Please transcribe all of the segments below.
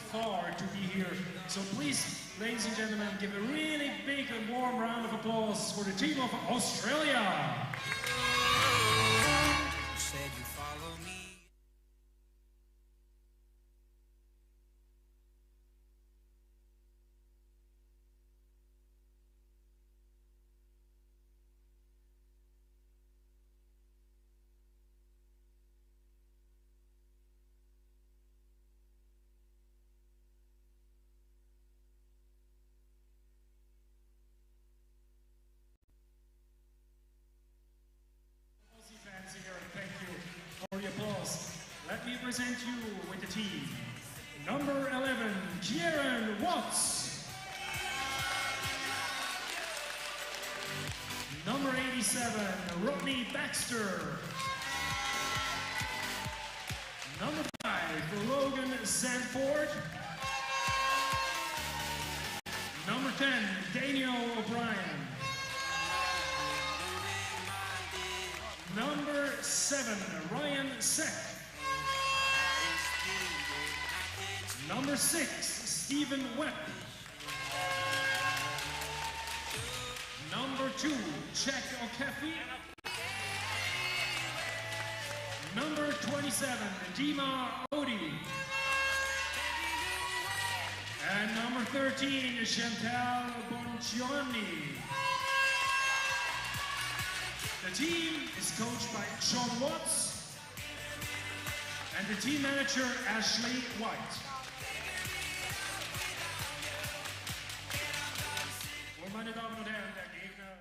far to be here. So please, ladies and gentlemen, give a really big and warm round of applause for the team of Australia. Said you follow me. Let me present you with the team. Number 11, Kieran Watts. Number 87, Rodney Baxter. Number 5, Logan Sanford. Number 10, Daniel O'Brien. Number 7, Ryan Seck. Number 6, Stephen Webb. Number 2, Jack O'Keefe. Number 27, Dima Odie. And number 13, Chantal Bongiorni. The team is coached by Sean Watts and the team manager Ashley White. Und meine Damen und Herren, der Gegner.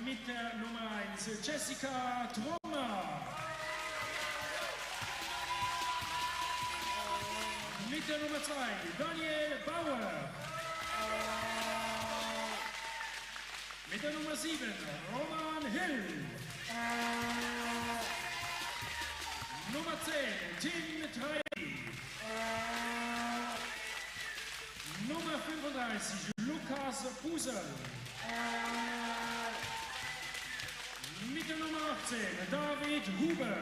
Mit der Nummer 1, Jessica Trommer. Mit der Nummer 2, Daniel Bauer. Mit der Nummer 7, Roman Hill. Nummer 10, Tim Trey. Nummer 35, Lukas Busel. Mit der Nummer 18, David Huber.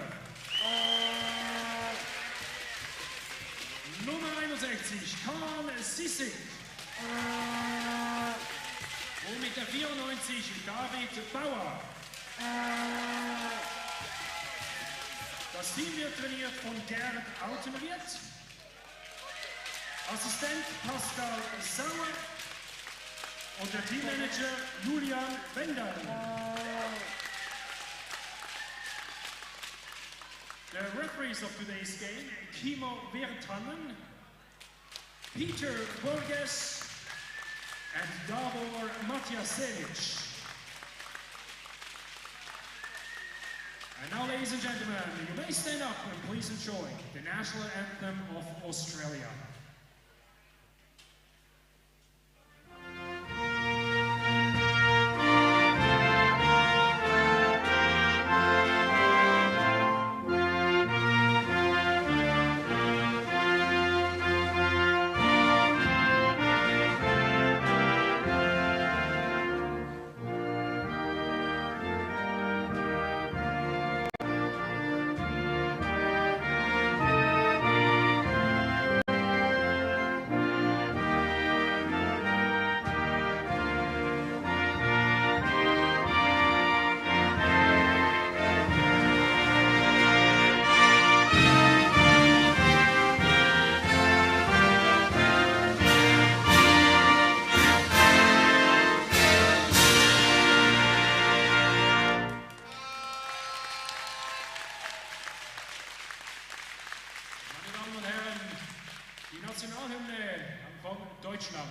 Nummer 61, Kahn Sissig. Und mit der 94, David Bauer. Das Team wird trainiert von Gerd Altenried. Assistent Pascal Sauer. Und der Teammanager Julian Wendel. The referees of today's game, Kimo Virtanen, Peter Borges, and Davor Matjasevich. And now, ladies and gentlemen, you may stand up and please enjoy the national anthem of Australia. Nationalhymne von Deutschland.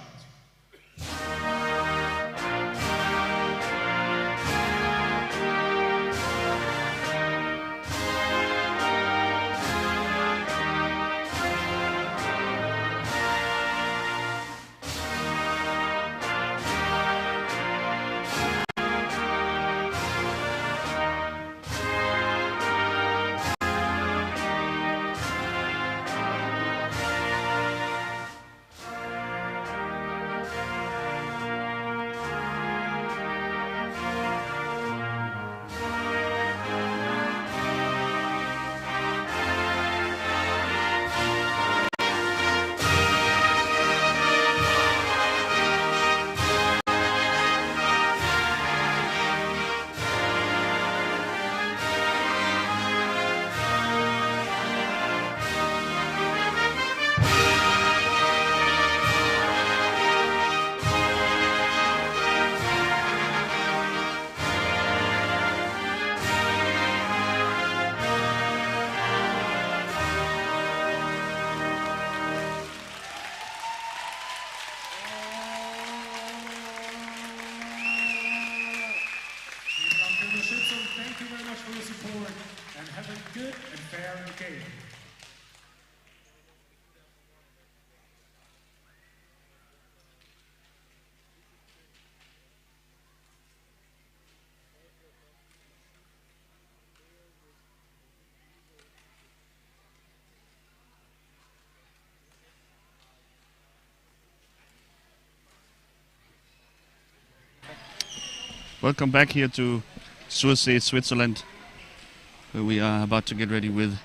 thank you very much for your support and have a good and fair game. Welcome back here to Sursee, Switzerland, where we are about to get ready with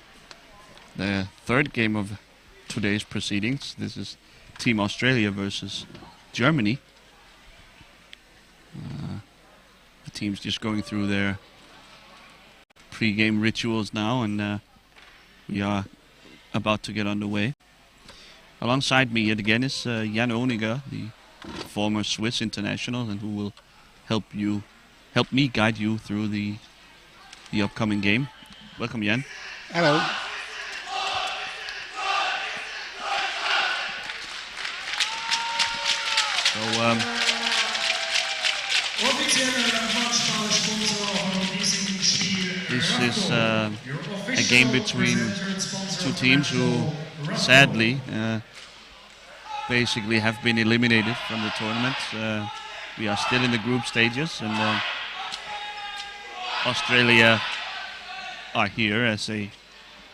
the third game of today's proceedings. This is Team Australia versus Germany. The team's just going through their pre-game rituals now, and we are about to get underway. Alongside me yet again is Jan Oniger, the former Swiss international, and who will help me guide you through the upcoming game. Welcome, Jan. Hello. This is a game between two teams who sadly basically have been eliminated from the tournament. We are still in the group stages, and Australia are here as a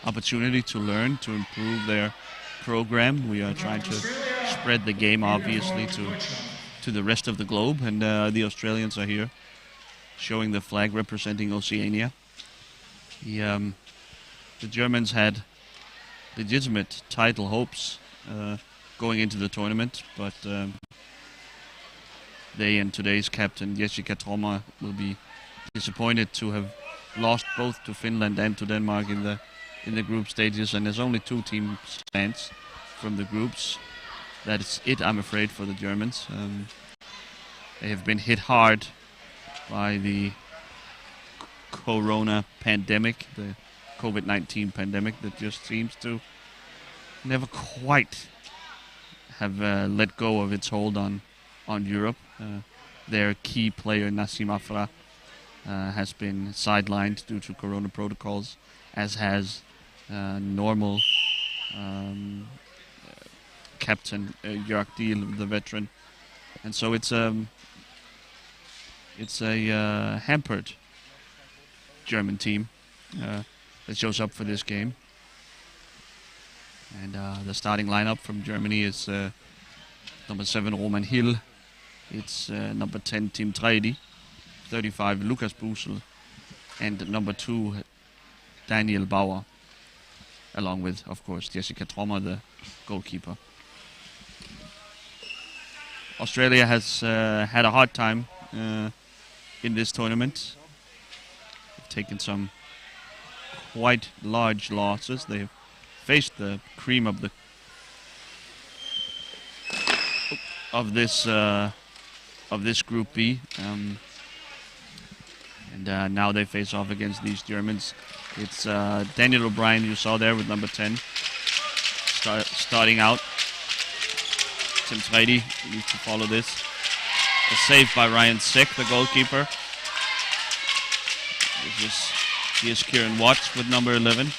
opportunity to learn, to improve their program. We are trying to spread the game, obviously, to the rest of the globe, and the Australians are here showing the flag representing Oceania. The Germans had legitimate title hopes going into the tournament, but they and today's captain Jessica Trommer will be disappointed to have lost both to Finland and to Denmark in the group stages, and there's only two teams stands from the groups. That's it, I'm afraid, for the Germans. They have been hit hard by the corona pandemic, the COVID-19 pandemic that just seems to never quite have let go of its hold on Europe. Their key player, Nassim Afra, has been sidelined due to corona protocols, as has normal captain Jörg Diel, the veteran. And so it's a hampered German team that shows up for this game. And the starting lineup from Germany is number 7 Roman Hill, it's number 10 Tim Treidi, 35 Lukas Busel, and number 2 Daniel Bauer, along with, of course, Jessica Trommer, the goalkeeper. Australia has had a hard time in this tournament. They've taken some quite large losses. They've faced the cream of this Group B, and now they face off against these Germans. It's Daniel O'Brien, you saw there, with number 10, starting out. Tim Treidi needs to follow this. A save by Ryan Seck, the goalkeeper. Here's Kieran Watts with number 11.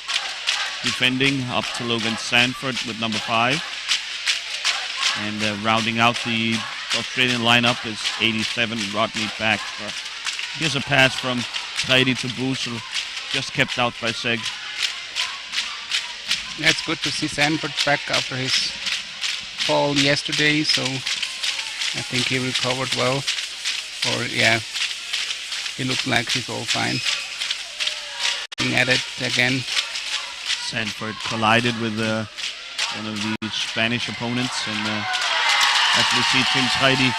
Defending up to Logan Sanford with number 5. And rounding out the Australian lineup is 87 Rodney Baxter. Here's a pass from Treidi to Busel, just kept out by Seg. Yeah, it's good to see Sanford back after his fall yesterday, so I think he recovered well. Or yeah, he looked like he's all fine. Being at it again. Sanford collided with one of the Spanish opponents, and as we see Tim Treidi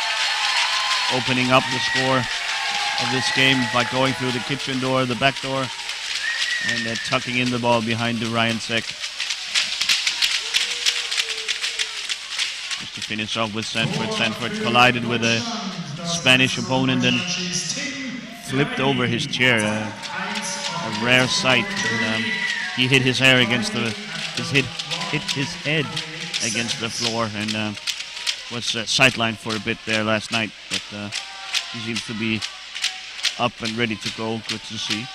opening up the score of this game by going through the kitchen door, the back door, and tucking in the ball behind Ryan Seck. Just to finish off with Sanford. Sanford collided with a Spanish opponent and flipped over his chair. A rare sight. And, he hit his hair against hit his head against the floor, and was sidelined for a bit there last night. But he seems to be up and ready to go. Good to see.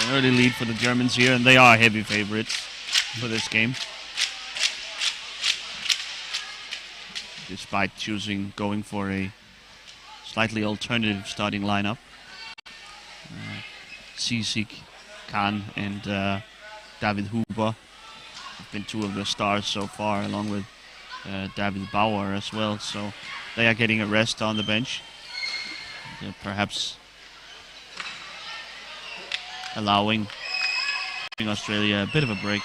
An early lead for the Germans here, and they are heavy favorites for this game. Despite going for a slightly alternative starting lineup. Sisik, Khan, and David Huber have been two of the stars so far, along with David Bauer as well. So they are getting a rest on the bench. Perhaps allowing Australia a bit of a break.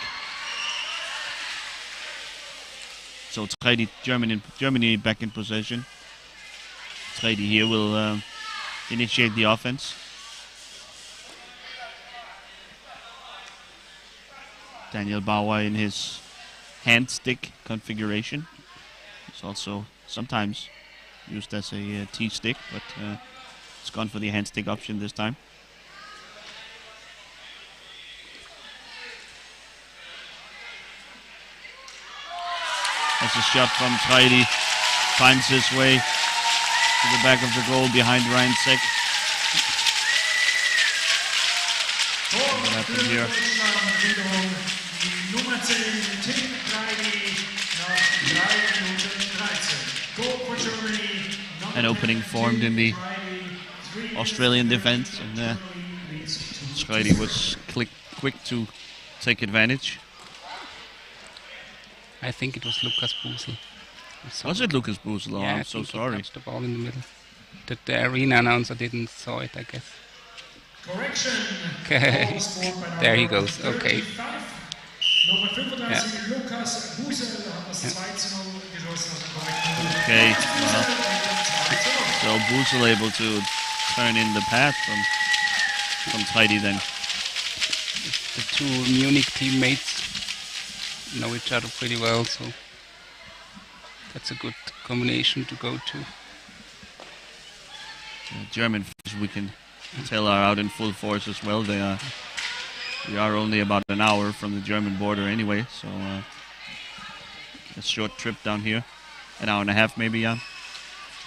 So Tredi, Germany back in possession. Tredi here will initiate the offense. Daniel Bauer in his hand stick configuration. It's also sometimes used as a T-stick, but it's gone for the hand stick option this time. That's a shot from Tredi. Finds his way to the back of the goal behind Ryan Seck. What happened here? An opening formed in the Australian defense, and Tredi was quick to take advantage. I think it was Lukas Busel. Was it Lukas Busel? Oh, yeah, I'm so sorry. He touched the ball in the middle. The arena announcer didn't saw it, I guess. Correction. Okay, there he goes. Okay. Yeah. Okay, well, so Busel able to turn in the pass from Tredi then. The two Munich teammates know each other pretty well, so that's a good combination to go to. The German fans, we can tell, are out in full force as well. We are only about an hour from the German border anyway, so a short trip down here, an hour and a half maybe, Jan.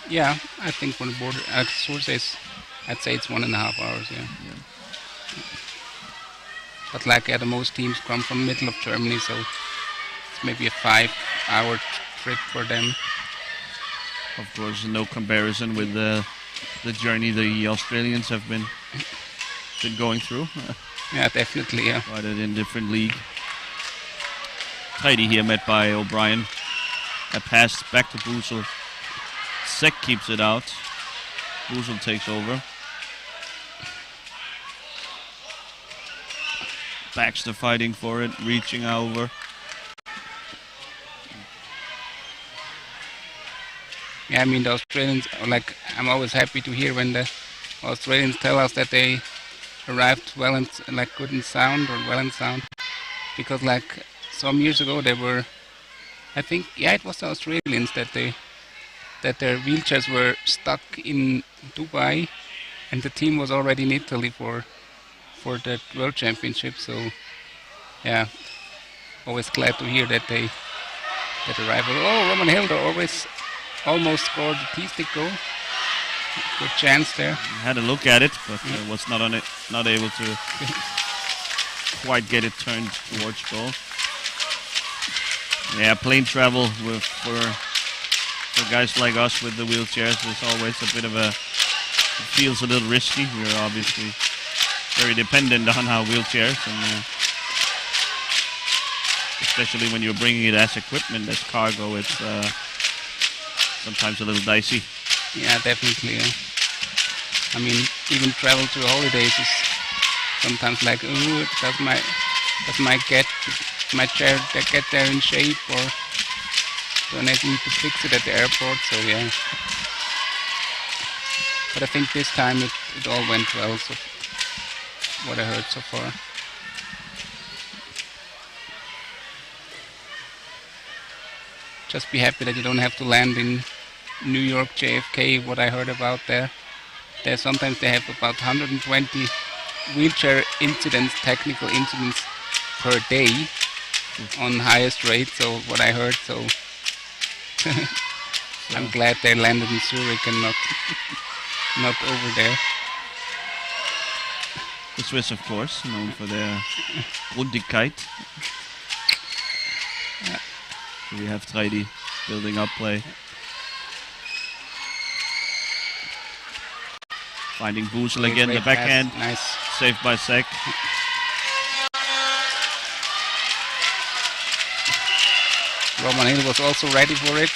Yeah, I think from the border, sources, I'd say it's 1.5 hours. Yeah. But like the most teams come from the middle of Germany, so it's maybe a 5-hour trip for them. Of course, no comparison with the journey the Australians have been going through. Yeah, definitely, yeah. Quite in a different league. Tredi here met by O'Brien. A pass back to Busel. Seck keeps it out. Busel takes over. Baxter fighting for it, reaching over. Yeah, I mean the Australians, like, I'm always happy to hear when the Australians tell us that they arrived well and like good in sound or well in sound, because like some years ago they were, I think, yeah, it was the Australians that their wheelchairs were stuck in Dubai, and the team was already in Italy for the World Championship. So yeah, always glad to hear that arrival. Oh, Roman Hilder almost scored the T-stick goal. Good chance there. Had a look at it, but was not able to quite get it turned towards goal. Yeah, plane travel for guys like us with the wheelchairs is always a bit of it feels a little risky. We're obviously very dependent on our wheelchairs, and especially when you're bringing it as equipment, as cargo, it's sometimes a little dicey. Yeah, definitely. Yeah. I mean, even travel to holidays is sometimes like, ooh, does my chair get there in shape, or do I need to fix it at the airport? So yeah. But I think this time it all went well. So what I heard so far. Just be happy that you don't have to land in New York JFK. What I heard about there sometimes they have about 120 wheelchair incidents, technical incidents per day on highest rate. So what I heard. So I'm glad they landed in Zurich and not over there. The Swiss, of course, known for their Grundigkeit. We have Treidi building up play. Finding Busel again, the backhand. Nice. Saved by Sek. Roman Hill was also ready for it.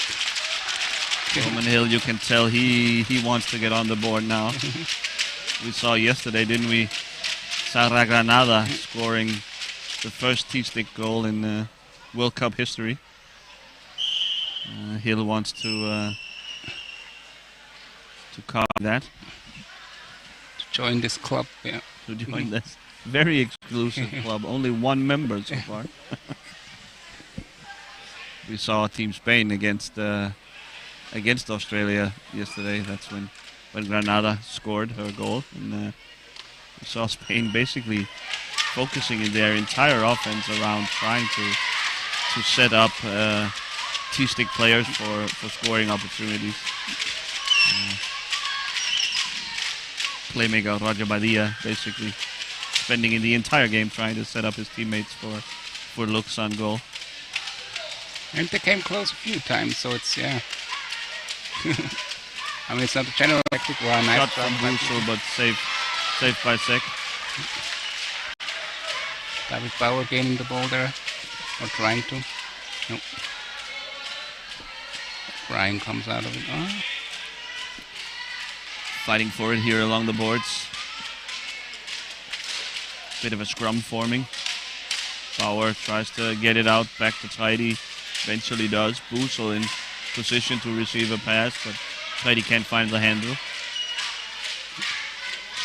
Roman Hill, you can tell he wants to get on the board now. We saw yesterday, didn't we? Sarra Granada scoring the first T-stick goal in World Cup history. Hill wants to copy that. To join this club, yeah. To join this very exclusive club. Only one member so far. We saw Team Spain against Australia yesterday. That's when Granada scored her goal. And we saw Spain basically focusing in their entire offense around trying to set up T-stick players for scoring opportunities. Playmaker Roger Badia basically spending in the entire game trying to set up his teammates for looks on goal. And they came close a few times, so it's, yeah. I mean, it's not a general tactic. Well, nice shot from Busel, but saved by Sek. David Bauer gaining the ball there, or trying to. No. Brian comes out of it. Oh. Fighting for it here along the boards. Bit of a scrum forming. Bauer tries to get it out, back to Treidi. Eventually does. Busel in position to receive a pass, but Treidi can't find the handle.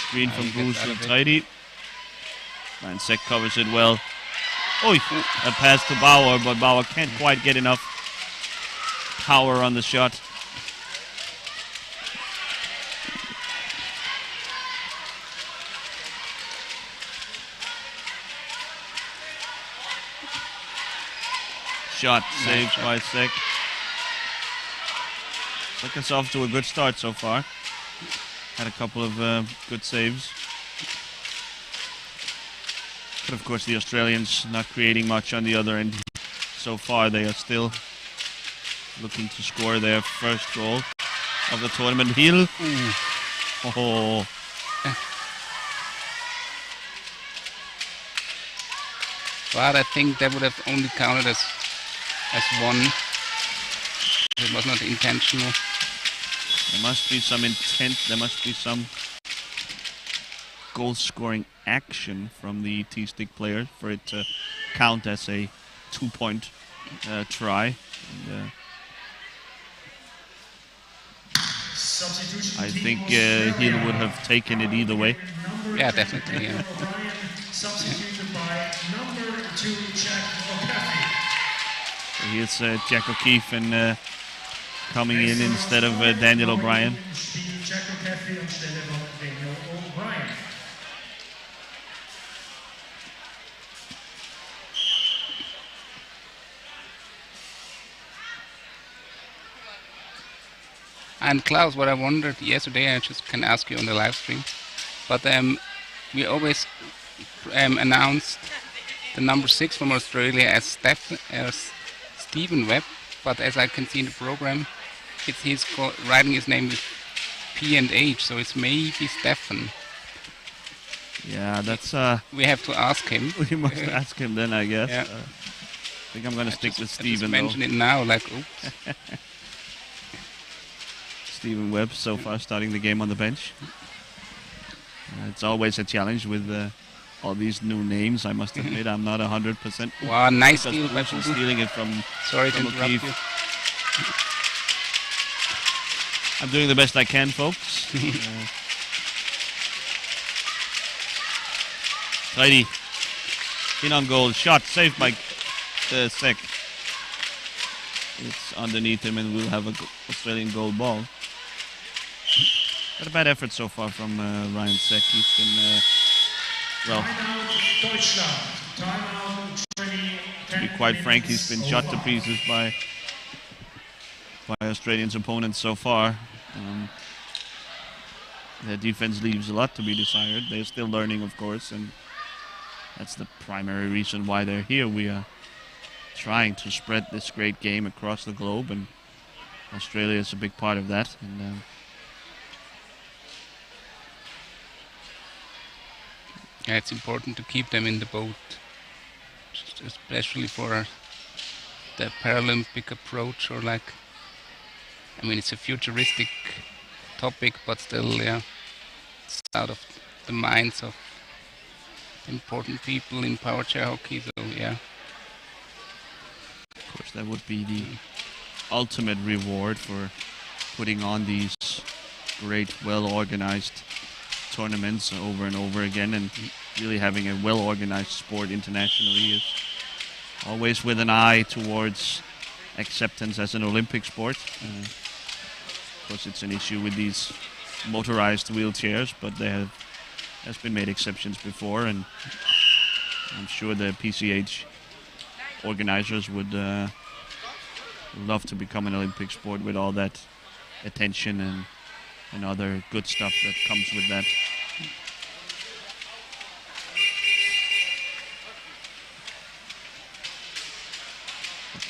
Screen from Busel, Treidi. And Sek covers it well. Oh, a pass to Bauer, but Bauer can't quite get enough power on the shot. Shot saved by Sek. Sek is off to a good start so far. Had a couple of good saves. But of course the Australians not creating much on the other end. So far they are still looking to score their first goal of the tournament. Hill. Oh. But I think that would have only counted as one. It was not intentional. There must be some intent. There must be some goal-scoring action from the T-stick player for it to count as a 2-point try. And, I think Hill would have taken it either way. Yeah, definitely. Yeah. Substituted by number 2, Jack O'Keefe. Here's Jack O'Keefe and coming in instead of Daniel O'Brien. Jack O'Keefe instead of Daniel O'Brien. And Klaus, what I wondered yesterday, I just can ask you on the live stream, but we always announced the number 6 from Australia as Stephen Webb, but as I can see in the program, he's writing his name with P and H, so it's maybe Stefan. Yeah, that's... we have to ask him. We must ask him then, I guess. Yeah. I think I'm going to stick with Stephen, though. Mention it now, like, oops. Stephen Webb so far starting the game on the bench. It's always a challenge with all these new names. I must admit, I'm not 100%. Wow, nice steal by Fubu. Stealing it from. Sorry from to interrupt you. I'm doing the best I can, folks. Treidi in on goal, shot saved by Sek. It's underneath him, and we'll have an Australian goal ball. Not a bad effort so far from Ryan Sek. He's been, well, to be quite frank, he's been shot to pieces by Australians' opponents so far. Their defense leaves a lot to be desired. They're still learning, of course, and that's the primary reason why they're here. We are trying to spread this great game across the globe, and Australia is a big part of that. And yeah, it's important to keep them in the boat, especially for the Paralympic approach, or like, I mean, it's a futuristic topic, but still, yeah, it's out of the minds of important people in power chair hockey. So yeah, of course, that would be the ultimate reward for putting on these great, well-organized tournaments over and over again, and really having a well-organized sport internationally is always with an eye towards acceptance as an Olympic sport. Of course, it's an issue with these motorized wheelchairs, but has been made exceptions before, and I'm sure the PCH organizers would love to become an Olympic sport with all that attention and other good stuff that comes with that.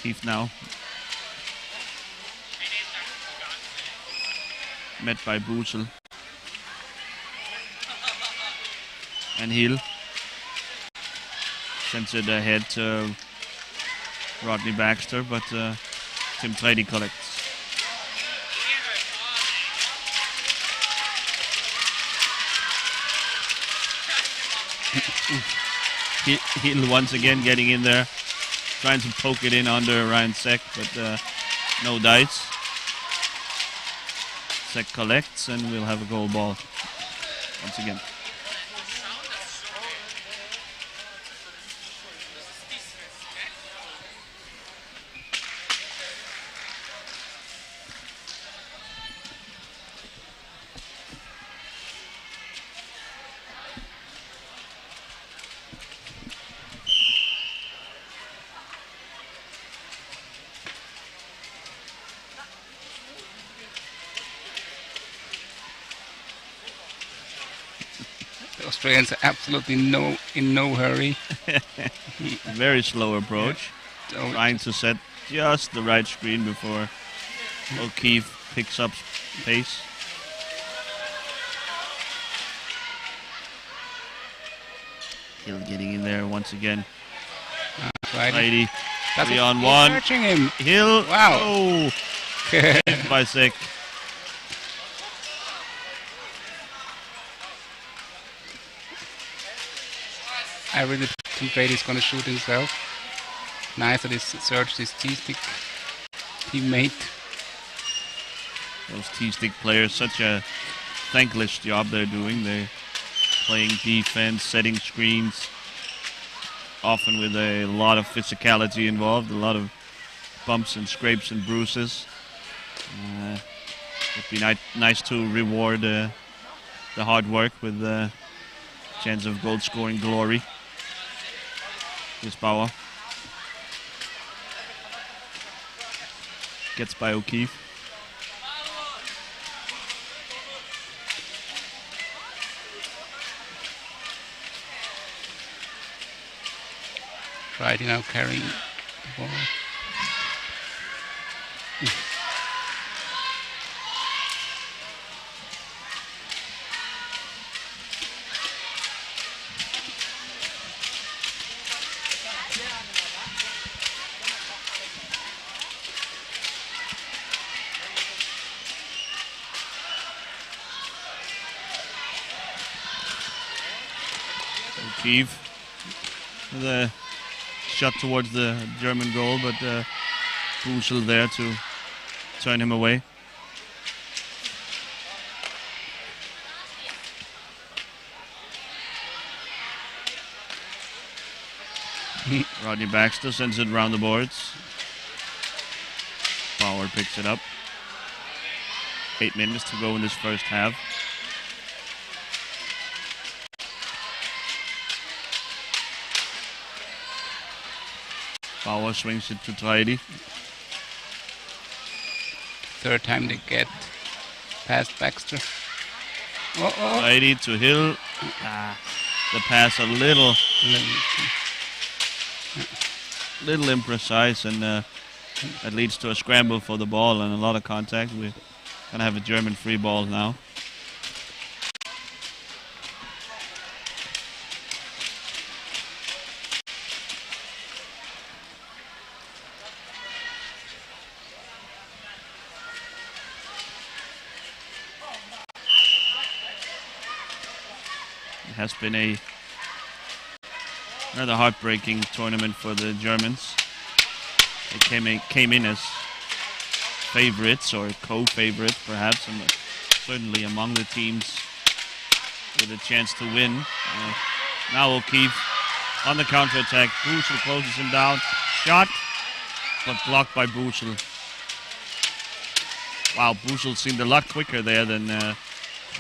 Keith now met by Busel and Hill sends it ahead to Rodney Baxter, but Tim Trady collects. Hill once again getting in there, trying to poke it in under Ryan Seck, but no dice. Seck collects, and we'll have a goal ball once again. Australians are absolutely in no hurry. Very slow approach. Yeah. Trying to set just the right screen before O'Keefe picks up pace. Hill getting in there once again. Righty. 3-on-1. Catching him. Hill. Wow. Oh. Hit by Seck. I really think Brady's going to shoot himself. Nice that he searched his T-stick teammate. Those T-stick players, such a thankless job they're doing. They're playing defense, setting screens, often with a lot of physicality involved, a lot of bumps and scrapes and bruises. It'd be nice to reward the hard work with a chance of goal scoring glory. Here's Bauer. Gets by O'Keefe. Friday now carrying the ball. O'Keefe with a shot towards the German goal, but Busel there to turn him away. Rodney Baxter sends it around the boards. Bauer picks it up. 8 minutes to go in this first half. Bauer swings it to Trady. Third time they get past Baxter. Righty to Hill. The pass a little imprecise, and that leads to a scramble for the ball and a lot of contact. We're going to have a German free ball now. It has been a rather heartbreaking tournament for the Germans. They came in as favorites or co-favorites perhaps, and certainly among the teams with a chance to win. Now O'Keefe on the counter-attack. Bushel closes him down. Shot, but blocked by Bushel. Wow, Bushel seemed a lot quicker there than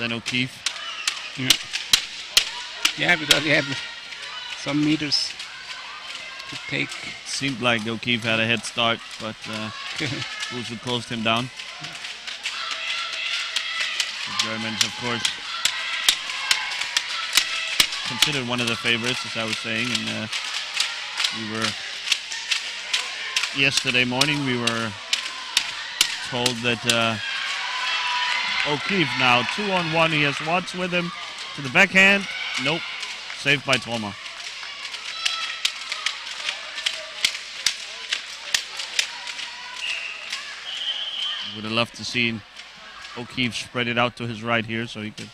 O'Keefe. Yeah, because he had some meters to take. Seemed like O'Keefe had a head start, but Bushel closed him down. The Germans, of course, considered one of the favorites, as I was saying, and yesterday morning we were told that O'Keefe now 2-on-1. He has Watts with him to the backhand. Nope, saved by Thoma. Would have loved to see O'Keefe spread it out to his right here so he could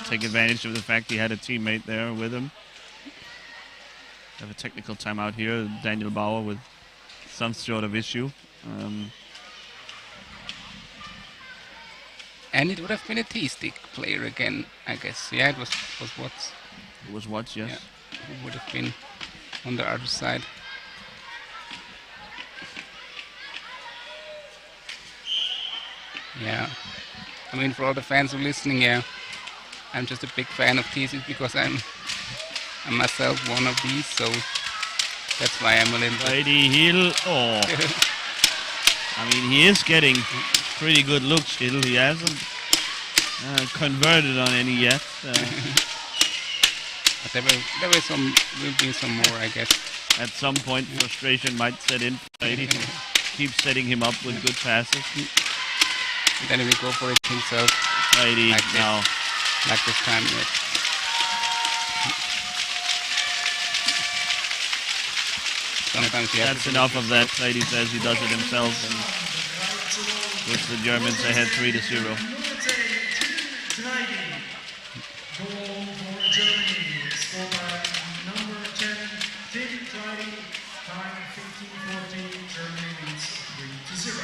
take advantage of the fact he had a teammate there with him. Have a technical timeout here. Daniel Bauer with some sort of issue. And it would have been a T-stick player again, I guess. Yeah, it was Watts. It was Watts, yes. Yeah, who would have been on the other side. Yeah, I mean, for all the fans who are listening, yeah, I'm just a big fan of T-sticks because I'm myself one of these, so that's why I'm a little bit. Righty Hill. Oh. I mean, he is getting pretty good looks, Hill. He hasn't converted on any yet. But there will be some more, I guess. At some point, frustration might set in. Righty keeps setting him up with good passes. And then he will go for it himself. Righty now. Like this time, yes. Sometimes you have That's enough of that. Righty says he does it himself and puts the Germans ahead 3-0. Goal for Germany. Scored by number 10, Tim Tridy. Time 15-14. Germany leads 3-0.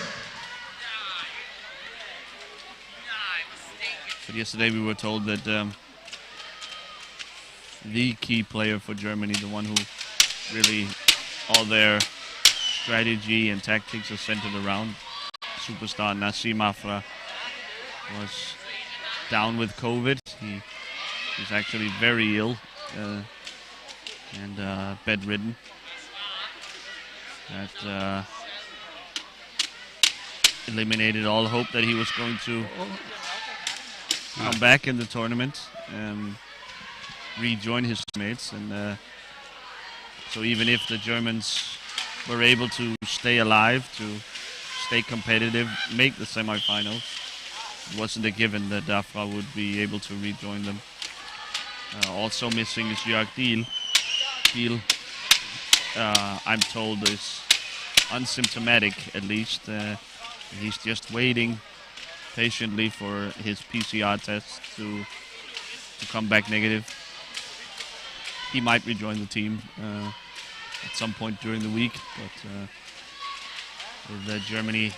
But yesterday we were told that the key player for Germany, the one who really all their strategy and tactics are centered around, superstar Nassim Afra, was down with COVID. He's actually very ill and bedridden. That eliminated all hope that he was going to come back in the tournament and rejoin his teammates. And so even if the Germans were able to stay alive, to stay competitive, make the semifinals, it wasn't a given that Afra would be able to rejoin them. Also missing is Jörg Diel. Diel, I'm told, is unsymptomatic at least. He's just waiting patiently for his PCR test to come back negative. He might rejoin the team at some point during the week, but with Germany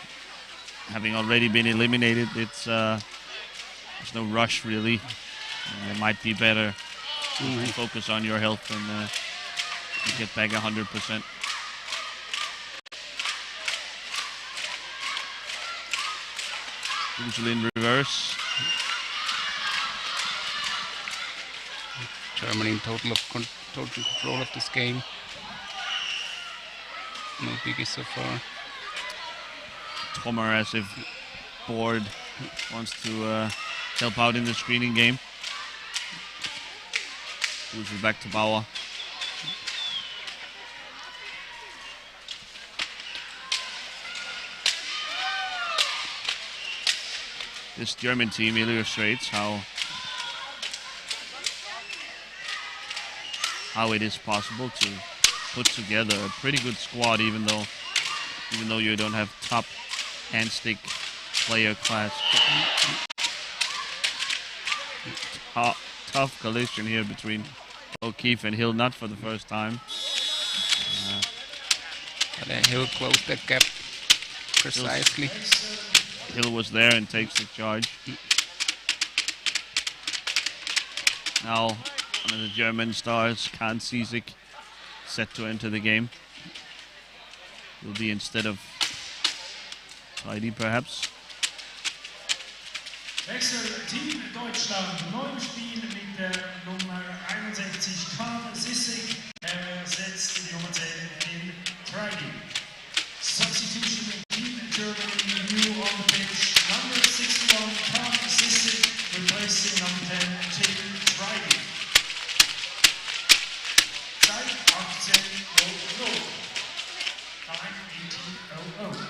having already been eliminated, there's no rush really. It might be better to focus on your health and to get back 100%. Usually in reverse. Germany in total control of this game. No biggie so far. Tomer, as if bored, wants to help out in the screening game. Moves it back to Bauer. This German team illustrates how it is possible to put together a pretty good squad, even though you don't have top hand stick player class. Tough collision here between O'Keefe and Hill, not for the first time. But Hill closed that gap precisely. Hill was there and takes the charge. Now, one of the German stars, Kahn Sisik, set to enter the game. Will be instead of Heidi, perhaps. Wechsel Team Deutschland, neues Spiel mit der Nummer 61 Kahn Sisik. Ersetzt die Nummer 10 in Friday. Substitution Team Germany, new on the pitch. Number 61 Kahn Sisik, replacing number 10 Tim Friday. Zeit 18:00. Time 18:00.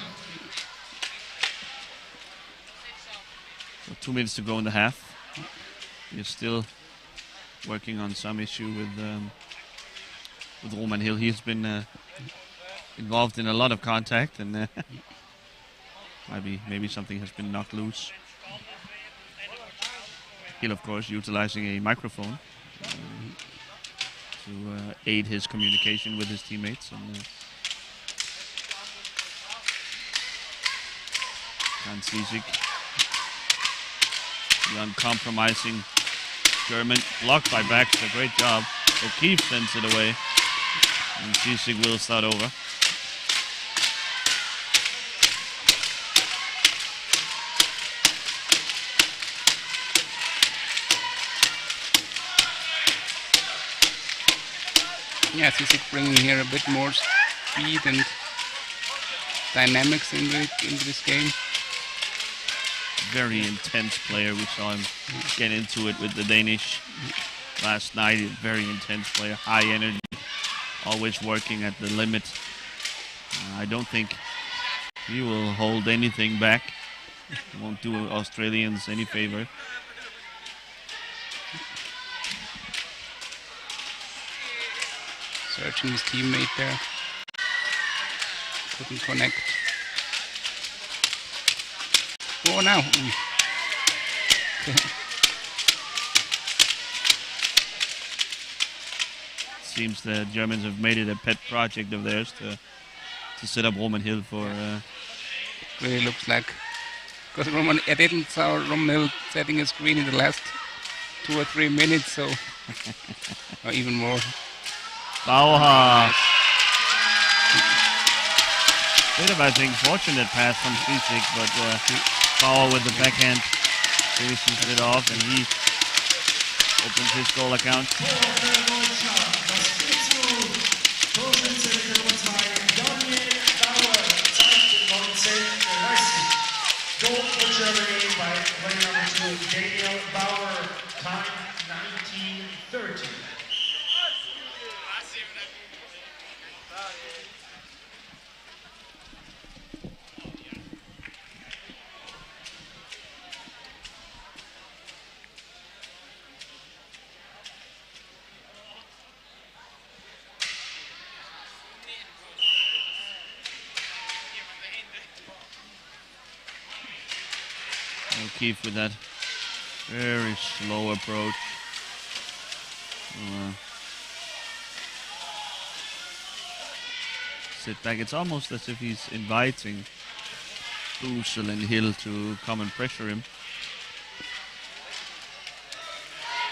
So 2 minutes to go in the half. We're still working on some issue with Roman Hill. He's been involved in a lot of contact, and maybe something has been knocked loose. Hill, of course, utilizing a microphone to aid his communication with his teammates. And Kahn Sisik, the uncompromising German, blocked by Baxter. Great job. O'Keefe sends it away, and Sisik will start over. Yeah, Sisik bringing here a bit more speed and dynamics into this game. Very intense player. We saw him get into it with the Danish last night. Very intense player, high energy, always working at the limit. I don't think he will hold anything back. Won't do Australians any favor. Searching his teammate there. Couldn't connect. Oh, now. Seems the Germans have made it a pet project of theirs to set up Roman Hill for. Really looks like, because I didn't saw Roman Hill setting a screen in the last 2 or 3 minutes, so or even more. Bauer. Bit of, I think, fortunate pass from Sisik, but Bauer with the backhand finishes it off, and he opens his goal account. Goal for Germany by player number 2, Daniel Bauer, time 19:30. O'Keefe with that very slow approach. Sit back. It's almost as if he's inviting Busel and Hill to come and pressure him.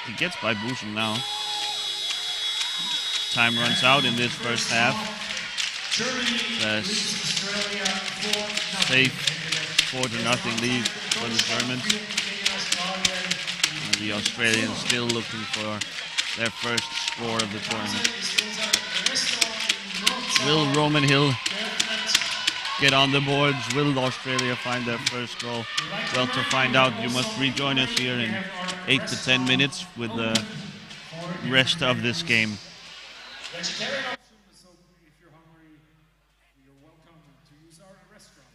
He gets by Busel now. Time runs out in this first half. The safe 4-0 lead for the Germans. The Australians still looking for their first score of the tournament. Will Roman Hill get on the boards. Will Australia find their first goal? Well, to find out, you must rejoin us here in 8 to 10 minutes with the rest of this game. Vegetarian option, so if you're hungry, you're welcome to use our restaurant.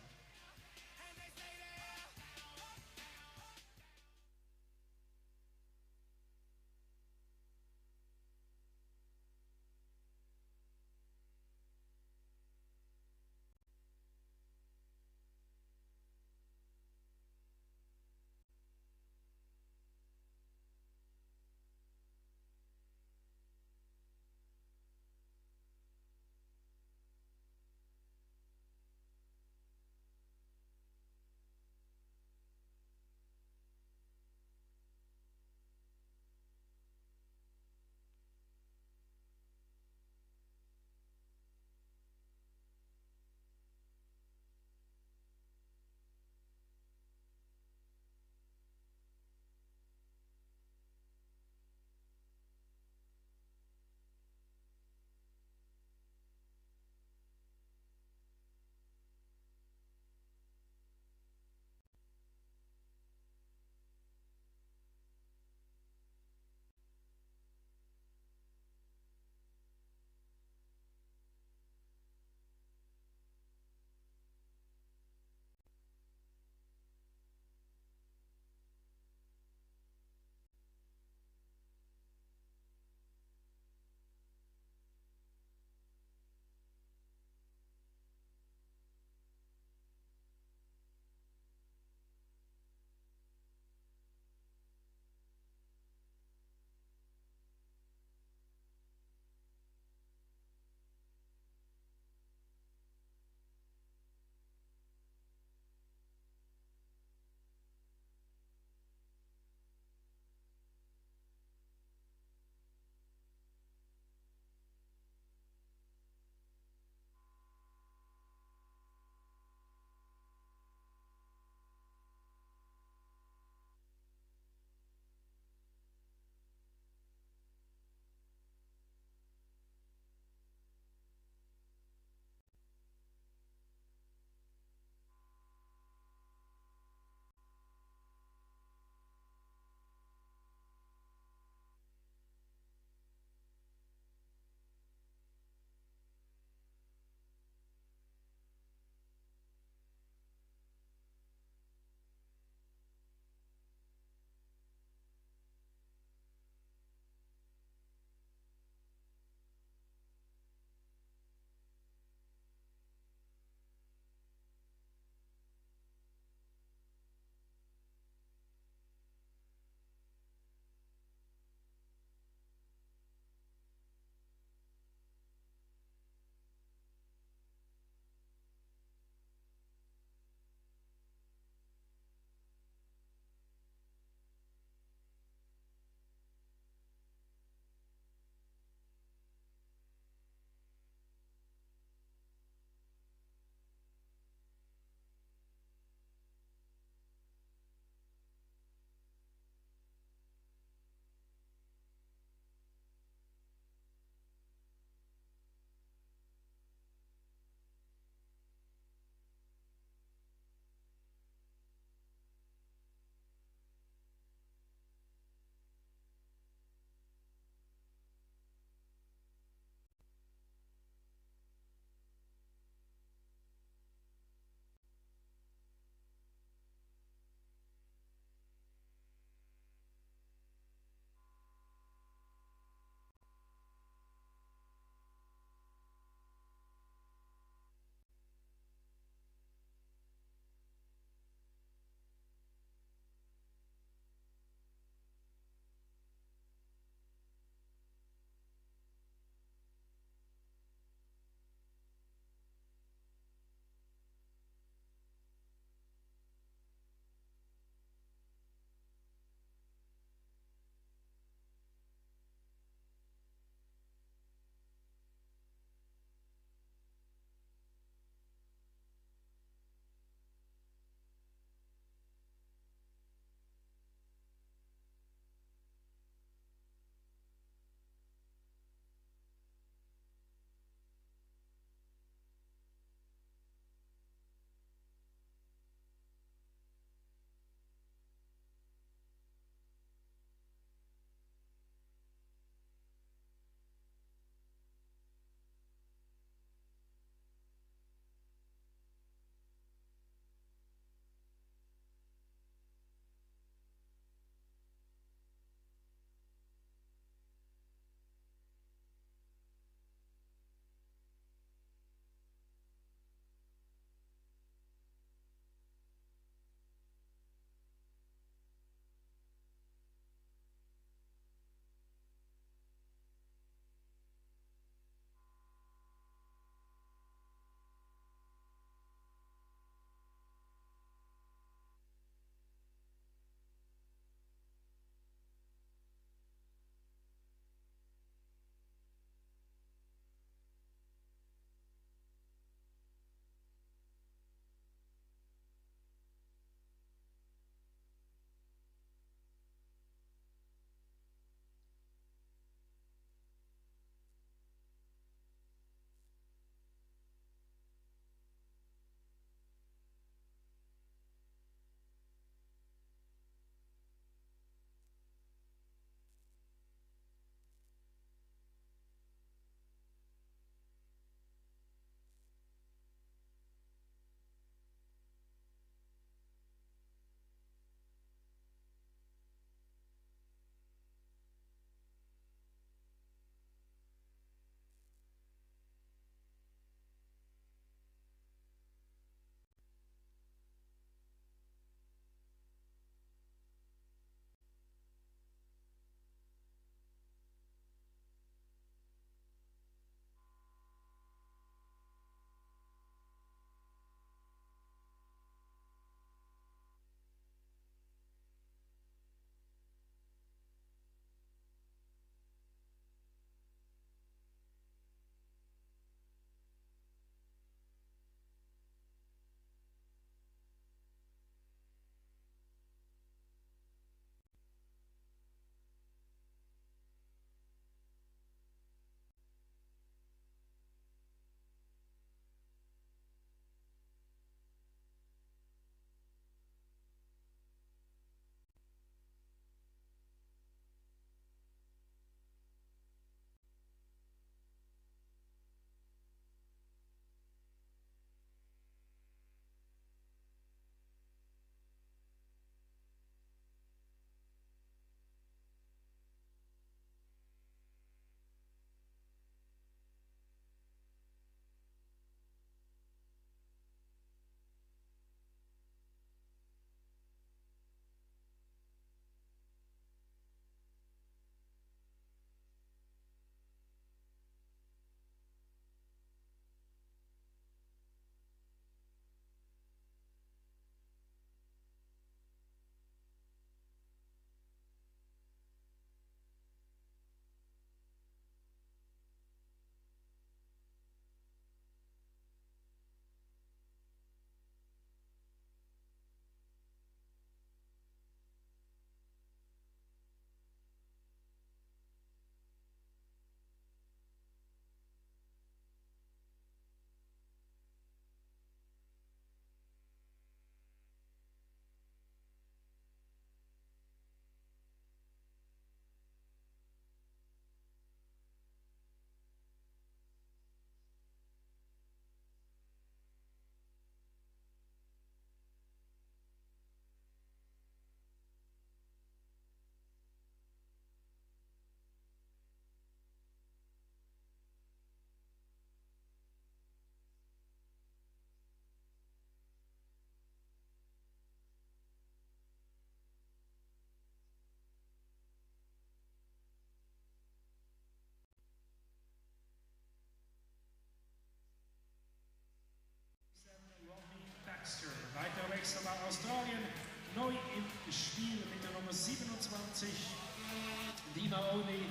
Dima Oni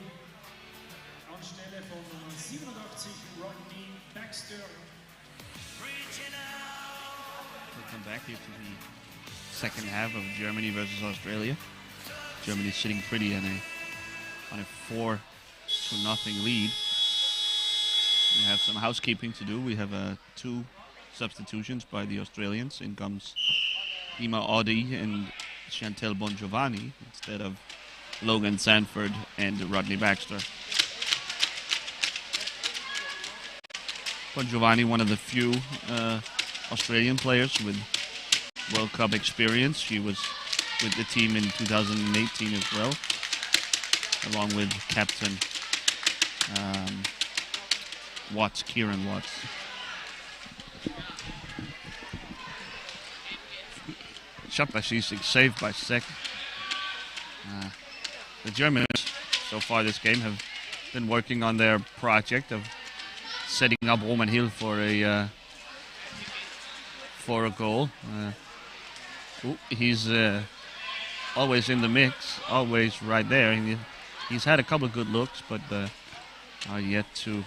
anstelle von Nummer 87 Rodney Baxter. We'll come back here to the second half of Germany versus Australia. Germany sitting pretty on a 4-0 lead. We have some housekeeping to do. We have 2 substitutions by the Australians. In comes Dima Audi and Chantel Bongiovanni instead of Logan Sanford and Rodney Baxter. Bongiovanni, one of the few Australian players with World Cup experience. She was with the team in 2018 as well, along with Captain Watts, Kieran Watts. Shot by Sisik, saved by Sek. The Germans, so far this game, have been working on their project of setting up Roman Hill for a goal. He's always in the mix, always right there. He's had a couple of good looks, but are yet to.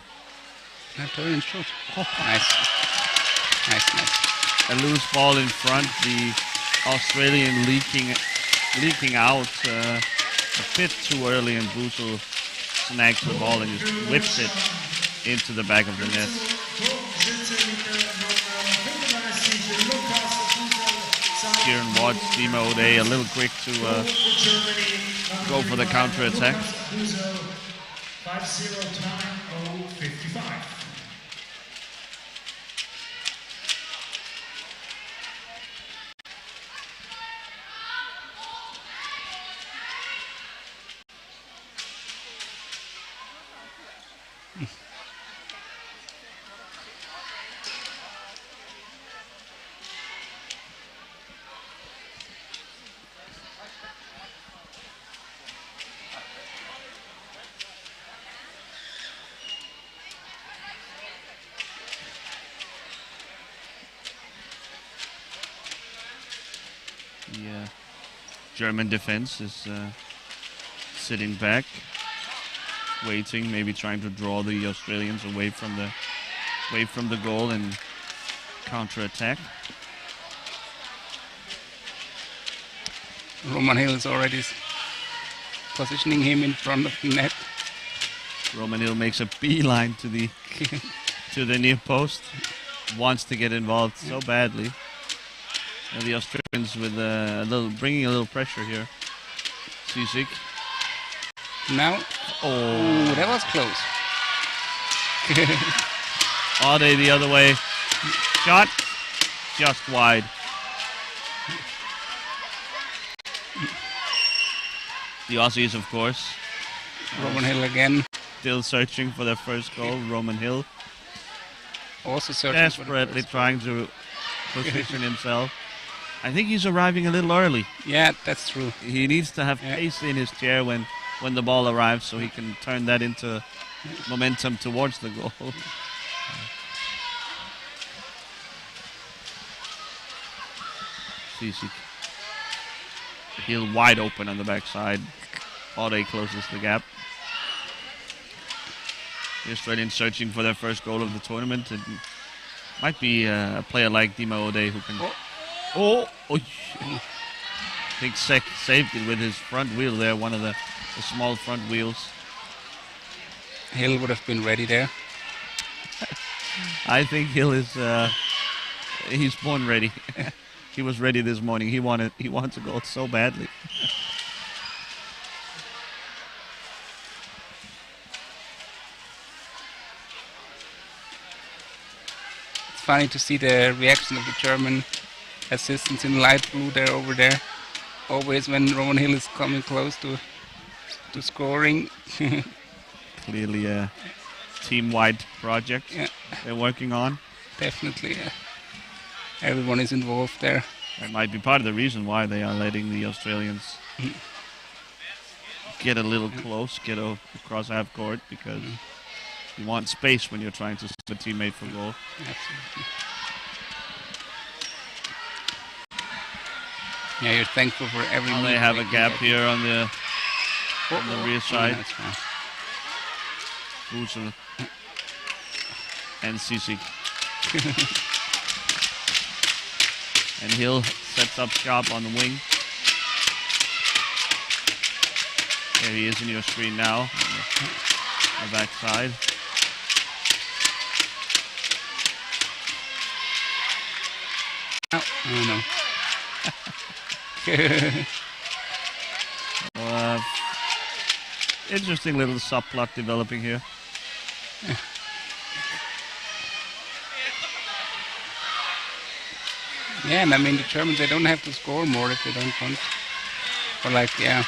Turn shoot. Oh, nice. A loose ball in front. The Australian leaking out a bit too early, and Busel snags the ball and just whips it into the back of the net. Kieran Watts, Dima O'Day, a little quick to go for the counter attack. 5-0 time, 0:55. The German defense is sitting back, waiting, maybe trying to draw the Australians away from the goal and counter attack. Roman Hill is already positioning him in front of the net. Roman Hill makes a beeline to the near post, wants to get involved so badly. And the Australians with bringing a little pressure here. Sisik. Now, oh, that was close. Ade the other way. Shot just wide. The Aussies, of course. Roman Hill again. Still searching for their first goal. Roman Hill. Also searching desperately trying to position himself. I think he's arriving a little early. Yeah, that's true. He needs to have pace in his chair when the ball arrives, so he can turn that into momentum towards the goal. Sisik. Hill wide open on the backside. Ade closes the gap. The Australians searching for their first goal of the tournament. It might be a player like Dima O'Day who can. I think Sek saved it with his front wheel there, one of the small front wheels. Hill would have been ready there. I think Hill is he's born ready. He was ready this morning. He wants a goal so badly. It's funny to see the reaction of the German assistants in light blue there over there. Always when Roman Hill is coming close to scoring. Clearly a team-wide project they're working on. Definitely. Everyone is involved there. That might be part of the reason why they are letting the Australians get a little close, get across half court, because you want space when you're trying to save a teammate for goal. Absolutely. Yeah, you're thankful for every. Now they have a gap here on on the rear side. That's fine. Busel and Sisik. And Hill sets up sharp on the wing. There he is in your screen now, on the back side. Oh no. Interesting little subplot developing here. Yeah, and I mean the Germans, they don't have to score more if they don't want. Or like, yeah.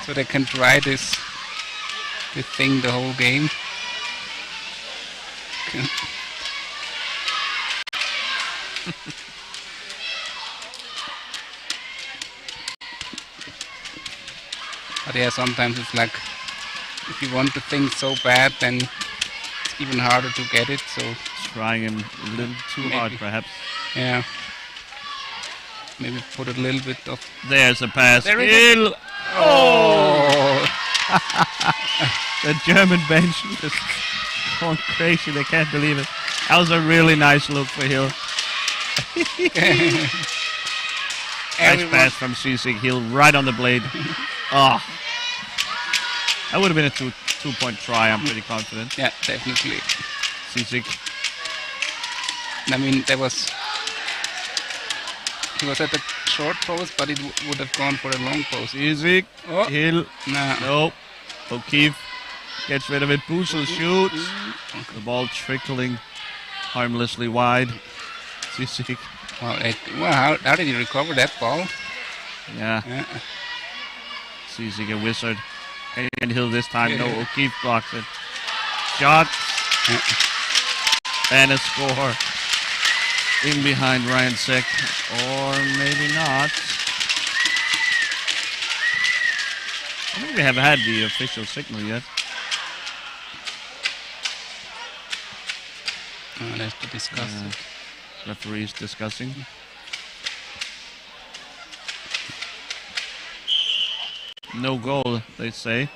So they can try this thing the whole game. But yeah, sometimes it's like, if you want the thing so bad, then it's even harder to get it, so... Trying him a little too hard, perhaps. Yeah. Maybe put a little bit of... There's a pass. There it Hill! is. Oh! The German bench is going crazy. They can't believe it. That was a really nice look for Hill. Nice pass from Sisik. Hill right on the blade. Oh. That would have been a two-point try, I'm pretty confident. Yeah, definitely. Sisik. I mean, he was at the short post, but it would have gone for a long post. Sisik. Oh. Hill. Nah. Nope. O'Keefe gets rid of it. Busel shoots. The ball trickling harmlessly wide. Sisik. Well, how did he recover that ball? Yeah. Sisik a wizard. And Hill this time. No, O'Keefe blocks it. Shot. And a score. In behind Ryan Seck. Or maybe not. I think we haven't had the official signal yet. Let's discuss it. Referees discussing. No goal, they say.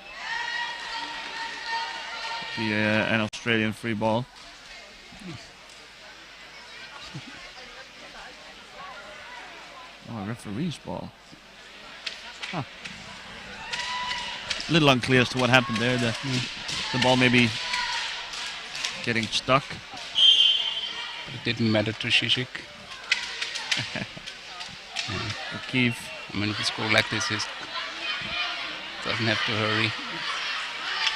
An Australian free ball. Oh, referee's ball. Huh. A little unclear as to what happened there. The ball maybe getting stuck. It didn't matter to Sisik. O'Keefe. I mean, if you score like this, he doesn't have to hurry.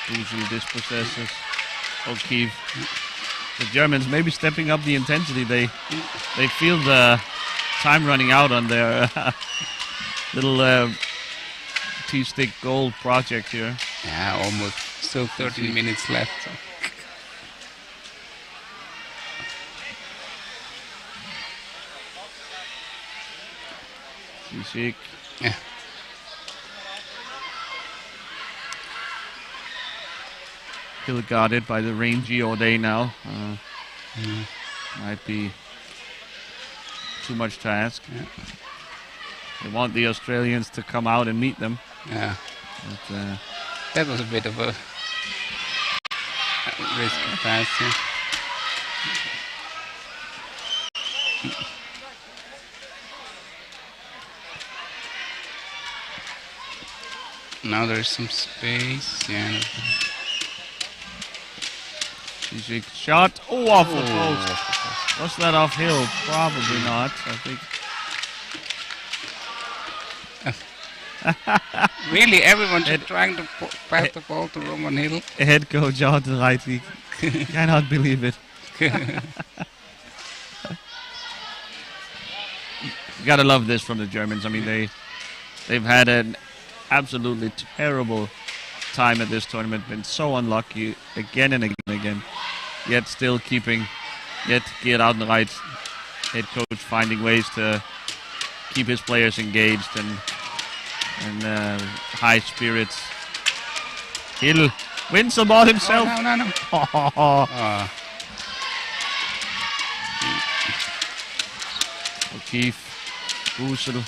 Busel dispossesses. O'Keefe. The Germans maybe stepping up the intensity. They feel the time running out on their little T-stick goal project here. Yeah, almost. Still 13 minutes left. So. Sisik. Yeah. Still guarded by the rangy O'Day now. Might be too much to ask. Yeah. They want the Australians to come out and meet them. Yeah. But, that was a bit of a risky pass. Yeah. Now there's some space. Yeah. Sisik shot. Oh, off the post. Was that off Hill? Probably not. I think. Really, everyone just trying to pass the ball to Roman Hill. Head coach out the right. He cannot believe it. You gotta love this from the Germans. I mean, they've had an absolutely terrible time at this tournament. Been so unlucky again and again and again. Yet still keeping. Yet Geert Oudenreit, head coach, finding ways to keep his players engaged and high spirits. Hill wins the ball himself. Oh, no. O'Keefe, Busel.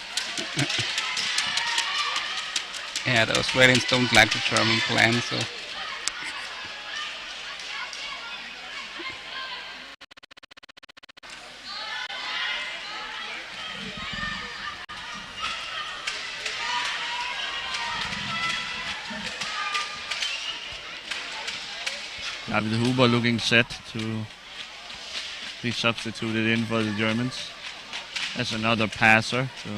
Yeah, the Australians don't like the German plan, so. David Huber looking set to be substituted in for the Germans as another passer to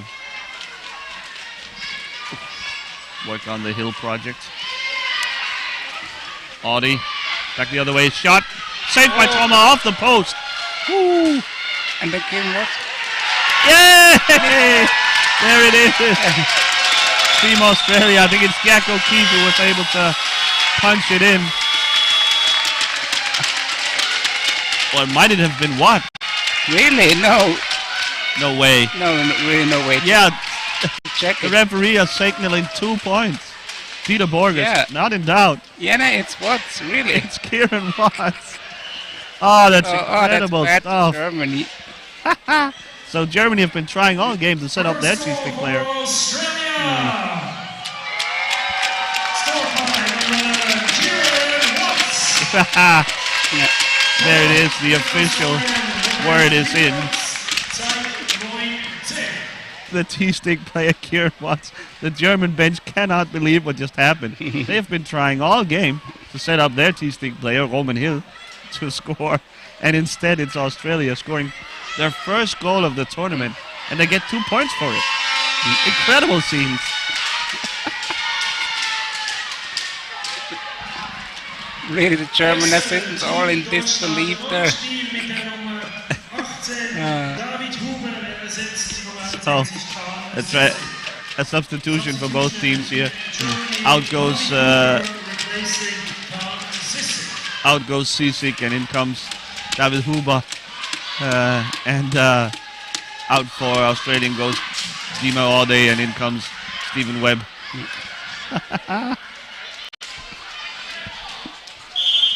work on the Hill project. Audi, back the other way, shot, saved by Toma off the post. Woo! And the game was? Yay! There it is. Team Australia, I think it's Jack O'Keefe who was able to punch it in. Or might it have been what? Really? No. No way. No, really no way. Yeah, Check the it. referee is signaling 2 points. Peter Borges, Yeah. not in doubt. Yeah, no, it's Watts, really. It's Kieran Watts. Oh, that's incredible that's bad stuff. Germany. So Germany have been trying all game to set up their cheese-stick player. Australia. Score five, Kieran Watts. Yeah. There it is, the official word is in. The T-stick player, Kieran Watts. The German bench cannot believe what just happened. They've been trying all game to set up their T-stick player, Roman Hill, to score. And instead it's Australia scoring their first goal of the tournament. And they get 2 points for it. Incredible scenes. Really, the German assistants all in disbelief there. So that's right. A substitution for both teams here. Out goes Sisik, and in comes David Huber. And out for Australian goes Dima Ode, and in comes Stephen Webb.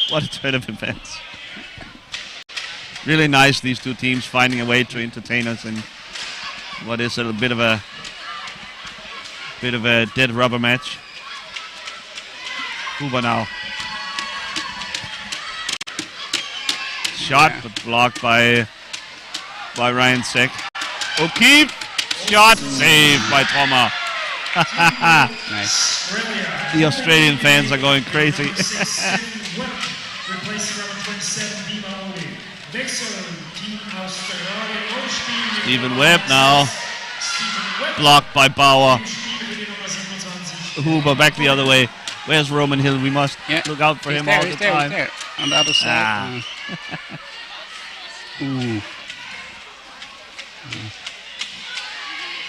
What a turn of events. Really nice, these two teams finding a way to entertain us in what is a bit of a dead rubber match. Huber now. Shot, Yeah. but blocked by Ryan Seck. O'Keefe, shot, saved by Toma. Nice. The Australian fans are going crazy. Stephen Webb now. Blocked by Bauer. Huber back the other way. Where's Roman Hill? We must look out for He's him there, all he's the there, time. He's there. On the other side. Ooh.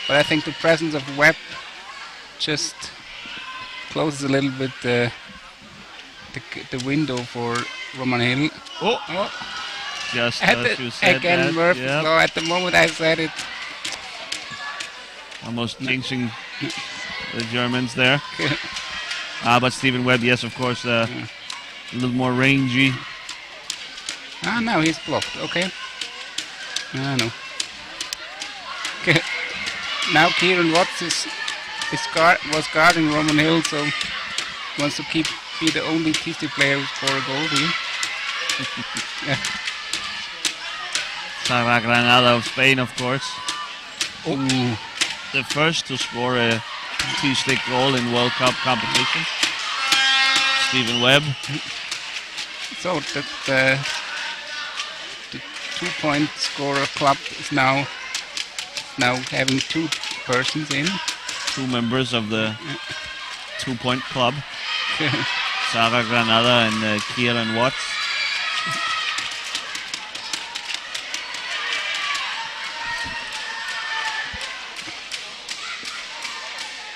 But I think the presence of Webb just closes a little bit the window for Roman Hill. Oh, just At as you said again, that. Murphy's Yep. Law. At the moment I said it. Almost jinxing the Germans there. But Stephen Webb, yes, of course, a little more rangy. Now he's blocked. Okay. No. Okay. Now Kieran Watts was guarding Roman Hill, so wants to be the only TC player who scored a goal here. Yeah. Sara Granada of Spain, of course. Ooh. The first to score a T-stick goal in World Cup competition. Stephen Webb. So the 2-point scorer club is now having 2 persons in. 2 members of the 2-point club. Sara Granada and Kieran Watts.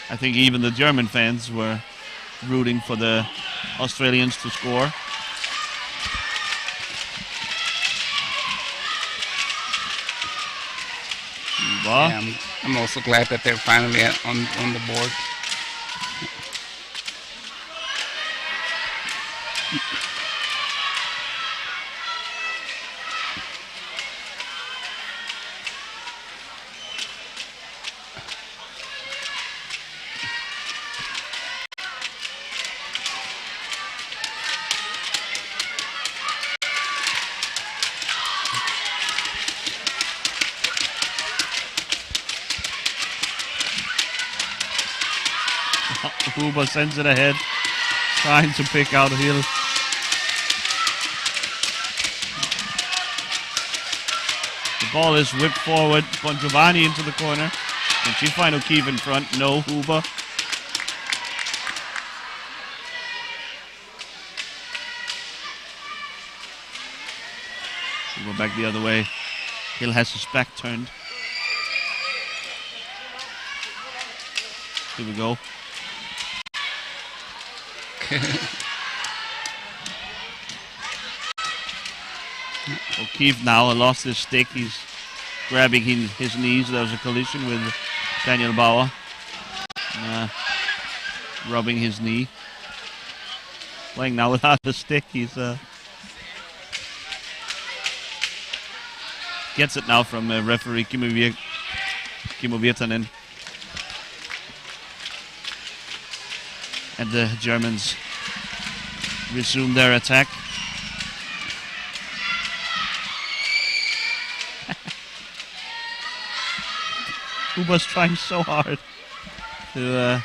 I think even the German fans were rooting for the Australians to score. Yeah, I'm also glad that they're finally on the board. Huber sends it ahead, trying to pick out Hill. The ball is whipped forward. Bongiovanni into the corner. Can she find O'Keefe in front? No, Huber. Huber back the other way. Hill has his back turned. Here we go. O'Keefe now lost his stick. He's grabbing his knees. There was a collision with Daniel Bauer. Rubbing his knee. Playing now without a stick. He's gets it now from referee Kimmo Virtanen. And the Germans resume their attack. Huber's trying so hard to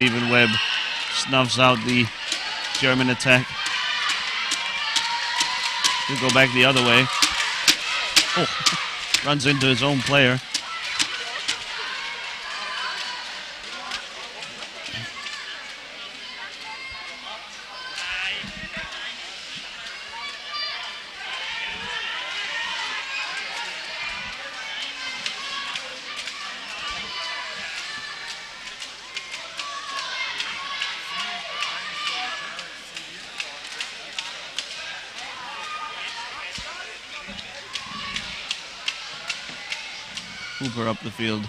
Stephen Webb snuffs out the German attack. He'll go back the other way. Oh, runs into his own player. Huber up the field.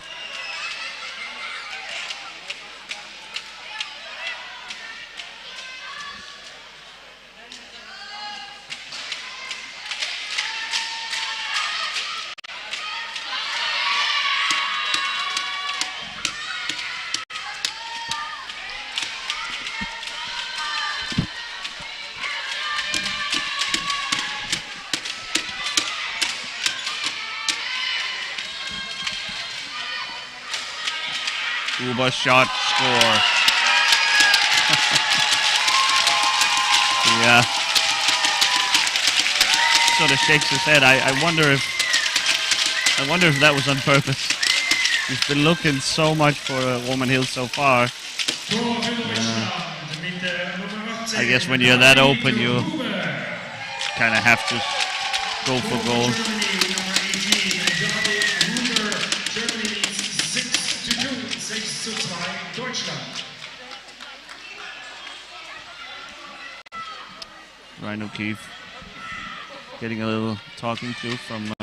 Huber shot, score. Yeah. Sort of shakes his head. I wonder if that was on purpose. He's been looking so much for Roman Hill so far. I guess when you're that open, you kind of have to go for goal. Ryan O'Keefe getting a little talking to from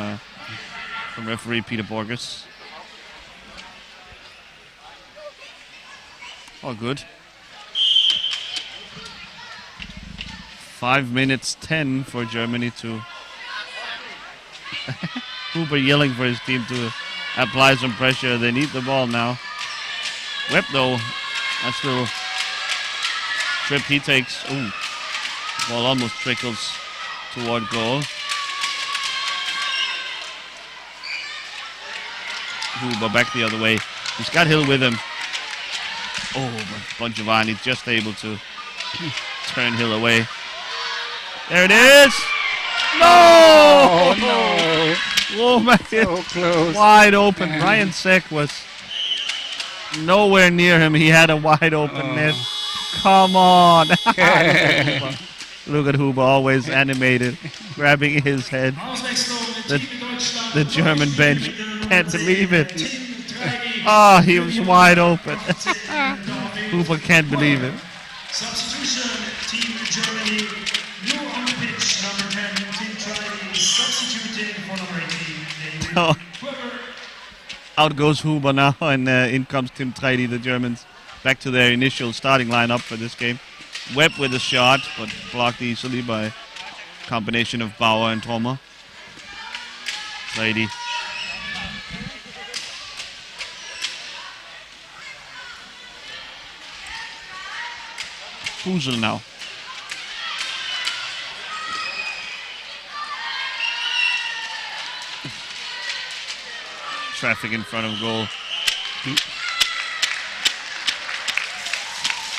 referee Peter Borges. All good. 5 minutes 10 for Germany to Huber yelling for his team to apply some pressure. They need the ball now. Webb though, that's little trip he takes. Ooh. Ball almost trickles toward goal. Huber back the other way. He's got Hill with him. Oh, but Bongiovanni just able to turn Hill away. There it is! No! Oh, no! Roman So close. wide open. Ryan Seck was nowhere near him. He had a wide open net. Come on! Look at Huber, always animated, grabbing his head. The German bench can't believe it. Oh, he was wide open. Huber can't believe it. Substitution, Team Germany, new on the pitch, number 10, Team Trinity, substituting for number 18. Oh. Out goes Huber now, and in comes Tim Treidi, the Germans, back to their initial starting lineup for this game. Webb with a shot, but blocked easily by a combination of Bauer and Trommer. Treidi. Puzel now. Traffic in front of goal.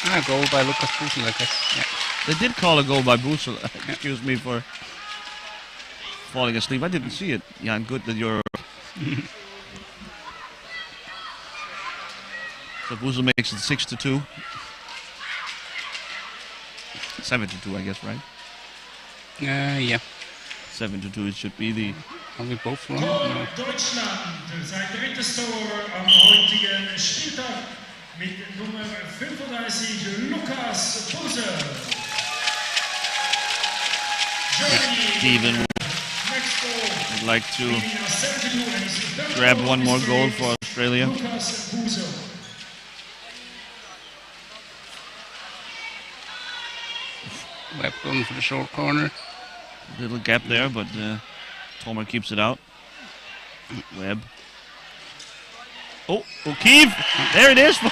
A goal by Lucas Puzel, I guess. Yeah. They did call a goal by Puzel. Excuse me for falling asleep. I didn't see it. Yeah, good that you're... So Puzel makes it 6-2. 7-2, I guess, right? Yeah. 7-2, it should be the... Are we both wrong? Tor No. Deutschland, sein drittes Tor am heutigen Spieltag mit Nummer 35, Lukas Puzel. Germany, Steven next goal. would like to Leading now 7-2, and his third grab goal one of more this goal game, for Australia. Lukas Puzel. Webb going for the short corner. Little gap there, but Tomer keeps it out. Webb. Oh, O'Keefe! There it is for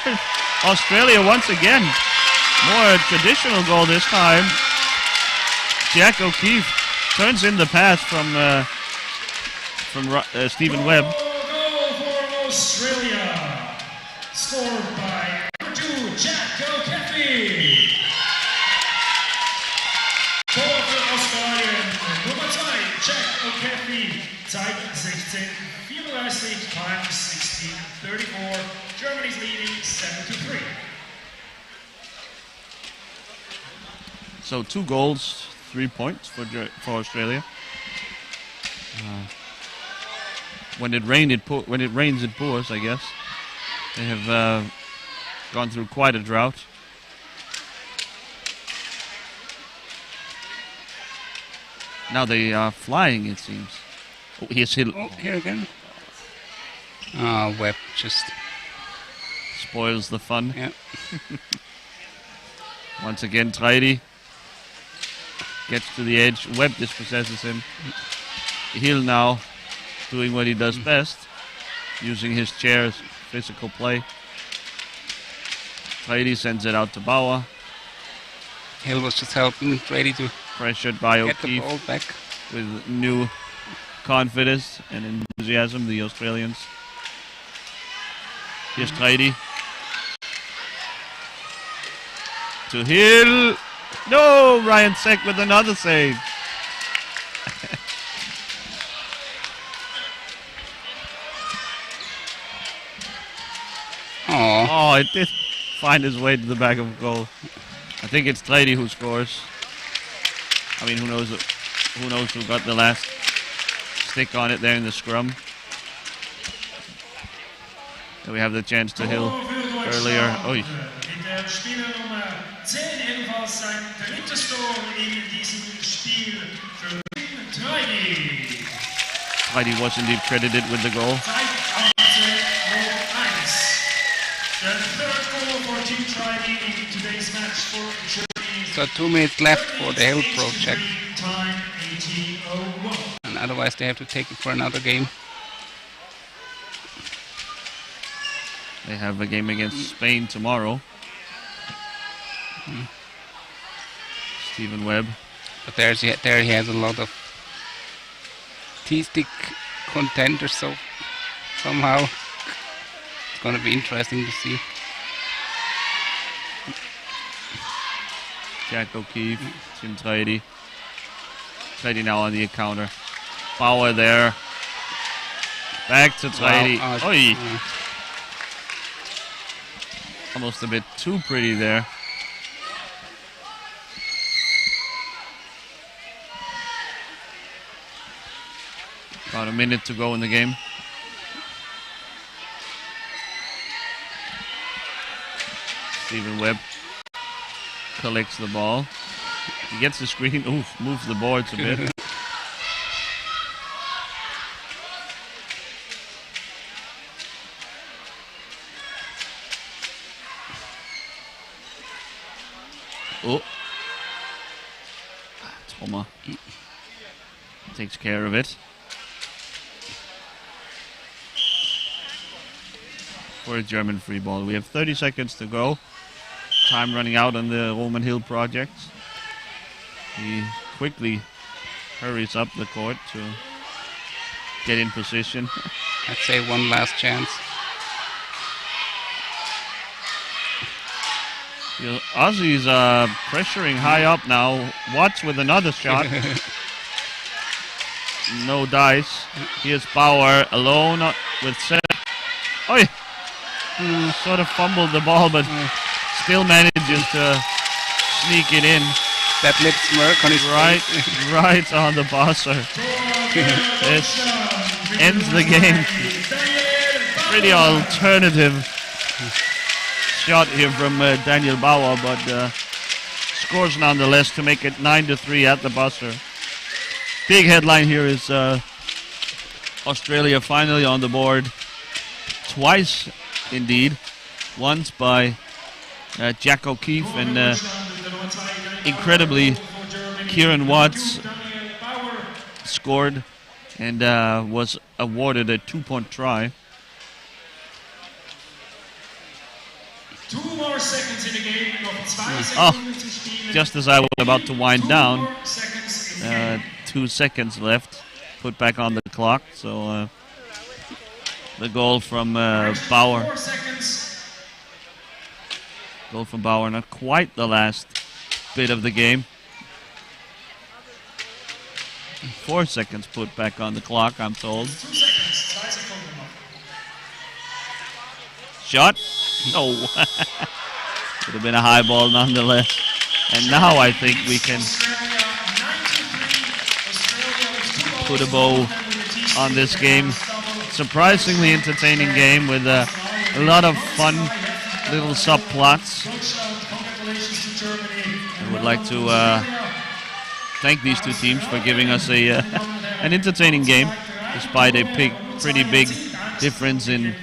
Australia once again. More traditional goal this time. Jack O'Keefe turns in the pass from Stephen Webb. Goal for Australia. Scored by number 2, Jack O'Keefe. Tor für Australien, Nummer 2, Jack O'Keefe, Zeit 16:34, time 16:34. Germany's leading 7-3. So 2 goals, 3 points for Australia. When it rains, it pours, I guess. They have gone through quite a drought. Now they are flying, it seems. Oh, he's hit. Oh, here again. Webb just... Spoils the fun. Yeah. Once again, Treidi gets to the edge. Webb dispossesses him. Hill now doing what he does best, using his chair's physical play. Treidi sends it out to Bauer. Hill was just helping Brady to Pressured by get the O'Keefe ball back. with new confidence and enthusiasm, the Australians. Here's Treidi. To Hill. No, Ryan Seck with another save. Oh, it did find his way to the back of goal. I think it's Treidi who scores. I mean, who knows who got the last stick on it there in the scrum. And we have the chance to Hill earlier. Oh, Mit der Spieler Nummer 10 ebenfalls sein drittes Tor in diesem Spiel für Treidi. Treidi was indeed credited with the goal. Zeit 18:01. The third goal for Team Treidi in today's match for Germany. So 2 minutes left for the Hill project. Time 18:01. And otherwise they have to take it for another game. They have a game against Spain tomorrow. Stephen Webb. But there he has a lot of T-stick contenders, so somehow it's going to be interesting to see. Jack O'Keefe, Tim Treidi. Treidi now on the counter. Bauer there. Back to Treidi. Wow, Oi. Almost a bit too pretty there. About a minute to go in the game. Stephen Webb collects the ball. He gets the screen. Oof, moves the boards a bit. Oh. Tomer takes care of it. For a German free ball. We have 30 seconds to go. time running out on the Roman Hill projects. He quickly hurries up the court to get in position. I'd say one last chance. The Aussies pressuring high up now. Watts with another shot. No dice. Here's Bauer alone with set. Oh, yeah. Sort of fumbled the ball, but still manages to sneak it in. That lip smirk on his face. Right on the buzzer. This ends the game. Pretty alternative shot here from Daniel Bauer, but scores nonetheless to make it 9-3 at the buzzer. Big headline here is Australia finally on the board. Twice, indeed. Once by Jack O'Keefe and incredibly Kieran Watts scored and was awarded a 2-point try. 2 more seconds in the game. Just as I was about to wind down, 2 seconds left. Put back on the clock. So the goal from Bauer. Goal from Bauer, not quite the last bit of the game. 4 seconds put back on the clock, I'm told. Shot. No. Would have been a high ball nonetheless. And now I think we can put a bow on this game. Surprisingly entertaining game with a lot of fun little subplots. I would like to thank these two teams for giving us an entertaining game, despite a pretty big difference in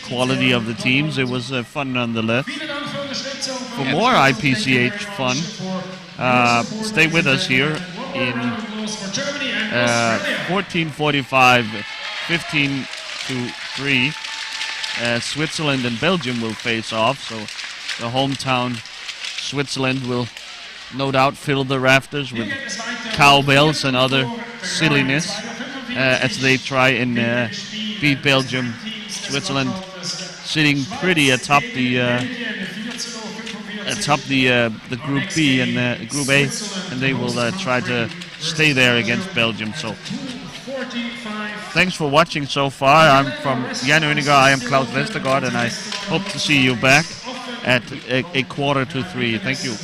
quality of the teams. It was fun nonetheless. For more IPCH fun, stay with us here in 14:45, 15-3. Switzerland and Belgium will face off, so the hometown Switzerland will no doubt fill the rafters with cowbells and other silliness as they try and beat Belgium. Switzerland sitting pretty atop the Group B and Group A, and they will try to stay there against Belgium. So thanks for watching so far. I'm from Jan Uniger. I am Klaus Westergaard, and I hope to see you back at a 2:45. Thank you.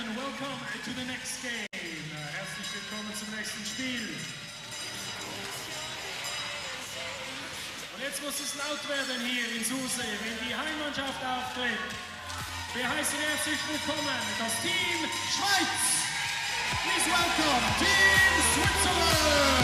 Herren, welcome to the next game. Herzlich willkommen zum nächsten Spiel. Und jetzt muss es laut werden hier in Susee, wenn die Heimmannschaft auftritt. Wir heißen herzlich willkommen das Team Schweiz. Please welcome Team Switzerland.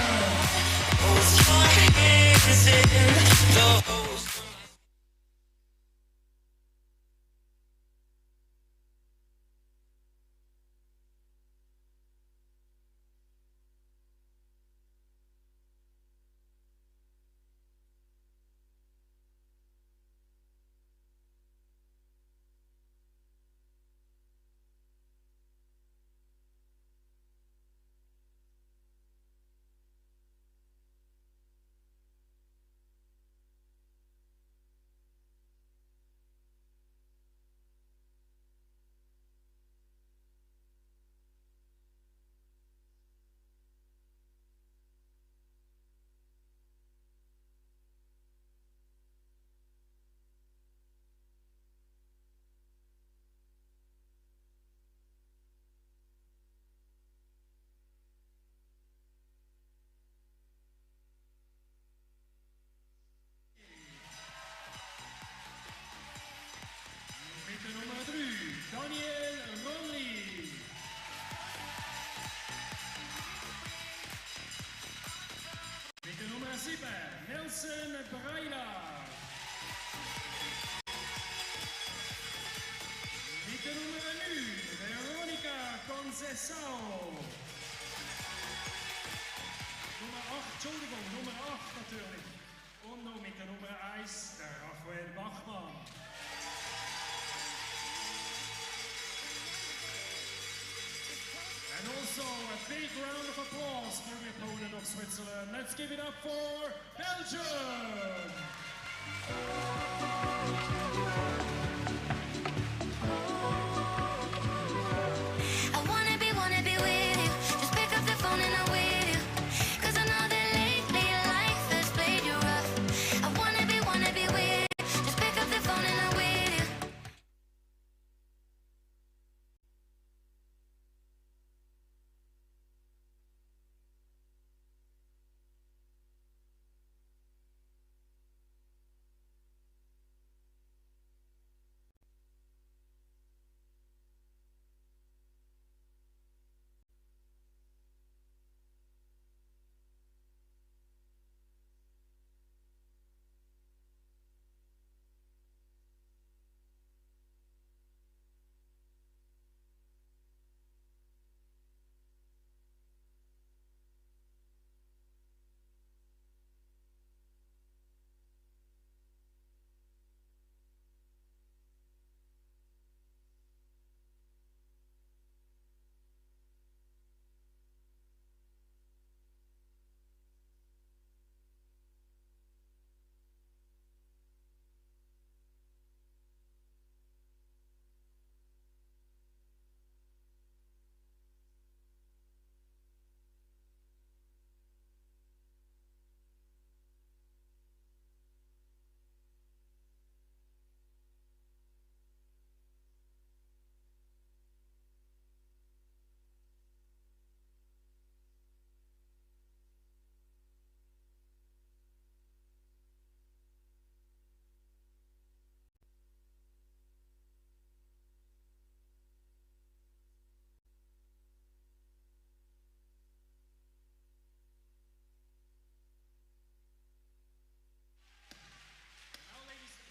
Nummer 3, Daniel Rolli. Mit der Nummer 7, Nelson Breila. Mit der Nummer 9, Veronica Conceição. Nummer 8 natürlich. Und noch mit der Nummer 1, der Raphael Bachmann. And also a big round of applause for the opponent of Switzerland. Let's give it up for Belgium! I wanna be with you. Just pick up the phone and I'm with you. 'Cause I know that lately life has played you rough. I wanna be with you. Just pick up the phone and I'm with you.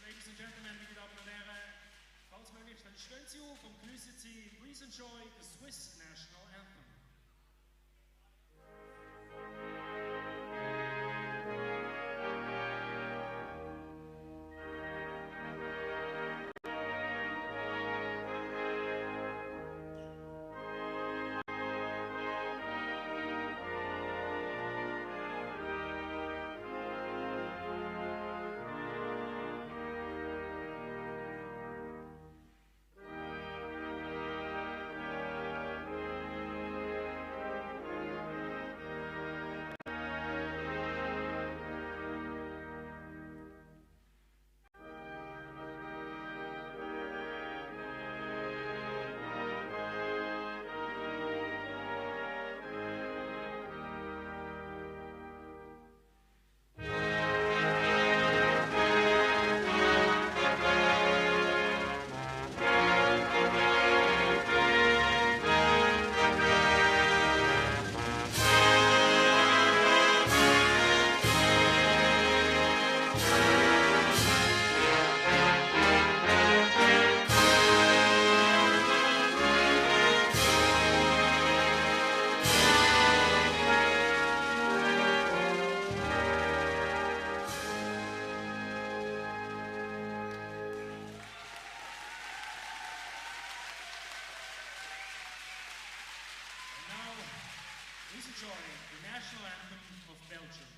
Ladies and gentlemen, meine Damen und Herren, falls möglich, dann stellen Sie auf und genießen Sie Please Enjoy the Swiss National Anthem. Please enjoy the national anthem of Belgium.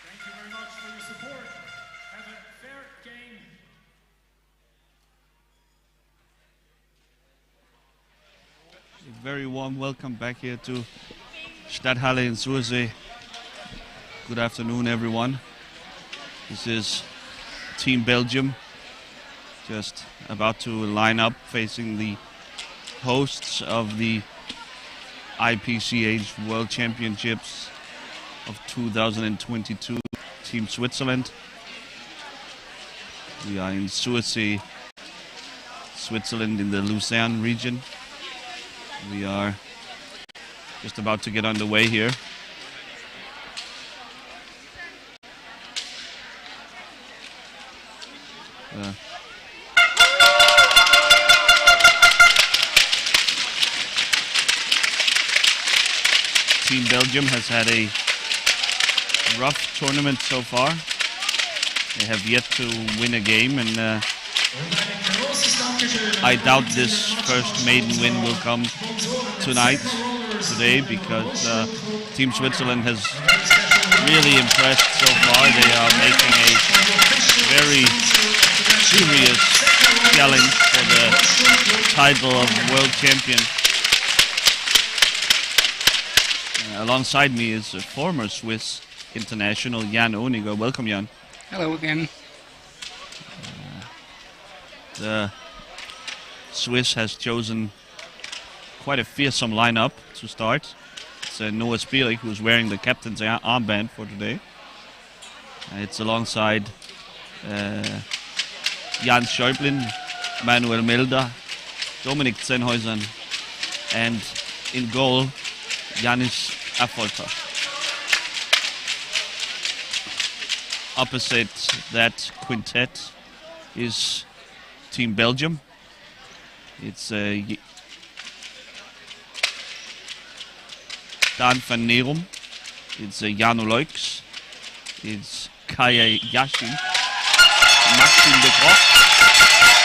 Thank you very much for your support. Have a fair game. A very warm welcome back here to Stadthalle in Sursee. Good afternoon, everyone. This is Team Belgium, just about to line up facing the hosts of the IPCH World Championships of 2022, Team Switzerland. We are in Sursee, Switzerland, in the Lucerne region. We are just about to get underway here. Team Belgium has had a rough tournament so far. They have yet to win a game, and I doubt this first maiden win will come today, because Team Switzerland has really impressed so far. They are making a very serious challenge for the title of world champion. Alongside me is a former Swiss international, Jan Oniger. Welcome, Jan. Hello again. The Swiss has chosen quite a fearsome lineup to start. It's Noah Spielik, who's wearing the captain's armband for today. It's alongside Jan Schäublin, Manuel Melder, Dominik Zenhäusern, and in goal, Janis Affolter. Opposite that quintet is Team Belgium. It's Dan van Nerum. It's Jano Leux. It's Kaya Yashin, Maxim de Groot,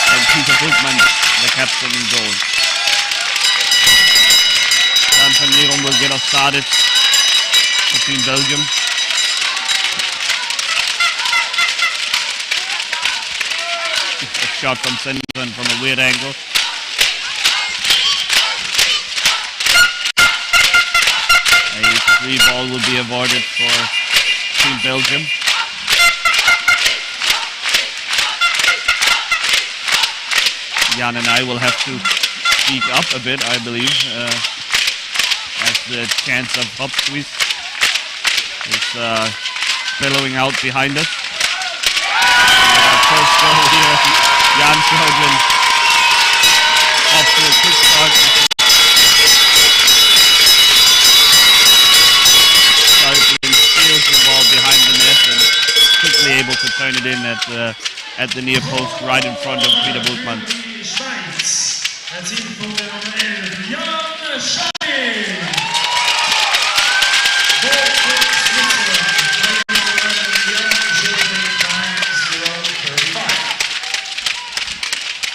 and Peter Bultmann, the captain in goal. Dan van Nerum will get us started for Team Belgium. A shot from Sendren from a weird angle. A free ball will be awarded for Team Belgium. Jan and I will have to speak up a bit, I believe, as the chants of Hop Swiss is bellowing out behind us. First goal here, Jan Schäublin off to a quick start. Schäublin steals the ball behind the net and quickly able to turn it in at the near post right in front of Peter Bultmann.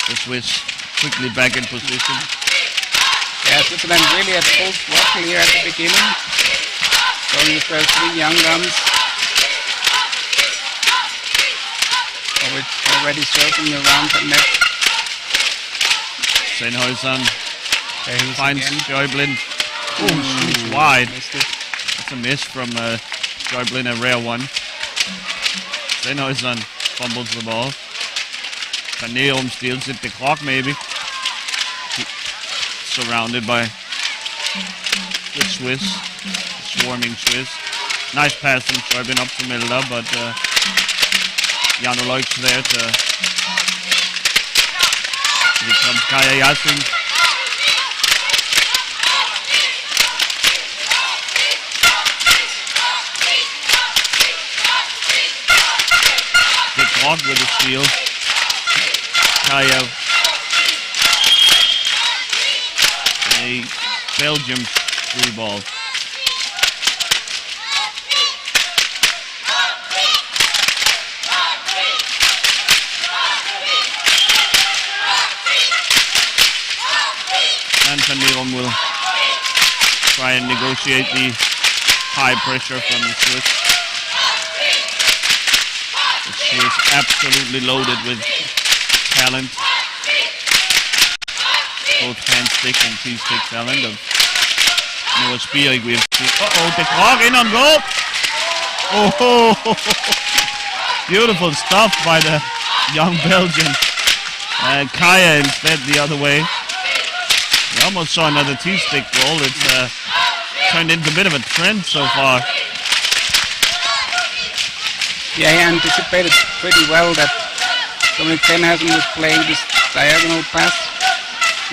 The Swiss quickly back in position. Yeah, Switzerland really at full throttle here at the beginning. Going with their three young guns. already circling around the net. Sennhuysen There he is finds again. Schäuble. Oh, shoots wide. Missed it. That's a miss from Schäuble, a rare one. Sennhuysen fumbles the ball. Van Neum steals it. The clock maybe. Surrounded by the Swiss, swarming Swiss. Nice pass from Schäuble up to Milda, but Jano Leuk's there to... Here comes Kaya Yasin. The clock with the steal. Kaya. A Belgium free ball. And Van Neum will try and negotiate the high pressure from the Swiss. The Swiss absolutely loaded with talent. Both hand stick and T-stick talent of Noah Spierig. We have seen. The clock in on goal. Oh, beautiful stuff by the young Belgian. And Kaya instead the other way. We almost saw another T-stick goal. It's turned into a bit of a trend so far. Yeah, he anticipated pretty well that Dominic Sennhuysen was playing this diagonal pass.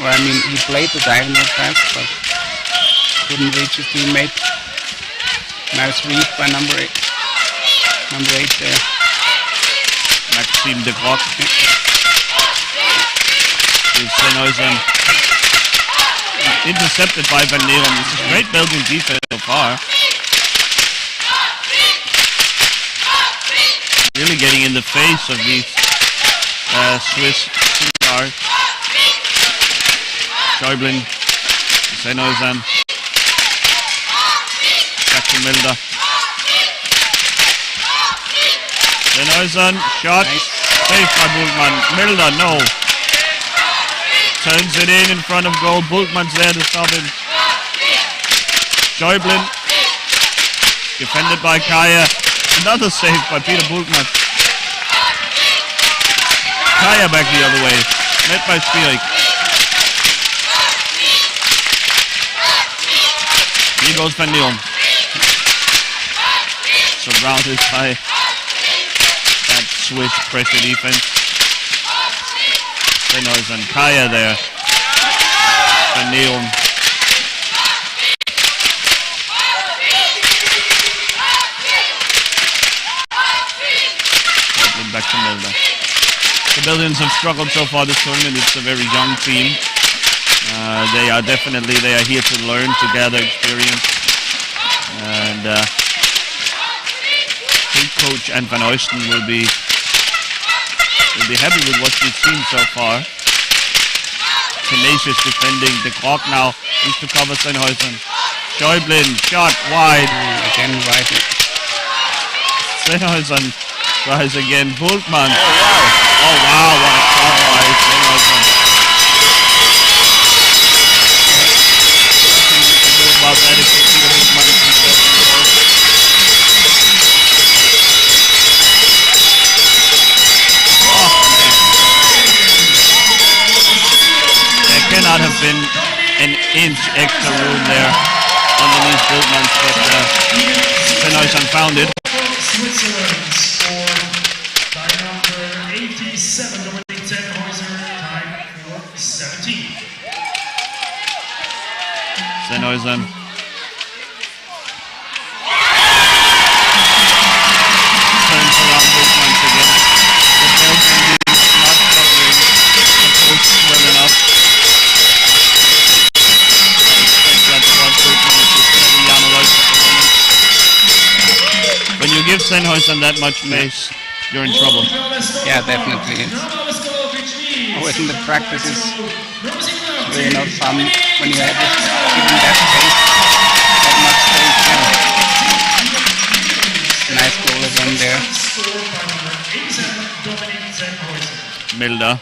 Or I mean, he played the diagonal pass, but couldn't reach his teammate. Nice read by number 8. Number 8 there. Maxime de Groot. Sennhuysen intercepted by Van Neum. This is great Belgian defense so far. Really getting in the face of these Swiss stars. Schäuble, Sennhuysen, back to Milda. Sennhuysen, shot, saved by Bultmann. Milda, no. Turns it in front of goal. Bultmann's there to stop him. Schäuble, defended by Kaya. Another save by Peter Bultmann. Kaya back the other way. Met by Spierig. Here goes Van Neum. Surrounded by that Swiss pressure defense. Sennhuysen, Kaya there. Van Neum. Back to Milda. The Belgians have struggled so far this tournament. It's a very young team. They are here to learn, to gather experience. And head coach Ant van Oysten will be happy with what we've seen so far. Tenacious defending. The clock now needs to cover Sennhuysen. Schäuble, shot wide. Again wide. Sennhuysen tries again. Bultmann. Oh wow, what a shot by Sennhuysen. About that if you see Bultmann There cannot have been an inch extra room there underneath Bultmann, but Sennhuysen found it. Switzerland scored by number 87, Dominic Sennhuysen, time for 17. Sennhuysen. Turns around Bultmann again. The Belgian is not covering the post well enough. When you give Sennhuysen that much space, you're in trouble. Yeah, definitely. It's always in the practices. Really not fun when you have it given that space, that much space. Yeah. Nice goal again there. Milda.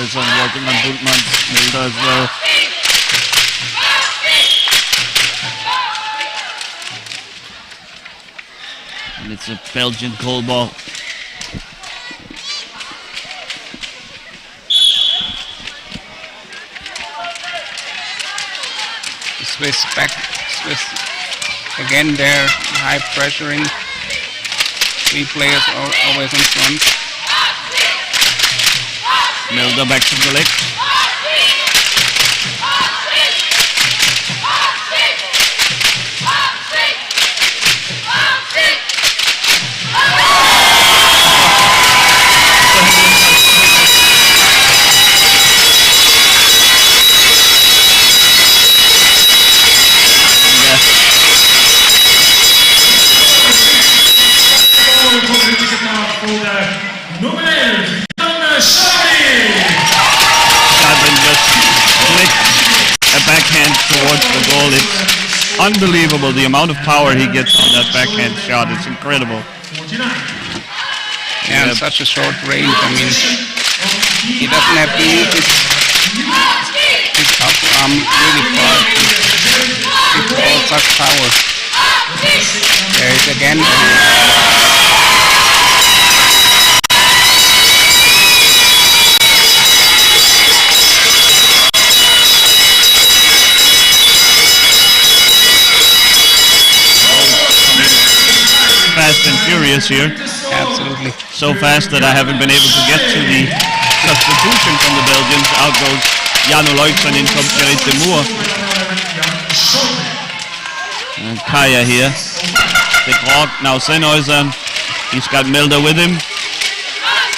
Working on Bultmann's Milda as well. And it's a Belgian goal ball. The Swiss again there, high pressuring. 3 players always in front. Milda back to collect. Nummer 11, Jan Schari. Schadrin just flicked a backhand towards the goal. It's unbelievable the amount of power he gets on that backhand shot. It's incredible. 49. Yeah, such a short range. I mean, he doesn't have to use his upper arm really far. It's all such power. There it is again. Fast and furious here. Absolutely. So fast that I haven't been able to get to the substitution from the Belgians. Out goes Jano Leukson, in comes Gerrit de Moor. And Kaya here. De Groot, now Sennhäuser. He's got Milda with him.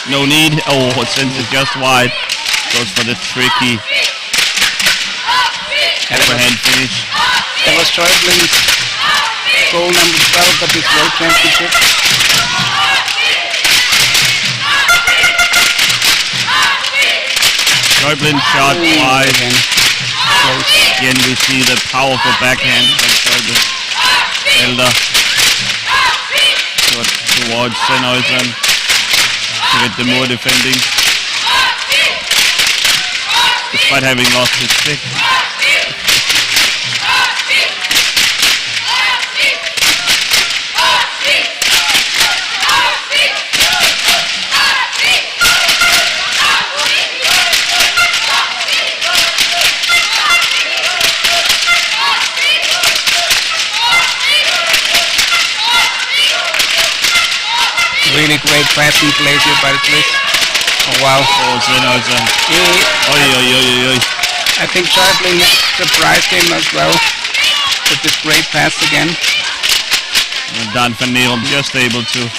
No need. Oh, it sends it just wide. Goes for the tricky overhand finish. That was Schäublin's goal number 12 of his World Championship. Schäublin shot wide. Again. Close. Again we see the powerful backhand from Schäublin. Milda towards Sennhäuser. Gerrit de Moor defending. Despite having lost his stick. Really great passing plays here by the Swiss. Oh wow. Oh, Sennhäuser. I think Schäublin surprised him as well with this great pass again. And Dan van Neom just able to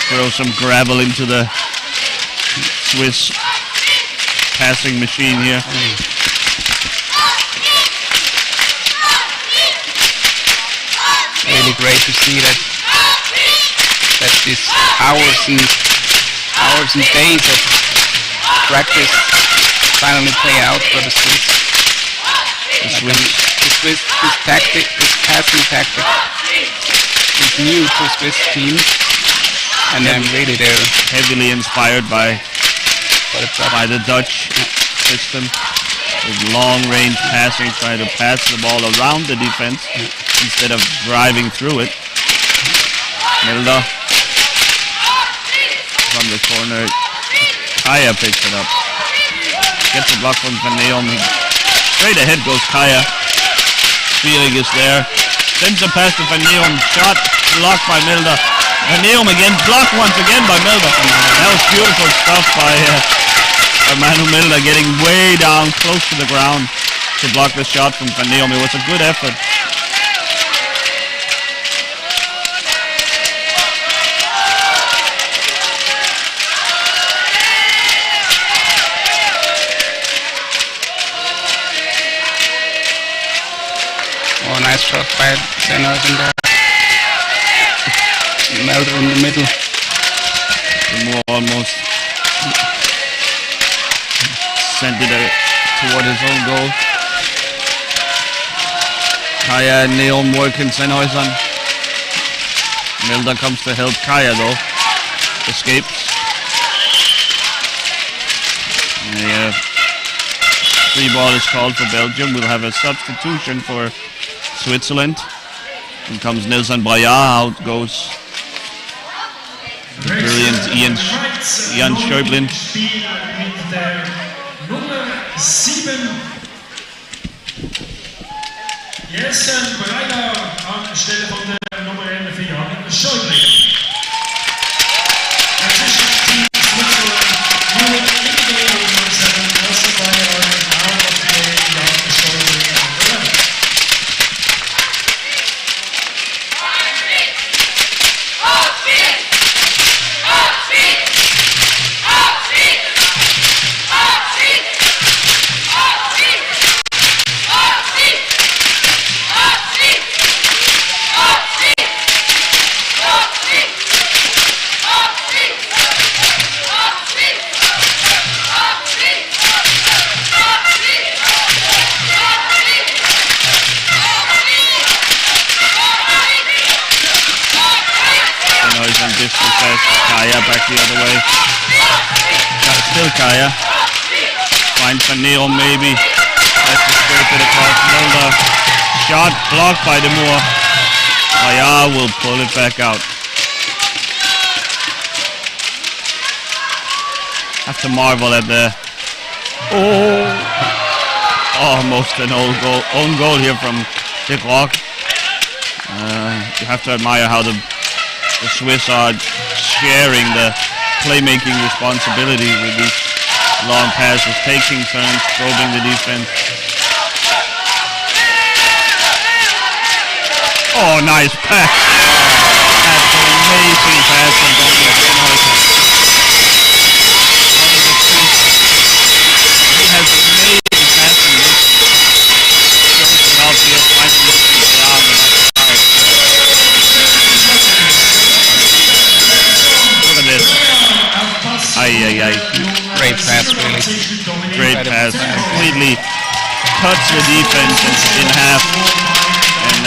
throw some gravel into the Swiss passing machine here. Really great to see that these hours and days of practice finally pay out for the Swiss. This tactic, this passing tactic is new to Swiss team, and I'm really there. Heavily inspired by the Dutch system with long range passing, trying to pass the ball around the defense instead of driving through it. Milda from the corner. Kaya picks it up. Gets a block from Van Neom. Straight ahead goes Kaya. Feeling is there. Sends a pass to Van Neom. Shot blocked by Milda. Van Neom again. Blocked once again by Milda. That was beautiful stuff by Manu Milda, getting way down close to the ground to block the shot from Van Neom. It was a good effort. Oh, nice shot by Sennhäuser there. Melder in the middle. Moore almost sent it toward his own goal. Kaya and Neon working Sennhäusern. Milder comes to help Kaya though. Escapes. Yeah. Free ball is called for Belgium. We'll have a substitution for Switzerland. In comes Nilsson Braja. Out goes the brilliant Ian Schäublin. Mit der Nummer 7. Jessen Breiner anstelle von der Nummer 11 Ian Schäublin. Das ist die Switzerland. Nur in the game number 7. Also by our out of the game Ian Schäublin. Distance pass, Kaya back the other way. Still Kaya. Finds Van Neon maybe. That's the straight to the cross. Mulder. Shot blocked by the Moore. Kaya will pull it back out. Have to marvel at the almost an own goal here from Dick Rock. You have to admire how the Swiss are sharing the playmaking responsibility with these long passes, taking turns, probing the defense. Oh, nice pass. That's an amazing pass from Dominik Sennhäuser. He has amazing passing. Shows it out here, finally lifting the arm and Great pass, really. Great pass. Completely cuts the defense in half, and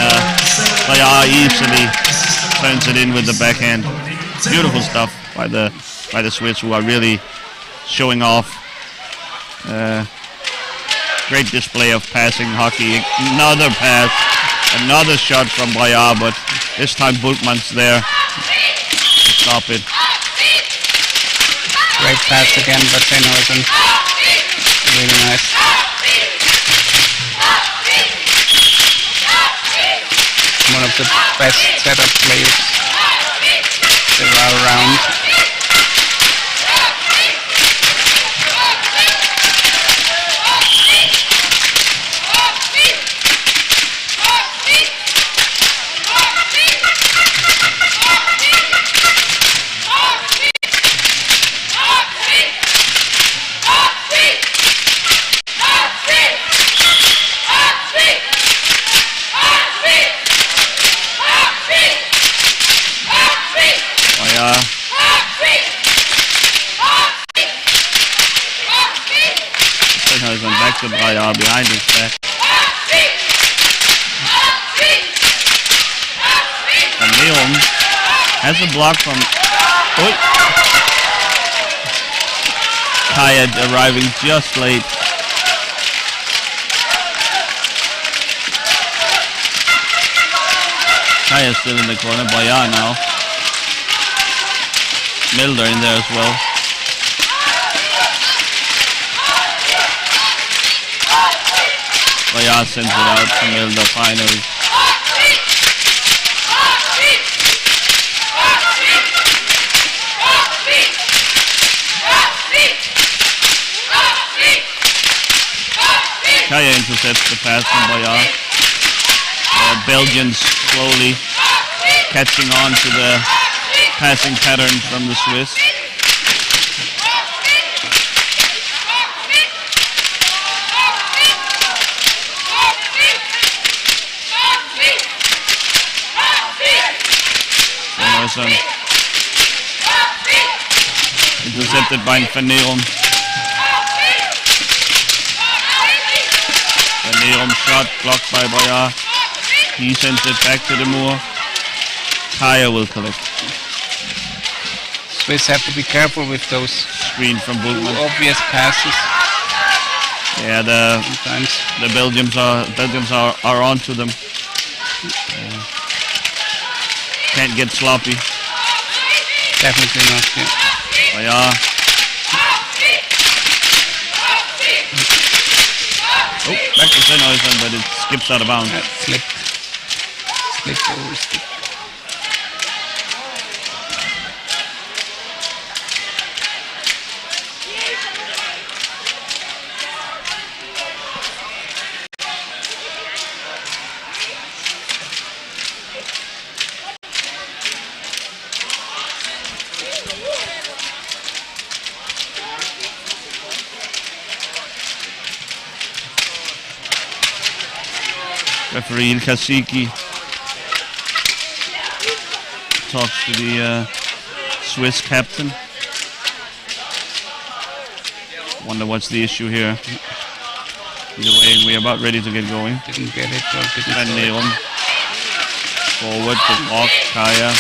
Braja easily turns it in with the backhand. Beautiful stuff by the Swiss, who are really showing off. Great display of passing hockey. Another pass, another shot from Braja, but this time Bultmann's there to stop it. Great pass again, but Sennhäusern. Really nice. One of the best setup players there are around. Back to Braja behind his back. And Leon has a block from Kaya arriving just late. Kaya still in the corner. Braja now. Milder in there as well. Braja sends it out to Milder finally. Kaya intercepts the pass from Braja. Belgians slowly catching on to the passing pattern from the Swiss. Intercepted by Van Nerum. Van Nerum shot blocked by Bayard. He sends it back to the Moor. Kaya will collect. Swiss have to be careful with those Screen from Bultmann. obvious passes Yeah, the sometimes. Belgians are onto them. Can't get sloppy. Definitely not. Yeah. Bayard. Oh, back to Sennhausen, but it skips out of bounds. That slipped over stick. Referee Kasiki talks to the Swiss captain. Wonder what's the issue here. Either way, we're about ready to get going. Didn't get it or didn't Van score it. Nerum forward to Rock, Kaya.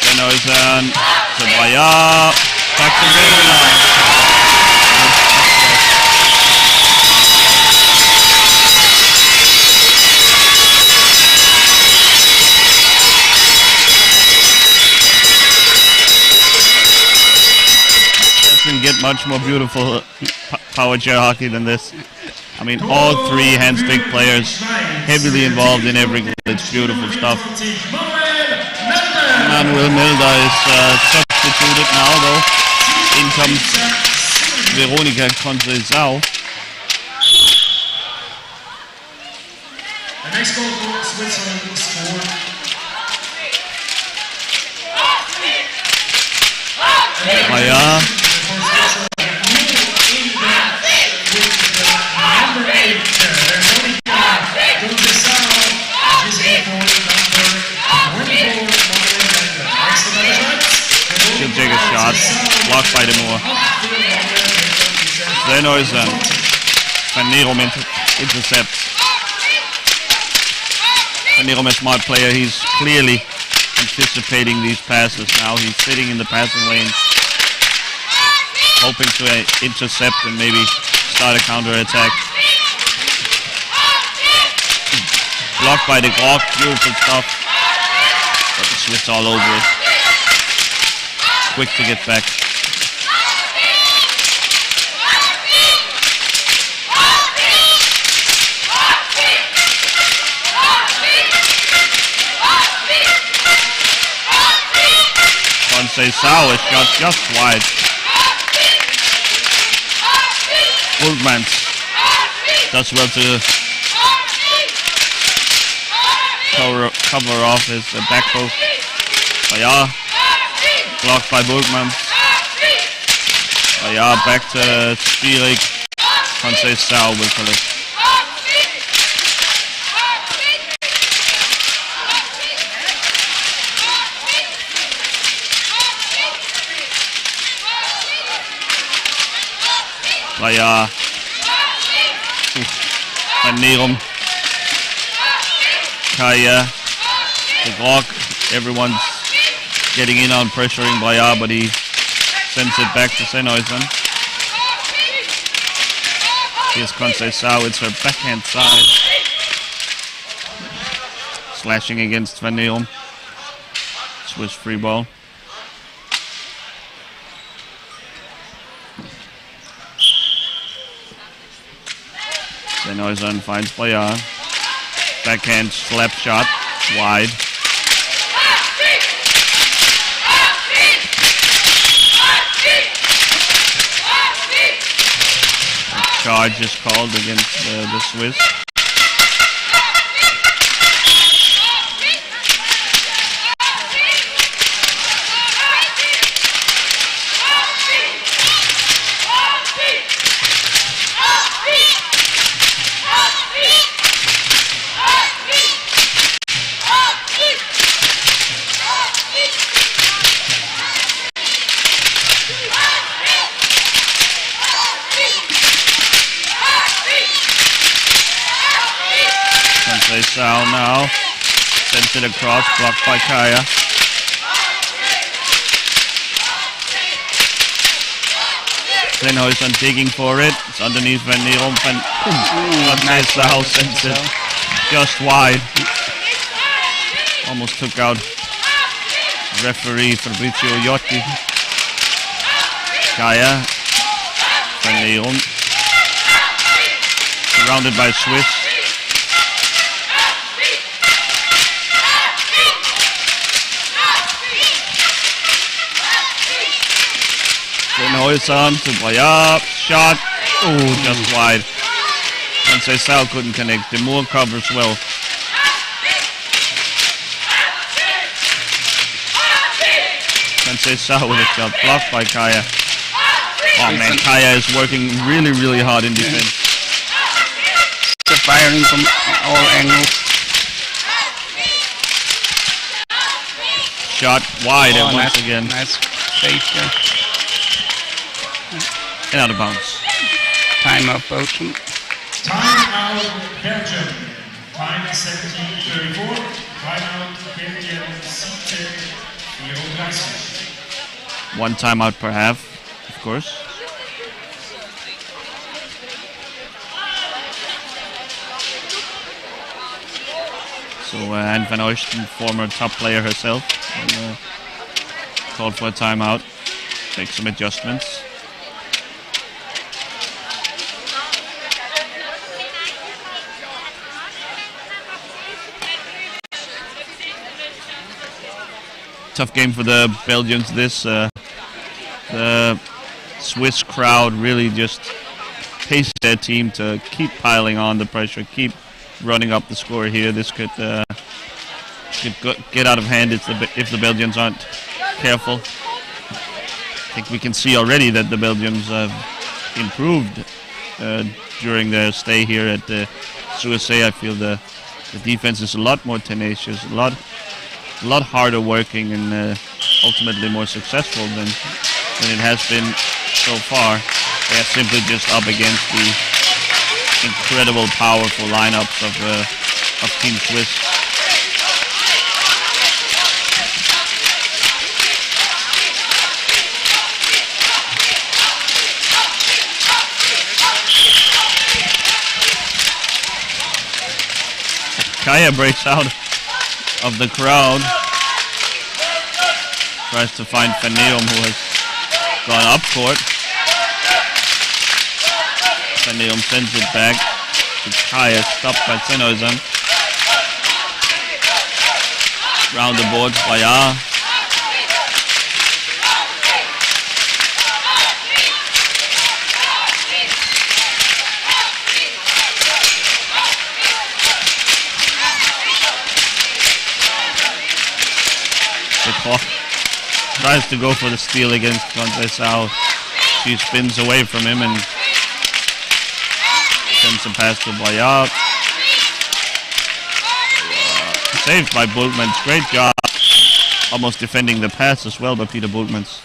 Sennhausen to Bayard. Back to Bayard. Doesn't get much more beautiful power chair hockey than this. I mean, all three handstick players heavily involved in every. It's beautiful stuff. Manuel Milder is substituted now, though. In comes Veronika Conceição. The next goal for Switzerland was scored. Bayard. She'll take a shot. Blocked by the Moor. Sennhausen. Van Nerum intercepts. Van Nerum, a smart player. He's clearly anticipating these passes now. He's sitting in the passing lane, hoping to intercept and maybe start a counter-attack. Blocked by the Grog. Beautiful stuff. But the Swiss all over it. Quick to get back. Conceição is shot just wide. Bultmann does well to cover off his back post. Bayard blocked by Bultmann. Bayard back to Spierig. Conceição will collect. Bayard. Van Nerum. Kaya. The Grog. Everyone's getting in on pressuring Bayard, but he sends it back to Sennhausen. Here's Conceição. It's her backhand side. Slashing against Van Nerum. Swiss free ball. Sennhausen finds Bayard. Backhand slap shot. Wide. Charge is called against the Swiss. Sao now sends it across, blocked by Kaya. Sennhuysen digging for it. It's underneath Van Neal. Nice Sao sends it just wide. Almost took out referee Fabrizio Iotti. Kaya. Van Neal. Surrounded by Swiss. Sennhuysen to Bayab. Shot. Oh, just wide. Sao couldn't connect. Demur covers well. Sao with a shot blocked by Kaya. Oh man, Kaya is working really, really hard in defense. They're firing from all angles. Shot wide once again. Nice save there. And out of bounds. Timeout Belgium. Timeout Belgium. Time 17:34. Timeout Belgium 17:34. One timeout per half, of course. So Anne van Oosten, former top player herself, and, called for a timeout. Make some adjustments. Tough game for the Belgians. The Swiss crowd really just paced their team to keep piling on the pressure, keep running up the score here. This could get out of hand if the Belgians aren't careful. I think we can see already that the Belgians have improved during their stay here at the USA. I feel the defense is a lot more tenacious, a lot harder working, and ultimately more successful than it has been so far. They are simply just up against the incredible, powerful lineups of Team Swiss. Kaya breaks out of the crowd. Tries to find Van Neum, who has gone up court. Van Neum sends it back to Kaya, stopped by Sennhuysen. Round the boards, Bayard. Tries to go for the steal against Sao. She spins away from him and sends a pass to Bayard. Saved by Bultmans. Great job. Almost defending the pass as well by Peter Bultmans.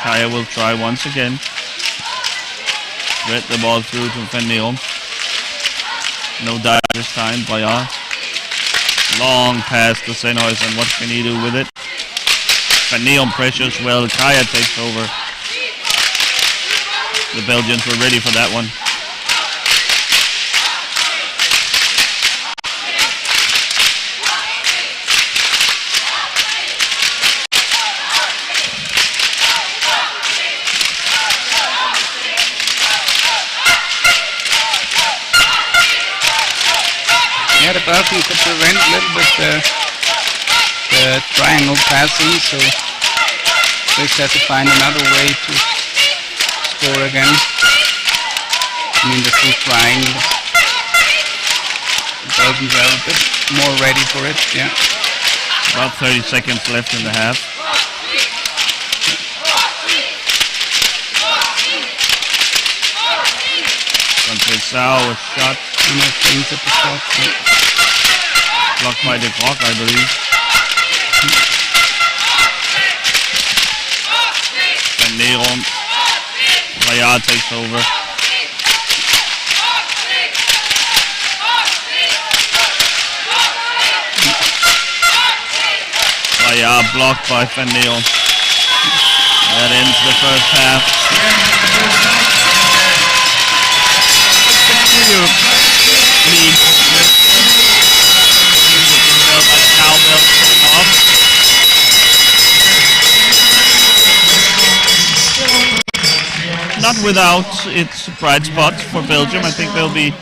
Kaya will try once again. Thread the ball through to Van Neum. No dive this time. Bayard. Long pass to Sennhuysen. What can he do with it? Van Neum pressures well. Kaya takes over. The Belgians were ready for that one. Yeah, the Belgians could prevent a little bit the triangle passing, so Swiss has to find another way to score again. I mean, the full triangle. The Belgians are a bit more ready for it, yeah. About 30 seconds left in the half. Sao, a shot brings up the shot. So. Blocked by the clock, I believe. Van Neron. Raya takes over. Raya blocked by Van Neron. That ends the first half. Clear lead. By the cowbell going off. Not without its bright spots for Belgium. I think they'll be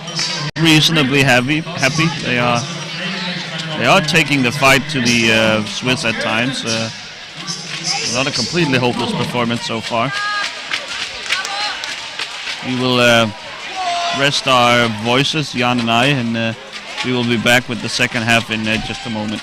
reasonably happy. They are taking the fight to the Swiss at times. Not a completely hopeless performance so far. We will rest our voices, Jan and I, and we will be back with the second half in just a moment.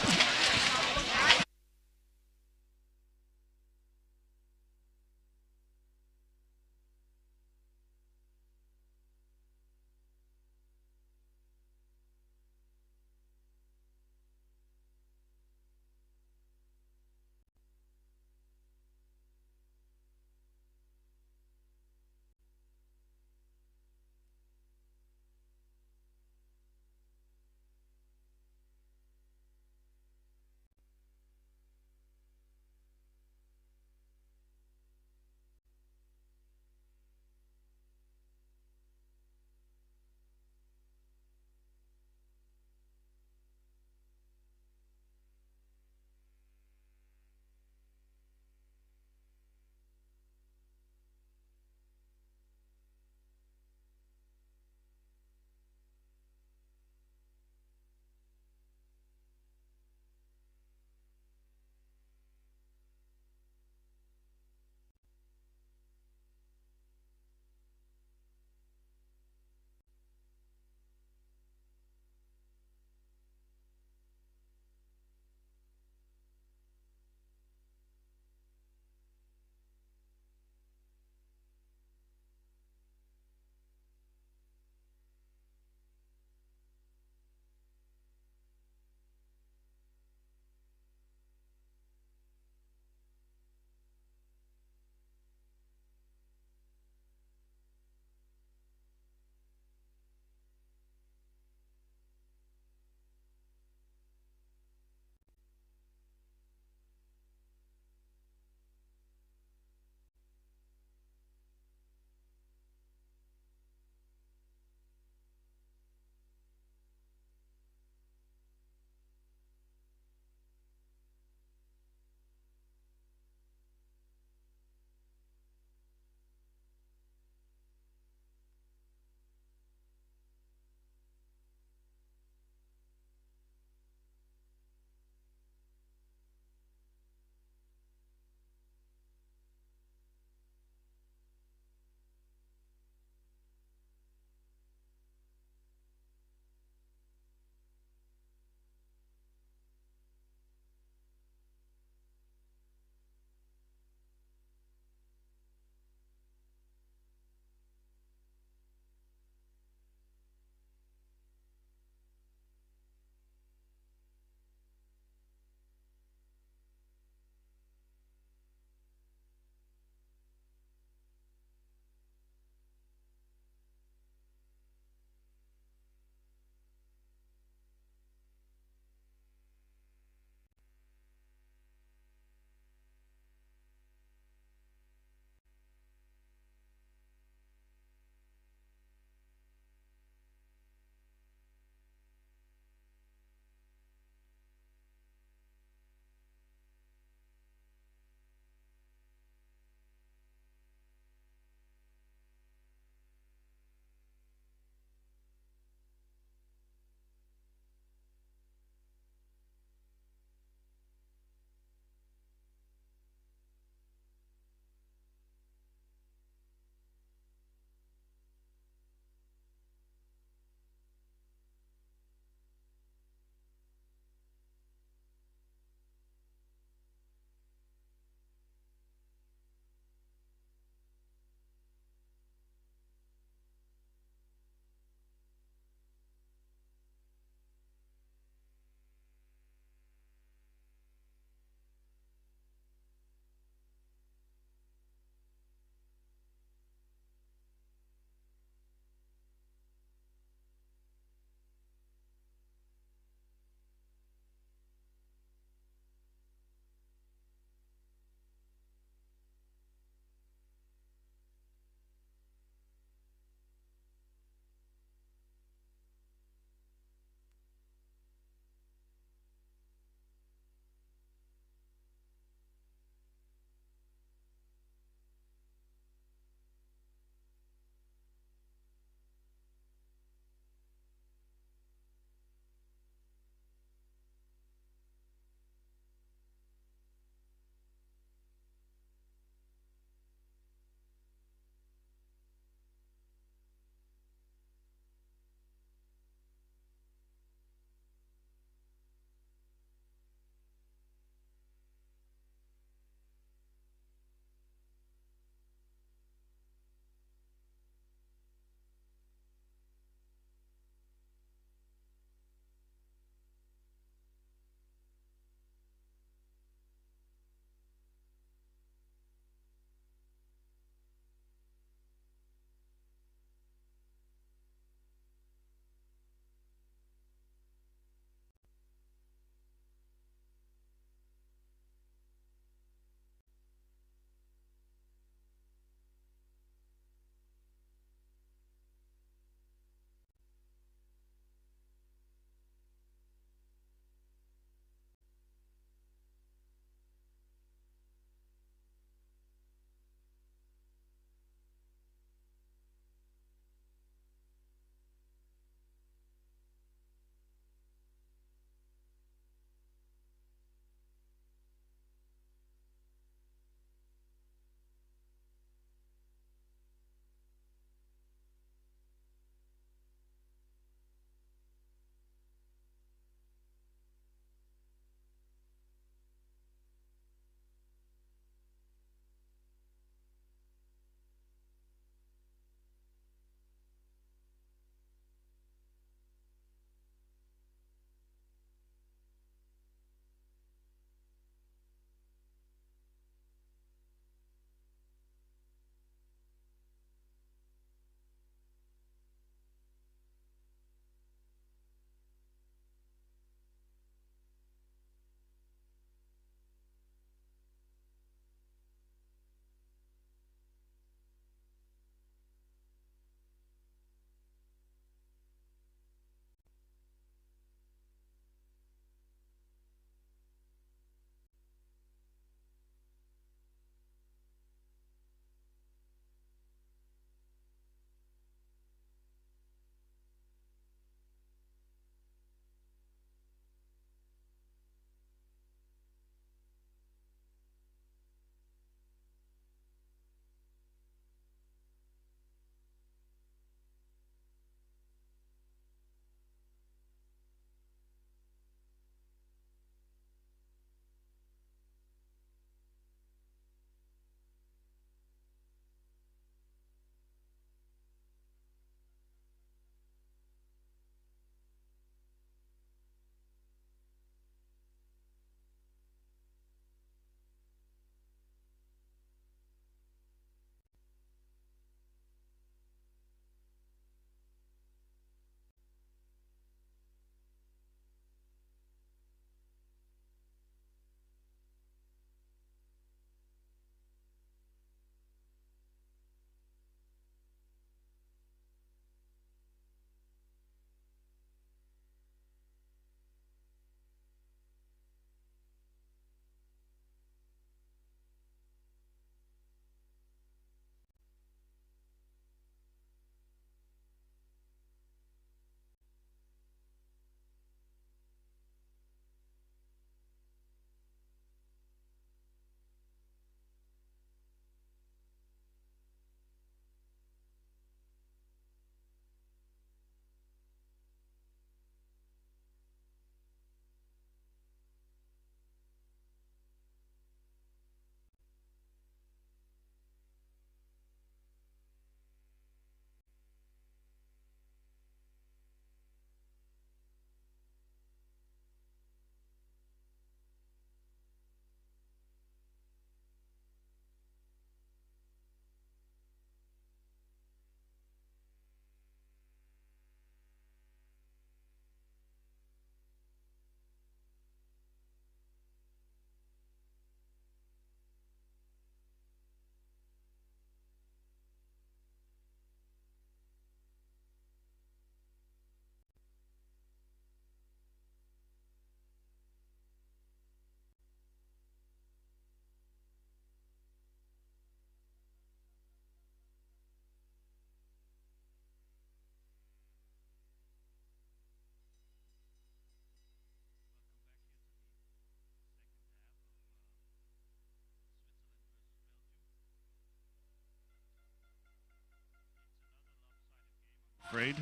afraid.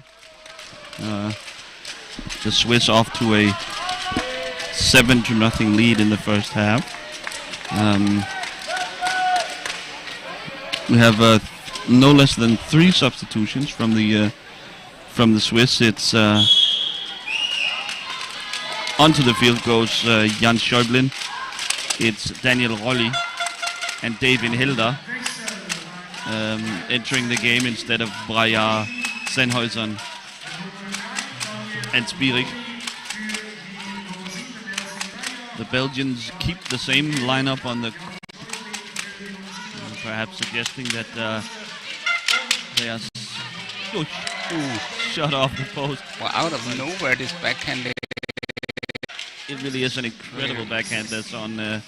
The Swiss off to a 7-0 lead in the first half. We have no less than 3 substitutions from the Swiss. It's onto the field goes Jan Schäublin. It's Daniel Rolli and David Hilda entering the game instead of Braillard, Sennhäusern and Spirik. The Belgians keep the same lineup on the perhaps suggesting that they are shut off the post. Well, out of nowhere, this backhand. It really is an incredible backhand that's on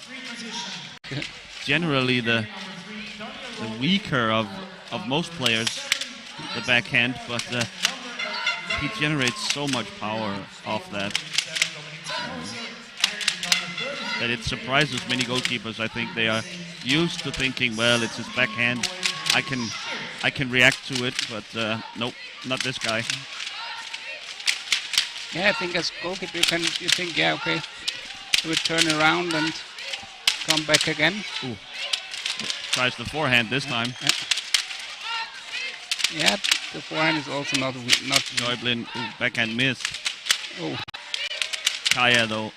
generally the weaker of most players, the backhand, but he generates so much power off that that it surprises many goalkeepers. I think they are used to thinking, well, it's his backhand, I can react to it, but nope, not this guy. Yeah, I think as goalkeeper you think, yeah, okay, he would turn around and come back again. Ooh. Tries the forehand this time. Yeah, the forehand is also not. Schäublin, backhand miss. Oh, Kaya though.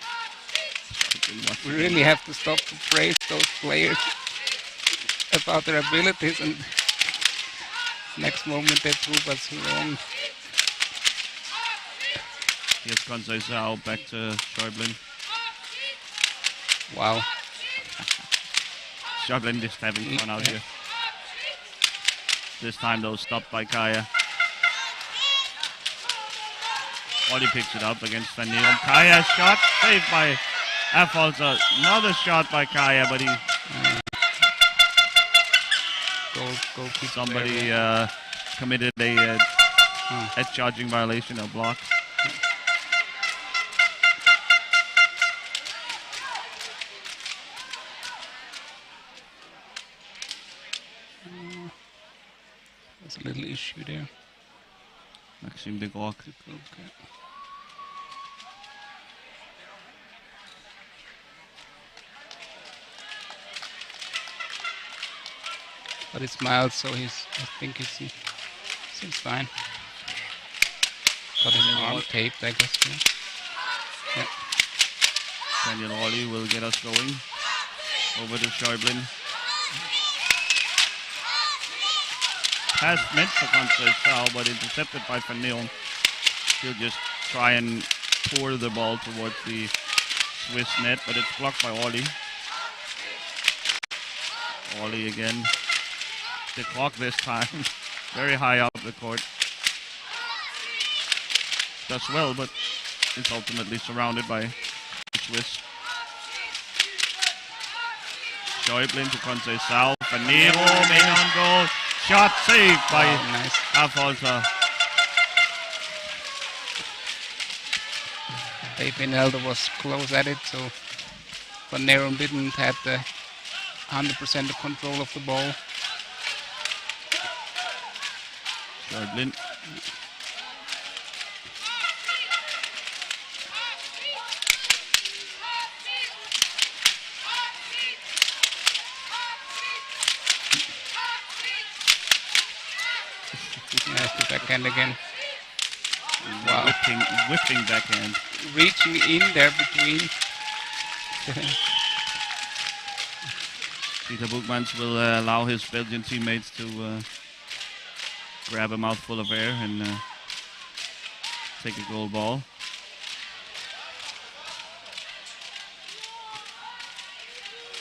we really have to stop to praise those players about their abilities, and next moment they prove us wrong. Here's Conceição back to Schäublin. Wow. Schäublin just having fun out here. This time though stopped by Kaya. Ollie picks it up against Van Nieren. Kaya shot saved by Affolter. Another shot by Kaya, but he somebody committed a charging violation, a block. There's a little issue there. Maxime de Groc. Okay. But he smiles, so I think he seems fine. Got his arm taped, I guess. Yeah. Daniel Rolli will get us going. Over to Schäublin. Pass meant for Conceição, but intercepted by Van Nieren. He'll just try and pour the ball towards the Swiss net, but it's blocked by Ollie. Ollie again. The clock this time. Very high up the court. Does well, but is ultimately surrounded by the Swiss. Schäublin to Conceição. Van Nieren in on goal. Shot saved by Affolter. David Elder was close at it, so Van Nieren didn't have the 100% control of the ball. Schäublin. Nice to backhand again. Wow. Whipping backhand. Reaching in there between. Peter Boekmans will allow his Belgian teammates to grab a mouthful of air and take a goal ball.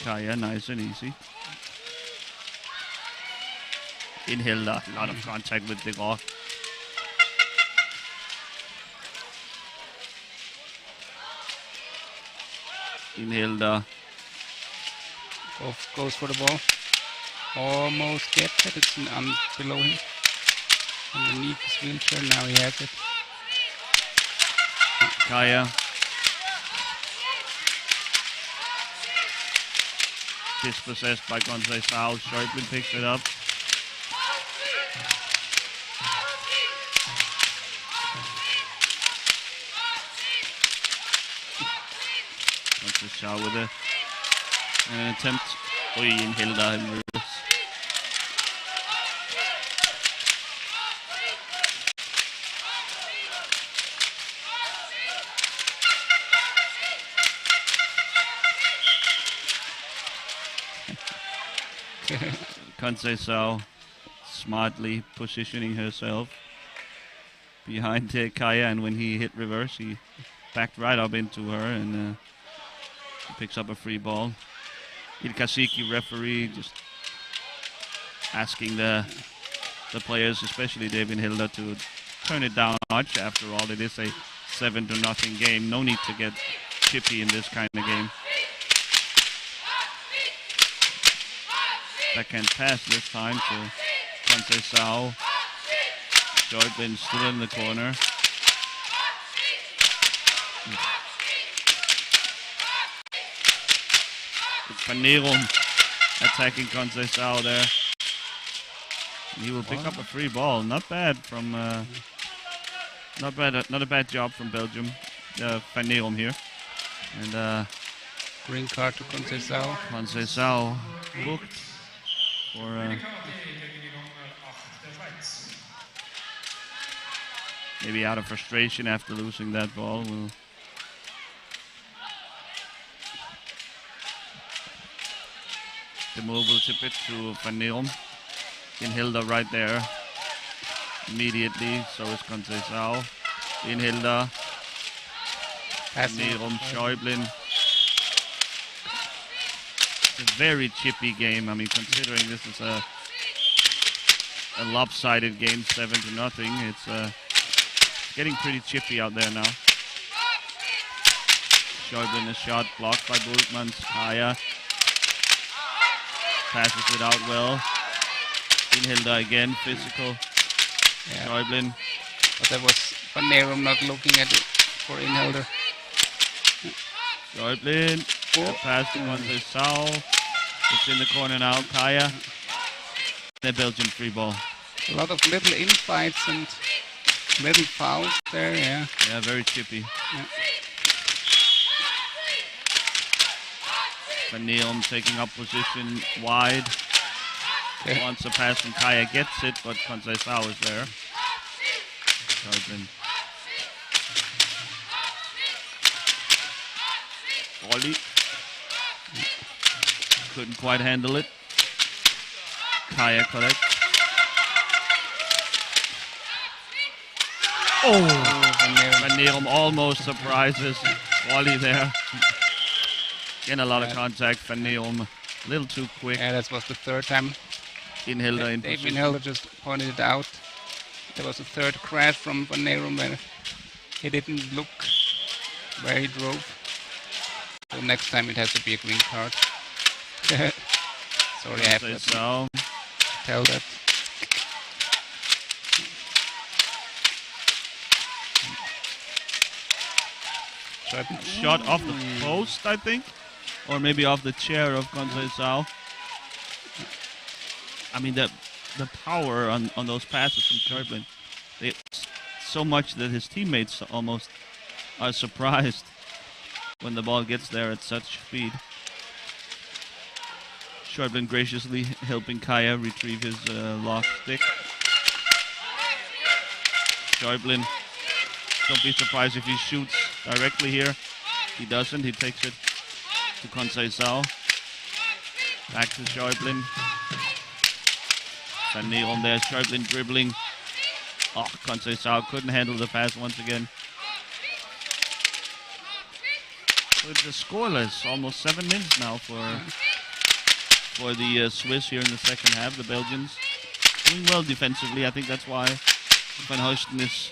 Kaya, nice and easy. In Hilda, a lot of contact with de Groc. In Hilda. Goes for the ball. Almost gets it. It's below him. Underneath his wheelchair. Now he has it. Kaya. Dispossessed by Conceição. Schäublin picks it up. Conceição with an attempt. Oi, in Hilda in reverse. Conceição smartly positioning herself behind Kaya, and when he hit reverse, he backed right up into her and picks up a free ball. Ilkasiki referee just asking the players, especially David Hilda, to turn it down a notch. After all, it is a 7-0 game. No need to get chippy in this kind of game. Backhand pass this time to Conceição. Jordan still in the corner. It's Van Neerom attacking Conceição there. He will pick up a free ball. Not bad from not a bad job from Belgium. Van Neerom here. And Green card to Conceição. Conceição booked for maybe out of frustration after losing that ball. The move will tip it to Van Neerom. In Hilda right there immediately. So is Conceição. In Hilda. Van Neerom, Schäublin. It's a very chippy game. I mean, considering this is a lopsided game, 7-0, it's getting pretty chippy out there now. Schäublin, a shot blocked by Bultmans. Kaya passes it out well. In Hilda again, physical. Yeah. Schäublin. But that was Van Neerom not looking at it for Inhelder. Schäublin. Pass to Conceição. It's in the corner now. Kaya. The Belgian free ball. A lot of little infights and little fouls there, yeah. Yeah, very chippy. Yeah. Van Neerom taking up position wide. Okay. Wants a pass from Kaya, gets it, but Conceição is there. Schäublin. Volley. Couldn't quite handle it. Kaya correct. Oh! Van Neerom almost surprises Wally there. Getting a lot of contact. Van Neerom a little too quick. Yeah, that was the third time. In Hilda in David position. Hilda just pointed it out. There was a third crash from Van Neerom where he didn't look where he drove. So next time it has to be a green card. Sorry, I have to So tell that. shot off the post, I think, or maybe off the chair of Conceição. I mean, the power on those passes from Schäublin, so much that his teammates almost are surprised when the ball gets there at such speed. Schäublin graciously helping Kaya retrieve his lost stick. Schäublin, don't be surprised if he shoots directly here. He doesn't. He takes it to Conceição. Back to Schäublin. Van Neerom there. Schäublin dribbling. Oh, Conceição couldn't handle the pass once again. So it's scoreless. Almost 7 minutes now for the Swiss here in the second half. The Belgians doing well defensively. I think that's why Van Hoosten is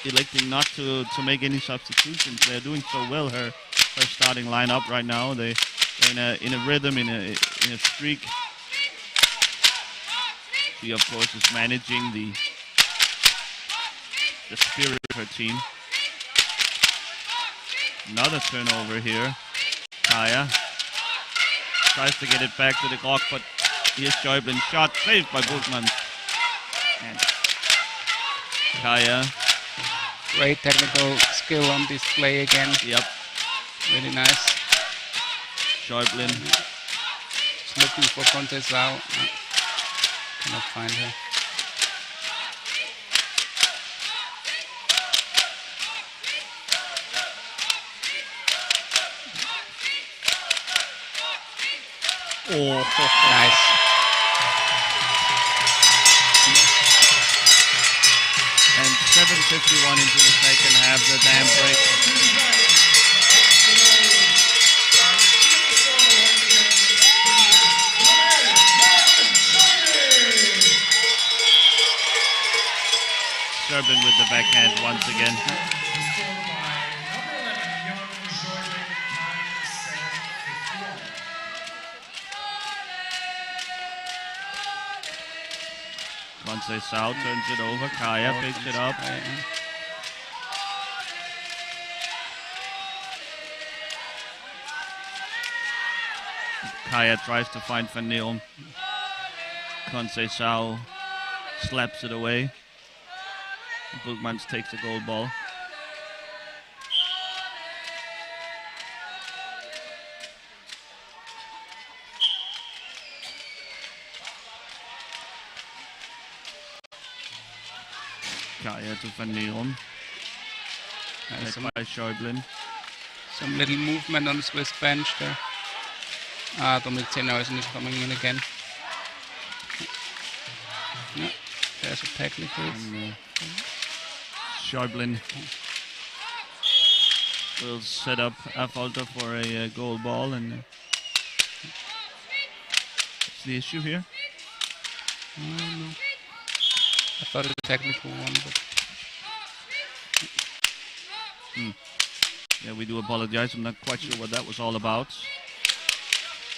electing not to make any substitutions. They're doing so well. Her starting lineup right now. They're in a rhythm, in a streak. She of course is managing the spirit of her team. Another turnover here. Kaya tries to get it back to the clock, but here's Schäublin. Shot saved by Bultmann. And Kaya. Great technical skill on display again. Yep. Really nice. Schäublin. Just looking for Conceição. Cannot find her. Oh, Nice. and 7:51 into the second half, the dam break. Schäublin with the backhand once again. Conceição turns it over. Kaya picks it up. Kaya tries to find Van Neon. Conceição slaps it away. Boekmans takes the gold ball. Kaya to Van Neon. Led by Schäublin. Some little movement on the Swiss bench there. Dominic Sennhäuser is coming in again. No, there's a technical. Schäublin will set up Affolter for a goal ball, and what's the issue here? No. I thought it was a technical one, but Yeah, we do apologize. I'm not quite sure what that was all about.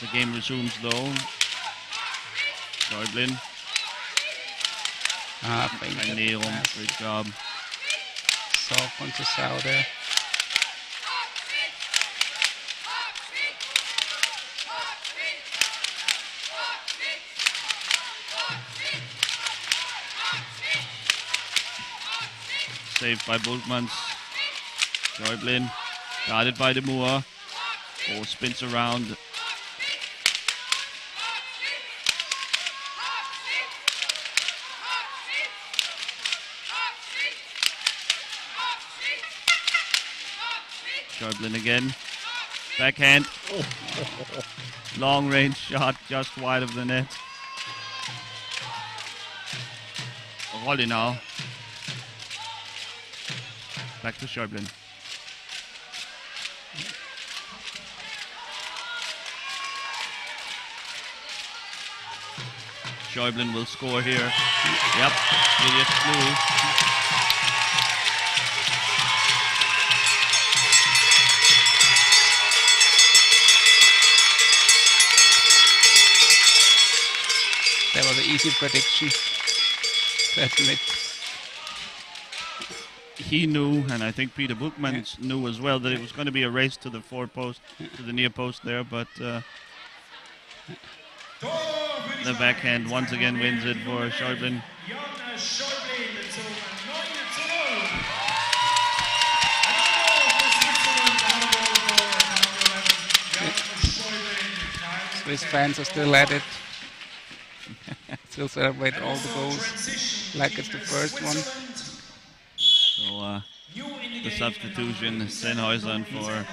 The game resumes though. Schäublin. Van Neon, great job. saw Conceição there. Saved by Boekmans. Schäublin. Guarded by De Moor. Oh, spins around. Schäublin again. Backhand. Oh. Long range shot just wide of the net. Rolli now. Back to Schäublin. Schäublin will score here. Yep, idiot move. That was an easy prediction. Certainly. He knew, and I think Peter Boekmans knew as well, that it was going to be a race to the far post, to the near post there, but the backhand once again wins it for Schäublin. Swiss fans are still at it. Still celebrate all the goals like it's the first one. So the substitution, Sennhäuser for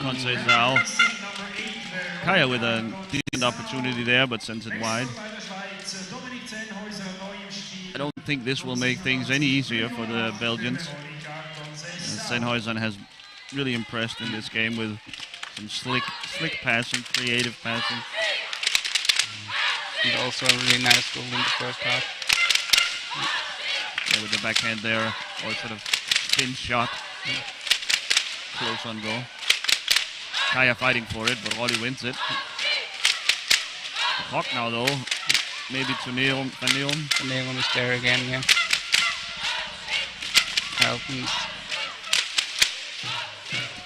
Conceição. Kaya with a decent opportunity there, but sends it wide. I don't think this will make things any easier for the Belgians. Sennhäuser has really impressed in this game with some slick passing, creative passing. And also a really nice goal in the first half. Yeah, with the backhand there, or sort of spin shot. Close on goal. Kaya fighting for it, but Rolli wins it. Hawk now though. Maybe to Van Neon. Van Neon is there again, yeah. Helping.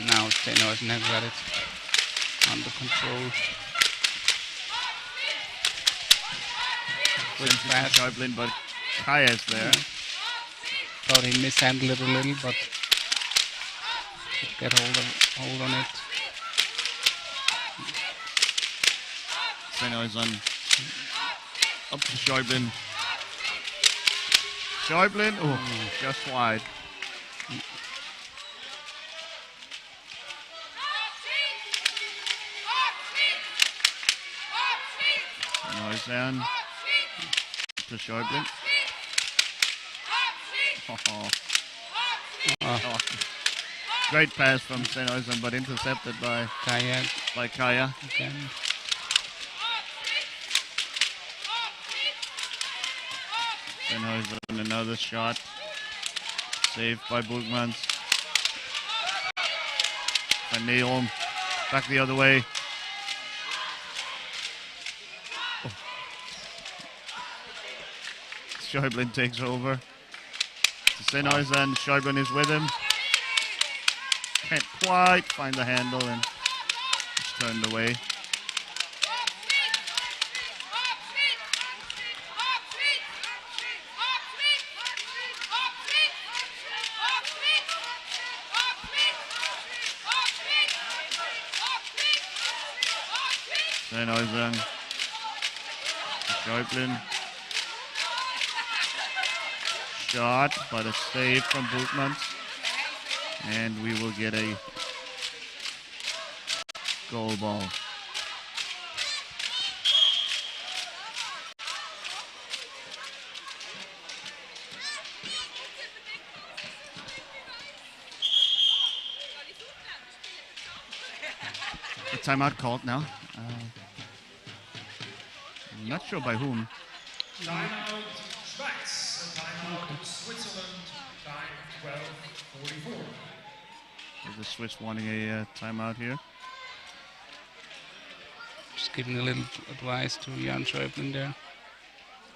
Now Sennhäuser has got it under control. Good pass. Schäublin, but Kaya's there. Thought he mishandled it a little, but get hold on it. Sennhuysen up to Schäuble. Schäuble, just wide. Sennhuysen to Schäuble. Oh. Great pass from Sennhuysen, but intercepted by Kaya. Again. Sennhuysen, another shot. Saved by Burgmans. And Neom back the other way. Oh. Schäuble takes over. Sennhuysen, Schäuble is with him. Can't quite find the handle and it's turned away. Sennhuysen, Schäuble. Shot, but a save from Burgmans. And we will get a goal ball. A timeout called now. I'm not sure by whom. Timeout Schweiz. Timeout Switzerland. Time 12:44. The Swiss wanting a timeout here. Just giving a little advice to Jan Schäuble there.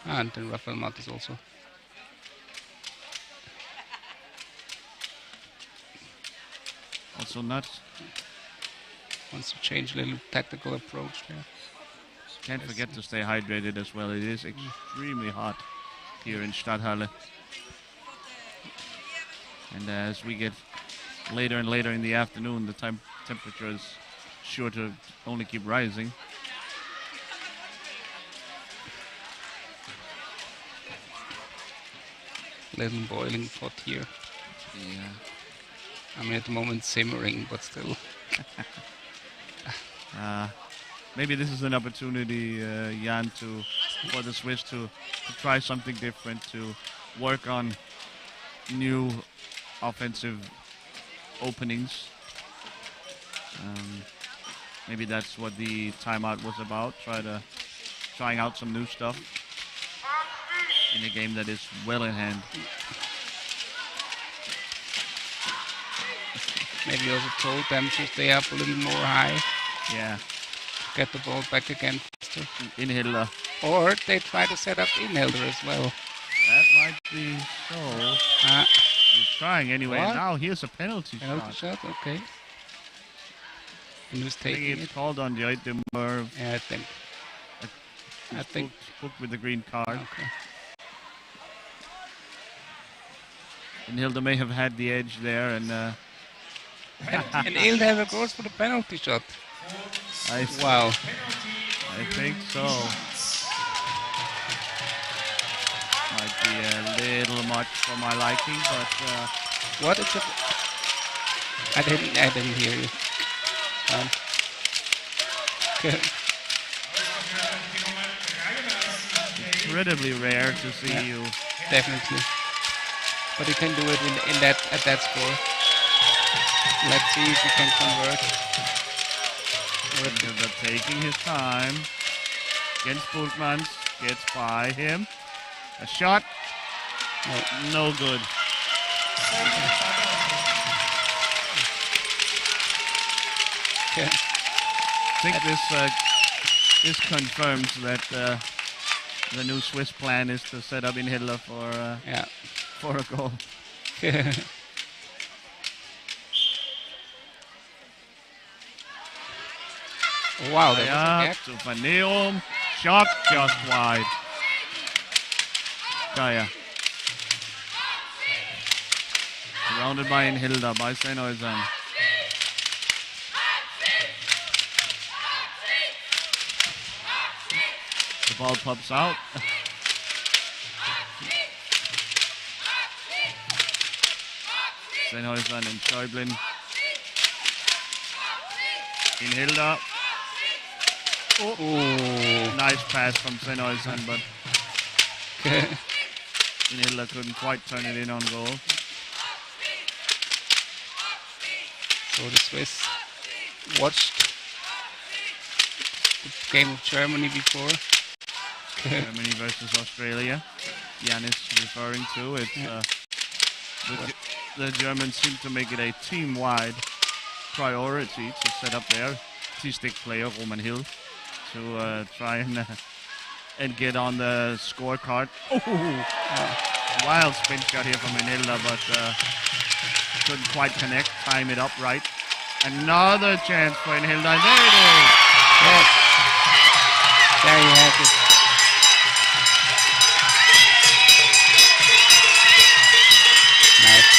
And then Rafael Mattes also. Also not. Wants to change a little tactical approach there. Can't forget to stay hydrated as well. It is extremely hot here in Stadthalle. And as we get later and later in the afternoon, the temperature is sure to only keep rising. Little boiling pot here. Yeah. I mean, at the moment simmering, but still. Maybe this is an opportunity, Jan, for the Swiss to try something different, to work on new offensive openings. Maybe that's what the timeout was about, trying out some new stuff in a game that is well in hand. Maybe also told them to stay up a little more high. Yeah. Get the ball back again faster. Inhilder. Or they try to set up Inhilder as well. That might be so. He's trying anyway. What? Now here's a penalty shot, okay. And who's I think taking it's it? called on the item. Yeah, I think. Booked with the green card. Okay. Inhilder may have had the edge there, and And Inhilder goes for the penalty shot. Wow. I think so. Might be a little much for my liking, but What is it? I didn't hear you. Okay. incredibly rare to see you. Definitely. But you can do it at that score. Let's see if you can convert. Inhilder taking his time. Against Burgmans. Gets by him. A shot. No good. Okay. I think this confirms that the new Swiss plan is to set up Inhilder for a goal. Wow, that was a Kaya gap. to Van Neom. Shot just wide. Kaya. Surrounded by Inhilder, by Sennhuysen. Ball pops out. Sennhäuser and Schäublin. In Hilda. Oh, Nice pass from Sennhäuser, but okay. Hilda couldn't quite turn it in on goal. So the Swiss watched the game of Germany before. Okay. Germany versus Australia. Jan is referring to it. The Germans seem to make it a team-wide priority to set up their T-stick player Roman Hill to try and get on the scorecard. Wild spin shot here from Hilda, but couldn't quite connect, time it up right. Another chance for Hilda, and there it is. Yes. There you have it. Nice.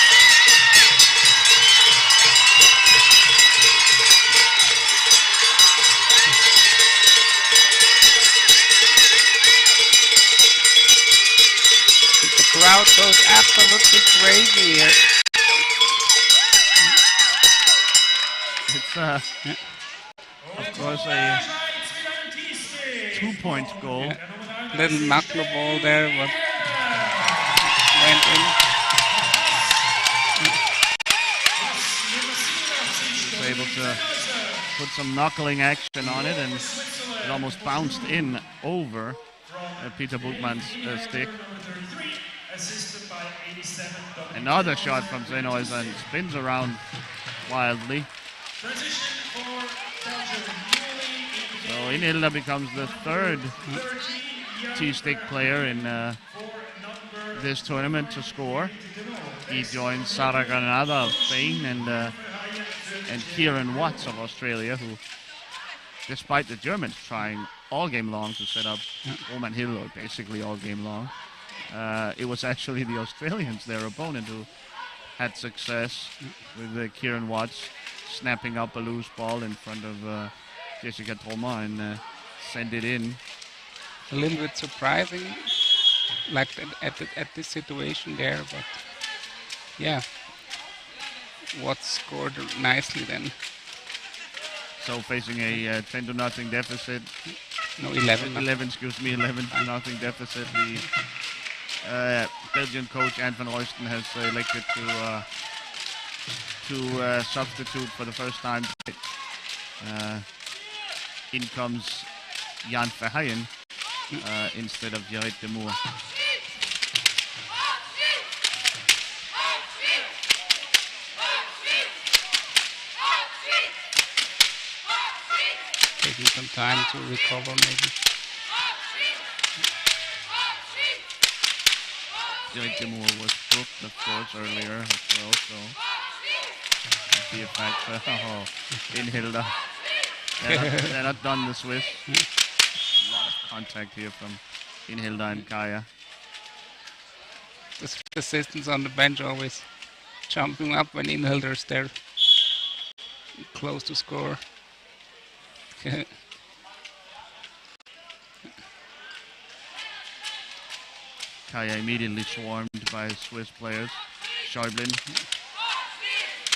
The crowd goes absolutely crazy here. It's of course a 2-point goal. Yeah. Little macro ball there, but went in. Was able to put some knuckling action on it, and it almost bounced in over Peter Buchmann's stick. Another shot from Sennhäuser and spins around wildly. So Hilda becomes the third T-stick player in this tournament to score. He joins Sara Granada of Spain and Kieran Watts of Australia, who, despite the Germans trying all game long to set up Roman Hill, or basically all game long, it was actually the Australians, their opponent, who had success with Kieran Watts snapping up a loose ball in front of Jessica Troma and send it in. A little bit surprising, like at this situation there, but yeah, Watts scored nicely then. So facing a 10-0 deficit. No, 11. 11 11-0 deficit. The Belgian coach Ant van Royston has elected to substitute for the first time. In comes Jan Verheyen instead of Jared de Moor. Taking some time to recover maybe. Jared de Moor was booked, of course, earlier as well, so the effect in Hilda. They're not done, the Swiss. A lot of contact here from Hilda and Kaya. The Swiss assistants on the bench always jumping up when Hilda's there, close to score. Kaya immediately swarmed by Swiss players. Schäublin,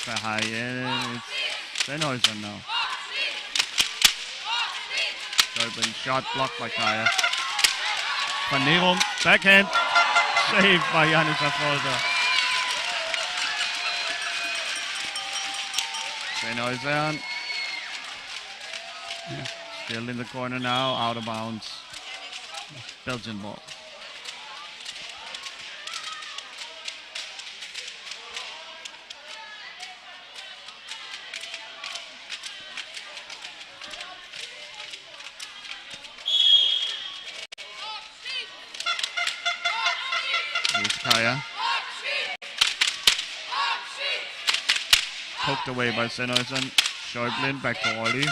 Verheyen, it's Sennhäuser now. Schäublin, shot blocked by Kaya. Verneerung, backhand, saved by Janis Affolter. Sennhäuser, still in the corner now, out of bounds. Belgian ball. Kaya. Poked away by Sennhäuser. Schäublin back to Ollie.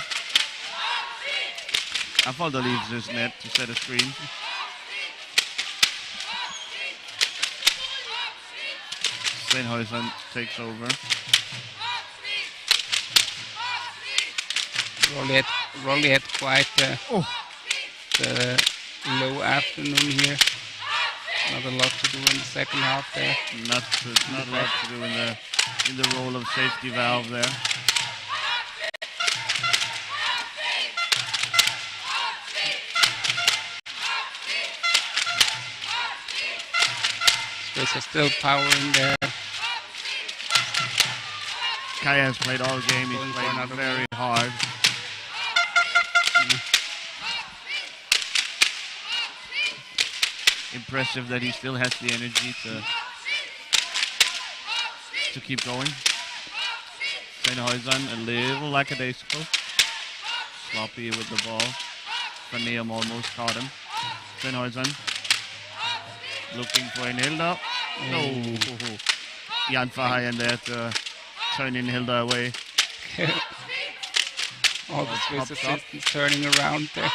Affolter leaves his net to set a screen. Sennhäuser takes over. Rolly had quite the low afternoon here. Not a lot to do in the second half there. Not a lot to do in the role of safety valve there. Swiss are still powering there. Kaya has played all game. He's Going for played another very hard. Impressive that he still has the energy to keep going. Sennhuisen a little lackadaisical. Sloppy with the ball. Van Neum almost caught him. Sennhuisen looking for Hilda. No. Jan Verheyen there to turn Hilda away. All the Swiss popped up. assistants turning around there.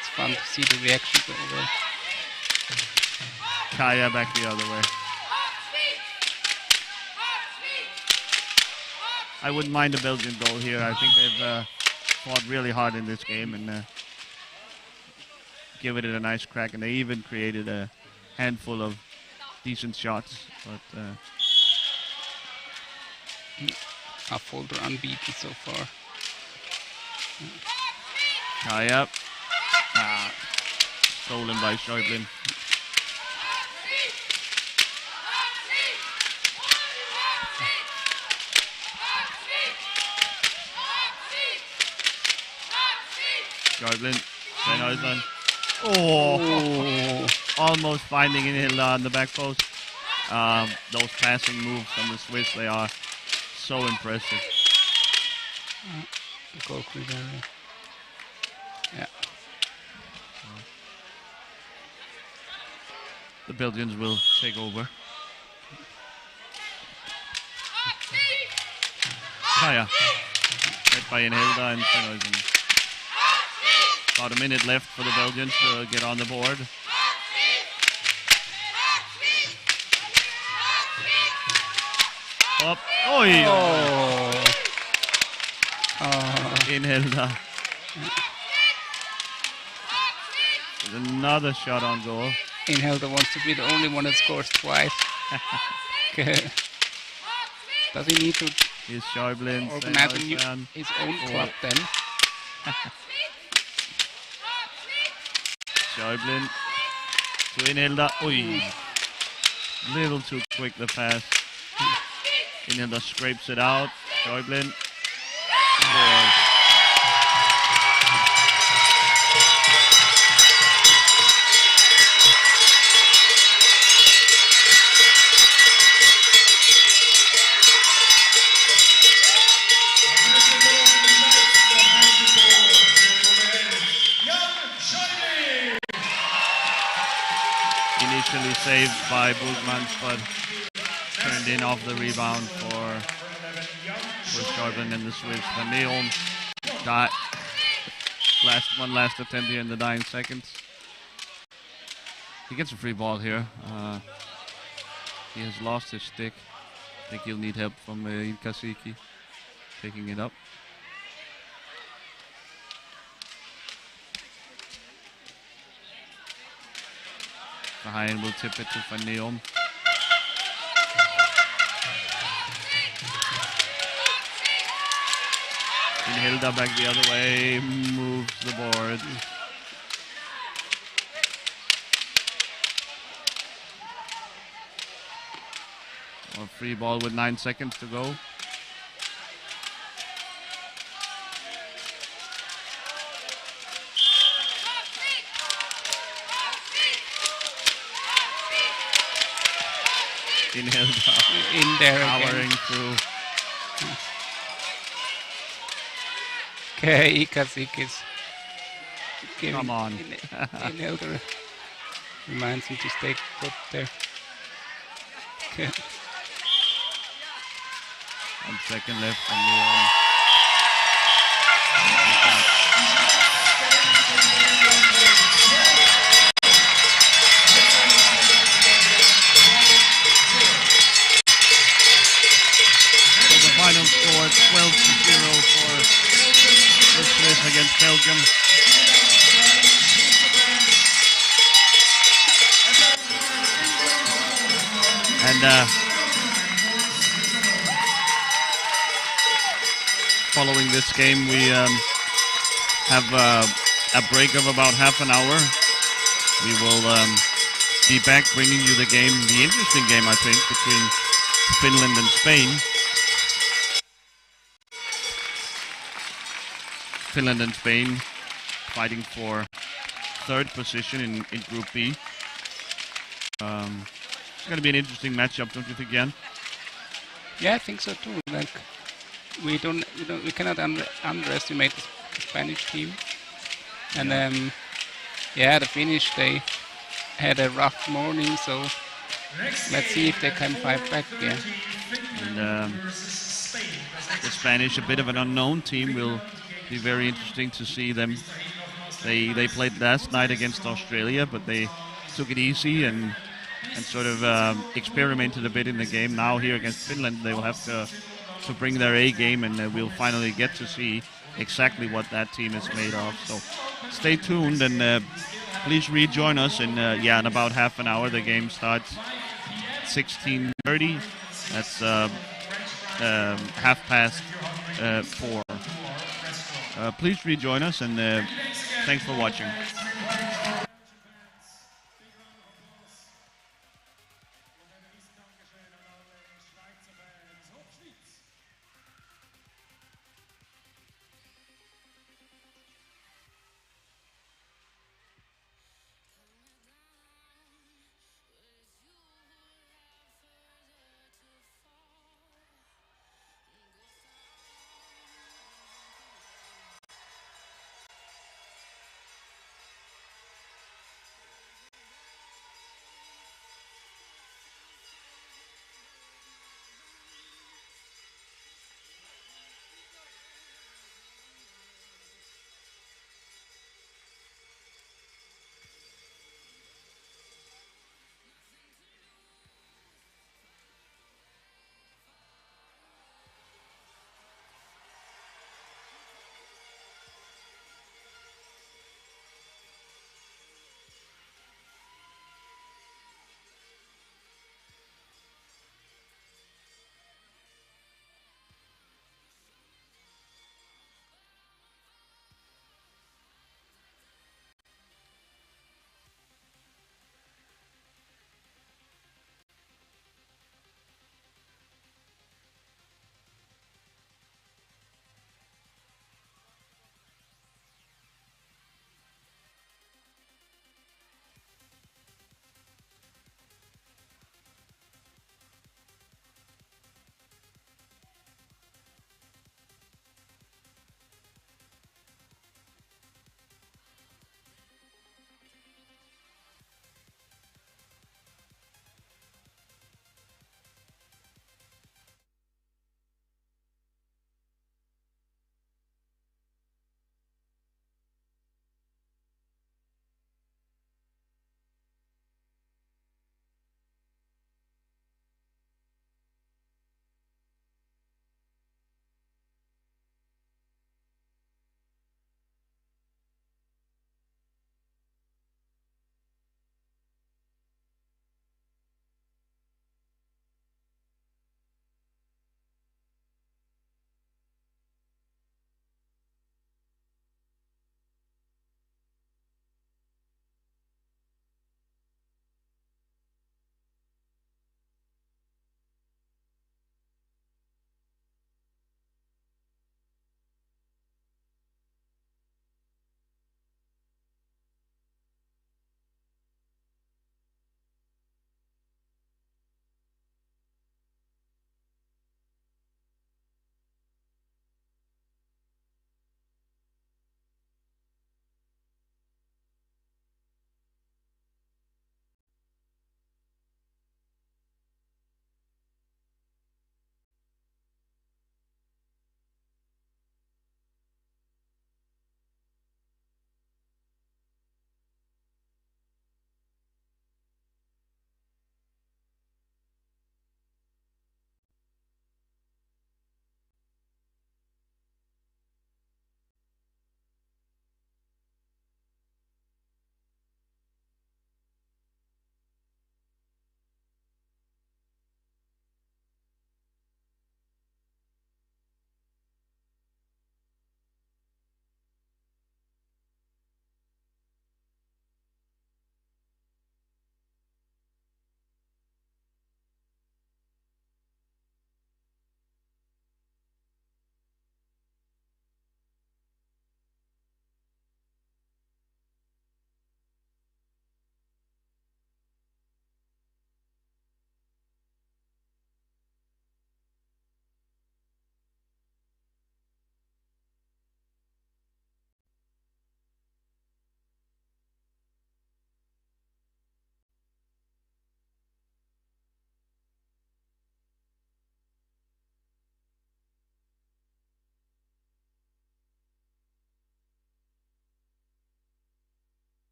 It's fun to see the reactions over there. Kaya back the other way. I wouldn't mind a Belgian goal here. I think they've fought really hard in this game and given it a nice crack. And they even created a handful of decent shots. But Affolter unbeaten so far. Kaya. Stolen by Schäublin. Schäublin. Sennhuisen. Oh, almost finding Hilda on the back post. Those passing moves from the Swiss, they are so impressive. Goal clear. Yeah. The Belgians will take over. Kaya. Led by Hilda and Sennhuisen. About a minute left for the Belgians to get on the board. Up. Oi! Hilda. There's another shot on goal. Hilda wants to be the only one that scores twice. Does he need to Here's Schäublin. organize Sennhuisen. his own club then? Schäublin to Hilda. Oi! Little too quick the pass. Hilda scrapes it out. Schäublin. Scores. Initially saved by Boegmans, but turned in off the rebound for Schäublin and the Swiss. Van Neum got last attempt here in the dying seconds. He gets a free ball here. He has lost his stick. I think he'll need help from Kasiki picking it up. Verheyen will tip it to Van Neum. Hilda back the other way, moves the board. A free ball with 9 seconds to go. Hilda In there powering again. through. Okay, Kasik is giving Come on. Hilda reminds him to stay put there. Okay. 1 second left on the final score 12-0 for the Swiss against Belgium. And following this game, we have a break of about half an hour. We will be back bringing you the game, the interesting game, I think, between Finland and Spain. Finland and Spain fighting for third position in Group B. It's going to be an interesting matchup, don't you think, Jan? Yeah, I think so too. Like we cannot underestimate the Spanish team. And the Finnish, they had a rough morning, so let's see if they can fight back. Yeah. And the Spanish, a bit of an unknown team, will be very interesting to see them. They played last night against Australia, but they took it easy and sort of experimented a bit in the game. Now here against Finland, they will have to bring their A game, and we'll finally get to see exactly what that team is made of. So stay tuned, and please rejoin us in about half an hour. The game starts 16:30. That's 4:30. Please rejoin us, and thanks for watching.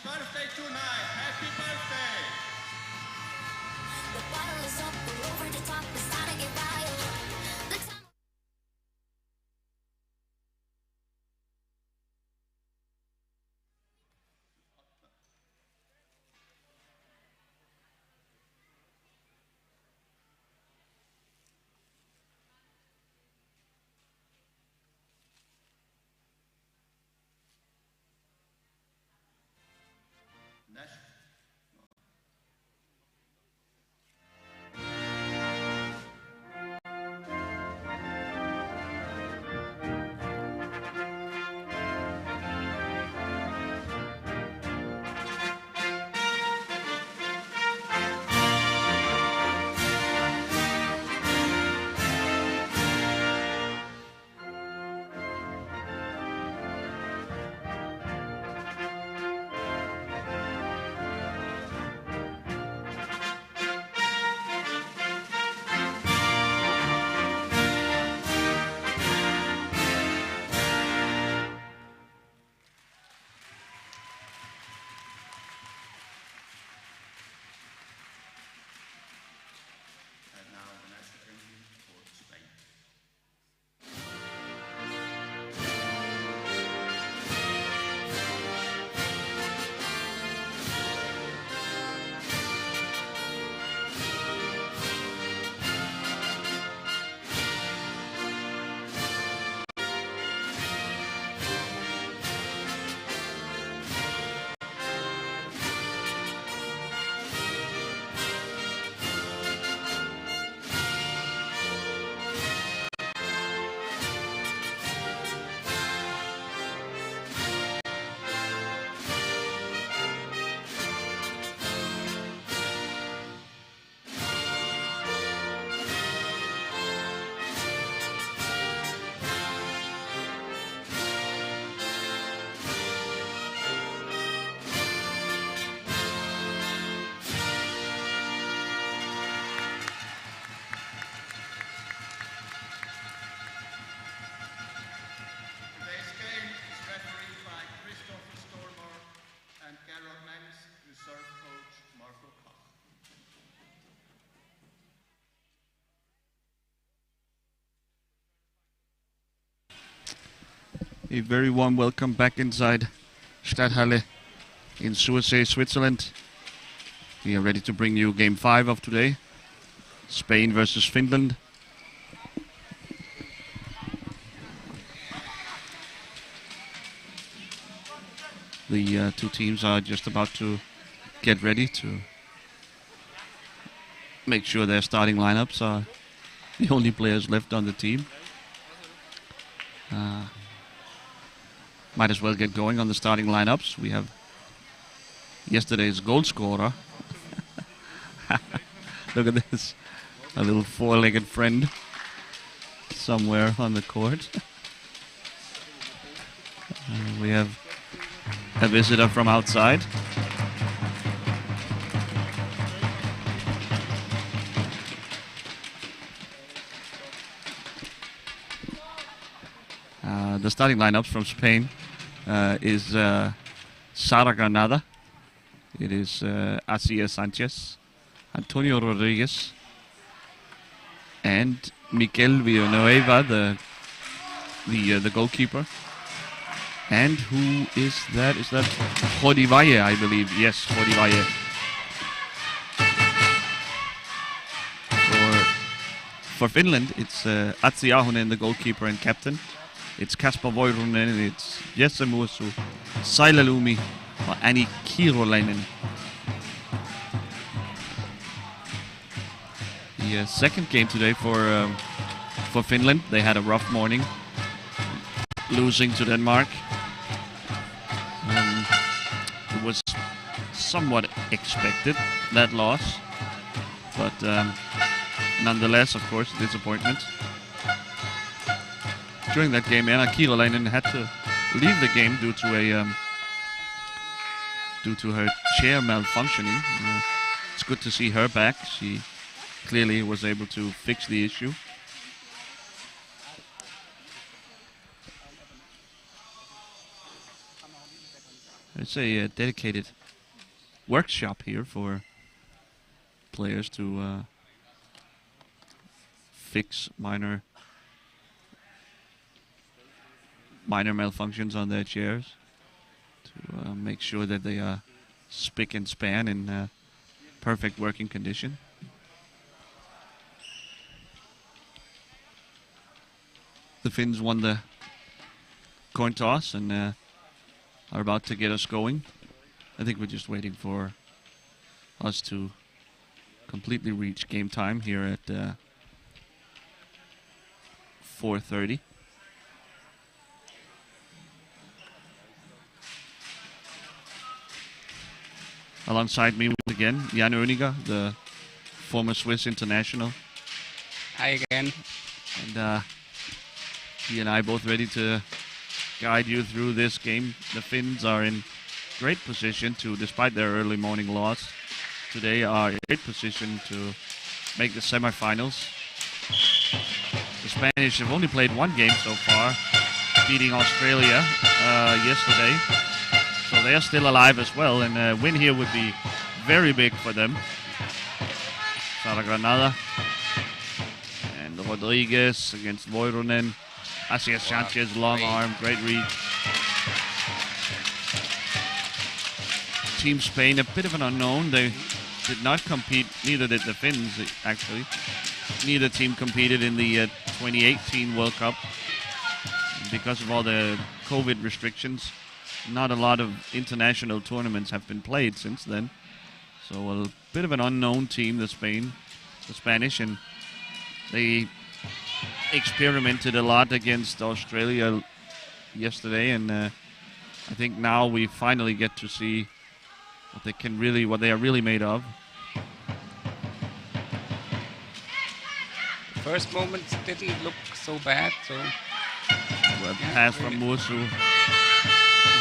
birthday tonight. Happy birthday. The bottle is up, we're over the top, it's time to get wild. The time Nash. And now the national anthem for Spain. Today's game is refereed by Christopher Stormar and Carol Manx, reserve coach Marco Koch. A very warm welcome back inside Stadthalle in Sursee, Switzerland. We are ready to bring you game 5 of today. Spain versus Finland. The two teams are just about to get ready to make sure their starting lineups are the only players left on the team. Might as well get going on the starting lineups. We have yesterday's goal scorer. Look at this. A little four-legged friend somewhere on the court. We have a visitor from outside. The starting lineups from Spain is Sara Granada. It is Asia Sanchez, Antonio Rodriguez, and Miquel Villanueva, the goalkeeper. And who is that? Is that Jordi Valle, I believe? Yes, Jordi Valle. For Finland, it's Atsi Ahonen, the goalkeeper and captain. It's Kasper Voirunen, it's Jesse Muosu, Saila Lumi, or Anni Kirolainen. The second game today for Finland. They had a rough morning, losing to Denmark. It was somewhat expected, that loss, but nonetheless, of course, disappointment. During that game, Anna Kirolainen had to leave the game due to her chair malfunctioning. It's good to see her back. She clearly was able to fix the issue. It's a dedicated workshop here for players to fix minor malfunctions on their chairs, to make sure that they are spick and span in perfect working condition. The Finns won the coin toss and are about to get us going. I think we're just waiting for us to completely reach game time here at 4:30. Alongside me once again, Jan Oeniger, the former Swiss international. Hi again. And he and I both ready to guide you through this game. The Finns are in great position to, despite their early morning loss today, are in great position to make the semifinals. The Spanish have only played one game so far, beating Australia yesterday. So they are still alive as well, and a win here would be very big for them. Sara Granada and Rodriguez against Voironen. Asier Sanchez, long arm, great reach. Team Spain, a bit of an unknown. They did not compete, neither did the Finns actually. Neither team competed in the 2018 World Cup. Because of all the COVID restrictions, not a lot of international tournaments have been played since then. So a bit of an unknown team, the Spanish, and they experimented a lot against Australia yesterday, and I think now we finally get to see what they are really made of. The first moments didn't look so bad, so A pass from Mursu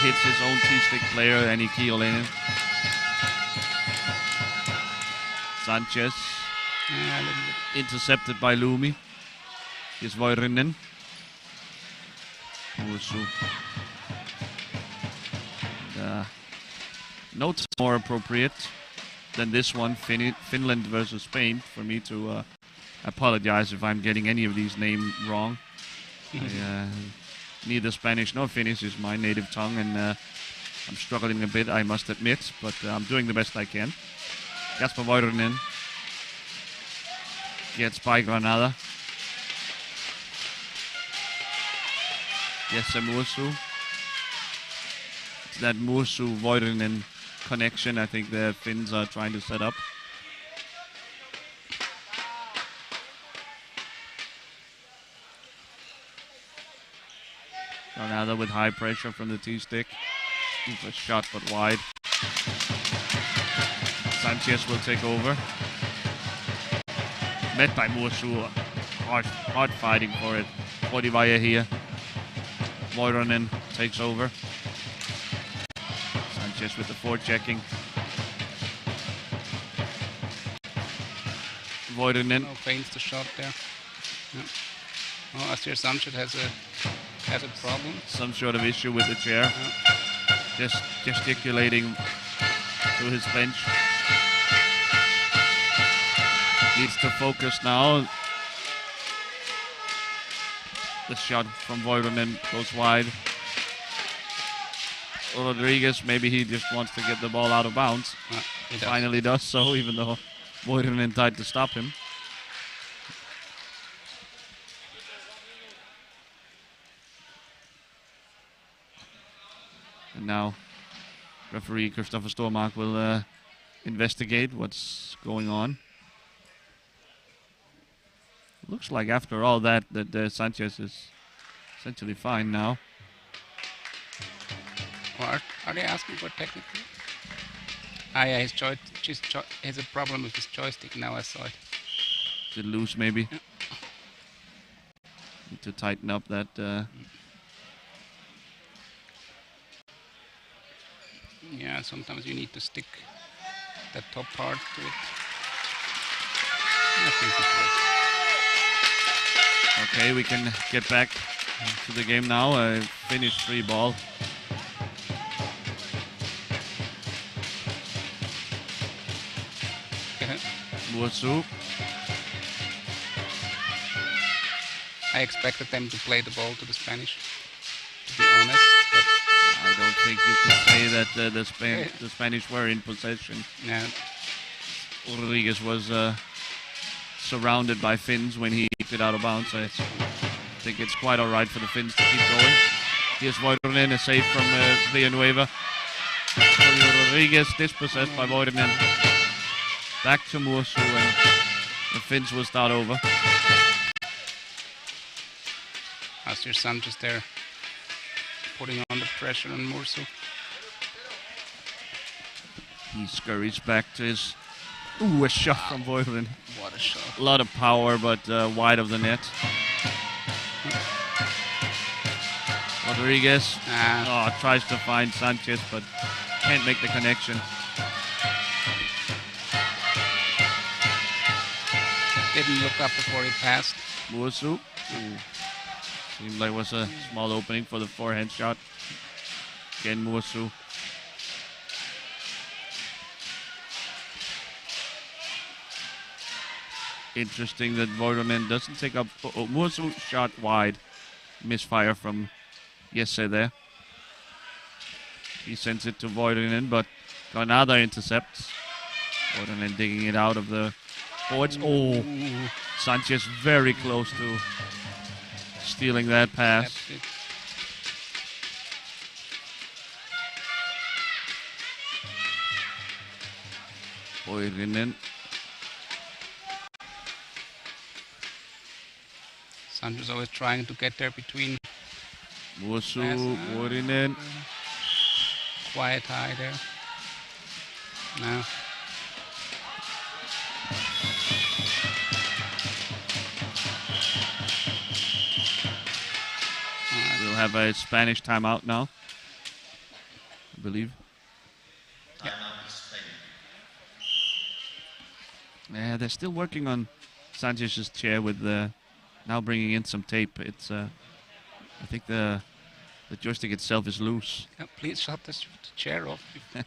hits his own T-stick player, Annie Kielinen. Sanchez yeah, a little bit. intercepted by Lumi. Here's Voironen. Mursu. Notes more appropriate than this one, Finland versus Spain, for me to apologize if I'm getting any of these names wrong. Neither Spanish nor Finnish is my native tongue, and I'm struggling a bit, I must admit, but I'm doing the best I can. Jasper Voironen gets by Granada. Jesse Mursu. It's that Mursu-Voironen connection I think the Finns are trying to set up. Granada with high pressure from the T-stick. It's a shot but wide. Sanchez will take over. Met by Mursu. Hard fighting for it. Kodivaya here. Voironen takes over. Sanchez with the forechecking. Voironen. No feigns the shot there. Yeah. Oh, Asier Sanchez has a problem. Some sort of issue with the chair. Yeah. Just gesticulating to his bench. Needs to focus now. The shot from Voironen goes wide. Rodriguez, maybe he just wants to get the ball out of bounds. He Finally does so, even though Voironen tried to stop him. And now referee Christopher Stormark will investigate what's going on. Looks like after all that Sanchez is essentially fine now. What? Are they asking for technical? Yeah, his has a problem with his joystick now, I saw it. Is it loose maybe? Yeah. Need to tighten up that. Yeah, sometimes you need to stick that top part to it. I think it works. Okay, we can get back to the game now. Finnish free ball. Musu. I expected them to play the ball to the Spanish, to be honest. But I don't think you could say that the Spanish were in possession. yeah, Rodriguez was surrounded by Finns when he kicked it out of bounds. I think it's quite all right for the Finns to keep going. Here's Voironen, a save from Villanueva. Rodriguez dispossessed by Voironen. Back to Musu, and the Finns will start over. Asir Sanchez there putting on the pressure on Mursu. He scurries back to his... Ooh, a shot from Voironen. What a shot. A lot of power, but wide of the net. Rodriguez tries to find Sanchez, but can't make the connection. Didn't look up before he passed. Musu. Seemed like it was a small opening for the forehand shot. Again, Musu. Interesting that Voironen doesn't take up... Musu shot wide. Misfire from Jesse there. He sends it to Voironen, but Granada intercepts. Voironen digging it out of the boards. Oh, Sanchez very close to stealing that pass. That's it. Voironen. Sanchez always trying to get there between. Musu, Voironen. Quiet high there. Now. We'll have a Spanish timeout now, I believe. Yeah, they're still working on Sanchez's chair with now bringing in some tape. It's I think the joystick itself is loose. Yeah, please shut the chair off. It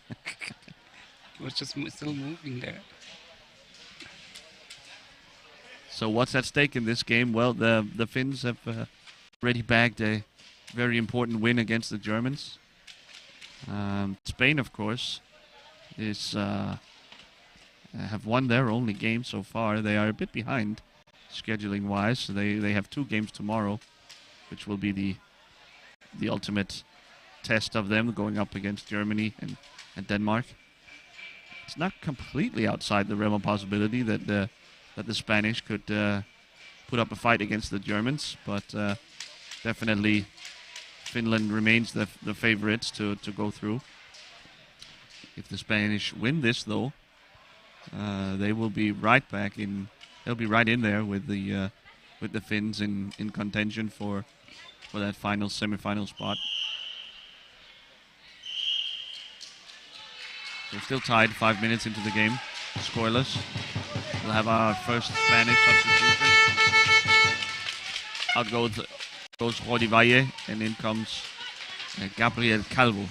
was just still moving there. So what's at stake in this game? Well, the Finns have already bagged a very important win against the Germans. Spain, of course, is have won their only game so far. They are a bit behind scheduling-wise. So they have 2 games tomorrow, which will be the ultimate test of them going up against Germany and Denmark. It's not completely outside the realm of possibility that the Spanish could put up a fight against the Germans, but definitely Finland remains the favorites to go through. If the Spanish win this, though, they will be right back in. They'll be right in there with the Finns in contention for that final semi-final spot. So still tied, 5 minutes into the game, scoreless. We'll have our first Spanish substitution. Out goes Rodi Valle, and in comes Gabriel Calvo.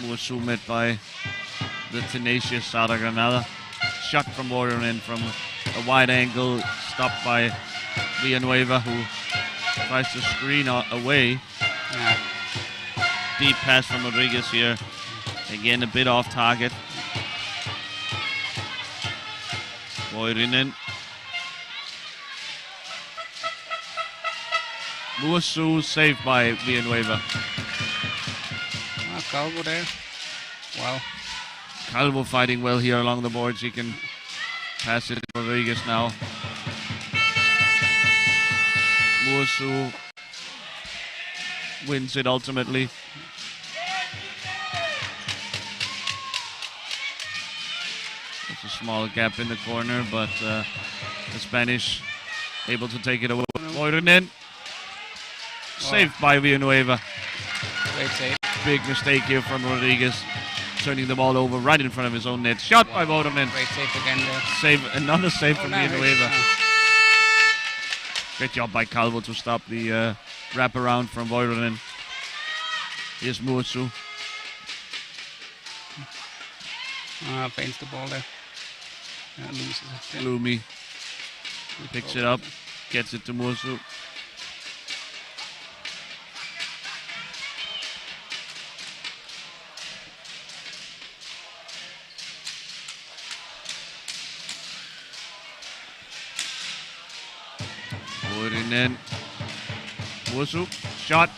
Musu met by the tenacious Sada Granada. Shot from Voironen from a wide angle, stopped by Villanueva, who tries to screen away. Yeah. Deep pass from Rodriguez here. Again, a bit off target. Voironen. Musu saved by Villanueva. Calvo there. Wow. Calvo fighting well here along the boards. He can pass it to Rodriguez now. Musu wins it ultimately. There's a small gap in the corner, but the Spanish able to take it away. Voironen. Saved by Villanueva. Great save. Big mistake here from Rodriguez. Turning the ball over right in front of his own net. Shot by Voironen. Great save again there. Another save from nice. Villanueva. Great job by Calvo to stop the wraparound from Voironen. Here's Muosu. Paints the ball there. Loses it. Lumi picks it up, gets it to Muosu. Voironen. Muosu. Shot.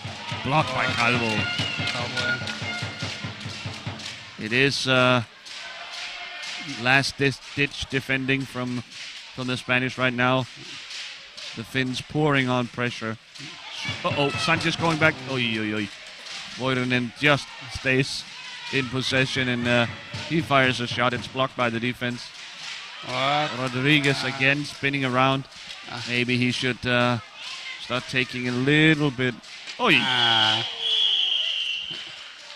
Blocked by Calvo. It is last ditch defending from the Spanish right now. The Finns pouring on pressure. Sanchez going back. Voironen just stays in possession and he fires a shot. It's blocked by the defense. Rodriguez again spinning around. Maybe he should start taking a little bit.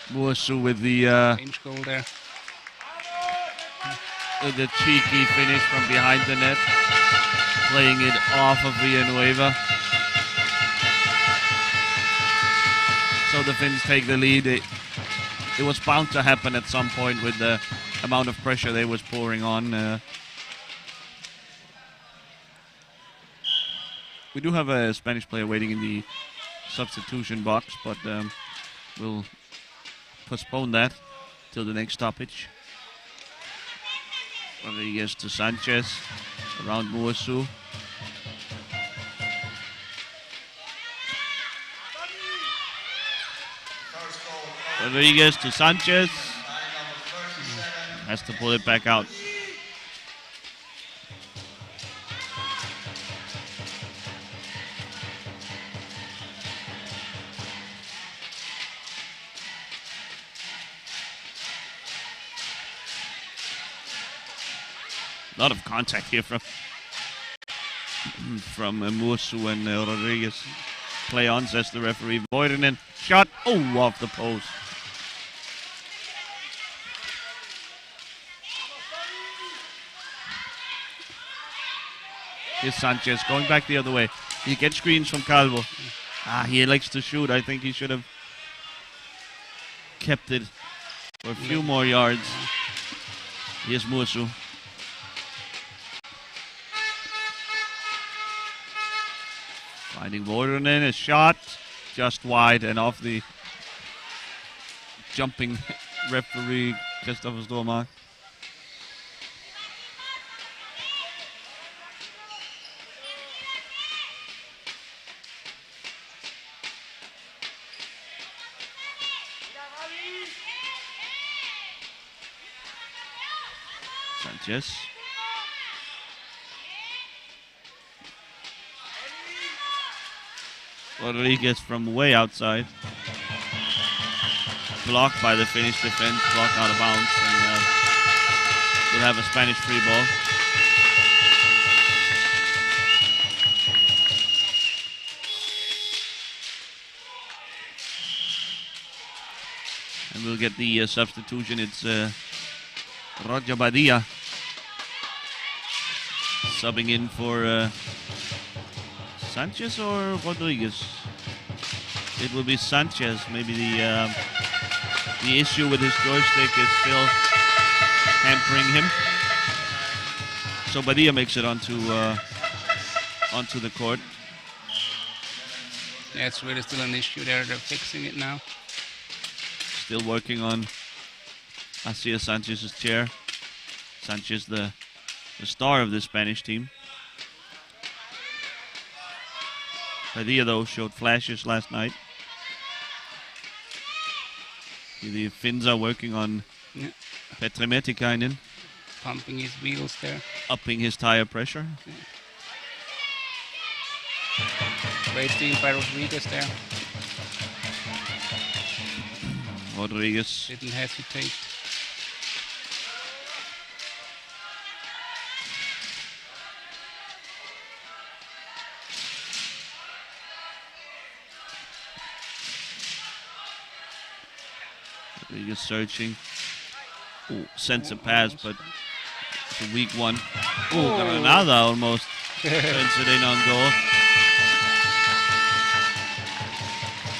Muosu with the Inch goal there. The cheeky finish from behind the net, playing it off of Villanueva. So the Finns take the lead. It was bound to happen at some point with the amount of pressure they was pouring on. We do have a Spanish player waiting in the substitution box, but we'll postpone that till the next stoppage. Rodriguez to Sanchez, around Muosu. Rodriguez to Sanchez. Has to pull it back out. A lot of contact here from Muosu and Rodriguez. Play on, says the referee. Voironen, shot, off the post. Here's Sanchez going back the other way. He gets screens from Calvo. He likes to shoot. I think he should have kept it for a few more yards. Here's Muosu. Finding Voironen, a shot just wide and off the jumping referee Christopher Stormark. Sanchez. Rodriguez from way outside. Blocked by the Finnish defense, blocked out of bounds, and we'll have a Spanish free ball. And we'll get the substitution. It's Roger Badia subbing in for Sanchez or Rodriguez? It will be Sanchez. Maybe the issue with his joystick is still hampering him. So Badia makes it onto the court. Yeah, it's really still an issue there. They're fixing it now. Still working on Asier Sanchez's chair. Sanchez, the star of the Spanish team. Badia, though, showed flashes last night. The Finns are working on Petri Metikainen. Pumping his wheels there. Upping his tire pressure. Great steal by Rodriguez there. Rodriguez. Didn't hesitate. Rodriguez searching. Sends a pass, but it's a weak one. Granada almost Turns it in on goal.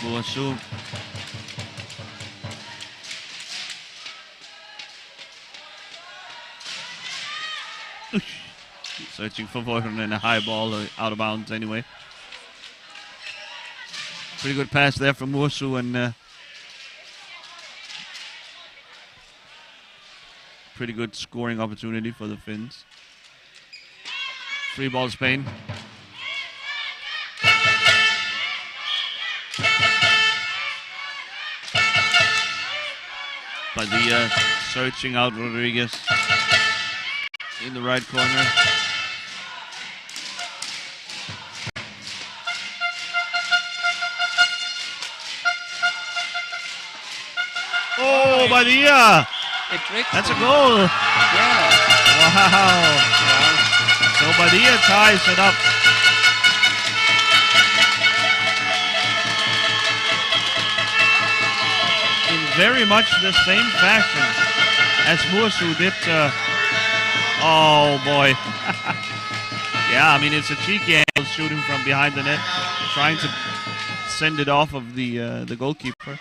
Muasu. Searching for Voiron and a high ball out of bounds anyway. Pretty good pass there from Muasu and pretty good scoring opportunity for the Finns. Free ball Spain. Padilla searching out Rodriguez in the right corner. Oh, Padilla! That's a goal! Yeah. Wow! So Padilla ties it up. In very much the same fashion as Muasu did. Oh boy. Yeah, I mean, it's a cheeky angle shooting from behind the net, trying to send it off of the goalkeeper.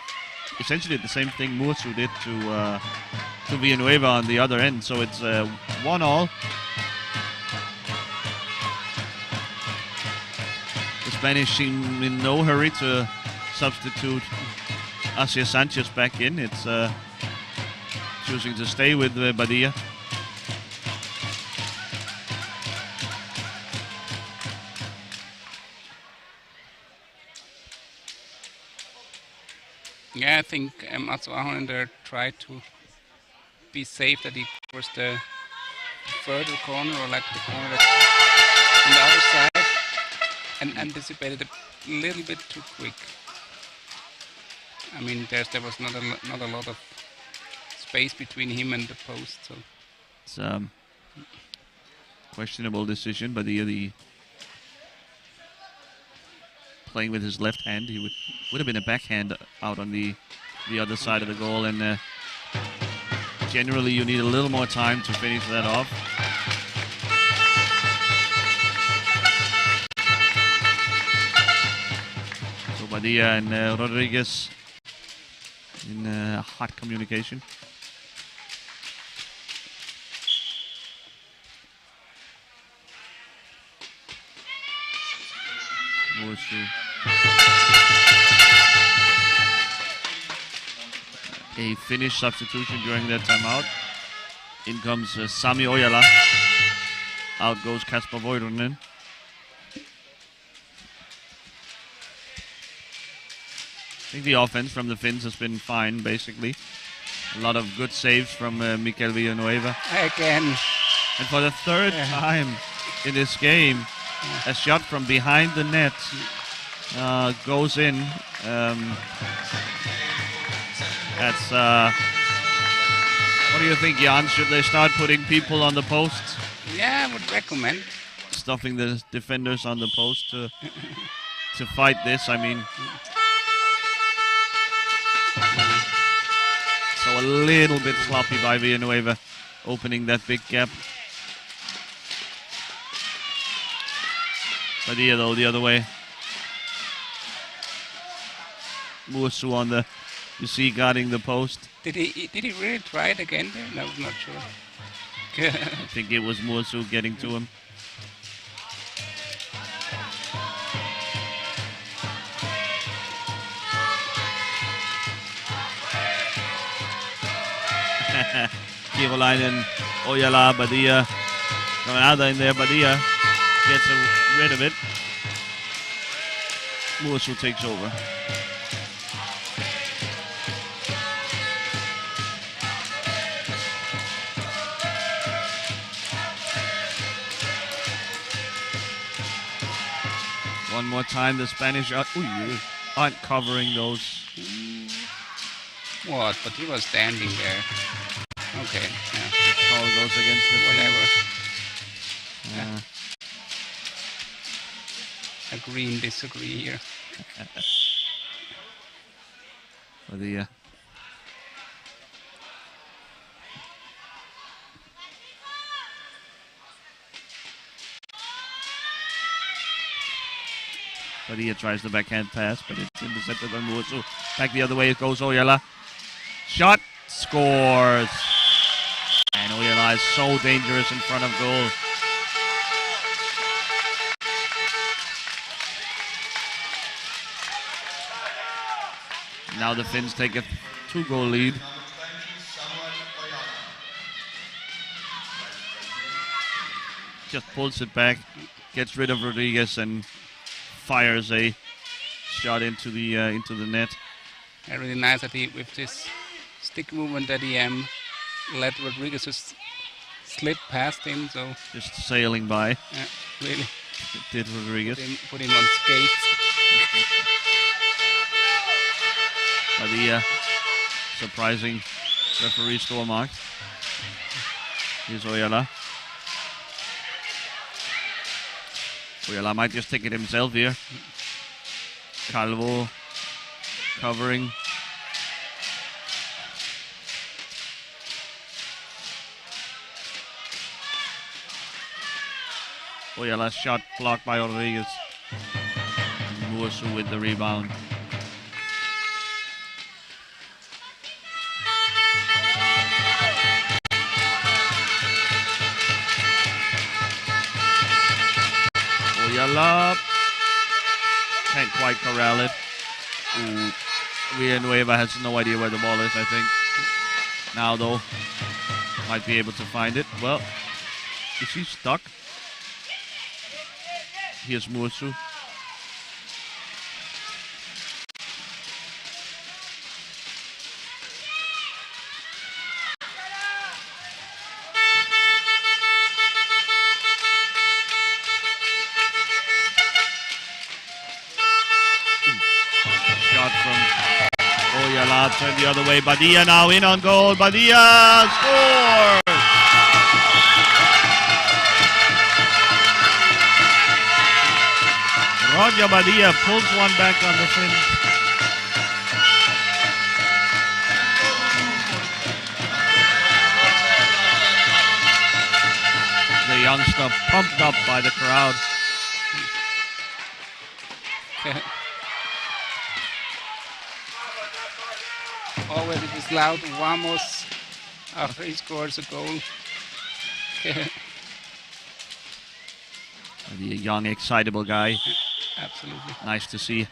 Essentially the same thing Muasu did to Villanueva on the other end. So it's 1-1. The Spanish seem in no hurry to substitute Asia Sanchez back in. It's choosing to stay with Padilla. Yeah, I think Mats Ahonen there tried to be safe that he covers the further corner, or like the corner that's on the other side, and anticipated a little bit too quick. I mean, there was not a lot of space between him and the post. So it's questionable decision, but the playing with his left hand, he would have been a backhand out on the other side of the goal, and generally you need a little more time to finish that off. So Padilla and Rodriguez in hot communication. A Finnish substitution during that timeout. In comes Sami Ojala. Out goes Kasper Voironen. I think the offense from the Finns has been fine, basically. A lot of good saves from Mikel Villanueva. again, And for the third time in this game, a shot from behind the net goes in. That's what do you think, Jan? Should they start putting people on the posts, yeah, I would recommend. stuffing the defenders on the post to fight this? I mean, so a little bit sloppy by Villanueva, opening that big gap. Padilla though the other way. Muasu on the, you see, guarding the post. Did he really try it again there? No, I'm not sure. I think it was Muasu getting to him. Kirolainen, Ojala, Padilla. Granada in there, Padilla gets rid of it. Muasu takes over. One more time, the Spanish aren't covering those. What? But he was standing there. Okay, yeah. Call goes against the Whatever. Yeah. Agree and disagree here. For the Padilla tries the backhand pass, but it's intercepted by Musu. Back the other way it goes Oyala. Shot, scores. And Oyala is so dangerous in front of goal. Now the Finns take a 2-goal lead. Just pulls it back, gets rid of Rodriguez, and fires a shot into the net. And really nice that he, with this stick movement, that he let Rodriguez just slip past him. So Just sailing by, really did Rodriguez. put him on skates. Padilla, surprising referee score mark. Here's Oyala. Oyala might just take it himself here. Calvo covering. Oyala shot blocked by Rodriguez. Musu with the rebound. Oyala can't quite corral it. Villanueva has no idea where the ball is, I think. Now, though, might be able to find it. Well, is he stuck? Here's Musu. Shot from Oyala, turned the other way. Padilla now in on goal. Padilla scores! Roger Padilla pulls one back on the Finns. The youngster pumped up by the crowd. Already this loud vamos after he scores a goal. The young, excitable guy. Absolutely. Nice to see a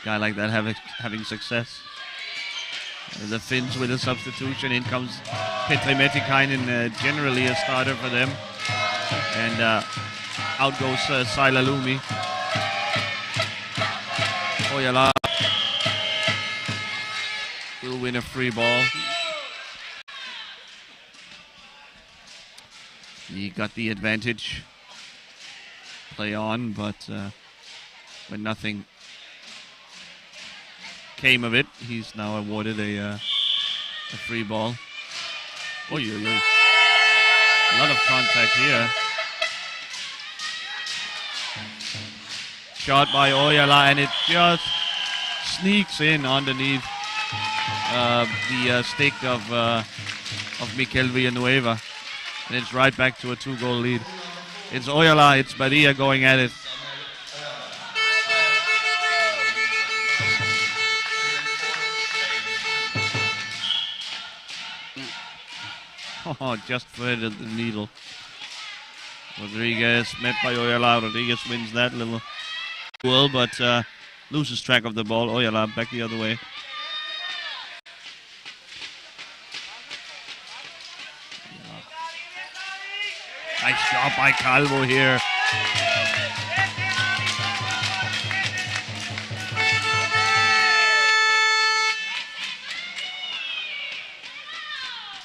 guy like that having success. The Finns with a substitution. In comes Petri Metikainen, generally a starter for them. And out goes Saila Lumi. Oyala will win a free ball. He got the advantage. Play on, but when nothing came of it, he's now awarded a free ball. Oy, oy, oy. A lot of contact here. Shot by Oyala, and it just sneaks in underneath the stick of Mikel Villanueva, and it's right back to a 2-goal lead. It's Oyala, it's Padilla going at it. Oh, just threaded the needle. Rodriguez met by Oyala. Rodriguez wins that little duel, but loses track of the ball. Oyala back the other way. Nice job by Calvo here.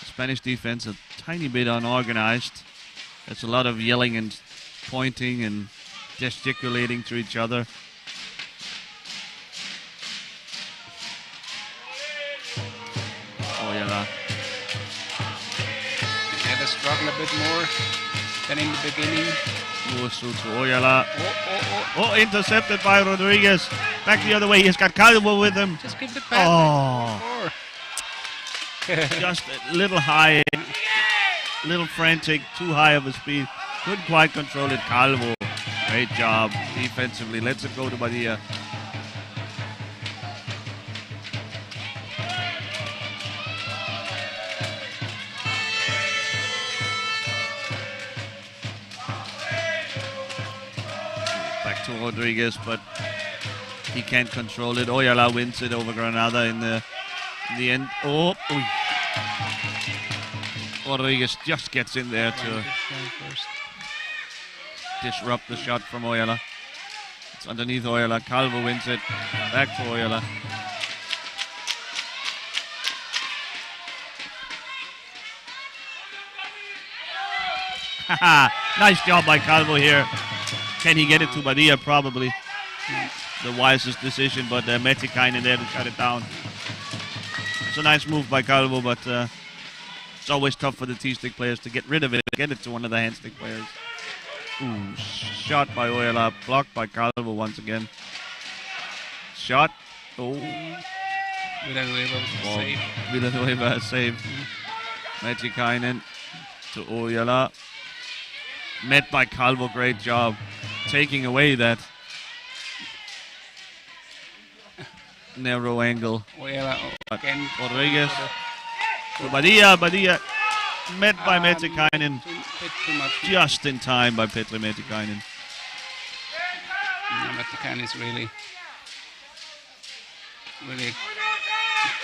Spanish defense a tiny bit unorganized. There's a lot of yelling and pointing and gesticulating to each other. Oyala. Had to struggle a bit more than in the beginning. Musu to Oyala. Oh, intercepted by Rodriguez. Back the other way. He's got Calvo with him. Just give the pass. Oh. Just a little high, little frantic, too high of a speed. Couldn't quite control it. Calvo Great job defensively. Lets it go to Badia. Back to Rodriguez, but he can't control it. Oyala wins it over Granada in the end. Oh, oy. Rodriguez just gets in there to disrupt the shot from Oyala. It's underneath Oyala. Calvo wins it. Back to Oyala. Nice job by Calvo here. Can he get it to Badia? Probably. The wisest decision, but Metikainen there to shut it down. It's a nice move by Calvo, but it's always tough for the T-stick players to get rid of it, get it to one of the hand-stick players. Ooh, shot by Oyala, blocked by Calvo once again. Shot. Oh. Villanueva save. Metikainen to Oyala. Met by Calvo, great job. Taking away that narrow angle. Oyala again. Rodriguez. To Badia met by Metikainen. Too much. Just in time by Petri Metikainen. Metikainen is really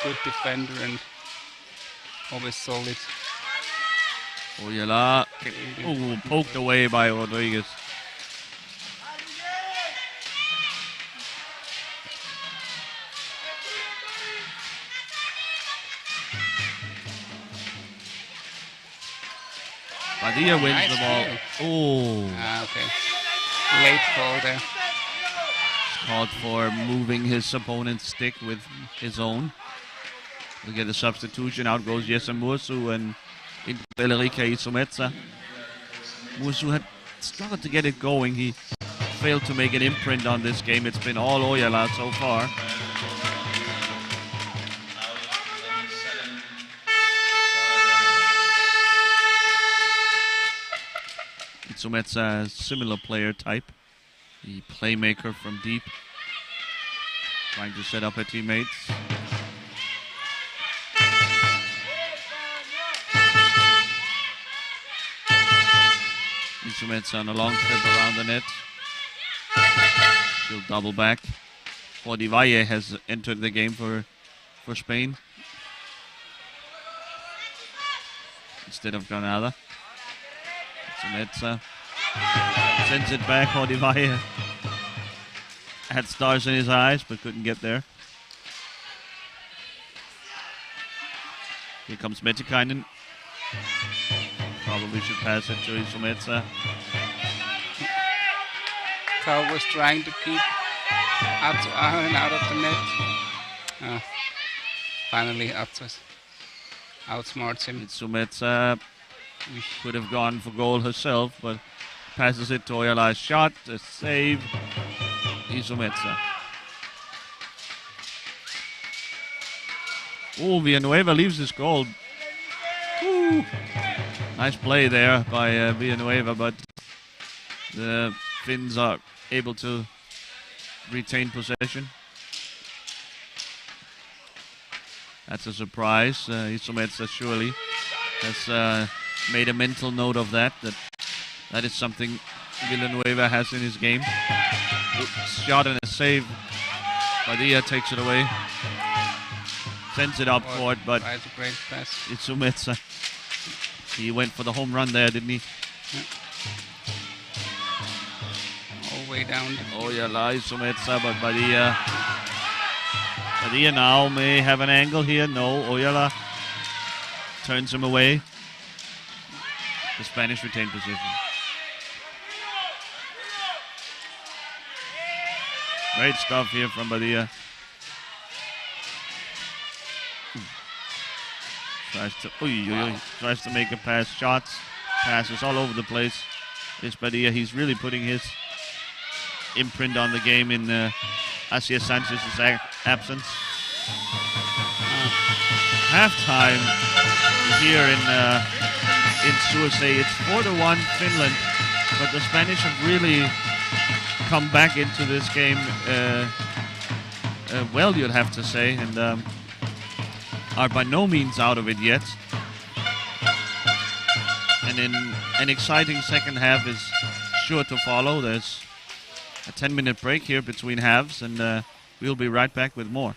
good defender and always solid. Oyala. Oh, poked away by Rodriguez. Badia wins Nice the ball. steal. Oh. Okay. Late call there. Called for moving his opponent's stick with his own. We get a substitution. Out goes Jesse Mursu and into Elrica Isometsa. Mursu had struggled to get it going. He failed to make an imprint on this game. It's been all Oyala so far. Isometsa, similar player type. The playmaker from deep. Trying to set up her teammates. Isometsa on a long trip around the net. She'll double back. Odivalle has entered the game for Spain instead of Granada. Isometsa sends it back. Odivalle had stars in his eyes but couldn't get there. Here comes Metikainen. Probably should pass it to Isometsa. Carl was trying to keep Atsu Ahren out of the net. Finally, Atsu outsmarts him. Isometsa could have gone for goal herself, but passes it to Oyala's shot. A save. Isometsa. Oh, Villanueva leaves his goal. Woo. Nice play there by Villanueva, but the Finns are able to retain possession. That's a surprise. Isometsa surely has made a mental note of that is something Villanueva has in his game. Shot and a save. Badia takes it away. Sends it up court, but That's a great pass. Isometsa. He went for the home run there, didn't he? All the way down. Oyala, Isometsa, but Badia now may have an angle here. No, Oyala turns him away. The Spanish retain position. Great stuff here from Badia. Tries to make a pass. Shots, passes all over the place. This Badia, he's really putting his imprint on the game in Asia Sanchez's absence. Halftime here in Sursee. It's 4-1 Finland, but the Spanish have really come back into this game well, you'd have to say, and are by no means out of it yet. And then an exciting second half is sure to follow. There's a 10-minute break here between halves, and we'll be right back with more.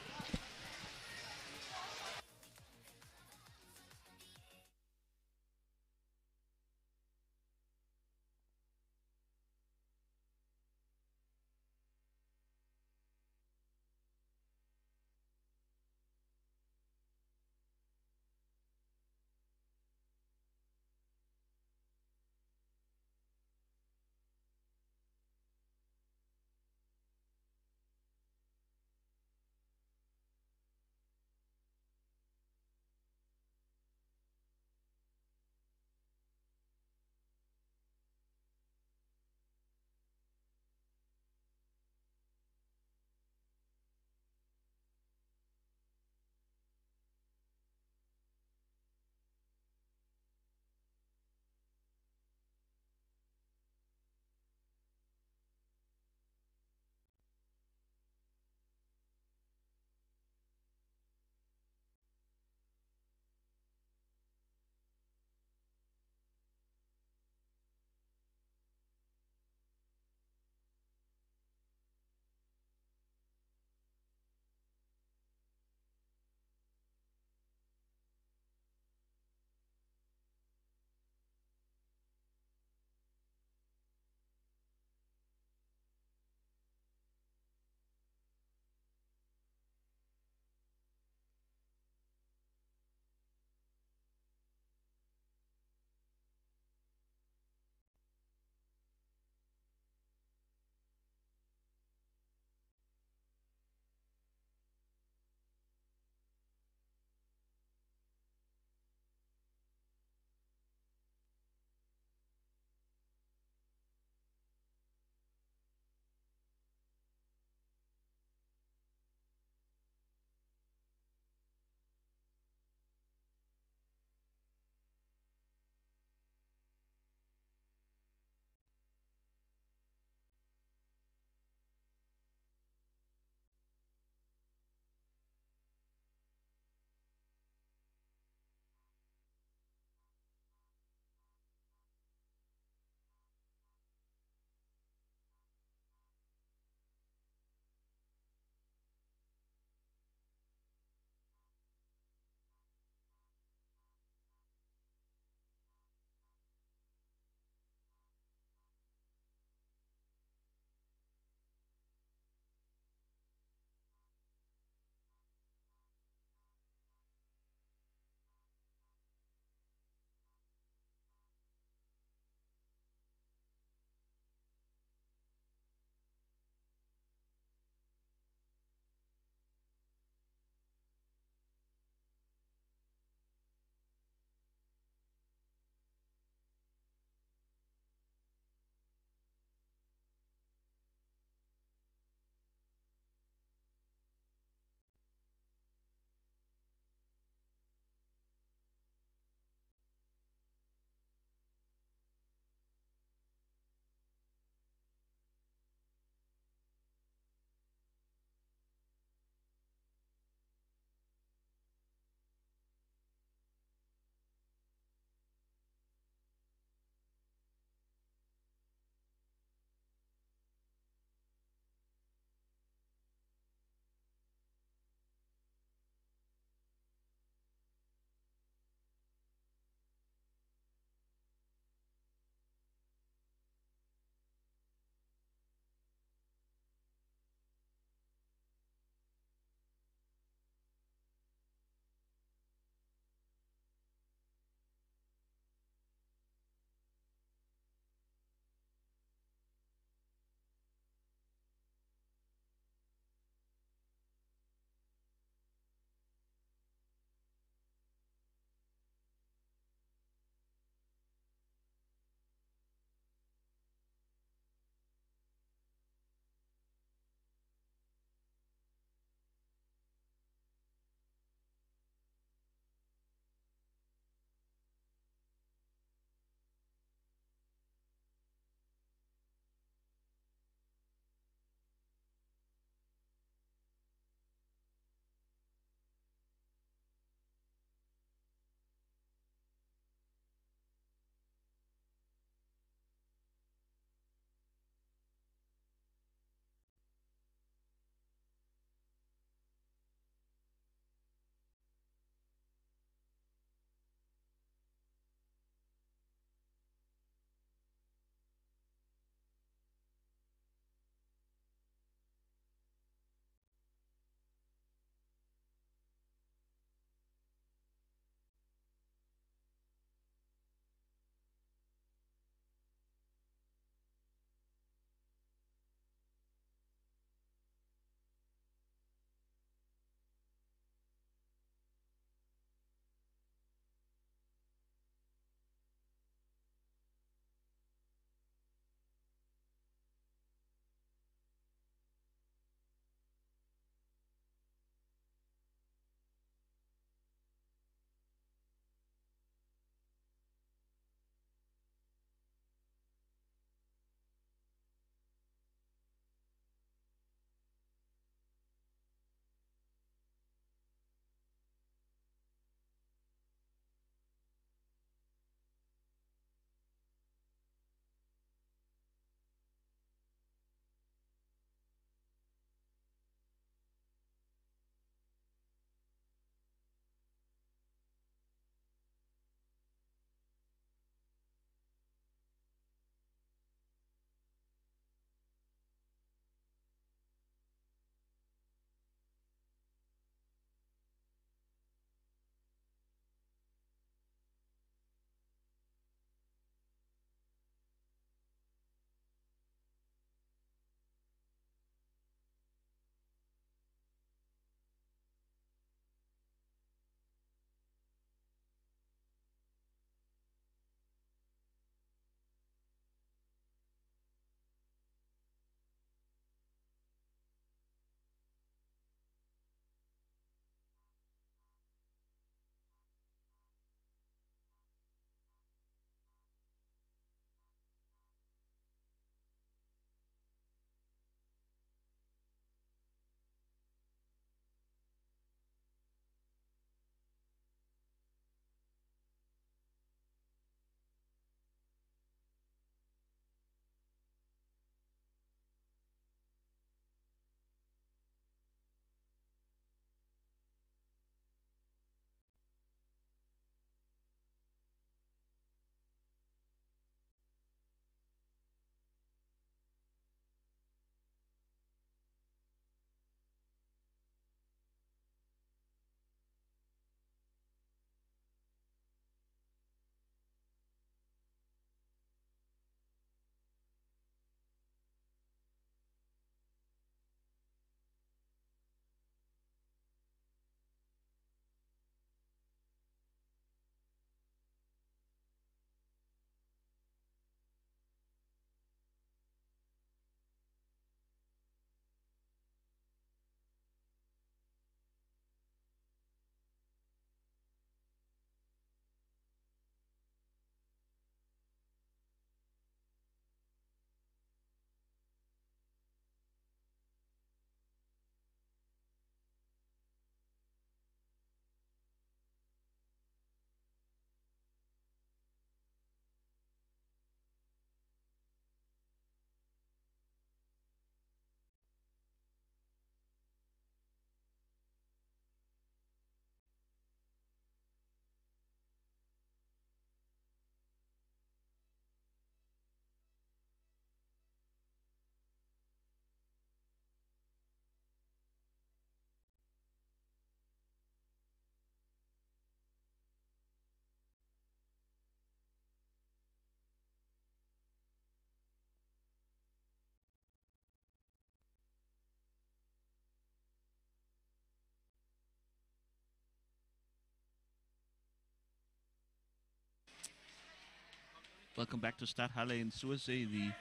Welcome back to Stadthalle in Sursee. The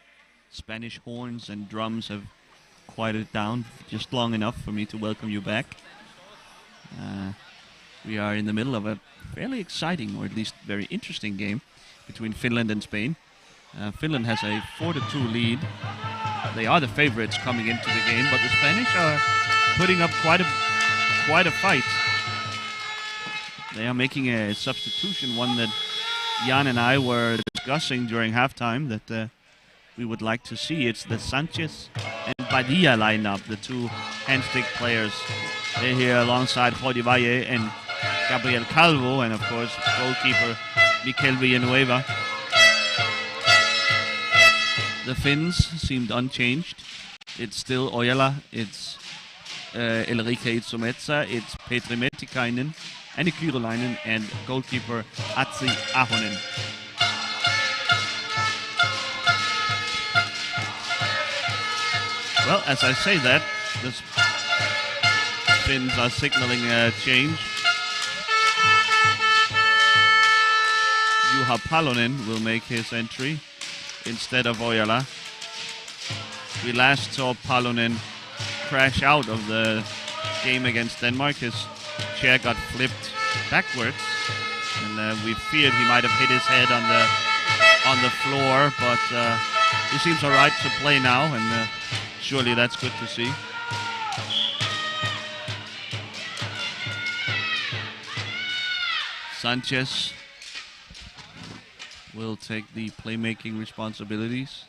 Spanish horns and drums have quieted down just long enough for me to welcome you back. We are in the middle of a fairly exciting, or at least very interesting game between Finland and Spain. Finland has a 4-2 lead. They are the favorites coming into the game, but the Spanish are putting up quite a fight. They are making a substitution, one that Jan and I were discussing during halftime that we would like to see. It's the Sanchez and Padilla lineup, the two handstick players. They're here alongside Jordi Valle and Gabriel Calvo, and of course goalkeeper Mikel Villanueva. The Finns seemed unchanged. It's still Ojala, it's Elrike Itsometsa, it's Petri Metikainen, Anni Kyryläinen, and goalkeeper Atsi Ahonen. Well, as I say that, the Finns are signaling a change. Juha Palonen will make his entry instead of Ojala. We last saw Palonen crash out of the game against Denmark. His chair got flipped backwards, and we feared he might have hit his head on the floor, but he seems all right to play now, and surely that's good to see. Sanchez will take the playmaking responsibilities.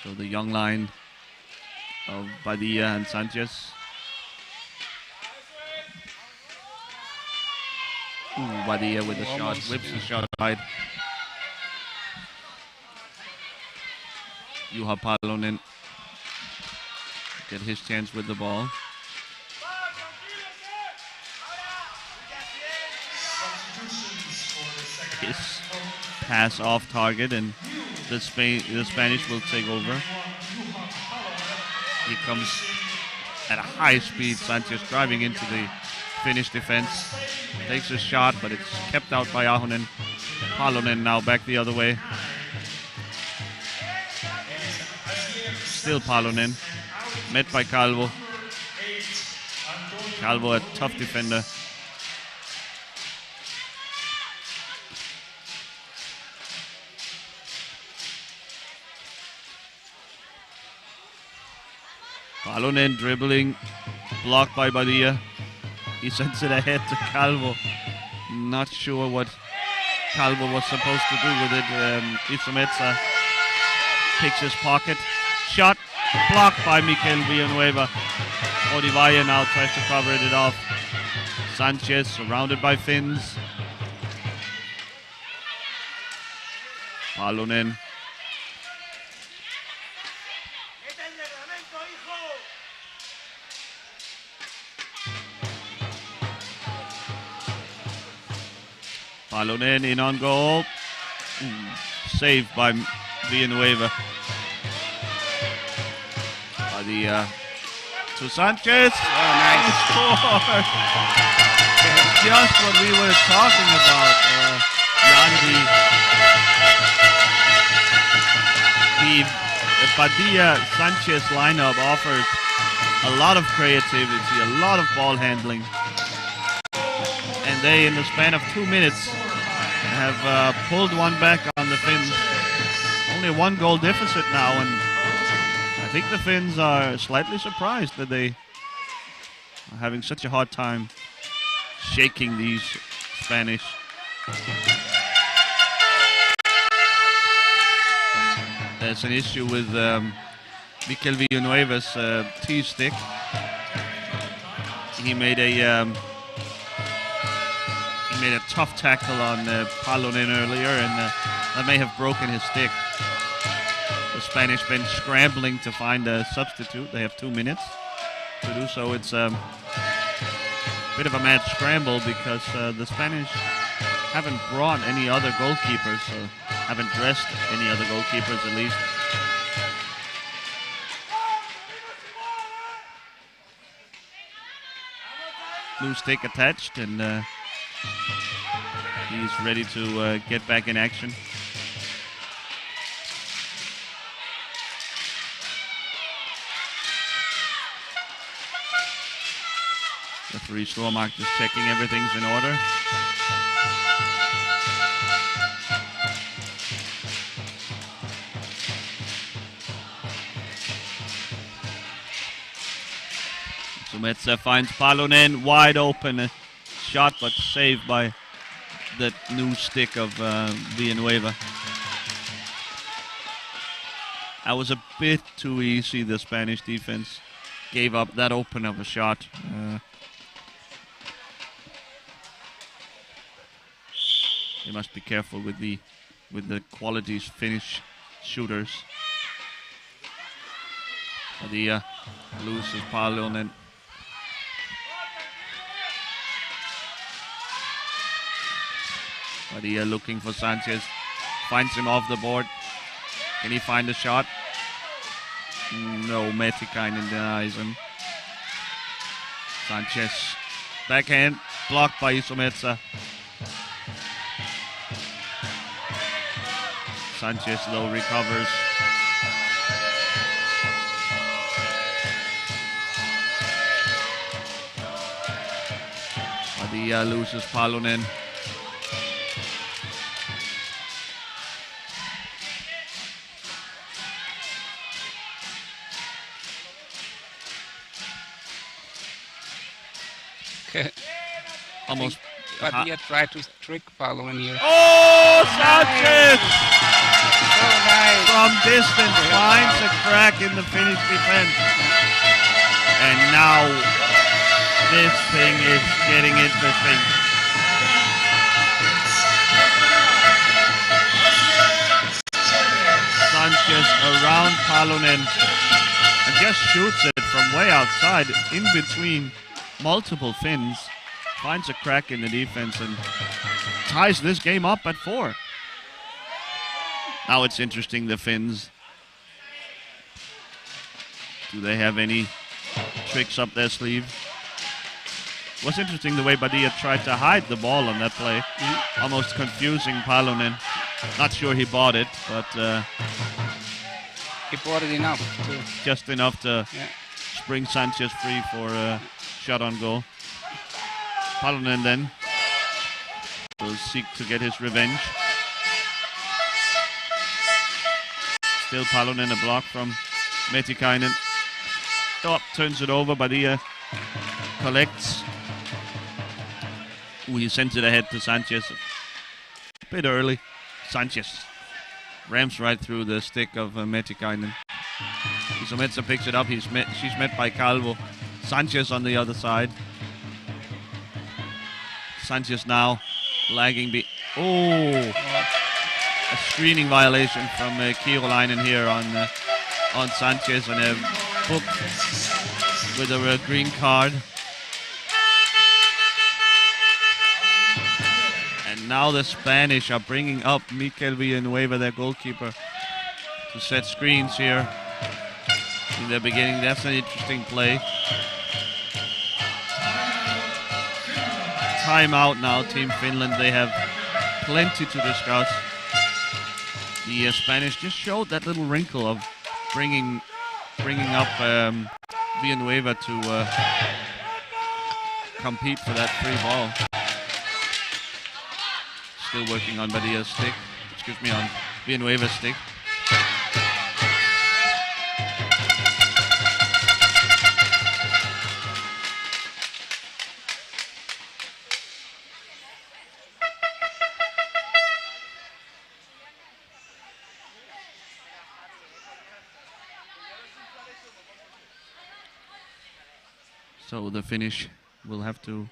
So the young line of Padilla and Sanchez. Padilla with a shot, whips the shot wide. Juha Palonen get his chance with the ball. His pass off target, and the Spanish will take over. He comes at a high speed. Sanchez driving into the Finnish defense. Takes a shot, but it's kept out by Ahonen. Palonen now back the other way. Still Palonen. Met by Calvo. Calvo, a tough defender. Palonen dribbling, blocked by Padilla. He sends it ahead to Calvo. Not sure what Calvo was supposed to do with it. Itsometsa picks his pocket. Shot blocked by Mikel Villanueva. Odivaya now tries to cover it off. Sanchez surrounded by Finns. Palonen. Palonen in on goal. Saved by Villanueva. Padilla to Sanchez. Oh, nice. Just what we were talking about. The Padilla-Sanchez lineup offers a lot of creativity, a lot of ball handling. And they, in the span of 2 minutes, have pulled one back on the Finns. Only 1 goal deficit now, and I think the Finns are slightly surprised that they are having such a hard time shaking these Spanish. There's an issue with Mikel Villanueva's T-stick. He made a tough tackle on Palonen earlier, and that may have broken his stick. The Spanish been scrambling to find a substitute. They have 2 minutes to do so. It's a bit of a mad scramble because the Spanish haven't brought any other goalkeepers, so haven't dressed any other goalkeepers at least. Blue stick attached, and He's ready to get back in action. Referee Stormark just checking everything's in order. Sumetsa finds Palonen wide open. A shot but saved by that new stick of Villanueva. That was a bit too easy. The Spanish defense gave up that open of a shot. They must be careful with the qualities finish shooters. Padilla loses Palonen. Padilla looking for Sanchez. Finds him off the board. Can he find a shot? No, Metikainen denies him. Sanchez. Backhand. Blocked by Isometsa. Sanchez though recovers. Padilla loses Palonen. Almost. Padilla tried to trick Palonen here. Oh, Sanchez! So nice. From distance finds a crack in the Finnish defense. And now this thing is getting interesting. Sanchez around Palonen and just shoots it from way outside in between multiple Finns. Finds a crack in the defense and ties this game up at 4. Now it's interesting, the Finns. Do they have any tricks up their sleeve? Was interesting the way Padilla tried to hide the ball on that play. Almost confusing Palonen. Not sure he bought it, but He bought it enough to just enough to spring Sanchez free for a shot on goal. Palonen then will seek to get his revenge. Still Palonen, a block from Metikainen. Oh, turns it over, Padilla collects. Ooh, he sends it ahead to Sanchez. A bit early. Sanchez rams right through the stick of Metikainen. Isometsa picks it up. She's met by Calvo. Sanchez on the other side. Sanchez now lagging. A screening violation from Kiirolainen here on Sanchez, and a book with a green card. And now the Spanish are bringing up Mikel Villanueva, their goalkeeper, to set screens here in the beginning. That's an interesting play. Timeout now, Team Finland. They have plenty to discuss. The Spanish just showed that little wrinkle of bringing up Villanueva to compete for that free ball. Still working on Badia's stick. Excuse me, on Villanueva's stick. So the Finnish will have to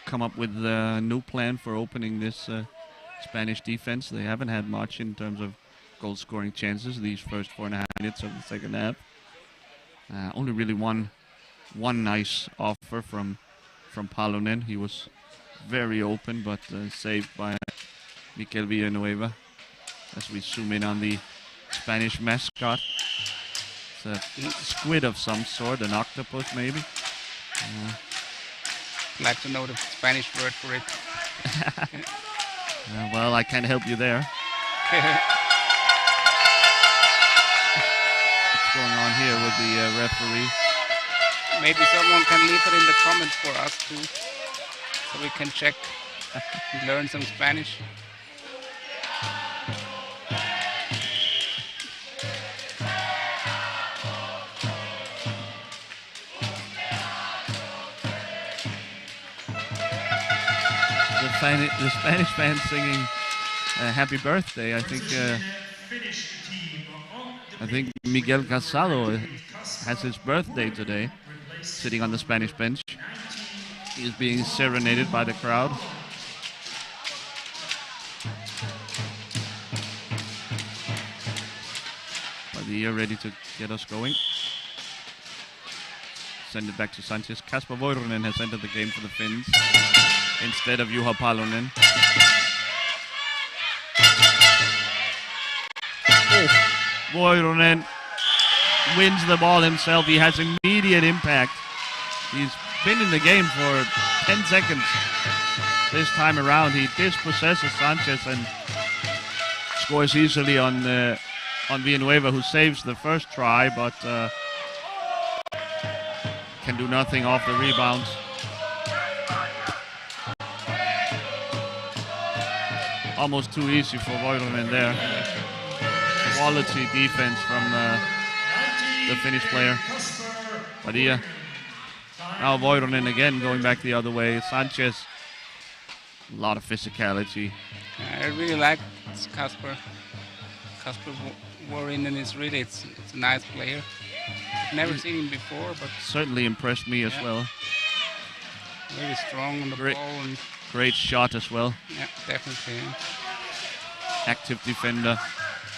come up with a new plan for opening this Spanish defense. They haven't had much in terms of goal-scoring chances these first 4.5 minutes of the second half. Only really one nice offer from Palonen. He was very open, but saved by Mikel Villanueva. As we zoom in on the Spanish mascot. It's a squid of some sort, an octopus maybe. like to know the Spanish word for it. Well, I can't help you there. What's going on here with the referee? Maybe someone can leave it in the comments for us too, so we can check and learn some Spanish. The Spanish fans singing "Happy Birthday." I think Miguel Casado has his birthday today, sitting on the Spanish bench. He is being serenaded by the crowd. Padilla ready to get us going. Send it back to Sanchez. Kasper Voironen has entered the game for the Finns instead of Juha Palonen. Voironen wins the ball himself. He has immediate impact. He's been in the game for 10 seconds this time around. He dispossesses Sanchez and scores easily on Villanueva, who saves the first try, but can do nothing off the rebounds. Almost too easy for Voironen there. Quality defense from the Finnish player. Padilla. Now Voironen again going back the other way. Sanchez. A lot of physicality. I really like Kasper. Kasper Voironen is really, it's a nice player. Never seen him before, but certainly impressed me as well. Very strong on the ball. And great shot as well. yeah, definitely. Active defender.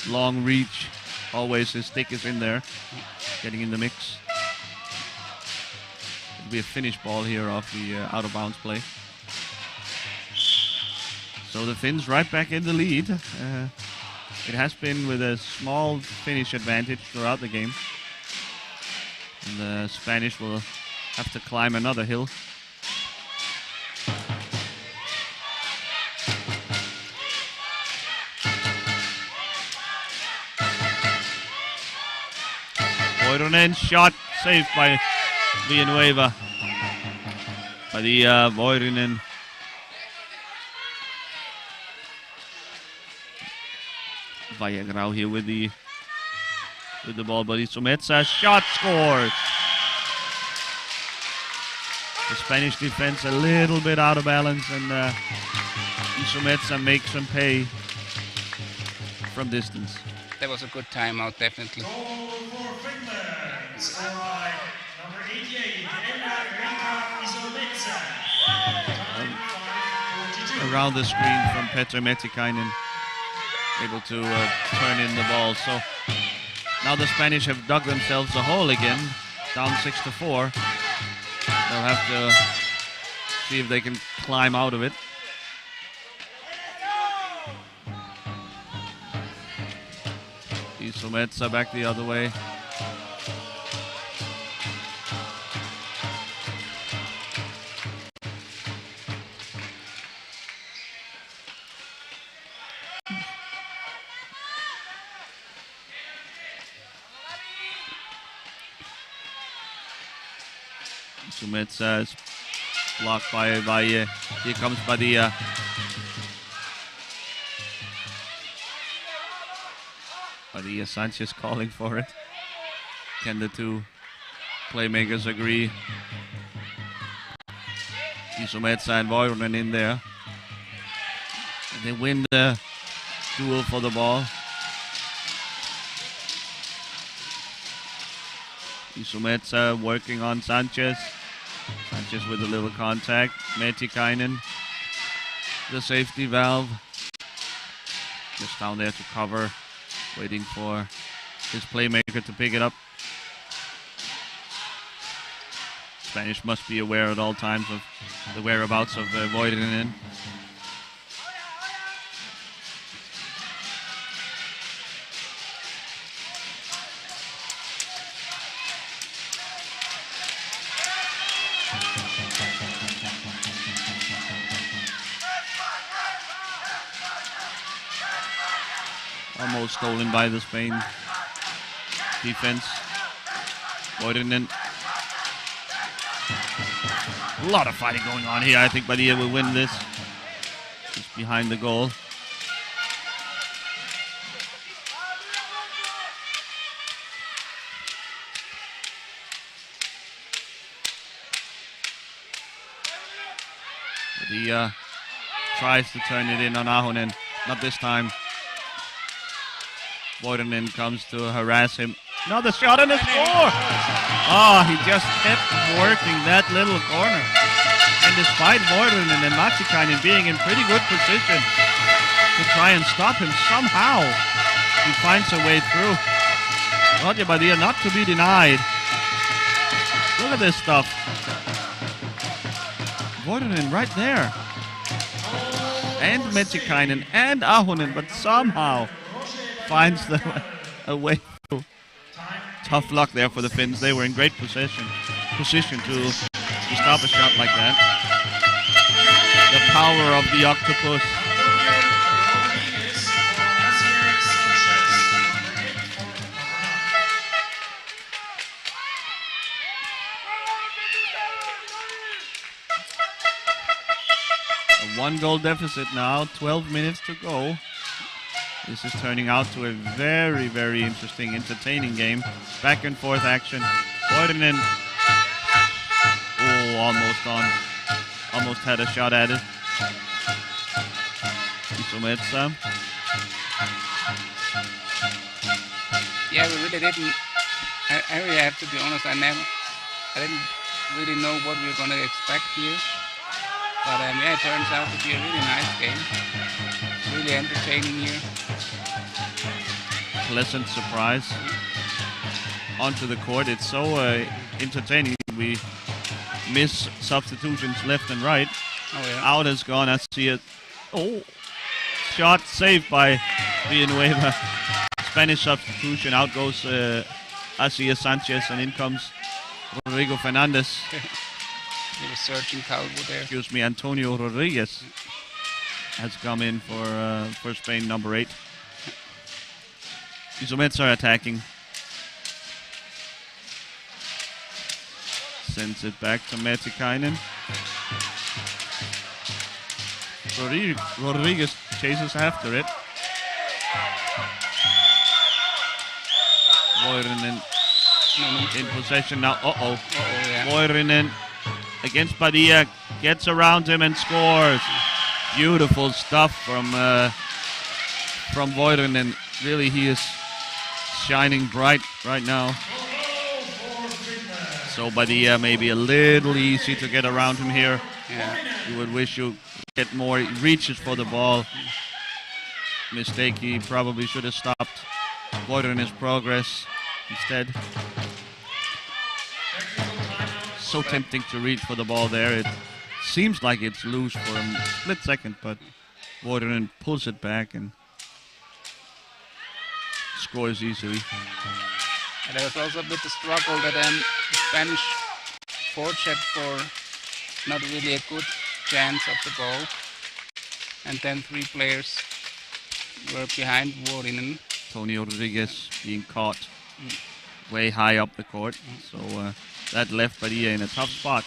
Long reach. Always his stick is in there. Getting in the mix. It'll be a Finnish ball here off the out of bounds play. So the Finns right back in the lead. It has been with a small Finnish advantage throughout the game. And the Spanish will have to climb another hill. Voironen shot saved by Villanueva. By the Voironen. Vallagrau here with the ball, but Isometsa shot scores. The Spanish defense a little bit out of balance, and Isometsa makes them pay from distance. That was a good timeout, definitely. Goal for Finland, scored by number 88, Riikka Isometsa. Around the screen from Petr Metikainen, able to turn in the ball. So now the Spanish have dug themselves a hole again, down 6-4. They'll have to see if they can climb out of it. Isometsa back the other way. Isometsa is blocked by Valle. Here comes Padilla. Padilla, Sanchez calling for it. Can the two playmakers agree? Isometsa and Voironen in there. And they win the duel for the ball. Isometsa working on Sanchez. Sanchez with a little contact. Metikainen, the safety valve. Just down there to cover. Waiting for his playmaker to pick it up. Spanish must be aware at all times of the whereabouts of Voironen. Almost stolen by the Spain defense. Voironen. A lot of fighting going on here. I think Badia will win this. Just behind the goal. Badia tries to turn it in on Ahonen. Not this time. Voironen comes to harass him. Another shot and a score! Oh, he just kept working that little corner. And despite Voironen and Matikainen being in pretty good position to try and stop him, somehow he finds a way through. Roger Badia not to be denied. Look at this stuff. Voironen right there. And Matikainen and Ahonen, but somehow finds a way through. Tough luck there for the Finns. They were in great position to stop a shot like that. The power of the octopus. A 1-goal deficit now, 12 minutes to go. This is turning out to a very, very interesting, entertaining game. Back and forth action. Voironen. Oh, almost on. Almost had a shot at it. Isometsa. Yeah, we really didn't. I really have to be honest. I didn't really know what we were going to expect here. But yeah, it turns out to be a really nice game. Really entertaining here. Pleasant surprise onto the court. It's so entertaining. We miss substitutions left and right. Oh yeah. Out has gone. I see it. Oh, shot saved by Villanueva. Spanish substitution. Out goes Asier Sanchez, and in comes Rodrigo Fernandez. He was searching Calvo there. Excuse me, Antonio Rodriguez has come in for Spain, number 8. Isomets are attacking. Sends it back to Matikainen. Rodriguez chases after it. Voironen in possession now. Yeah. Voironen against Badia, gets around him and scores. Beautiful stuff from Voironen. Really, he is shining bright right now. So Badia maybe a little easy to get around him here. Yeah. You would wish you get more reaches for the ball. Mistake, he probably should have stopped Voironen's progress instead. So tempting to reach for the ball there. It seems like it's loose for a split second, but Voironen pulls it back and scores easily. And there was also a bit of struggle that Spanish forecheck for not really a good chance of the ball. And then 3 players were behind Voironen. Tony Rodriguez being caught way high up the court. So that left Badia in a tough spot.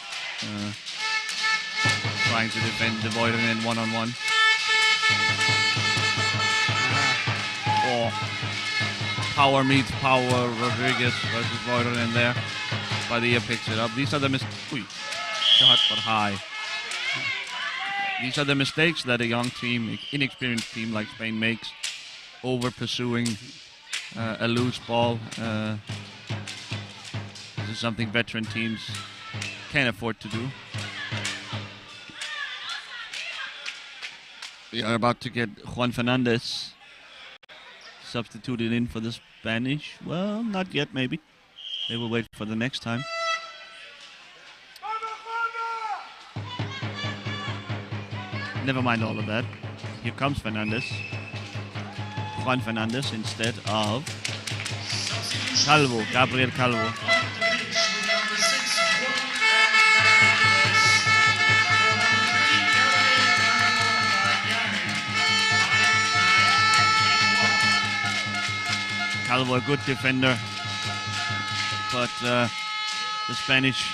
Trying to defend the Voironen one-on-one. Oh. Power meets power. Rodriguez versus Voironen there. Badia picks it up. These are the shot but high. These are the mistakes that a young team, inexperienced team like Spain makes, over pursuing a loose ball. This is something veteran teams can't afford to do. We are about to get Juan Fernandez substituted in for the Spanish. Well, not yet, maybe. They will wait for the next time. Never mind all of that. Here comes Fernandez. Juan Fernandez instead of Calvo, Gabriel Calvo. Calvo, a good defender, but the Spanish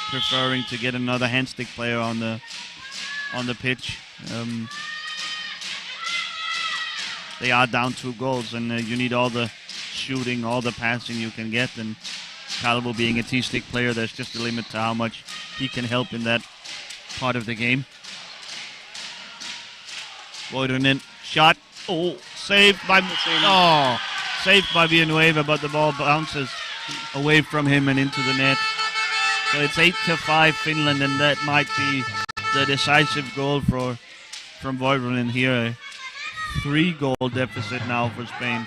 preferring to get another handstick player on the pitch. They are down 2 goals, and you need all the shooting, all the passing you can get. And Calvo being a T-stick player, there's just a limit to how much he can help in that part of the game. Voironen shot. Oh, saved by Villanueva, but the ball bounces away from him and into the net. So it's 8-5 Finland, and that might be the decisive goal from Voironen here. A 3-goal deficit now for Spain.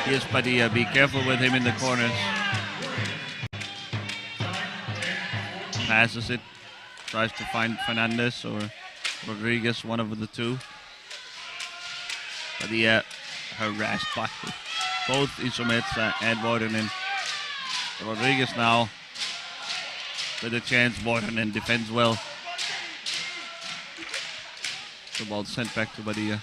Yes, Padilla, be careful with him in the corners. Passes it, tries to find Fernandez or Rodriguez, one of the two. Padilla harassed by both Isometsa and Voironen. Rodriguez now with a chance. Voironen defends well. The ball sent back to Padilla.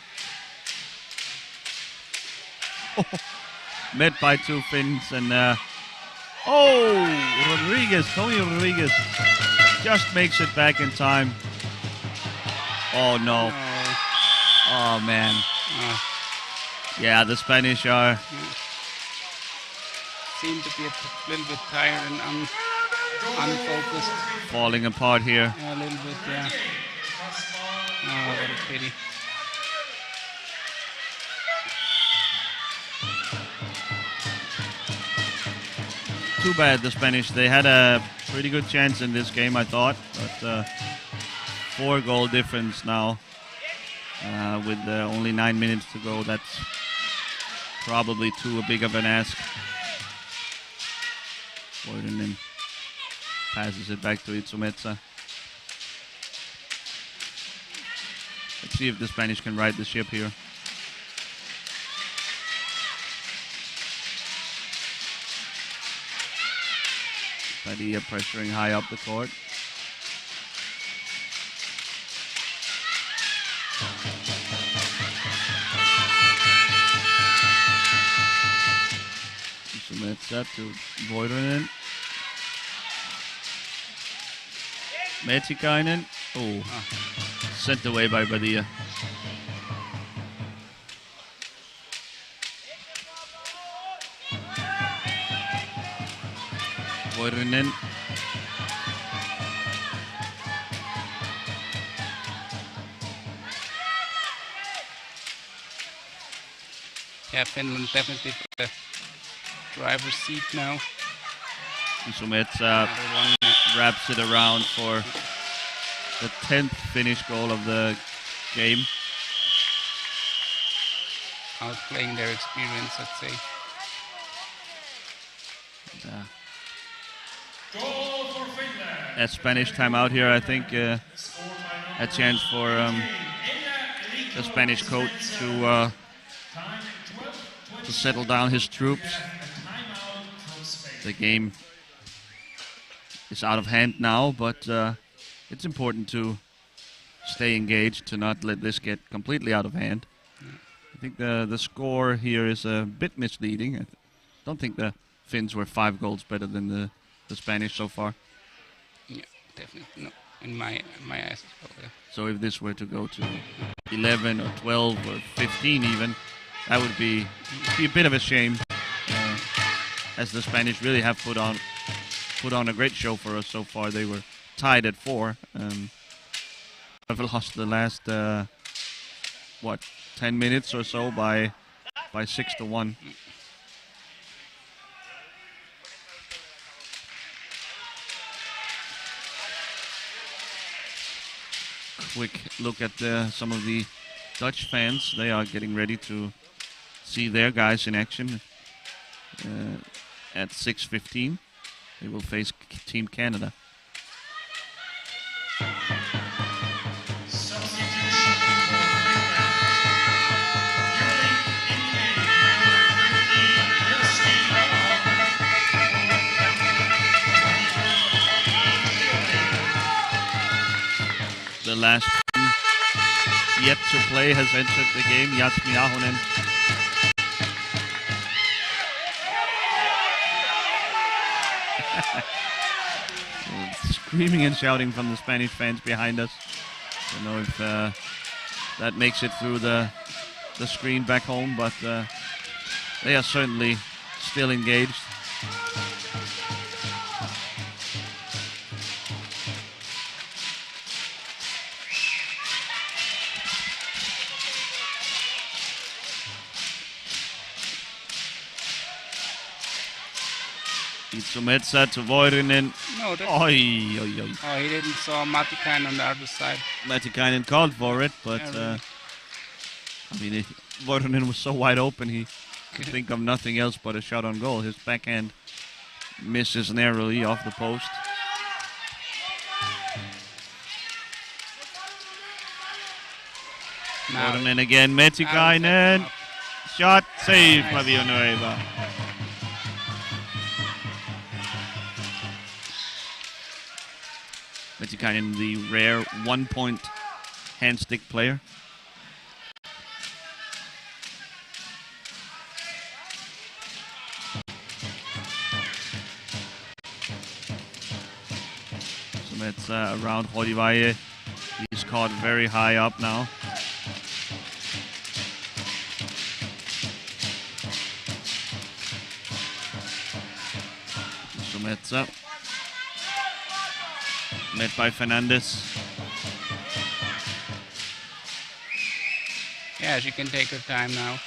Met by 2 Finns, and Tony Rodriguez just makes it back in time. Oh no. Oh man. Yeah, the Spanish are seem to be a little bit tired and unfocused. Falling apart here. Yeah, a little bit, yeah. Oh, what a pity. Too bad, the Spanish. They had a pretty good chance in this game, I thought, but 4-goal difference now with only 9 minutes to go. That's probably too big of an ask. Voironen passes it back to Itsumetsa. Let's see if the Spanish can right the ship here. Padilla pressuring high up the court. Itsumetsa to Voironen. Metikainen. Oh, sent away by Padilla. Voironen. Yeah, Finland definitely the driver's seat now. Isometsa wraps it around for the 10th Finnish goal of the game. Outplaying their experience, I'd say. Goal for Finland. A Spanish timeout here, I think. A chance for the Spanish coach to settle down his troops. The game is out of hand now, but it's important to stay engaged, to not let this get completely out of hand. I think the score here is a bit misleading. I don't think the Finns were 5 goals better than the Spanish so far. Yeah, definitely. No, in my eyes as well, yeah. So if this were to go to 11 or 12 or 15 even, that would be a bit of a shame, as the Spanish really have put on a great show for us so far. They were tied at 4. I've lost the last 10 minutes or so by 6-1. Quick look at some of the Dutch fans. They are getting ready to see their guys in action at 6:15. They will face Team Canada. last one yet to play has entered the game. Jasmi Ahonen. Screaming and shouting from the Spanish fans behind us. Don't know if that makes it through the screen back home, but they are certainly still engaged. Itsumetsa to Voirinen. No, that's, Oi, oi, oi. oh, he didn't saw Matikainen on the other side. Matikainen called for it, but Yeah, really. Voirinen was so wide open he could think of nothing else but a shot on goal. His backhand misses narrowly off the post. Now, Voirinen again, Matikainen. Shot saved by Villanueva. Matikainen, the rare 1-point hand stick player. So that's around Hodivaye. He's caught very high up now. So Metza. Met by Fernandez. yeah, she can take her time now.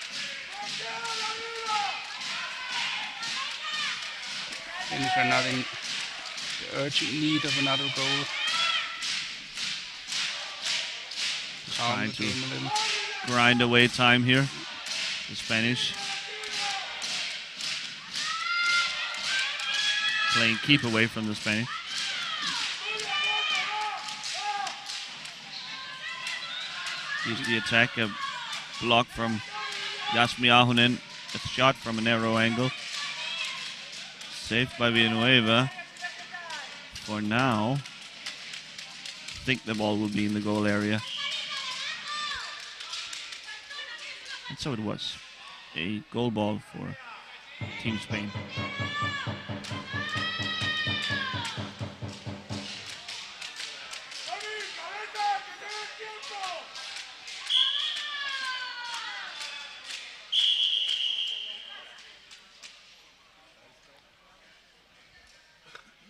Finnish are not in the urgent need of another goal. Calm Trying the to game a little. grind away time here. The Spanish playing keep away from the Spanish. Here's the attack, a block from Jasmi Ahonen, a shot from a narrow angle. Saved by Villanueva. For now, I think the ball will be in the goal area. And so it was. A goal ball for Team Spain.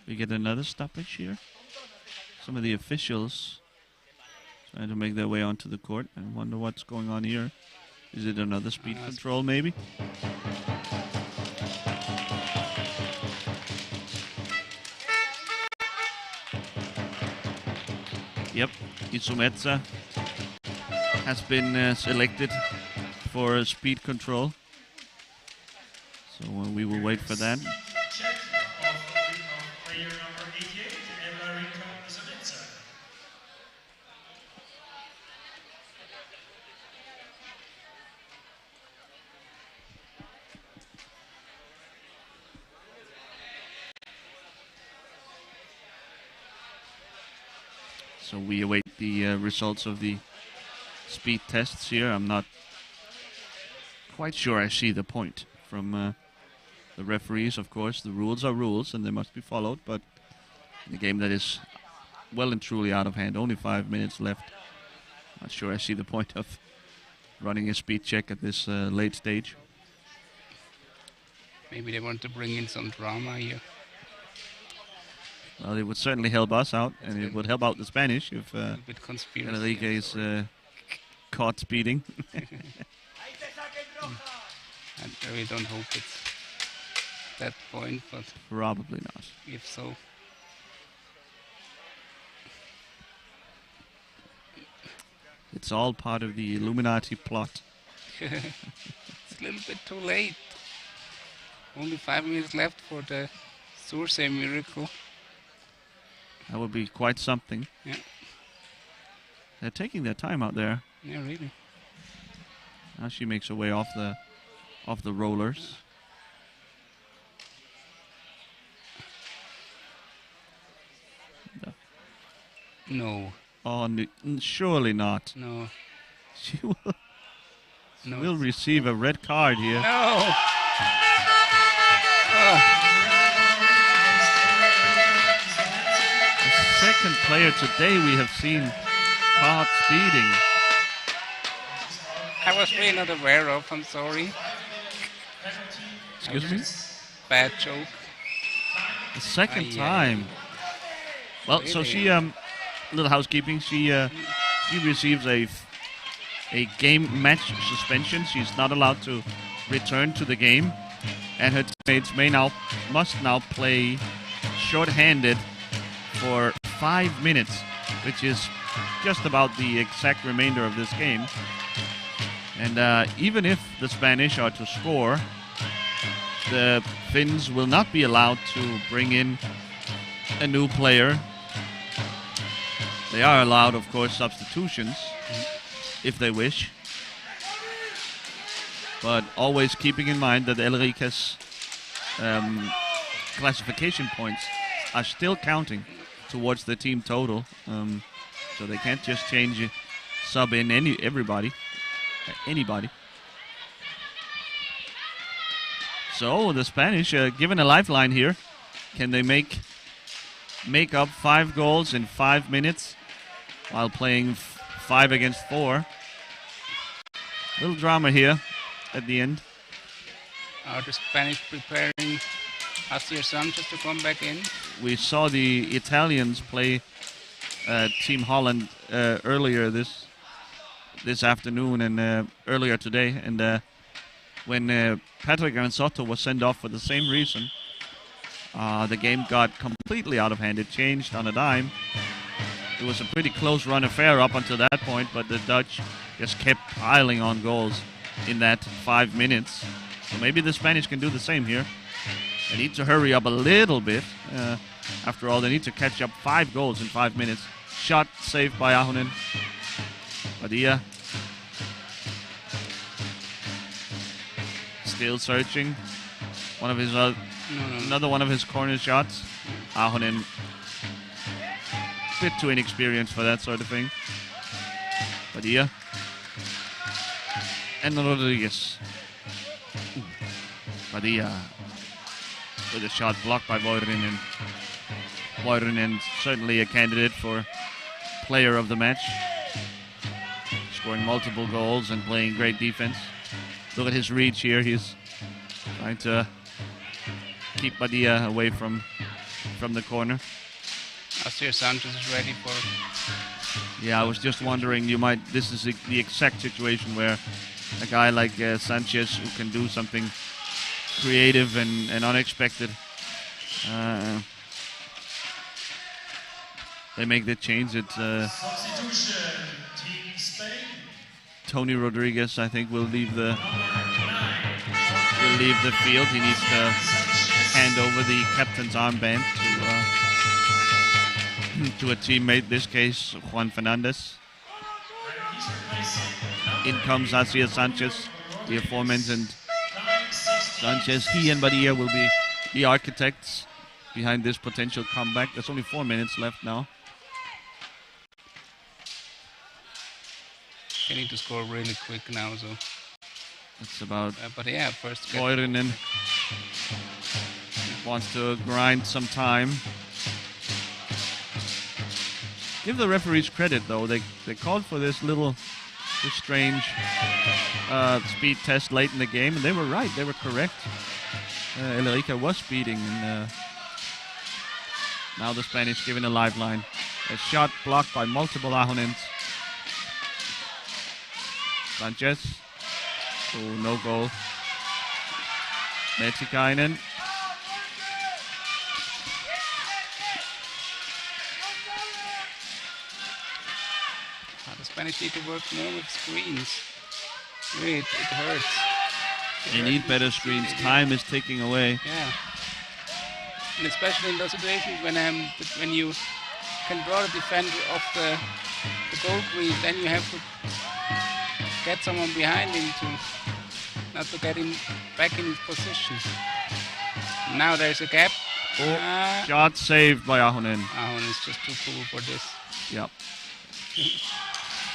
We get another stoppage here. Some of the officials trying to make their way onto the court. I wonder what's going on here. Is it another speed control, maybe? Yep, Itsumetsa has been selected for speed control. So we will wait for that. Check of player number 88, Elarika Zavetsa. So we await the results of the speed tests here. I'm not quite sure I see the point from the referees. Of course, the rules are rules and they must be followed, but in a game that is well and truly out of hand, only 5 minutes left, not sure I see the point of running a speed check at this late stage. Maybe they want to bring in some drama here. Well, it would certainly help us out, and it would help out the Spanish if A bit conspiracy. Enrique is caught speeding. I really don't hope it's that point, but Probably not. if so, It's all part of the Illuminati plot. it's a little bit too late. Only 5 minutes left for the Sursey miracle. That would be quite something. Yeah. They're taking their time out there. Yeah, really. Now she makes her way off the rollers. No. Oh, surely not. No. She will, No. will receive a red card here. No. The second player today we have seen caught speeding. I was really not aware of. I'm sorry. Excuse me? Bad joke. The second Aye, time. Well, so Really? she little housekeeping. She receives a game match suspension. She's not allowed to return to the game, and her teammates must now play short-handed for 5 minutes, which is just about the exact remainder of this game. And even if the Spanish are to score, the Finns will not be allowed to bring in a new player. They are allowed, of course, substitutions if they wish. But always keeping in mind that Elrika's classification points are still counting towards the team total. So they can't just sub in anybody. So the Spanish given a lifeline here. Can they make up 5 goals in 5 minutes while playing 5 against 4? Little drama here at the end. Are the Spanish preparing Asier Sanchez to come back in? We saw the Italians play Team Holland earlier this afternoon and earlier today, and when Patrick Ansotto was sent off for the same reason, the game got completely out of hand. It changed on a dime. It was a pretty close run affair up until that point, but the Dutch just kept piling on goals in that 5 minutes. So maybe the Spanish can do the same here. They need to hurry up a little bit. After all, they need to catch up 5 goals in 5 minutes. Shot saved by Ahonen. Padilla still searching. One of his another one of his corner shots. Ahonen, bit too inexperienced for that sort of thing. Padilla and Rodriguez. Padilla with a shot blocked by Voirinen. Voirinen certainly a candidate for player of the match, scoring multiple goals and playing great defense. Look at his reach here. He's trying to keep Padilla away from the corner. Asier Sanchez is ready for. Yeah, I was just wondering. This is the exact situation where a guy like Sanchez, who can do something creative and unexpected, they make the change. It's Substitution, Team Spain. Tony Rodriguez, I think, will leave the field. He needs to hand over the captain's armband to a teammate. This case, Juan Fernandez. In comes Asier Sanchez, the aforementioned Sanchez. He and Badia will be the architects behind this potential comeback. There's only 4 minutes left now. They need to score really quick now, so. It's about But yeah, first. Voirinen wants to grind some time. Give the referees credit, though. They called for this strange speed test late in the game, and they were right. They were correct. Elrica was speeding, and now the Spanish given a lifeline. A shot blocked by multiple Ahonens. Sanchez. Oh, no goal. Metsikainen. The Spanish need to work more with screens. Really, it hurts. They need better screens. Time is ticking away. Yeah. And especially in those situations when you can draw the defender off the goal crease, then you have to get someone behind him not to get him back in his position. Now there's a gap. Shot saved by Ahonen. Ahonen is just too cool for this. Yep.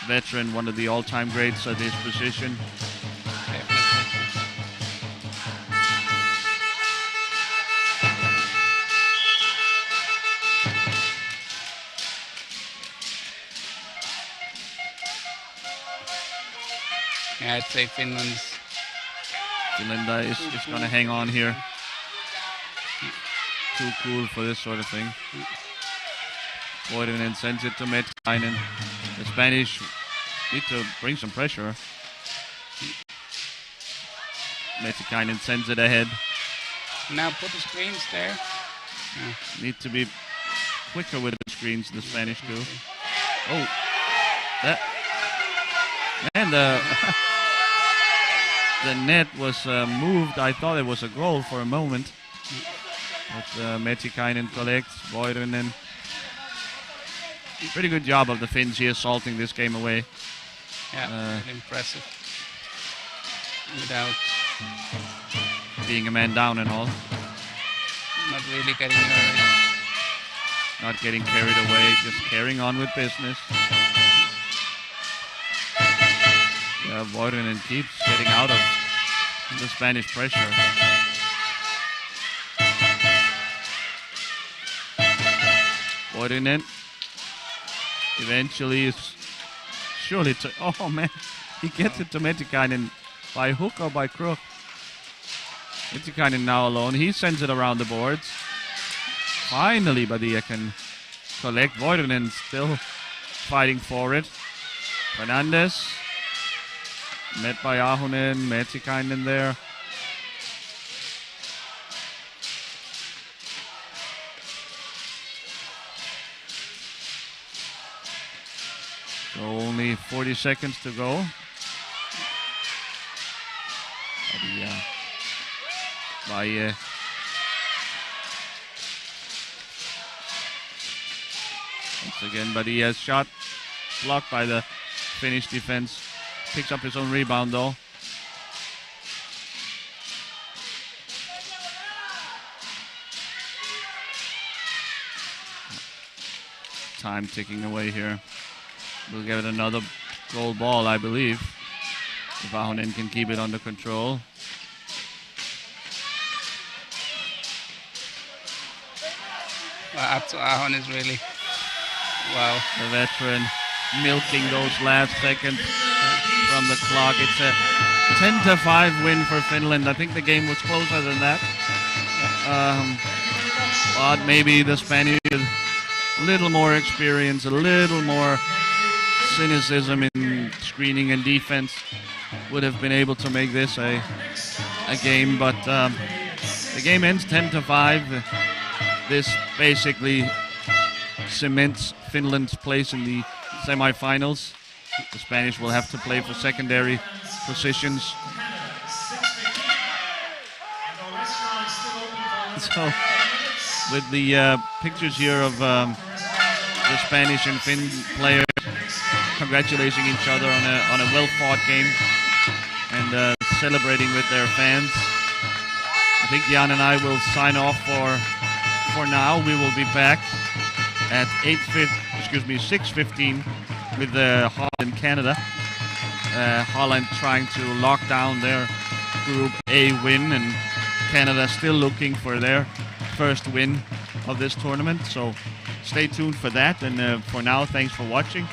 Veteran, one of the all-time greats at his position. Yeah, I'd say Finland is going to hang on here. Too cool for this sort of thing. Voivonen sends it to Metikainen. The Spanish need to bring some pressure. Metikainen sends it ahead. Now put the screens there. Need to be quicker with the screens, the Spanish do. Oh, that. And the net was moved. I thought it was a goal for a moment. But Metikainen collects. Voivonen. Pretty good job of the Finns here salting this game away. Yeah, impressive. Without being a man down and all. Not really getting hurt. Not getting carried away, just carrying on with business. Yeah, Voivonen keeps getting out of the Spanish pressure. Voivonen eventually is surely to, oh man, he gets it to Metikainen by hook or by crook. Metikainen now alone, he sends it around the boards. Finally Badia can collect. Voivonen still fighting for it. Fernandez met by Ahonen, Metikainen there. So only 40 seconds to go. Badia. Once again, Badia's shot blocked by the Finnish defense. Picks up his own rebound though. Time ticking away here. We'll give it another goal ball, I believe. If Ahonen can keep it under control. Well, up to Ahonen is really, wow. The veteran milking those last seconds from the clock. It's a 10-5 win for Finland. I think the game was closer than that. But maybe the Spanish with a little more experience, a little more cynicism in screening and defense would have been able to make this a game. But the game ends 10-5. This basically cements Finland's place in the semifinals. The Spanish will have to play for secondary positions. So, with the pictures here of the Spanish and Finn players congratulating each other on a well-fought game and celebrating with their fans, I think Jan and I will sign off for now. We will be back at 6:15 with Holland, Canada. Holland trying to lock down their Group A win, and Canada still looking for their first win of this tournament. So stay tuned for that. And for now, thanks for watching.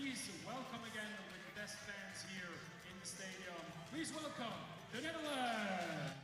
please welcome again with the best fans here in the stadium. Please welcome the Netherlands.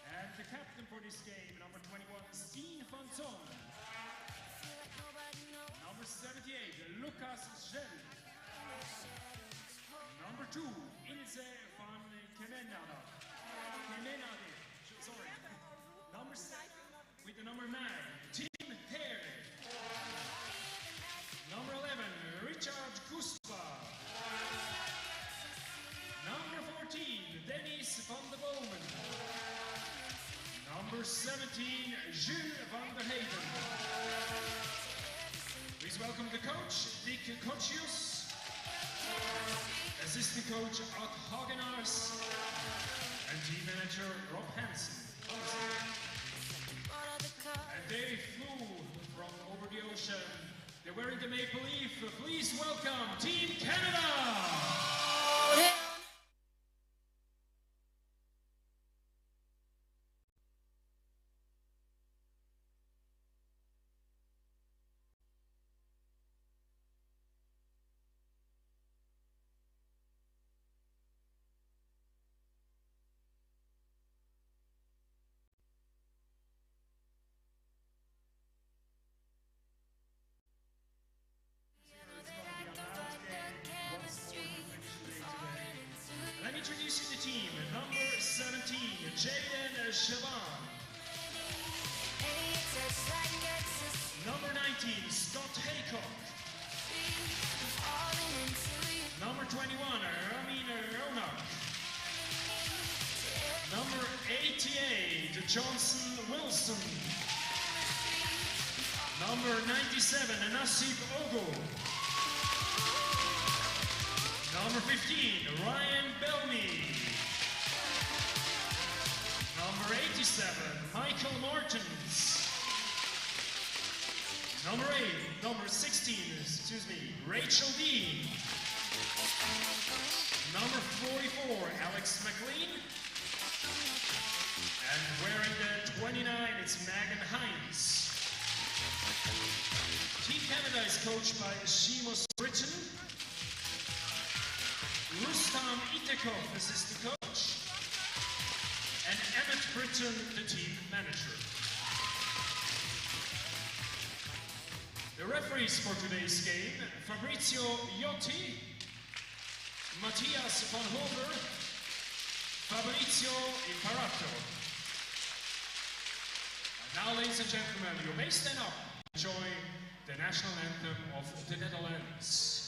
And the captain for this game, number 21, Steen van Zon. Number 78, Lucas Gel. Number 2, Ilse van Kemenade. Sorry. Number 7, with the number 9, Tim Hare. Number 11, Richard Guspa. Number 14, Dennis van der Bomen. Number 17, Jules van der Heyden. Please welcome the coach, Dick Kochius. Assistant coach, Ad Hagenaars. And team manager, Rob Hansen. And they flew from over the ocean. They're wearing the maple leaf. Please welcome Team Canada! Let me introduce you to the team. Number 17, Jaden Shaban. Number 19, Scott Haycock. Number 21, Ramin Ronak. Number 88, Johnson Wilson. Number 97, Nasib Ogo. Number 15, Ryan Bellamy. Number 87, Michael Martins. Number 16, Rachel Dean. Number 44, Alex McLean. And wearing the 29, it's Megan Hines. Team Canada is coached by Seamus Britton. Rustam Itekov, assistant coach, and Emmett Britton, the team manager. The referees for today's game, Fabrizio Iotti, Matthias van Hover, Fabrizio Imparato. And now, ladies and gentlemen, you may stand up and enjoy the national anthem of the Netherlands.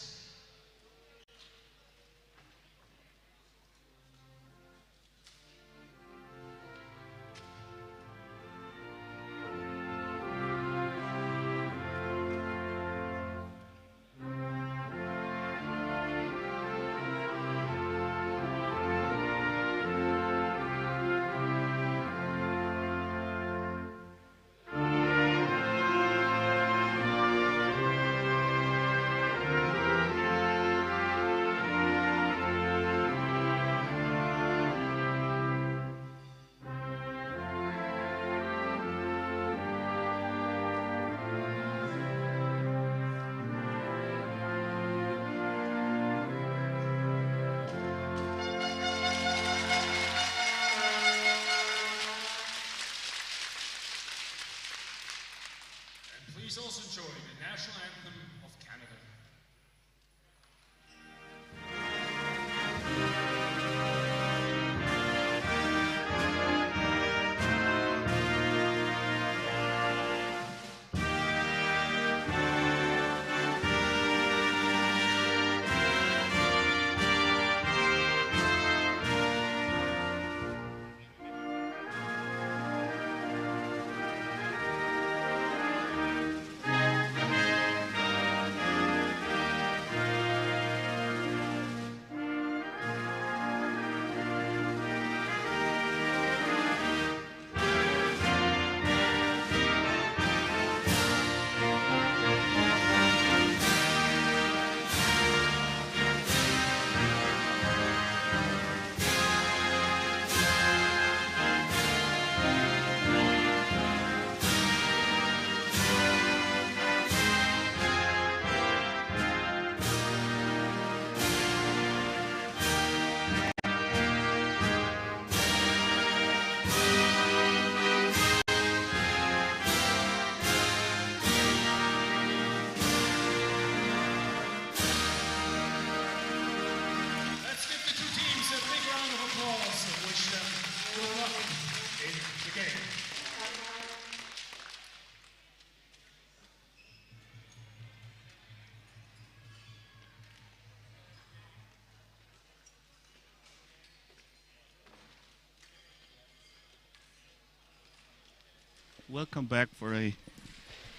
Welcome back for a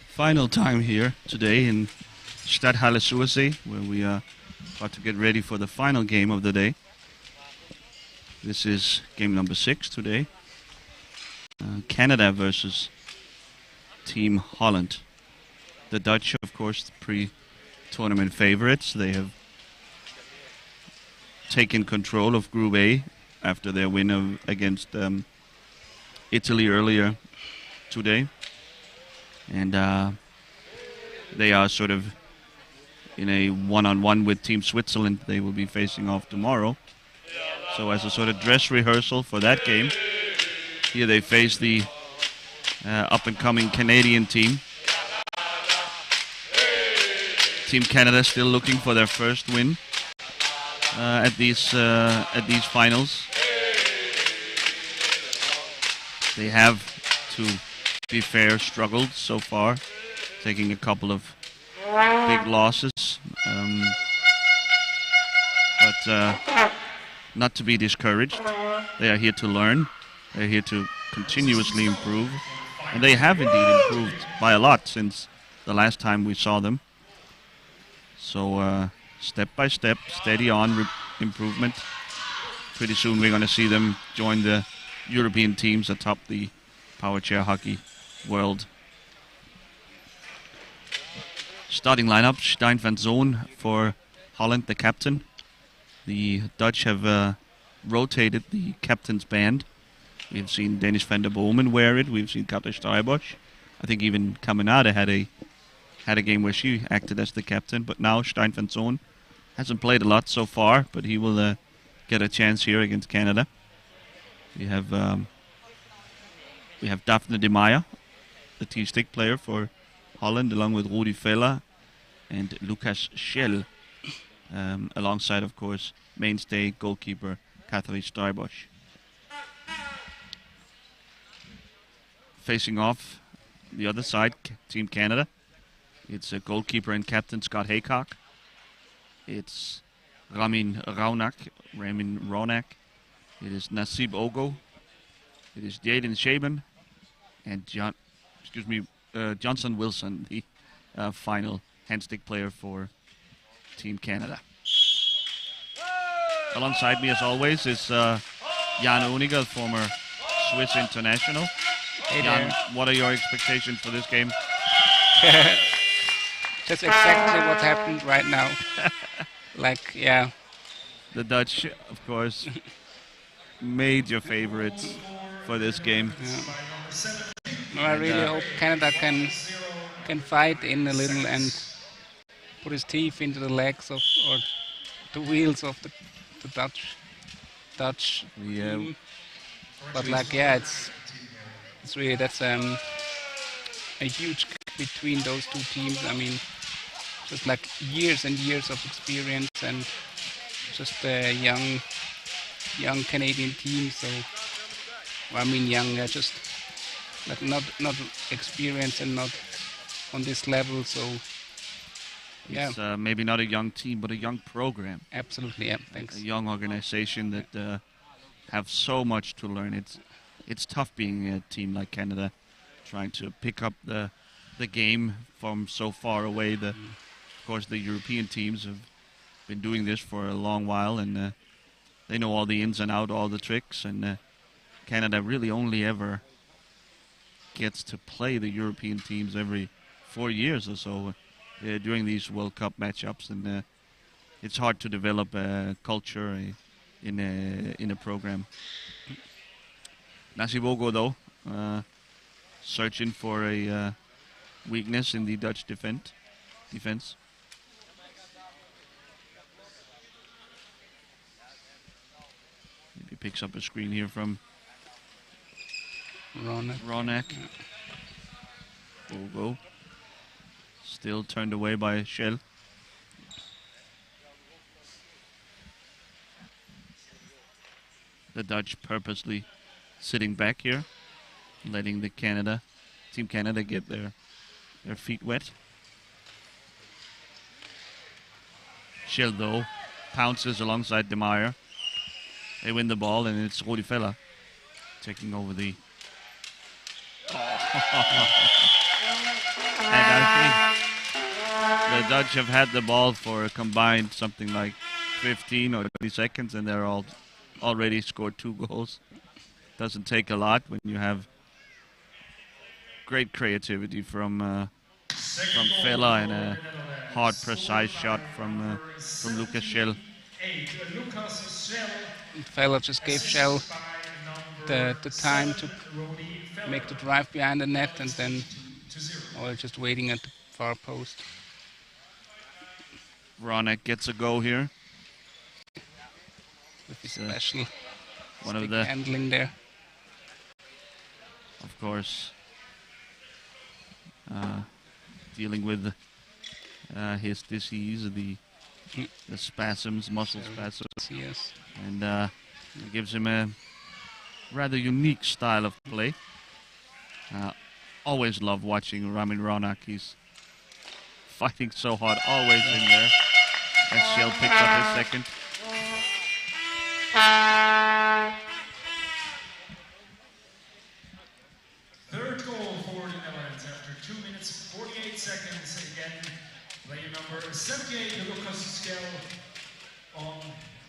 final time here today in Stadthalle Sursee, where we are about to get ready for the final game of the day. This is game number 6 today. Canada versus Team Holland. The Dutch, of course, the pre-tournament favorites. They have taken control of Group A after their win against Italy earlier today. And they are sort of in a one-on-one with Team Switzerland. They will be facing off tomorrow. So as a sort of dress rehearsal for that game, here they face the up-and-coming Canadian team. Team Canada still looking for their first win at these finals. They have, to be fair, struggled so far, taking a couple of big losses, but not to be discouraged. They are here to learn. They're here to continuously improve, and they have indeed improved by a lot since the last time we saw them. So step by step, steady on improvement. Pretty soon we're going to see them join the European teams atop the power chair hockey world. Starting lineup: Stijn van Zoon for Holland, the captain. The Dutch have rotated the captain's band. We've seen Dennis van der Bomen wear it. We've seen Katja Strijbosch. I think even Caminada had a game where she acted as the captain. But now Stijn van Zoon hasn't played a lot so far, but he will get a chance here against Canada. We have Daphne de Meyer, the T-stick player for Holland, along with Rudi Vella and Lucas Schell, alongside, of course, mainstay goalkeeper Katja Strijbosch. Facing off the other side, Team Canada, it's goalkeeper and captain Scott Haycock. It's Ramin Ronak. It is Nasib Ogo. It is Jaden Shaban and Johnson Wilson, the final handstick player for Team Canada. Alongside me, as always, is Jan Uniger, former Swiss international. Hey Jan, there. what are your expectations for this game? That's exactly what happened right now. Like, yeah. The Dutch, of course, major favorites for this game. No, I really hope Canada can fight in a little and put his teeth into the legs of, or the wheels of the Dutch. Yeah. team. But like, yeah, it's really, that's a huge gap between those two teams. I mean, just like years and years of experience and just a young Canadian team. So, I mean, young, just like not experienced and not on this level. So, yeah, It's maybe not a young team, but a young program. absolutely, yeah. Thanks. A young organization that have so much to learn. It's tough being a team like Canada, trying to pick up the game from so far away. Of course, the European teams have been doing this for a long while, and they know all the ins and outs, all the tricks. And Canada really only ever gets to play the European teams every 4 years or so during these World Cup matchups, and it's hard to develop a culture in a program. Nasibogo, though, searching for a weakness in the Dutch defense. Maybe picks up a screen here from Ronak. Bogo. Still turned away by Schell. The Dutch purposely sitting back here, letting the Team Canada get their feet wet. Schell, though, pounces alongside De Meyer. They win the ball, and it's Rudi Vella taking over the... Oh, And I think the Dutch have had the ball for a combined something like 15 or 20 seconds, and they're already scored 2 goals. Doesn't take a lot when you have great creativity from Vela and a hard, precise shot from Lucas Schell. Vela just gave Shell the time to make the drive behind the net, and then just waiting at the far post. Ronek gets a go here. With his special one stick of the handling there. Of course, dealing with his disease, the spasms, muscle spasms, Yes. and it gives him a rather unique style of play. Always love watching Ramin Ronak. He's fighting so hard, always in there. And Schell picks up his second. Third goal for the Netherlands after 2 minutes 48 seconds. Again, player number 78, Lucas Schell, on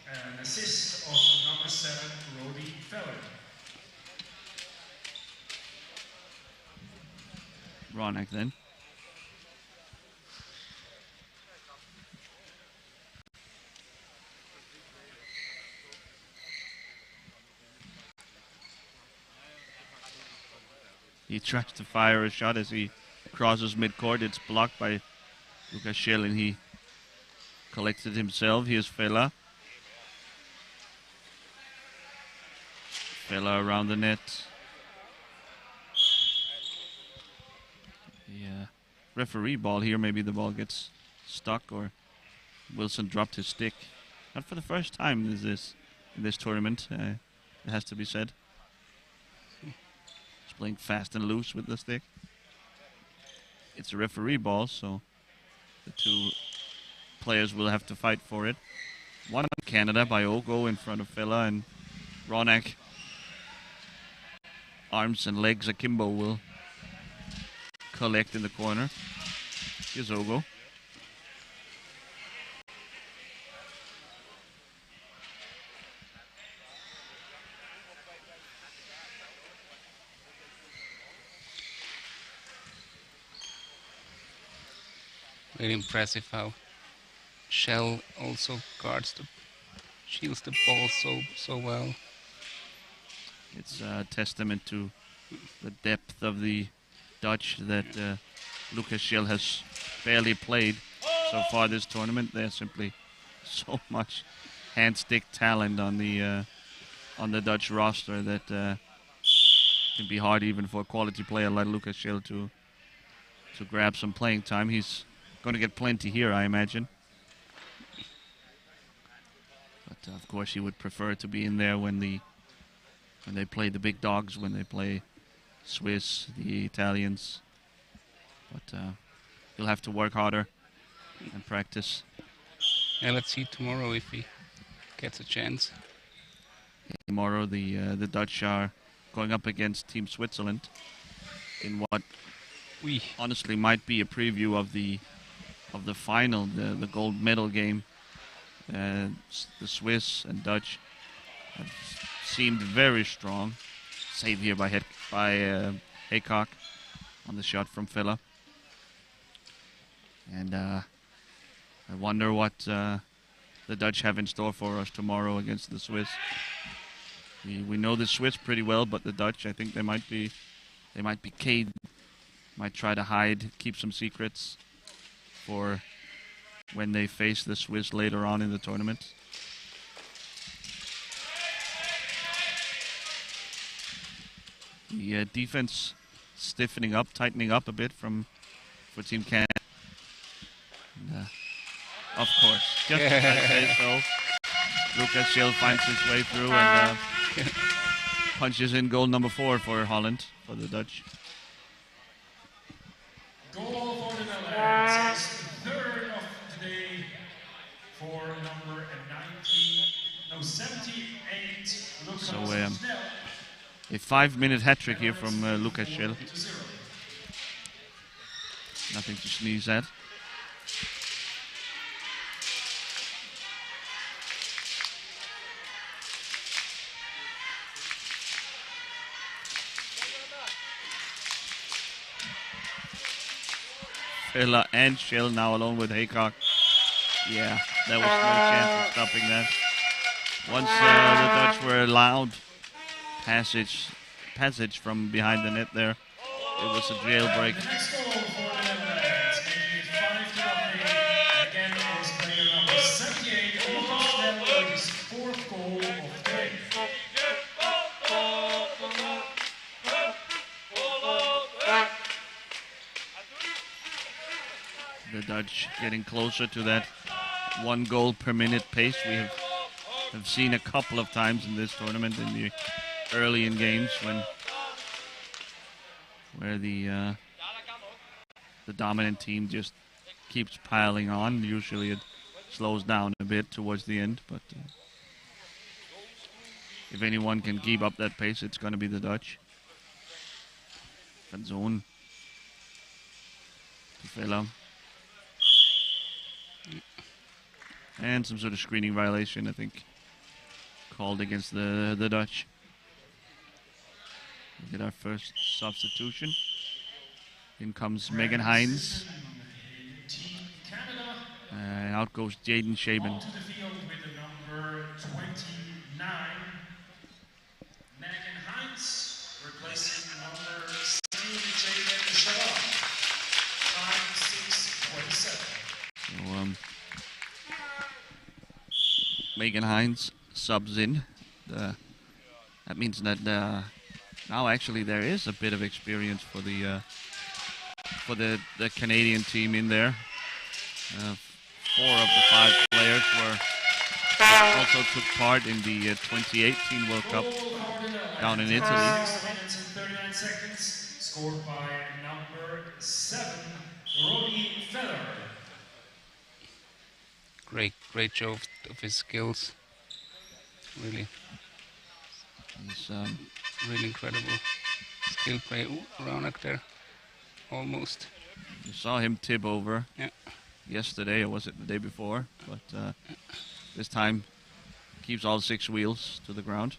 an assist of number 7, Rodi Feller. Ronak then. He tries to fire a shot as he crosses midcourt. It's blocked by Lucas Schell, and he collects it himself. Here's Vela. Vela around the net. Yeah, referee ball here. Maybe the ball gets stuck, or Wilson dropped his stick. Not for the first time in this tournament. It has to be said. He's playing fast and loose with the stick. It's a referee ball, so the 2 players will have to fight for it. One of Canada by Ogo in front of Vela, and Ronak. Arms and legs akimbo will collect in the corner. Here's Ogo. Very impressive how Schell also shields the ball so well. It's a testament to the depth of the Dutch that Lucas Schell has barely played so far this tournament. There's simply so much hand-stick talent on the Dutch roster that can be hard even for a quality player like Lucas Schell to grab some playing time. He's going to get plenty here, I imagine. But of course, he would prefer to be in there when they play the big dogs, when they play Swiss, the Italians. But he'll have to work harder and practice. Yeah, let's see tomorrow if he gets a chance. Tomorrow, the Dutch are going up against Team Switzerland in what honestly might be a preview of the final, the gold medal game. The Swiss and Dutch have seemed very strong. Save here by Haycock on the shot from Vela. And I wonder what the Dutch have in store for us tomorrow against the Swiss. We know the Swiss pretty well, but the Dutch, I think they might be caged. Might try to hide, keep some secrets for when they face the Swiss later on in the tournament. The defense stiffening up, tightening up a bit for Team Canada. And, of course, just as I say so, Lucas Schell finds his way through and punches in goal number 4 for Holland, for the Dutch. Goal for the Netherlands is third of the day for number 78, Lucas Schell. A 5-minute hat-trick here from Lucas Schell. Nothing to sneeze at. Villa and Schill now alone with Haycock. Yeah, there was no chance of stopping that. Once the Dutch were allowed passage from behind the net there, it was a jailbreak. The next goal for the Netherlands, making it 5-0. Again, it was player number 78, Lucas Snell, with his fourth goal of the game. The Dutch getting closer to that 1 goal per minute pace we have seen a couple of times in this tournament in the early in games where the dominant team just keeps piling on. Usually it slows down a bit towards the end, but if anyone can keep up that pace, it's going to be the Dutch. Van Zoon. Villa. And some sort of screening violation, I think, called against the Dutch. We get our first substitution. In comes Megan Hines. Out goes Jaden Shaban. Onto the field with the number 29, Megan Hines, replacing number 17, Jaden Shaban. 5-6-27. So, Megan Hines subs in. That means that now actually there is a bit of experience for the Canadian team in there. 4 of the 5 players also took part in the 2018 World Cup down in Italy. 6 minutes and 39 seconds, scored by number 7, Robbie Feller. Great show of his skills. Really, He's, really incredible skill play. Ooh, Ronak there, almost. you saw him tip over Yeah, yesterday, or was it the day before? But this time keeps all 6 wheels to the ground.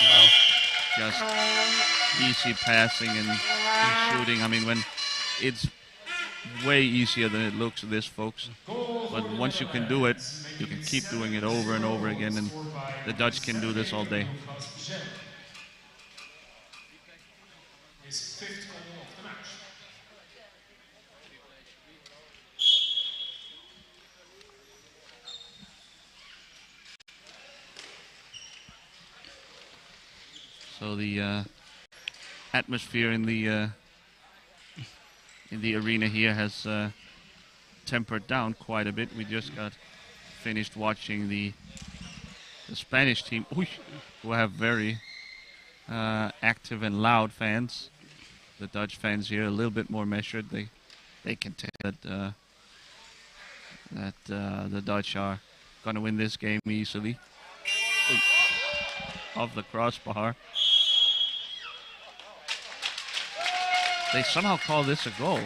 wow. Just easy passing and shooting. I mean, when it's way easier than it looks, this, folks. But once you can do it, you can keep doing it over and over again, and the Dutch can do this all day. His 5th goal of the match. So the atmosphere in the arena here has tempered down quite a bit. We just got finished watching the Spanish team, who have very active and loud fans. The Dutch fans here a little bit more measured. They can tell that the Dutch are going to win this game easily. Off the crossbar. They somehow call this a goal.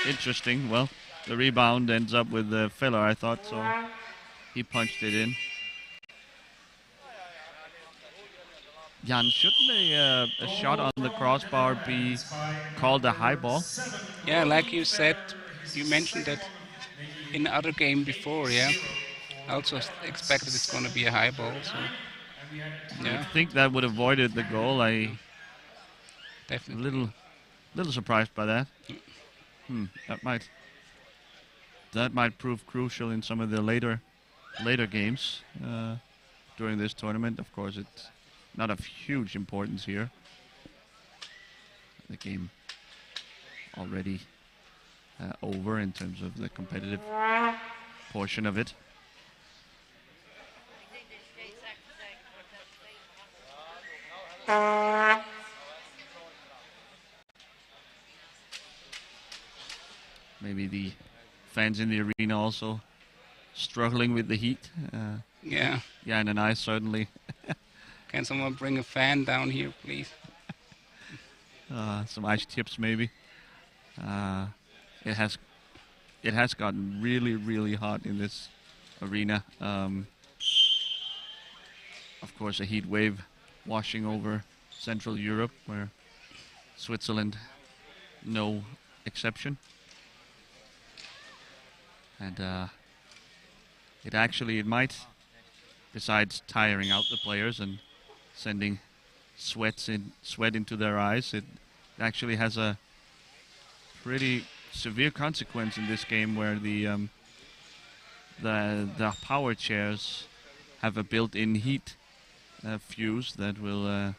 Interesting. Well, the rebound ends up with the Feller, I thought, so he punched it in. Jan, shouldn't a shot on the crossbar be called a high ball? Yeah, like you said, you mentioned that in the other game before, yeah. I also expected it's going to be a high ball, so I yeah, think that would have avoided the goal. A definitely. little surprised by that. That might prove crucial in some of the later games during this tournament. Of course, it's not of huge importance here. The game already over in terms of the competitive portion of it. Maybe the fans in the arena also struggling with the heat. Yeah. Jan and I certainly. Can someone bring a fan down here, please? some ice chips maybe. It has gotten really, really hot in this arena. Of course, a heat wave washing over Central Europe, where Switzerland, no exception. And it might, besides tiring out the players and sending sweat into their eyes, it actually has a pretty severe consequence in this game, where the power chairs have a built-in heat fuse that will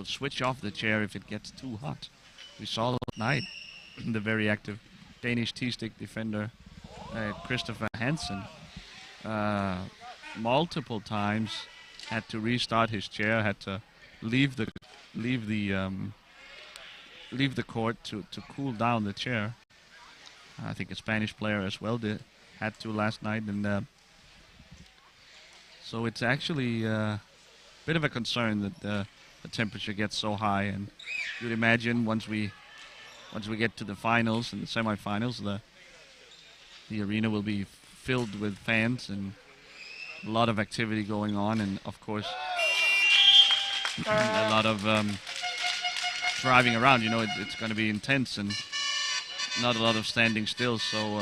switch off the chair if it gets too hot. We saw last night the very active Danish T-stick defender Christopher Hansen multiple times had to restart his chair, had to leave the court to cool down the chair. I think a Spanish player as well had to last night, and so it's actually a bit of a concern that the temperature gets so high. And you'd imagine once we get to the finals and the semifinals, the arena will be filled with fans and a lot of activity going on, and of course a lot of driving around. You know, it's going to be intense and not a lot of standing still, so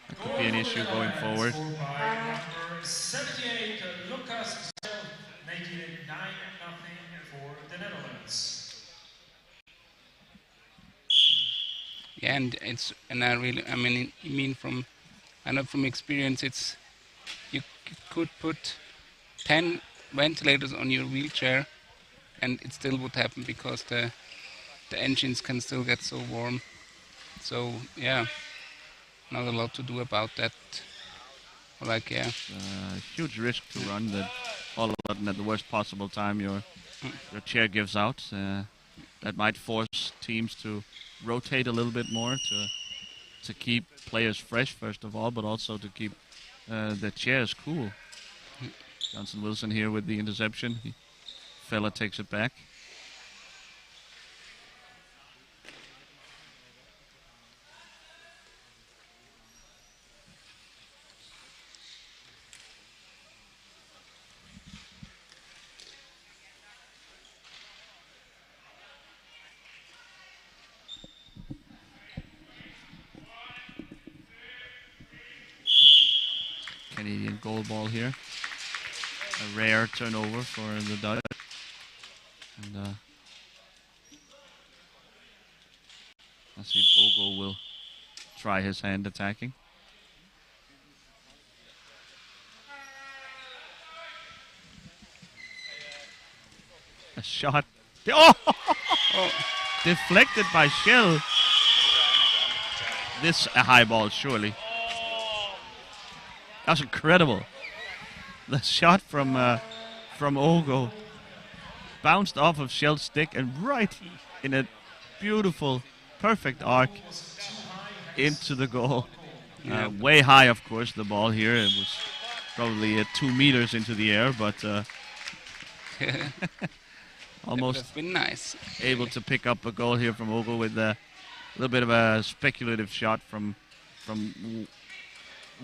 that could be an issue going forward. Scored by number 78, Lucas, making it 9-0 for the Netherlands. Yeah, and I know from experience, you could put 10 ventilators on your wheelchair and it still would happen, because the engines can still get so warm. So yeah, not a lot to do about that. Like, yeah, huge risk to run, that all of a sudden at the worst possible time your chair gives out. That might force teams to rotate a little bit more to keep players fresh, first of all, but also to keep the chairs cool. Johnson Wilson here with the interception. Fella takes it back. Canadian goal ball here. A rare turnover for the Dutch. And Nasib Ogo will try his hand attacking. A shot. Oh! Deflected by Shell. This a high ball, surely. That was incredible. The shot from Ogo bounced off of Shell's stick and right in a beautiful, perfect arc into the goal. Way high, of course, the ball here. It was probably 2 meters into the air, but almost been nice. Able to pick up a goal here from Ogo with a little bit of a speculative shot from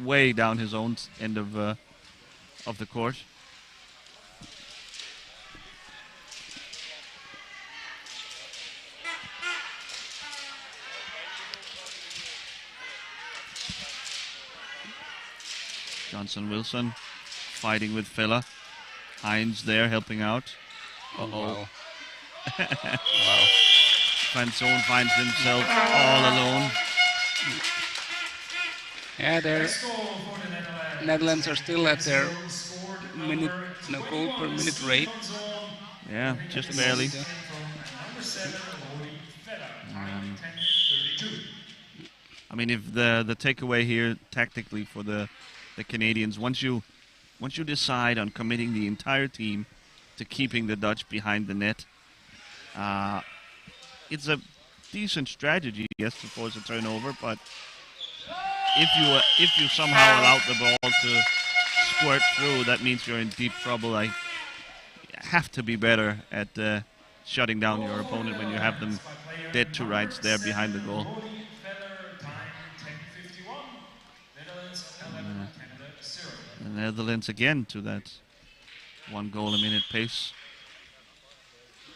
way down his own end of the court. Johnson Wilson fighting with Fella. Hines there helping out. Wow. Wow. Fanzone finds himself all alone. Yeah, Netherlands are still at their goal per minute rate. Yeah, just barely. I mean, if the takeaway here tactically for the Canadians, once you decide on committing the entire team to keeping the Dutch behind the net, it's a decent strategy, yes, to force a turnover, but if you somehow allow the ball to squirt through, that means you're in deep trouble. I have to be better at shutting down your opponent when you have them dead to rights there behind the goal. Rodi Feller, time 10:51. Netherlands 11, Canada 0. The Netherlands again to that 1 goal a minute pace.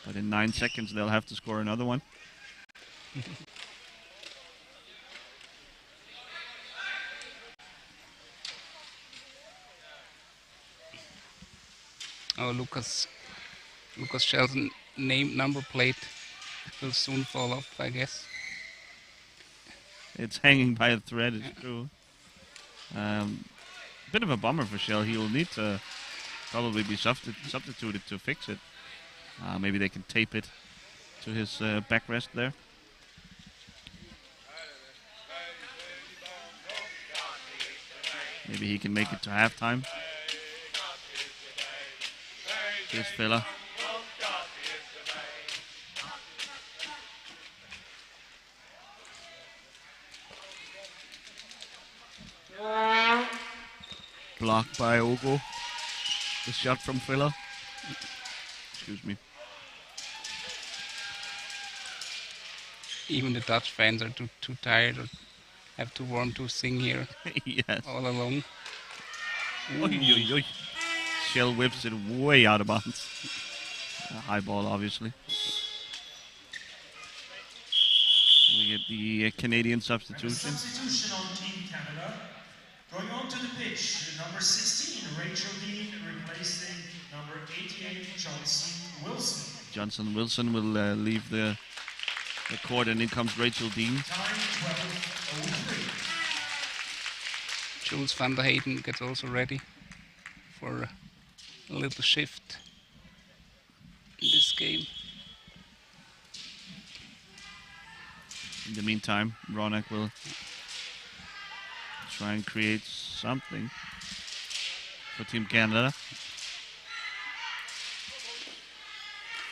But in 9 seconds they'll have to score another one. Oh, Lucas Shell's number plate will soon fall off, I guess. It's hanging by a thread, it's true. Bit of a bummer for Shell. He will need to probably be substituted to fix it. Maybe they can tape it to his backrest there. Maybe he can make it to halftime. This fella. Blocked by Ogo. The shot from Filler. Excuse me. Even the Dutch fans are too tired or have too warm to sing here Yes. all along. Oy, oy, oy. Shell whips it way out of bounds. A high ball, obviously. We get the Canadian substitution. Substitution on Team Canada. Going on to the pitch, number 16, Rachel Dean, replacing number 88, Johnson Wilson. Johnson Wilson will leave the court, and in comes Rachel Dean. Time 12:03. Jules van der Heyden gets also ready for a little shift in this game. In the meantime, Ronak will try and create something for Team Canada.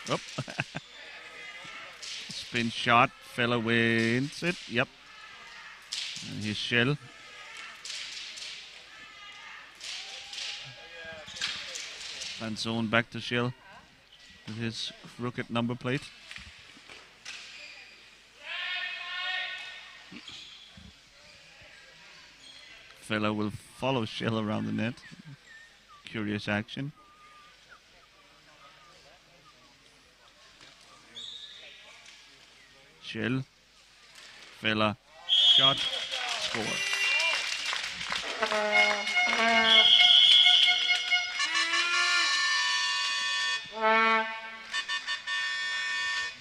Oh. Spin shot, fella wins it, yep. And here's Shell. And zone back to Shell with his crooked number plate. Fella will follow Shell around the net. Curious action. Shell. Fella. Shot. Score.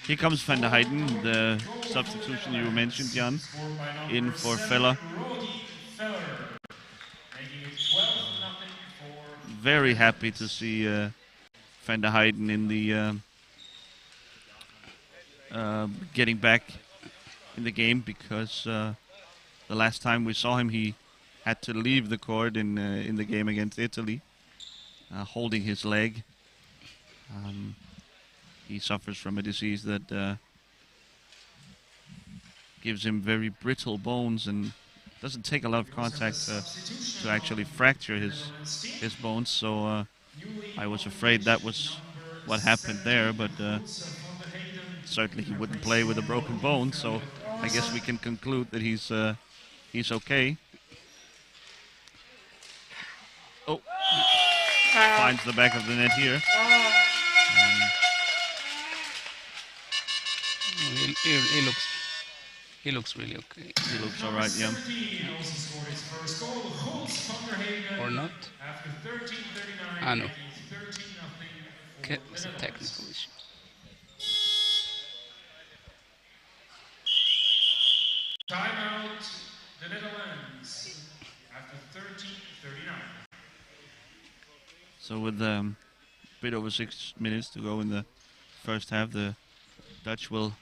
Here comes Van der Heyden, the substitution you mentioned, Jan, in for Fella. Very happy to see Van der Heyden in the getting back in the game, because the last time we saw him, he had to leave the court in the game against Italy, holding his leg. He suffers from a disease that gives him very brittle bones and doesn't take a lot of contact to actually fracture his bones. So I was afraid that was what happened there, but certainly he wouldn't play with a broken bone. So I guess we can conclude that he's okay. Oh, finds the back of the net here. He looks really okay. He looks all right, yeah. Or not? Ah, no. Okay, it's a technical issue. Timeout, the Netherlands, after 13:39. So with a bit over 6 minutes to go in the first half, the Dutch will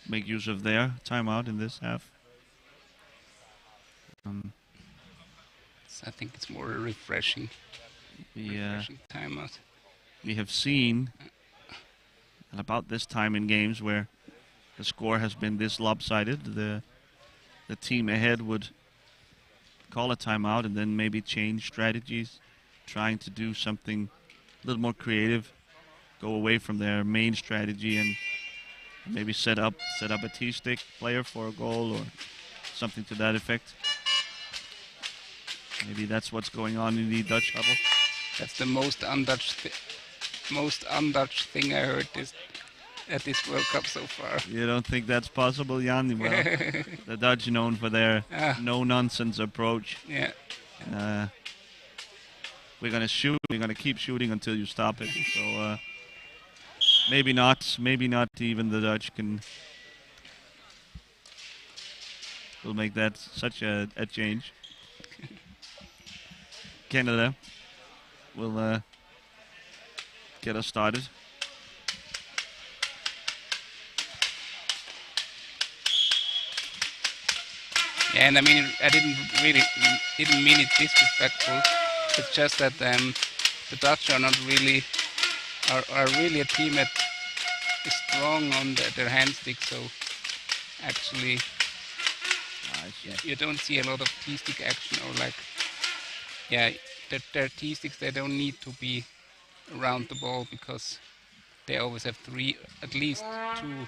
make use of their timeout in this half. So I think it's more refreshing timeout. We have seen about this time in games where the score has been this lopsided, the team ahead would call a timeout and then maybe change strategies, trying to do something a little more creative go away from their main strategy and maybe set up a T-stick player for a goal or something to that effect. Maybe that's what's going on in the Dutch huddle. That's the most un-Dutch thing I heard at this World Cup so far. You don't think that's possible, Jan? Well, the Dutch known for their no-nonsense approach. Yeah. We're gonna shoot. We're gonna keep shooting until you stop it. So maybe not. Maybe not even the Dutch will make that such a change. Canada will get us started. Yeah, and I mean, I didn't mean it disrespectful. It's just that the Dutch are not really are really a team that is strong on their hand stick. So actually, you don't see a lot of T-stick action or like, yeah, their T-sticks, they don't need to be around the ball because they always have at least two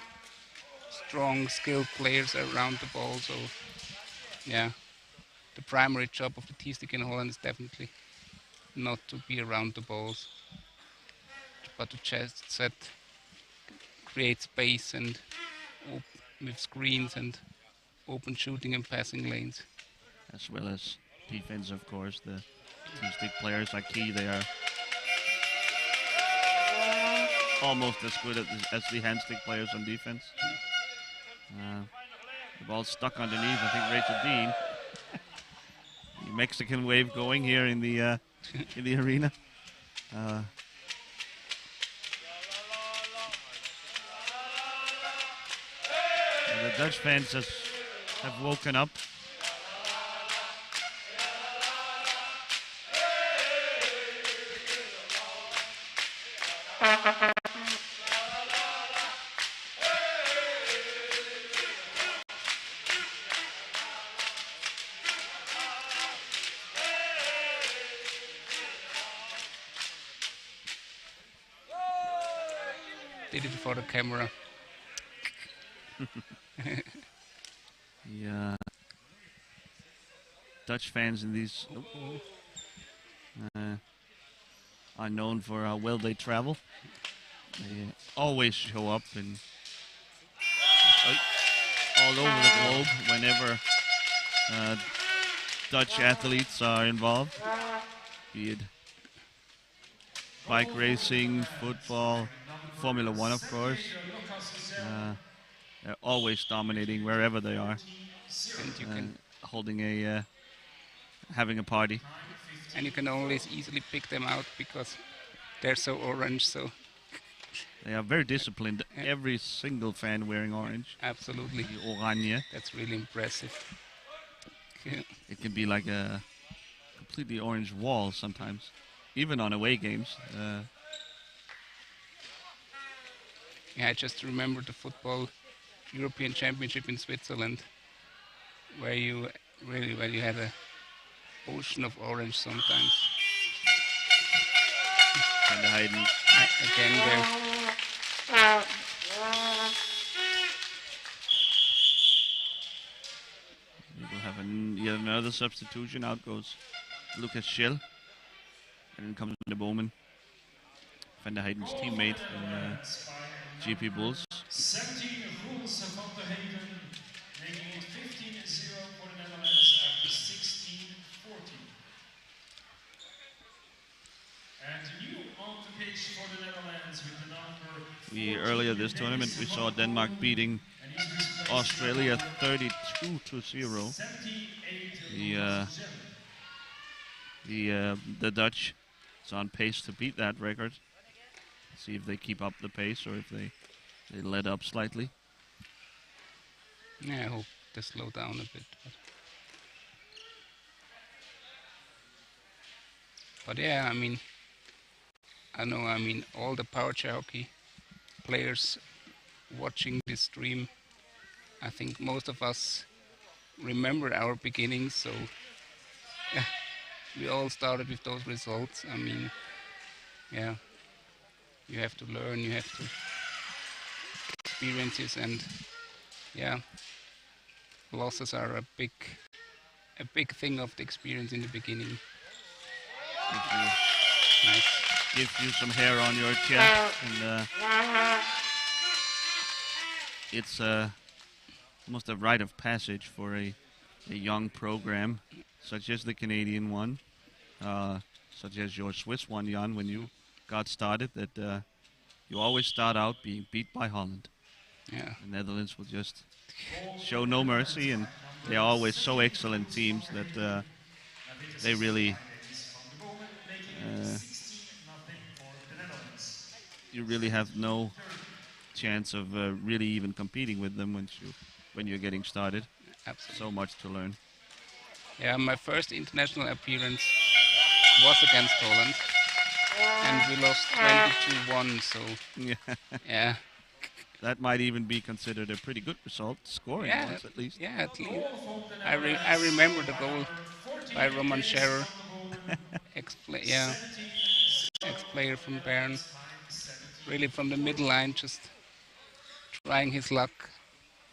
strong, skilled players around the ball. So yeah, the primary job of the T-stick in Holland is definitely not to be around the balls, but to just create space and with screens and open shooting and passing lanes. As well as defense, of course. The T-stick players are key. They are almost as good as the hand stick players on defense. The ball's stuck underneath. I think Rachel Dean. The Mexican wave going here in the arena. The Dutch fans have woken up. Did it for the camera. The Dutch fans in these are known for how well they travel. They always show up and all over the globe whenever Dutch athletes are involved, be it bike racing, football, Formula One, of course. They're always dominating wherever they are, And you can having a party. and you can always easily pick them out because they're so orange. So They are very disciplined. Every single fan wearing orange. absolutely, The oranje. that's really impressive. It can be like a completely orange wall sometimes, even on away games. Yeah, I just remember the football European Championship in Switzerland, where you had a ocean of orange sometimes. Kind of hiding. Again there. We will have yet another substitution. Out goes Lucas Schill. And then comes the Bowman. Van der Heiden's teammate in GP Bulls. 17 goals van der Heyden, making it 15-0 for the Netherlands after 16-14. And new on the pitch for the Netherlands with the number Earlier this tournament we saw Denmark beating Australia 32-0. The Dutch is on pace to beat that record. See if they keep up the pace or if they let up slightly. Yeah, I hope they slow down a bit. But yeah, I mean, all the power chair hockey players watching this stream, I think most of us remember our beginnings, so yeah, we all started with those results. I mean, yeah, You have to learn. You have to experiences, and yeah, losses are a big thing of the experience in the beginning. Gives you, Nice. gives you some hair on your chest, and it's almost a rite of passage for a young program, such as the Canadian one, such as your Swiss one, Jan, when you got started, that you always start out being beat by Holland. Yeah. The Netherlands will just show no mercy, and they're always so excellent teams that they really, you really have no chance of really even competing with them when you're getting started. Absolutely. So much to learn. Yeah, my first international appearance was against Holland, and we lost 22-1. So Yeah, yeah, that might even be considered a pretty good result, scoring yeah, once at least. yeah. At least I remember the goal by Roman Scherer, ex-player from Bern, really from the middle line, just trying his luck.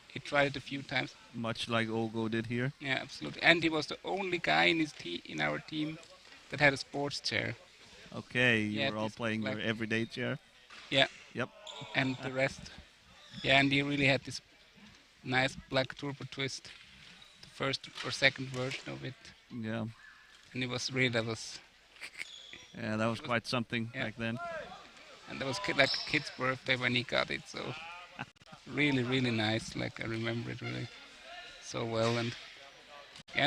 He tried it a few times. Much like Olgo did here. Yeah, absolutely. And he was the only guy in our team that had a sports chair. Okay, you Yeah, were all this playing your black- everyday chair. Yeah, Yep. and the rest. Yeah, and he really had this nice black turbo twist, the first or second version of it, Yeah. and it was really Yeah, that was quite something Yeah. back then. and that was like a kid's birthday when he got it. So really nice. Like I remember it really so well. And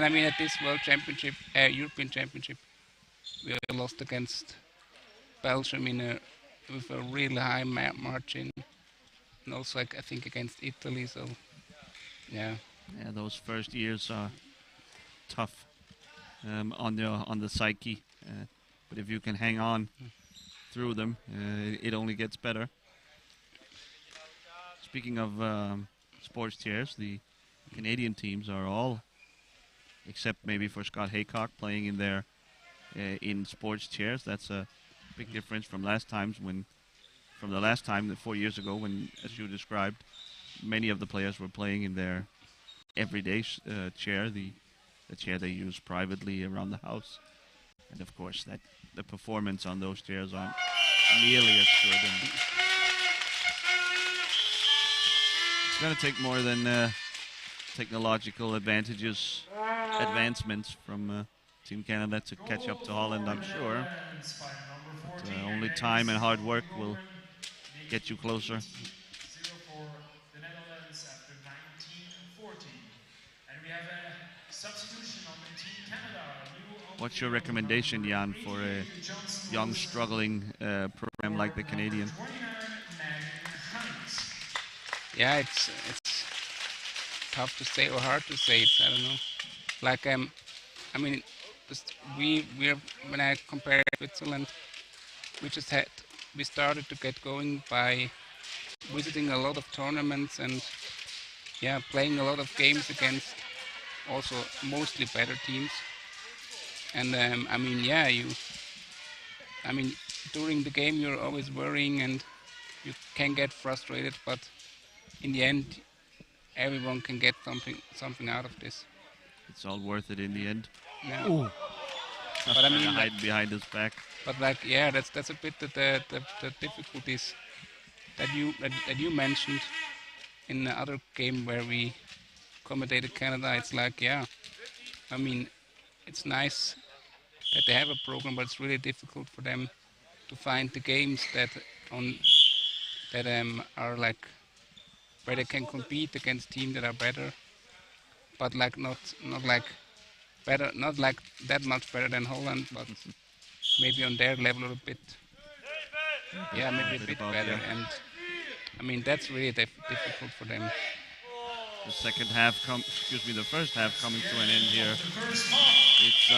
I mean at this World Championship, European Championship, we lost against Belgium with a really high margin, and also like, I think against Italy. So yeah, Yeah, those first years are tough on the psyche, but if you can hang on through them, it only gets better. Speaking of sports chairs, the Canadian teams are all, except maybe for Scott Haycock, playing in their in sports chairs. That's a big difference from from the last time, 4 years ago, when, as you described, many of the players were playing in their everyday chair, the chair they use privately around the house. And of course, that the performance on those chairs aren't nearly as good. And it's going to take more than technological advancements from Team Canada to catch up to Holland, I'm sure. But only time and hard work will get you closer. 0 for the Netherlands after 1940. And we have a substitution on the Team Canada. What's your recommendation, Jan, for a young, struggling program like the Canadian? 29, Heinz. yeah, it's tough to say or hard to say. I don't know. Like I mean, we're when I compare Switzerland, we started to get going by visiting a lot of tournaments and yeah, playing a lot of games against also mostly better teams. And I mean, yeah, during the game you're always worrying and you can get frustrated, but in the end, everyone can get something out of this. It's all worth it in the end. Yeah. Ooh. But I mean, hide behind his back. but like, yeah, that's a bit the difficulties that you mentioned in the other game where we accommodated Canada. It's like, yeah, I mean, it's nice that they have a program, but it's really difficult for them to find the games that are like where they can compete against teams that are better, but like not like better, not like that much better than Holland, but maybe on their level a bit. Yeah, maybe a bit better, yeah. and I mean that's really difficult for them. The first half coming to an end here. It's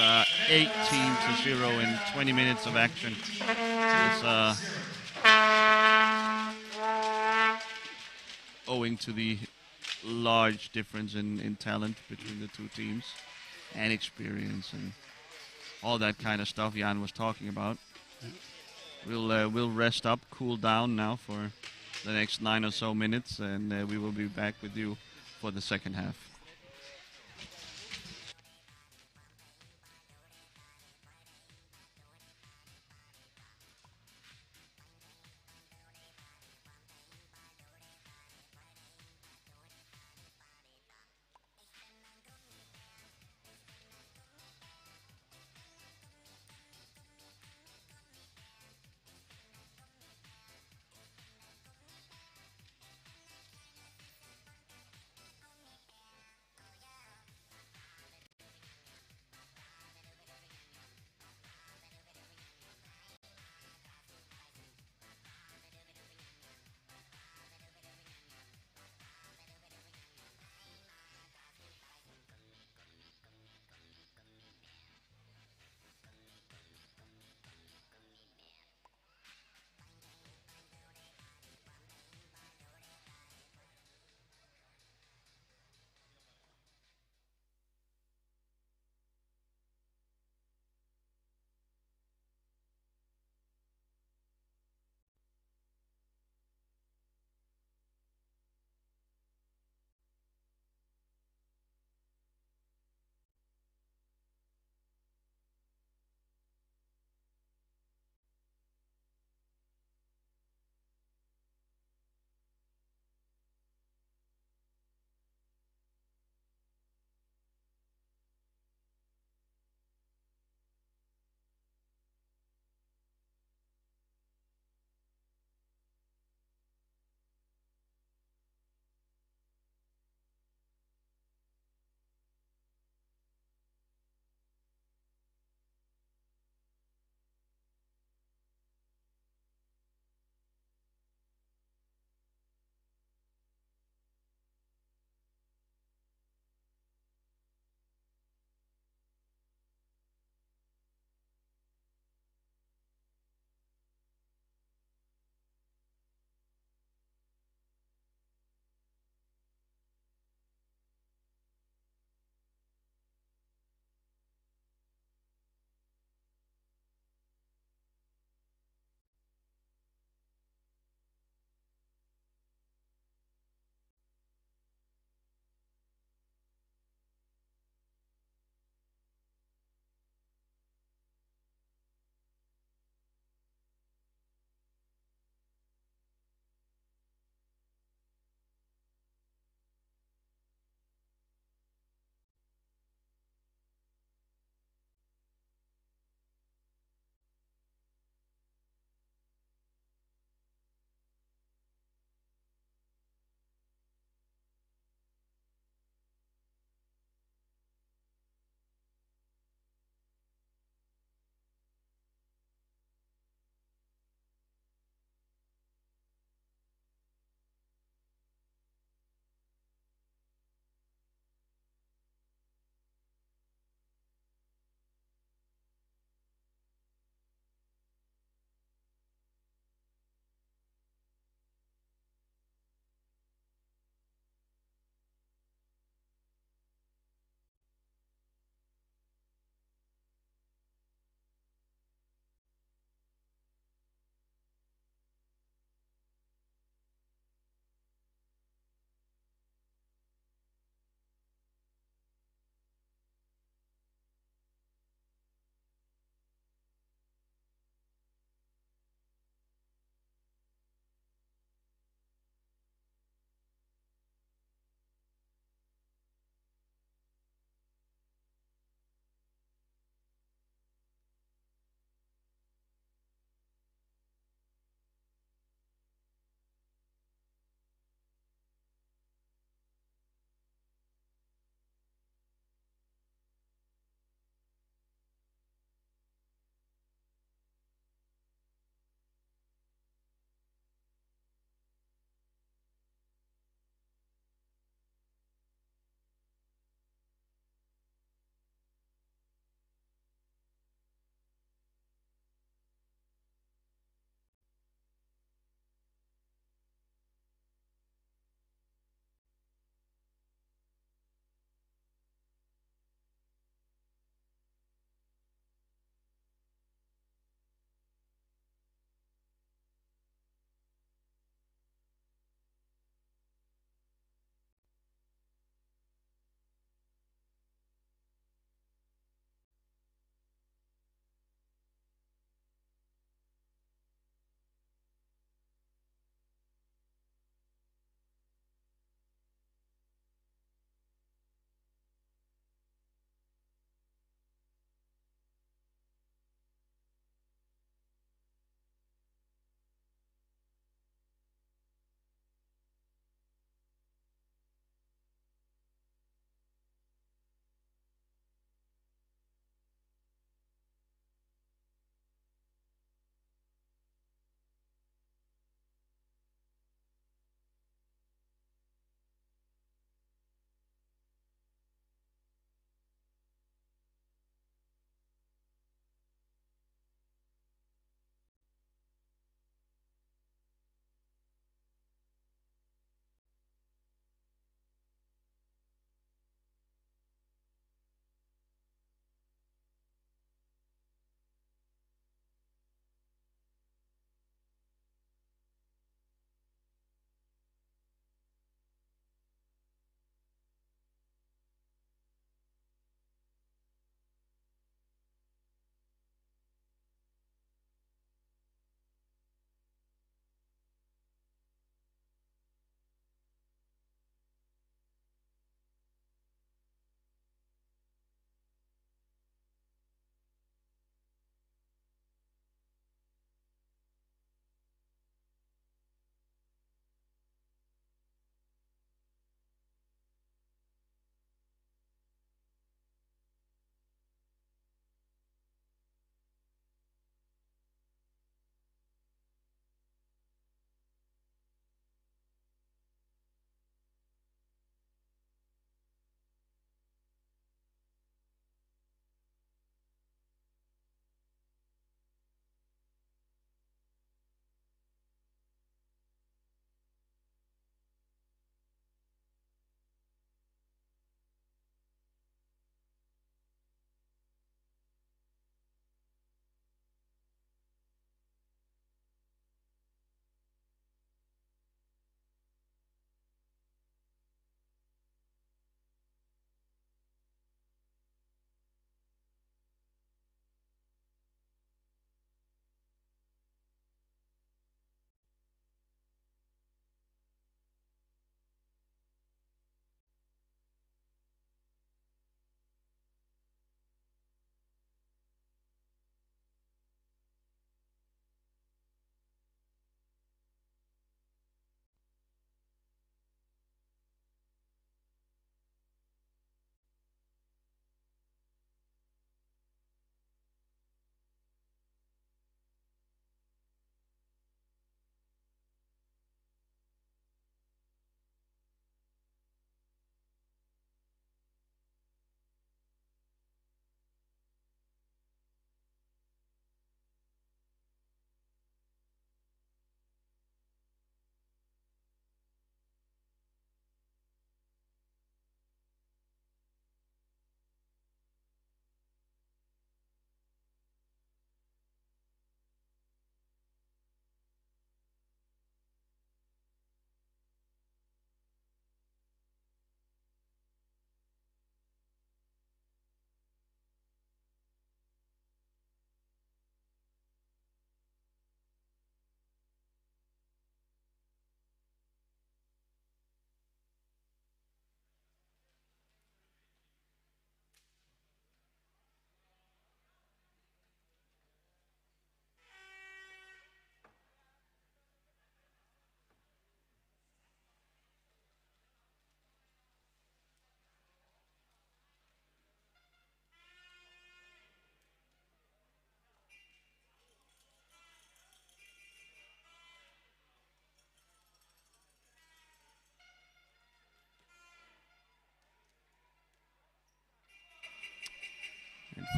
18-0 in 20 minutes of action. It's owing to the large difference in talent between the two teams and experience and all that kind of stuff Jan was talking about. We'll rest up, cool down now for the next 9 or so minutes, and we will be back with you for the second half.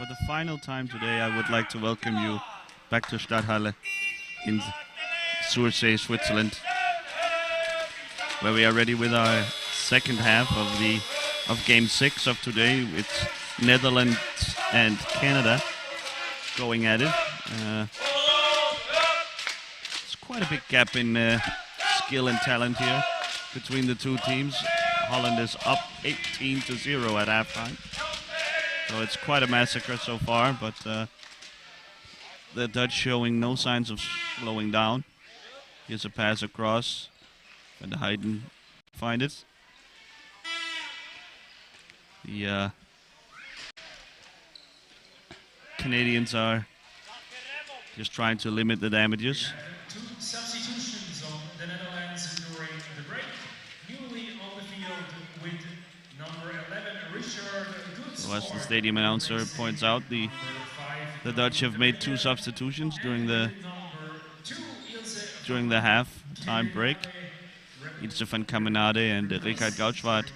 for the final time today, I would like to welcome you back to Stadthalle in Sursee, Switzerland, where we are ready with our second half of Game 6 of today. It's Netherlands and Canada going at it. It's quite a big gap in skill and talent here between the two teams. Holland is up 18-0 at halftime. So it's quite a massacre so far, but the Dutch showing no signs of slowing down. Here's a pass across, and Hayden find it. The Canadians are just trying to limit the damages. Two substitutions on the Netherlands during the break. Newly on the field with number 11, Richard. So as the stadium announcer points out, the Dutch have made two substitutions during the half-time break. Ilse van Kamenade and Richard Gouchwaard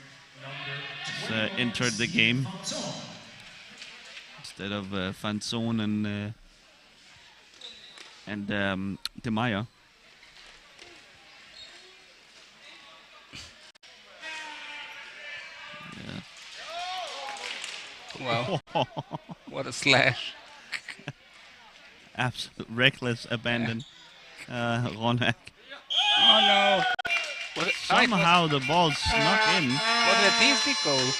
entered the game instead of Van Zoon and De Meyer. Wow. What a slash. Absolute reckless abandon. Ronek. Oh no. Somehow the ball snuck in. Was it a TC goal?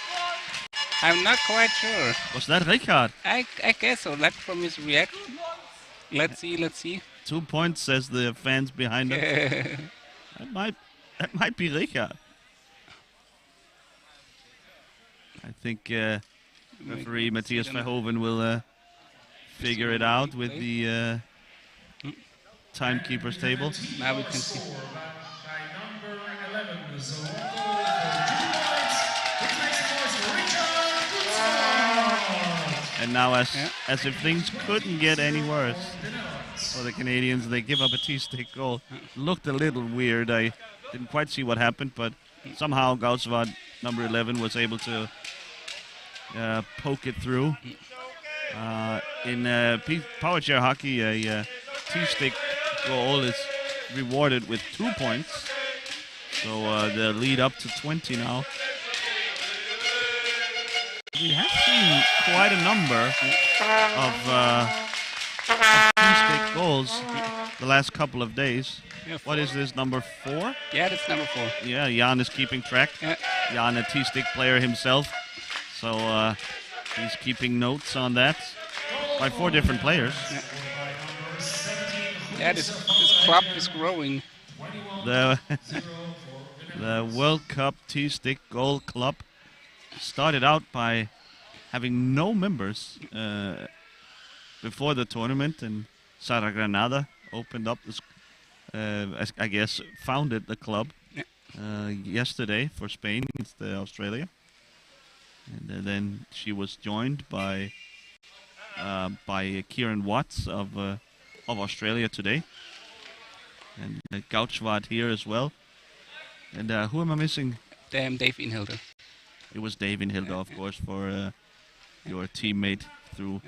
I'm not quite sure. Was that Richard? I guess so, like from his reaction. Let's see. 2 points, says the fans behind him. That might be Richard. I think referee Matthias Verhoeven will figure it out with the timekeeper's table. Now we can see. By number 11, so goal for 2 points. Which makes the noise for Richard. And now, as if things couldn't get any worse for the Canadians, they give up a T-stick goal. Looked a little weird. I didn't quite see what happened, but somehow Gouchwaard, number 11, was able to poke it through. In power chair hockey, a T-stick goal is rewarded with 2 points. So the lead up to 20 now. We have seen quite a number of T-stick goals the last couple of days. Yeah, what is this, number 4? Yeah, that's number 4. Yeah, Jan is keeping track. Yeah. Jan, a T-stick player himself. So he's keeping notes on that by 4 different players. Yeah, this club is growing. The World Cup T-stick goal club started out by having no members before the tournament, and Sara Granada opened up this, I guess, founded the club yesterday for Spain against Australia. And then she was joined by Kieran Watts of Australia today, and Gouchwaard here as well. And who am I missing? Dave Inhilder. It was Dave Inhilder, of course, for your teammate through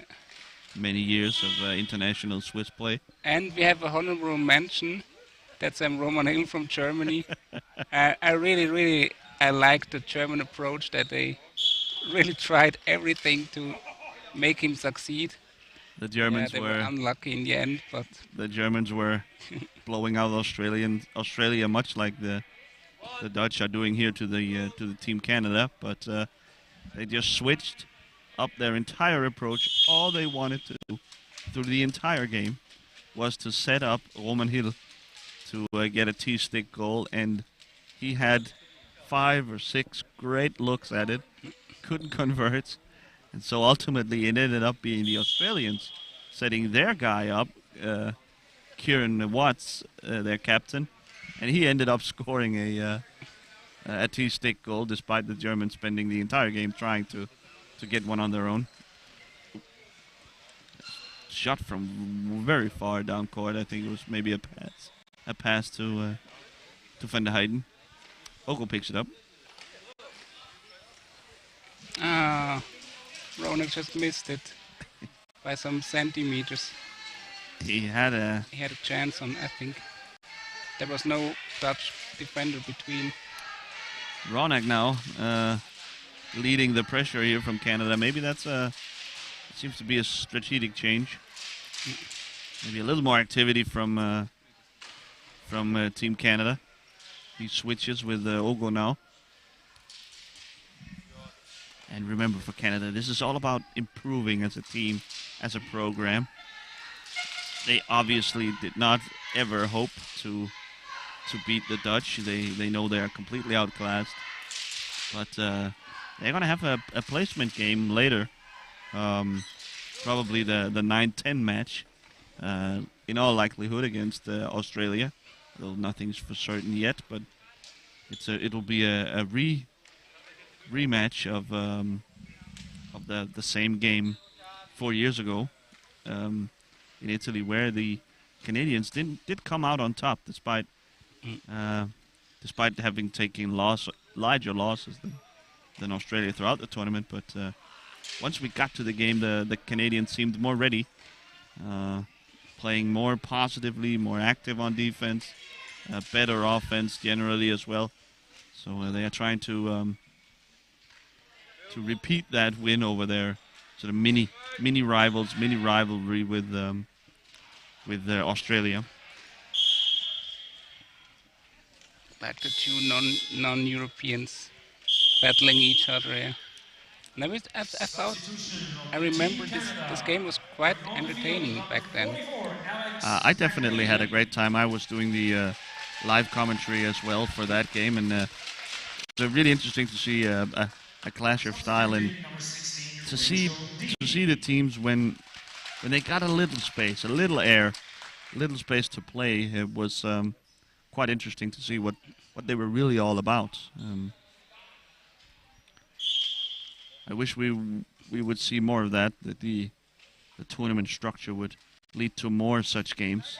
many years of international Swiss play. And we have a honorable mention. That's Roman Hill from Germany. I really like the German approach, that they really tried everything to make him succeed. The Germans they were unlucky in the end, but the Germans were blowing out Australia, much like the Dutch are doing here to the Team Canada. But they just switched up their entire approach. All they wanted to do through the entire game was to set up Roman Hill to get a T-stick goal, and he had 5 or 6 great looks at it, couldn't convert, and so ultimately it ended up being the Australians setting their guy up, Kieran Watts, their captain, and he ended up scoring a T-stick goal despite the Germans spending the entire game trying to get one on their own. Shot from very far down court. I think it was maybe a pass to Van der Heijden. Ogle picks it up. Ronak just missed it. by some centimeters. He had a He had a chance on, I think. There was no Dutch defender between. Ronak now leading the pressure here from Canada. Maybe that's seems to be a strategic change. Maybe a little more activity from Team Canada. He switches with Ogo now. And remember, for Canada, this is all about improving as a team, as a program. They obviously did not ever hope to beat the Dutch. They know they are completely outclassed. But they're going to have a placement game later. Probably the 9-10 match. In all likelihood against Australia. Though nothing's for certain yet, but it'll be a rematch of the same game 4 years ago in Italy, where the Canadians did come out on top despite having taken larger losses than Australia throughout the tournament. But once we got to the game, the Canadians seemed more ready, playing more positively, more active on defense, better offense generally as well. So they are trying to repeat that win over their sort of mini rivalry with Australia. Like the two non-Europeans battling each other. Yeah. And I thought, I remember this game was quite entertaining back then. I definitely had a great time. I was doing the live commentary as well for that game, and it's really interesting to see a clash of style and to see the teams when they got a little space, a little air, a little space to play. It was quite interesting to see what they were really all about. I wish we would see more of that. That the tournament structure would lead to more such games.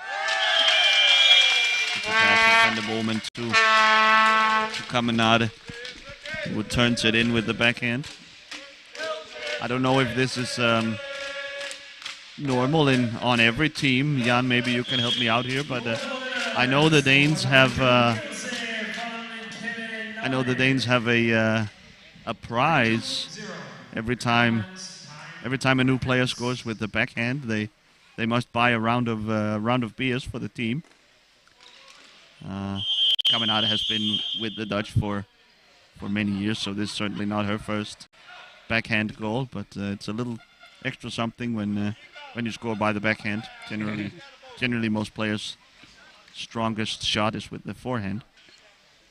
It's a pass from Van der Bomen to Caminade, who turns it in with the backhand. I don't know if this is normal on every team. Jan, maybe you can help me out here, but I know the Danes have a prize every time a new player scores with the backhand. They must buy a round of beers for the team. Caminade has been with the Dutch for many years, so this is certainly not her first backhand goal, but it's a little extra something when you score by the backhand. Generally, most players' strongest shot is with the forehand.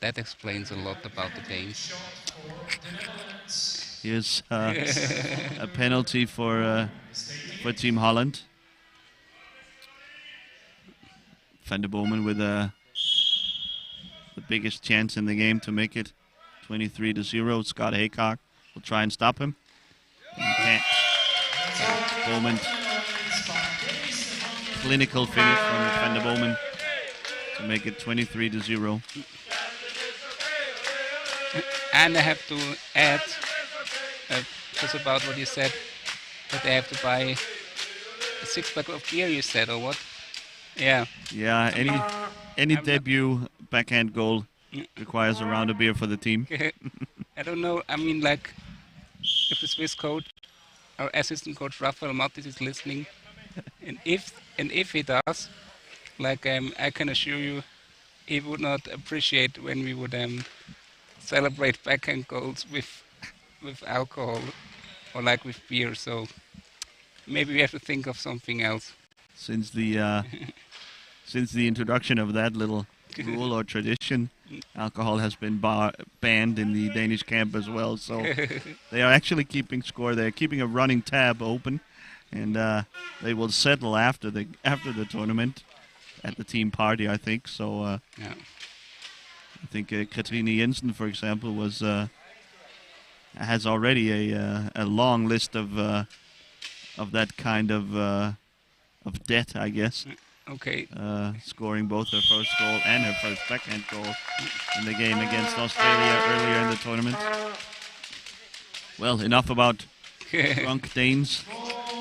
That explains a lot about the Danes. Here's a penalty for Team Holland. Van der Bomen with the biggest chance in the game to make it 23-0. Scott Haycock will try and stop him. He can't. Bowman. Clinical finish from Van der Bomen to make it 23-0. And I have to add, just about what you said, that they have to buy a 6-pack of beer, you said, or what? Yeah. Yeah, any debut backhand goal requires a round of beer for the team. I don't know, I mean, like, if the Swiss coach, our assistant coach Rafael Mattis is listening, and if he does, like, I can assure you, he would not appreciate when we would celebrate backhand goals with alcohol or like with beer. So maybe we have to think of something else. Since the introduction of that little rule or tradition, alcohol has been banned in the Danish camp as well. So they are actually keeping score. They're keeping a running tab open, and they will settle after the tournament at the team party, I think. So Yeah. I think Katrine Jensen, for example, has already a long list of that kind of debt, I guess. Okay. Scoring both her first goal and her first backhand goal in the game against Australia earlier in the tournament. Well, enough about drunk Danes.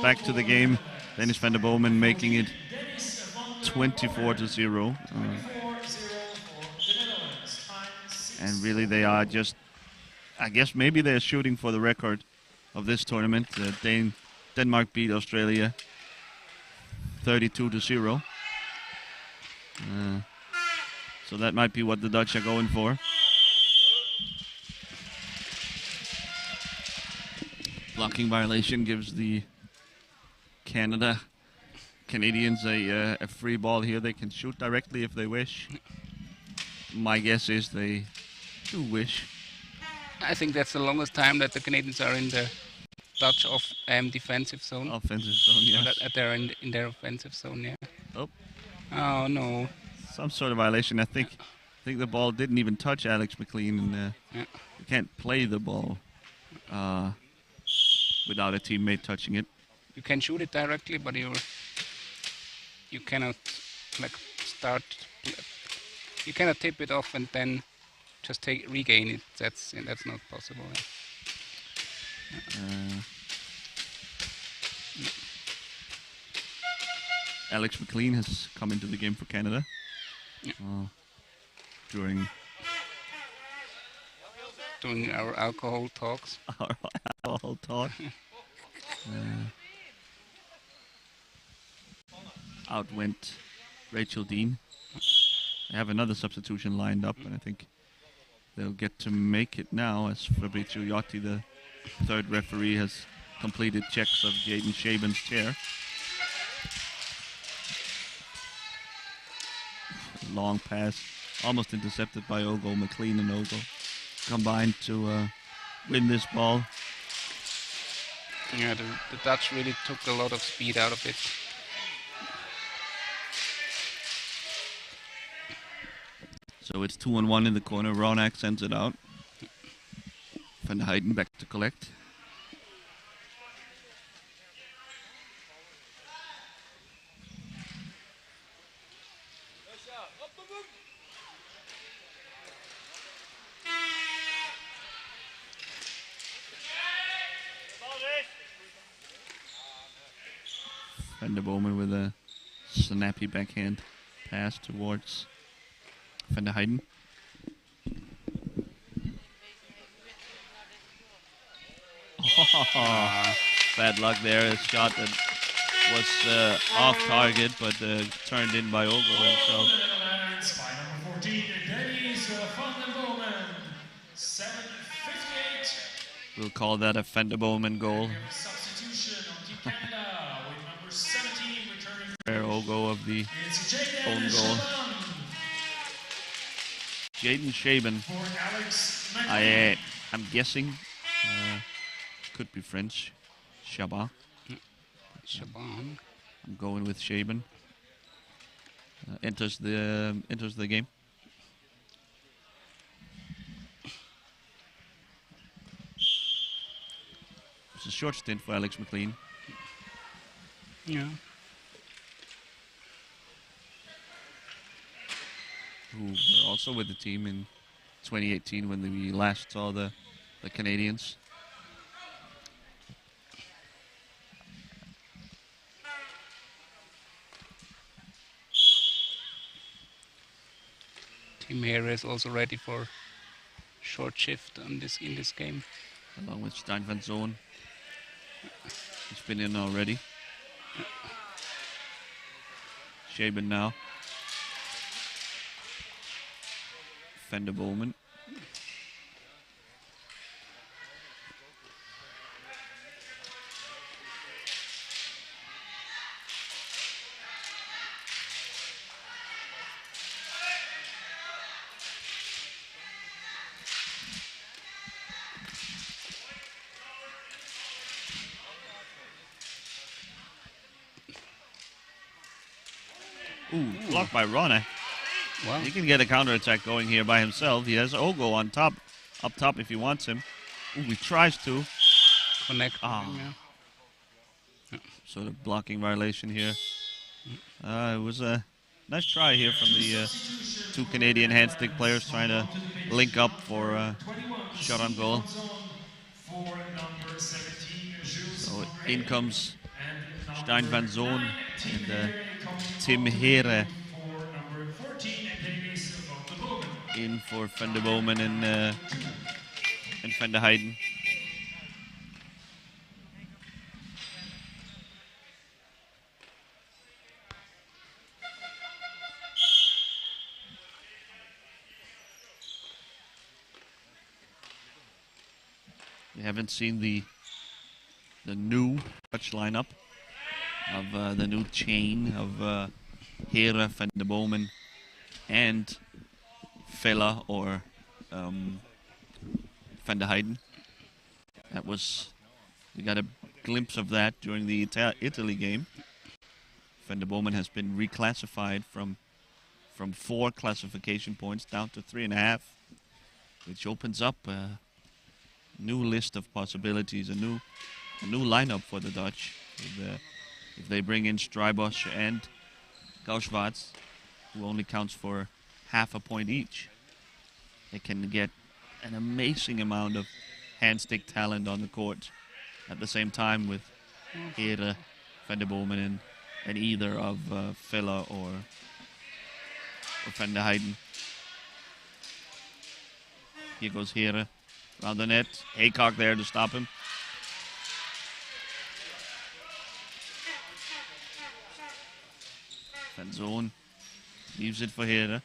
back to the game. Dennis van der Bomen making it 24-0. And really they are just, I guess maybe they're shooting for the record of this tournament. Denmark beat Australia 32-0. So that might be what the Dutch are going for. Blocking violation gives the Canadians a free ball here. They can shoot directly if they wish. My guess is they do wish. I think that's the longest time that the Canadians are in the Dutch defensive zone. Offensive zone, yes. They're in their offensive zone, yeah. Oh, no. some sort of violation. I think the ball didn't even touch Alex McLean, and you can't play the ball without a teammate touching it. You can shoot it directly, but you cannot you cannot tip it off and then just regain it. That's not possible. Alex McLean has come into the game for Canada during our alcohol talks. Our alcohol talk. Out went Rachel Dean. They have another substitution lined up, and I think they'll get to make it now as Fabrizio Iotti, the third referee, has completed checks of Jaden Shaban's chair. Long pass, almost intercepted by Ogo. McLean and Ogo combined to win this ball. Yeah, the Dutch really took a lot of speed out of it. So it's 2-on-1 in the corner. Ronak sends it out. Van Heiden back to collect. Van der Bomen with a snappy backhand pass towards Van der Heiden. Bad luck there. A shot that was off target, but turned in by Ogo himself. Number 14, Dennis van der Bomen, 7:58. We'll call that a Van der Bomen goal. Substitution on Team Canada with number 17 returning. Fair Ogo of the own goal. Jaden Shaban. For Alex McLean. I'm guessing could be French. Shaban. I'm going with Shaban. Enters the game. It's a short stint for Alex McLean. Yeah. Who were also with the team in 2018 when we last saw the Canadians. Team here is also ready for short shift in this game. Along with Stein van Zoon. He's been in already. Shaban now. Van der Bomen. Blocked by Rona. Wow. He can get a counterattack going here by himself. He has Ogo on top, up top if he wants him. He tries to connect. Sort of blocking violation here. It was a nice try here from the two Canadian hand stick players trying to link up for a shot on goal. So in comes Stein van Zoon and Tim Here For number 14, Dennis van der Bomen. in for Van der Bomen and Van der Heijden. We haven't seen the new Dutch lineup of the new chain of Here, Van der Bomen, and Vella or Van der Heijden. We got a glimpse of that during the Italy game. Van der Bomen has been reclassified from 4 classification points down to 3.5, which opens up a new list of possibilities, a new lineup for the Dutch. If they bring in Strijbos and Gauschwatz, who only counts for half a point each, they can get an amazing amount of hand-stick talent on the court at the same time with Here, Van der Bomen, and either of Vella or Van der Heijden. Here goes Here around the net. Haycock there to stop him. Van Zoon leaves it for Here.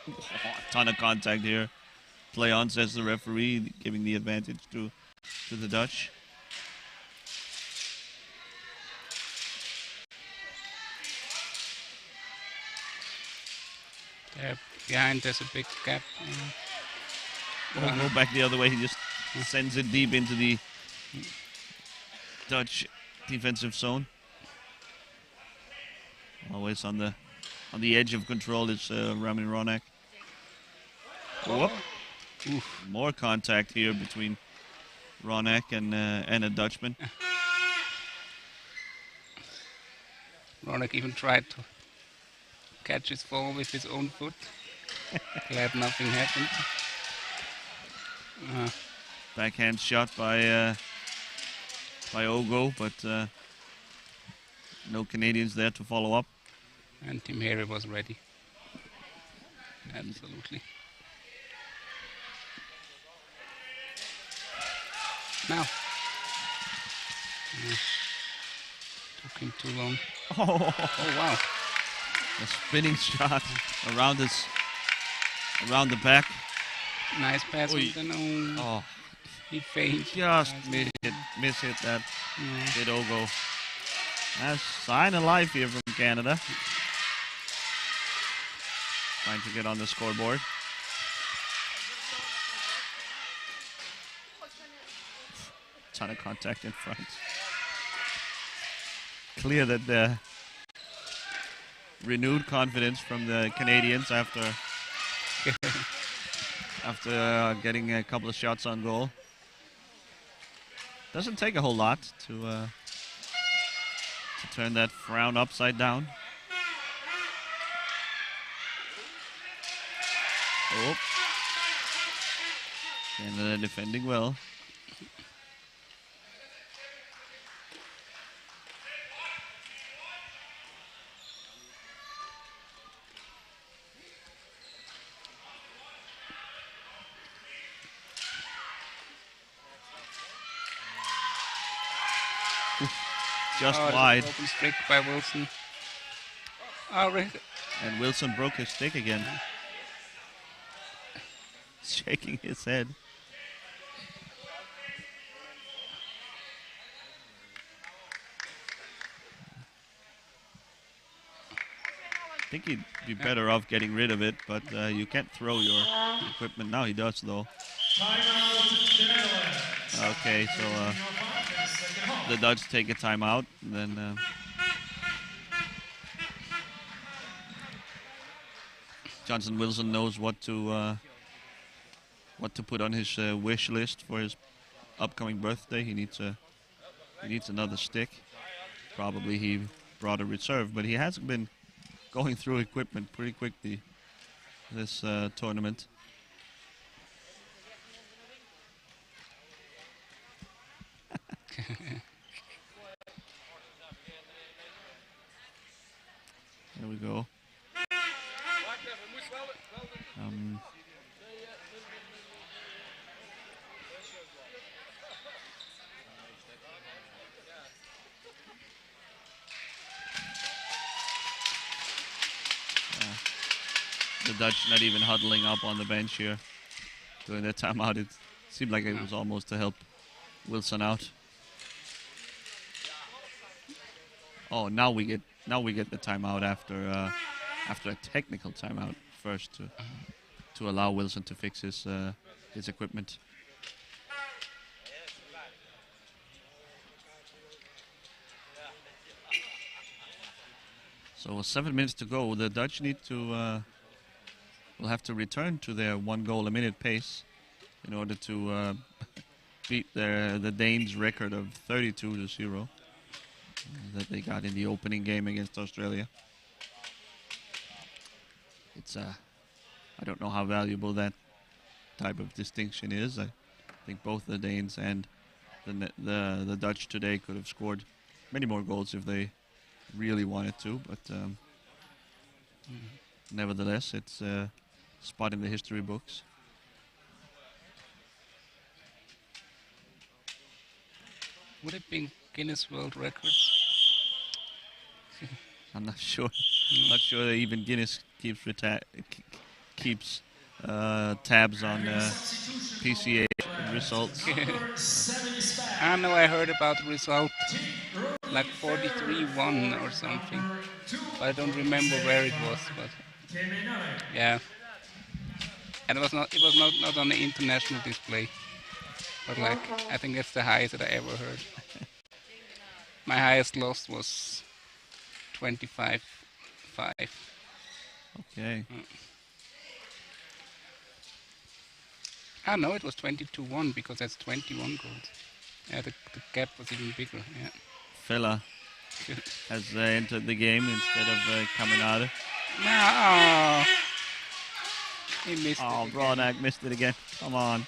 A ton of contact here. Play on, says the referee, giving the advantage to the Dutch. There behind, there's a big gap. Won't go back the other way. He just sends it deep into the Dutch defensive zone. Always on the edge of control is Ramin Ronak. Whoop. More contact here between Ronak and a Dutchman. Ronak even tried to catch his ball with his own foot. Glad nothing happened. Backhand shot by Ogo, but no Canadians there to follow up. And Tim Here was ready. Absolutely. Now. Took him too long. Oh, Wow. a spinning shot around the back. Nice pass. Oy. With the Oh, he failed. just miss hit that. Did Ogo. That's sign of life here from Canada. Trying to get on the scoreboard. Ton of contact in front. Clear that the renewed confidence from the Canadians after getting a couple of shots on goal. Doesn't take a whole lot to turn that frown upside down. Oh. Canada defending well. Just wide. Open streak by Wilson. Oh, And Wilson broke his stick again. Shaking his head. I think he'd be better off getting rid of it, but you can't throw your equipment. Now he does, though. Timeout, the Netherlands. Okay, so the Dutch take a timeout, and then Johnson Wilson knows what to put on his wish list for his upcoming birthday. He needs another stick. Probably he brought a reserve, but he hasn't been going through equipment pretty quickly this tournament. There we go. The Dutch not even huddling up on the bench here during that timeout. It seemed like it was almost to help Wilson out. Oh, now we get the timeout after a technical timeout first to allow Wilson to fix his equipment. So 7 minutes to go. The Dutch need to will have to return to their 1 goal a minute pace in order to beat the Danes' record of 32-0 that they got in the opening game against Australia. It's I don't know how valuable that type of distinction is. I think both the Danes and the Dutch today could have scored many more goals if they really wanted to, but nevertheless, it's a spot in the history books. Would it be Guinness World Records? I'm not sure. Not sure that even Guinness keeps tabs on PCA results. I know I heard about the result, like 43-1 or something. But I don't remember where it was. But yeah, and it was not on the international display. But like, I think that's the highest that I ever heard. My highest loss was 25-5. Okay. Ah, no, it was 22-1 because that's 21 goals. Yeah, the gap was even bigger. Yeah. Fella has entered the game instead of Caminada. No, he missed it. Oh, Bronak missed it again. Come on.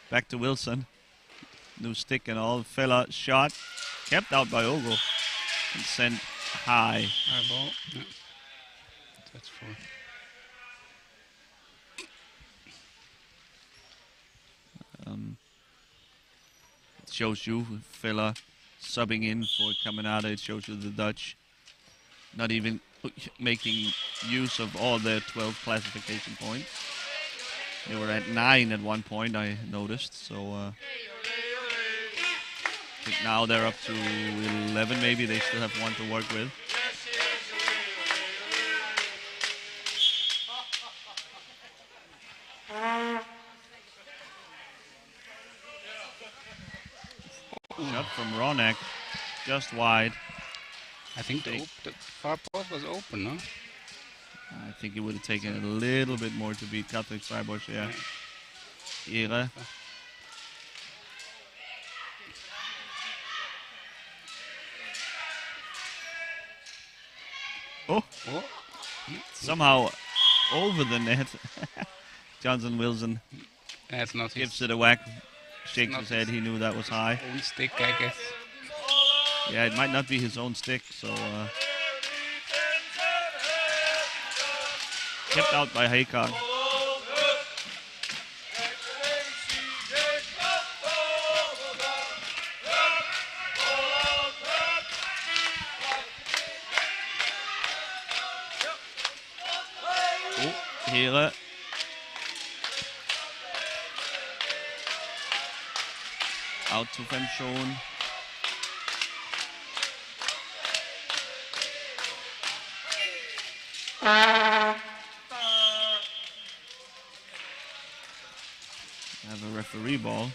Back to Wilson. New stick and all. Fella shot. Kept out by Ogo. And sent high. High ball. Yeah. That's 4. It shows you Fella subbing in for Caminada. It shows you the Dutch not even making use of all their 12 classification points. They were at 9 at one point, I noticed. So I think now they're up to 11 maybe. They still have 1 to work with. Shot from Ronak, just wide. I think the far post was open, no? I think it would have taken a little bit more to beat Katrik Freiburg, yeah. Ihre. Oh, somehow over the net. Johnson Wilson That's not gives his it a whack, shakes his head. He knew that was high. own stick, I guess. Yeah, it might not be his own stick, so kept out by Haykar. Oh, Here. Out to Van Schoen. Have a referee ball.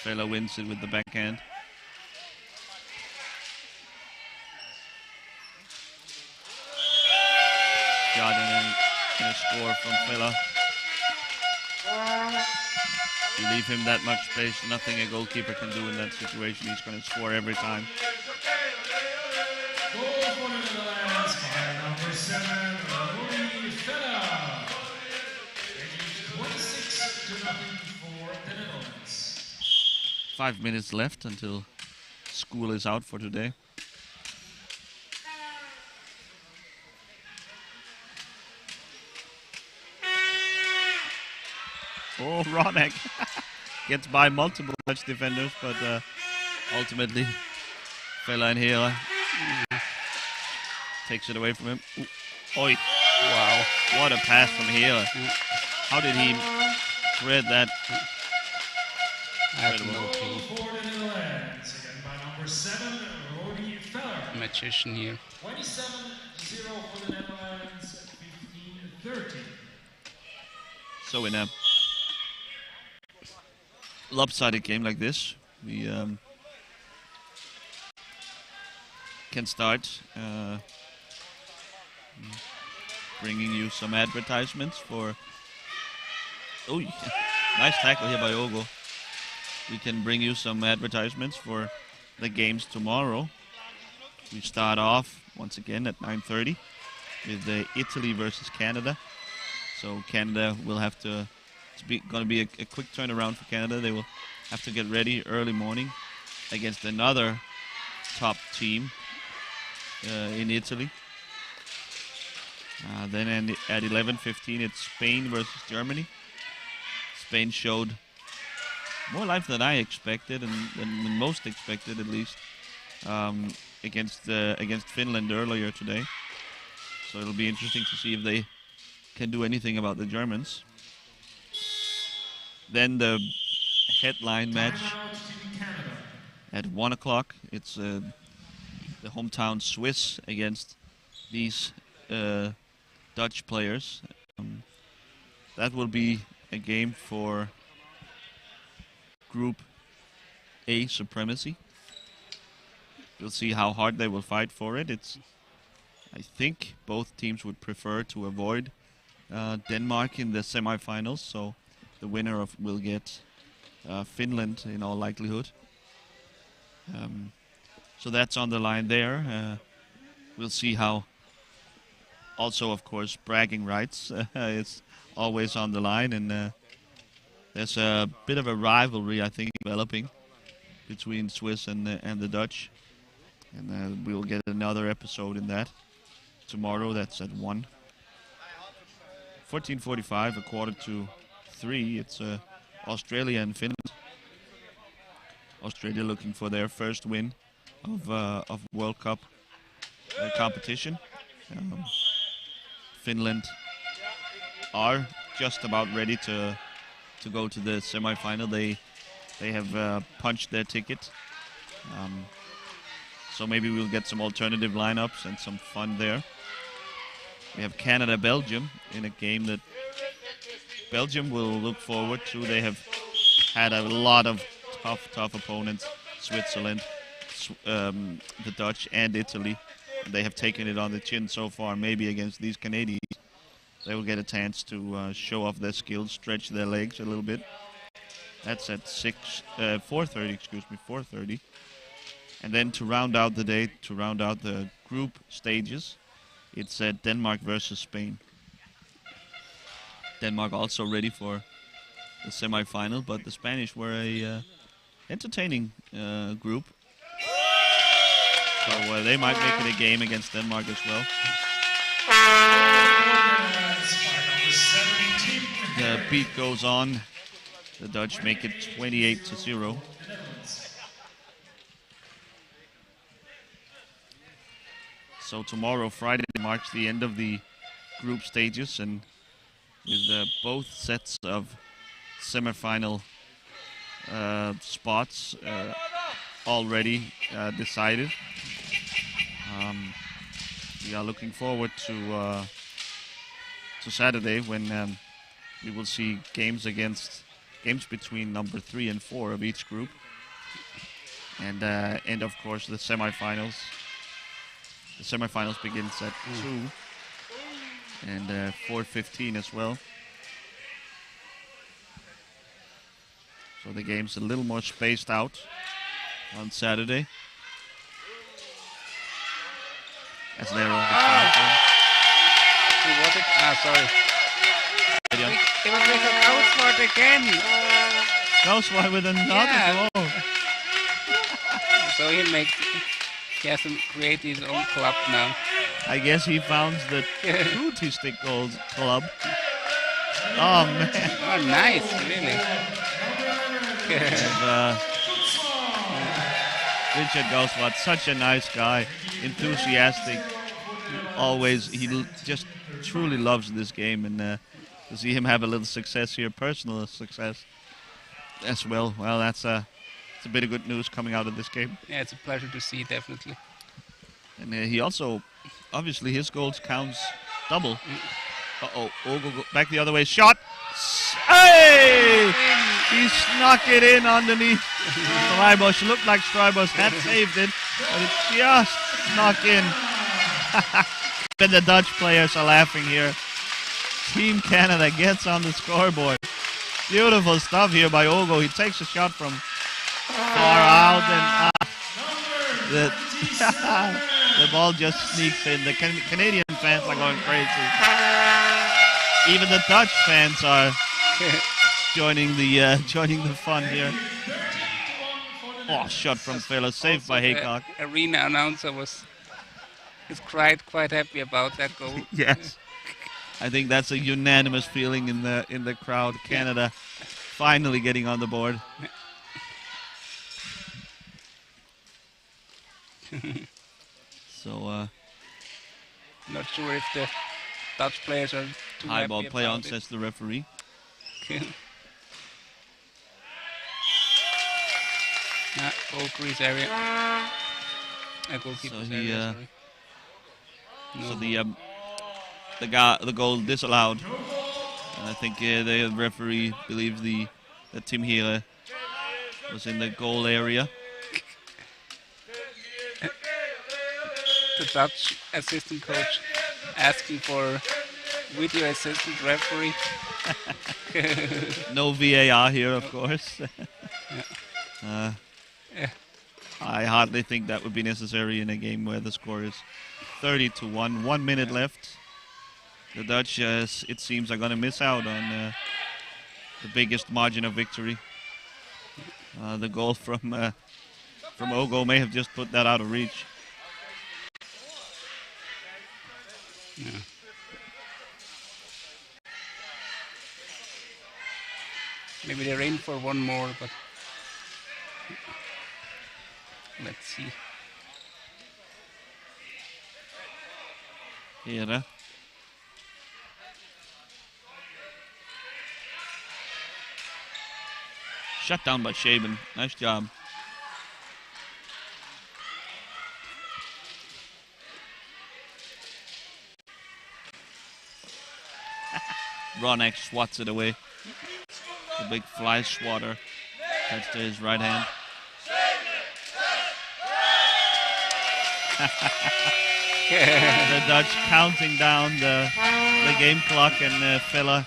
Fela wins it with the backhand. Shot and a score from Fela. You leave him that much space, nothing a goalkeeper can do in that situation. He's going to score every time. Goal for the Netherlands by number 7, Rudi Vella. Making 26-0 for the Netherlands. 5 minutes left until school is out for today. Oh, Ronek gets by multiple Dutch defenders, but ultimately Vela in here takes it away from him. Ooh. Oi. Wow, what a pass from here. How did he thread that? I have no Goal clue. for the Netherlands, again by number 7, Rudi Vella. Magician here. 27-0 for the Netherlands, 15-13. So in a lopsided game like this, we can start bringing you some advertisements for... Oh, nice tackle here by Ogo. We can bring you some advertisements for the games tomorrow. We start off once again at 9:30 with Italy versus Canada. So Canada will have to... It's going to be a quick turnaround for Canada. They will have to get ready early morning against another top team in Italy. Then at 11:15, it's Spain versus Germany. Spain showed more life than I expected, and than most expected at least, against Finland earlier today. So it'll be interesting to see if they can do anything about the Germans. Then the headline match at 1 o'clock. It's the hometown Swiss against these Dutch players. That will be a game for Group A supremacy. We'll see how hard they will fight for it. I think both teams would prefer to avoid Denmark in the semifinals, so the winner will get Finland in all likelihood. So that's on the line there. We'll see how. Also, of course, bragging rights is always on the line, and there's a bit of a rivalry, I think, developing between Swiss and the Dutch, and we'll get another episode in that tomorrow. That's at 1. 14:45, 2:45. It's Australia and Finland. Australia looking for their first win of World Cup competition. Finland are just about ready to go to the semi-final. They have punched their ticket. So maybe we'll get some alternative lineups and some fun there. We have Canada-Belgium in a game that Belgium will look forward to. They have had a lot of tough opponents, Switzerland, the Dutch and Italy. They have taken it on the chin so far. Maybe against these Canadians, they will get a chance to show off their skills, stretch their legs a little bit. That's at 4:30. And then to round out the day, to round out the group stages, it's Denmark versus Spain. Denmark also ready for the semi-final, but the Spanish were a entertaining group. So they might make it a game against Denmark as well. The beat goes on. The Dutch make it 28-0. So tomorrow, Friday, marks the end of the group stages, and with both sets of semifinal spots already decided. We are looking forward to Saturday when we will see games between number 3 and 4 of each group, and of course the semifinals. The semifinals begins at 2 and 4:15 as well. So the game's a little more spaced out on Saturday. As they're on Who was it? Sorry. It was like a Gausswart again. Gausswart with another Yeah. goal. So he has to create his own club now. I guess he found the two T-stick goals club. Oh man. Oh, nice, really. And, Richard Gausswart, such a nice guy, enthusiastic. Always, just truly loves this game, and to see him have a little success here, personal success as well. Well, it's a bit of good news coming out of this game. Yeah, it's a pleasure to see, definitely. And he also, obviously, his goals counts double. Uh-oh, Ogo back the other way, shot! Hey! He snuck it in underneath Streibosch. Looked like Streibosch had saved it, but it just snuck in. And the Dutch players are laughing here. Team Canada gets on the scoreboard. Beautiful stuff here by Ogo. He takes a shot from far out, and the ball just sneaks in. The Canadian fans are going crazy. Even the Dutch fans are joining the fun here. Oh, shot from Fela, saved by Haycock. The arena announcer is quite happy about that goal. Yes, I think that's a unanimous feeling in the crowd. Canada finally getting on the board. So Not sure if the Dutch players are too high ball happy play on, about it. says the referee. Goal crease area. Goalkeeper's So area, sorry. So the goal disallowed. And I think the referee believes that Tim Hille was in the goal area. The Dutch assistant coach asking for video assistant referee. No VAR here, of course. Yeah. I hardly think that would be necessary in a game where the score is 30-1. 1 minute left. The Dutch, it seems, are going to miss out on the biggest margin of victory. The goal from Ogo may have just put that out of reach. Yeah. Maybe they're in for one more, but let's see. Here. Shut down by Shaban. Nice job. Ronek swats it away. The big fly swatter. Touch to his right hand. The Dutch counting down the game clock, and Fella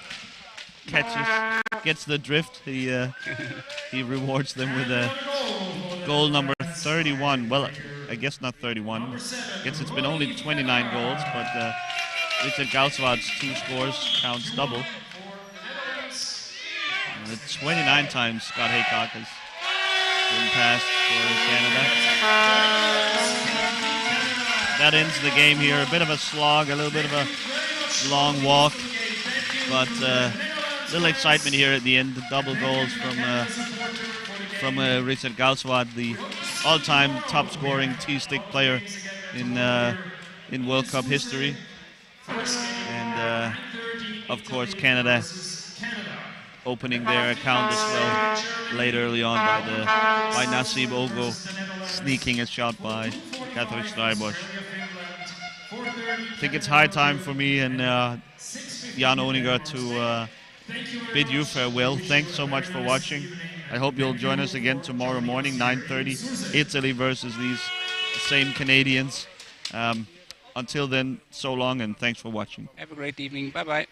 gets the drift. He rewards them with a goal number 31. Well, I guess not 31. I guess it's been only 29 goals, but Richard Gausswart's 2 scores counts double. 29 times Scott Haycock has been passed for Canada. That ends the game here. A bit of a slog, a little bit of a long walk, but little excitement here at the end. The double goals from Richard Gausswart, the all-time top-scoring T-stick player in World Cup history, and of course Canada opening their account as well late early on by Nasib Ogo, sneaking a shot by Kathrin Streibosch. I think it's high time for me and Jan Oninger to bid you farewell. Thanks so much for watching. I hope you'll join us again tomorrow morning, 9:30, Italy versus these same Canadians. Until then, so long and thanks for watching. Have a great evening. Bye-bye.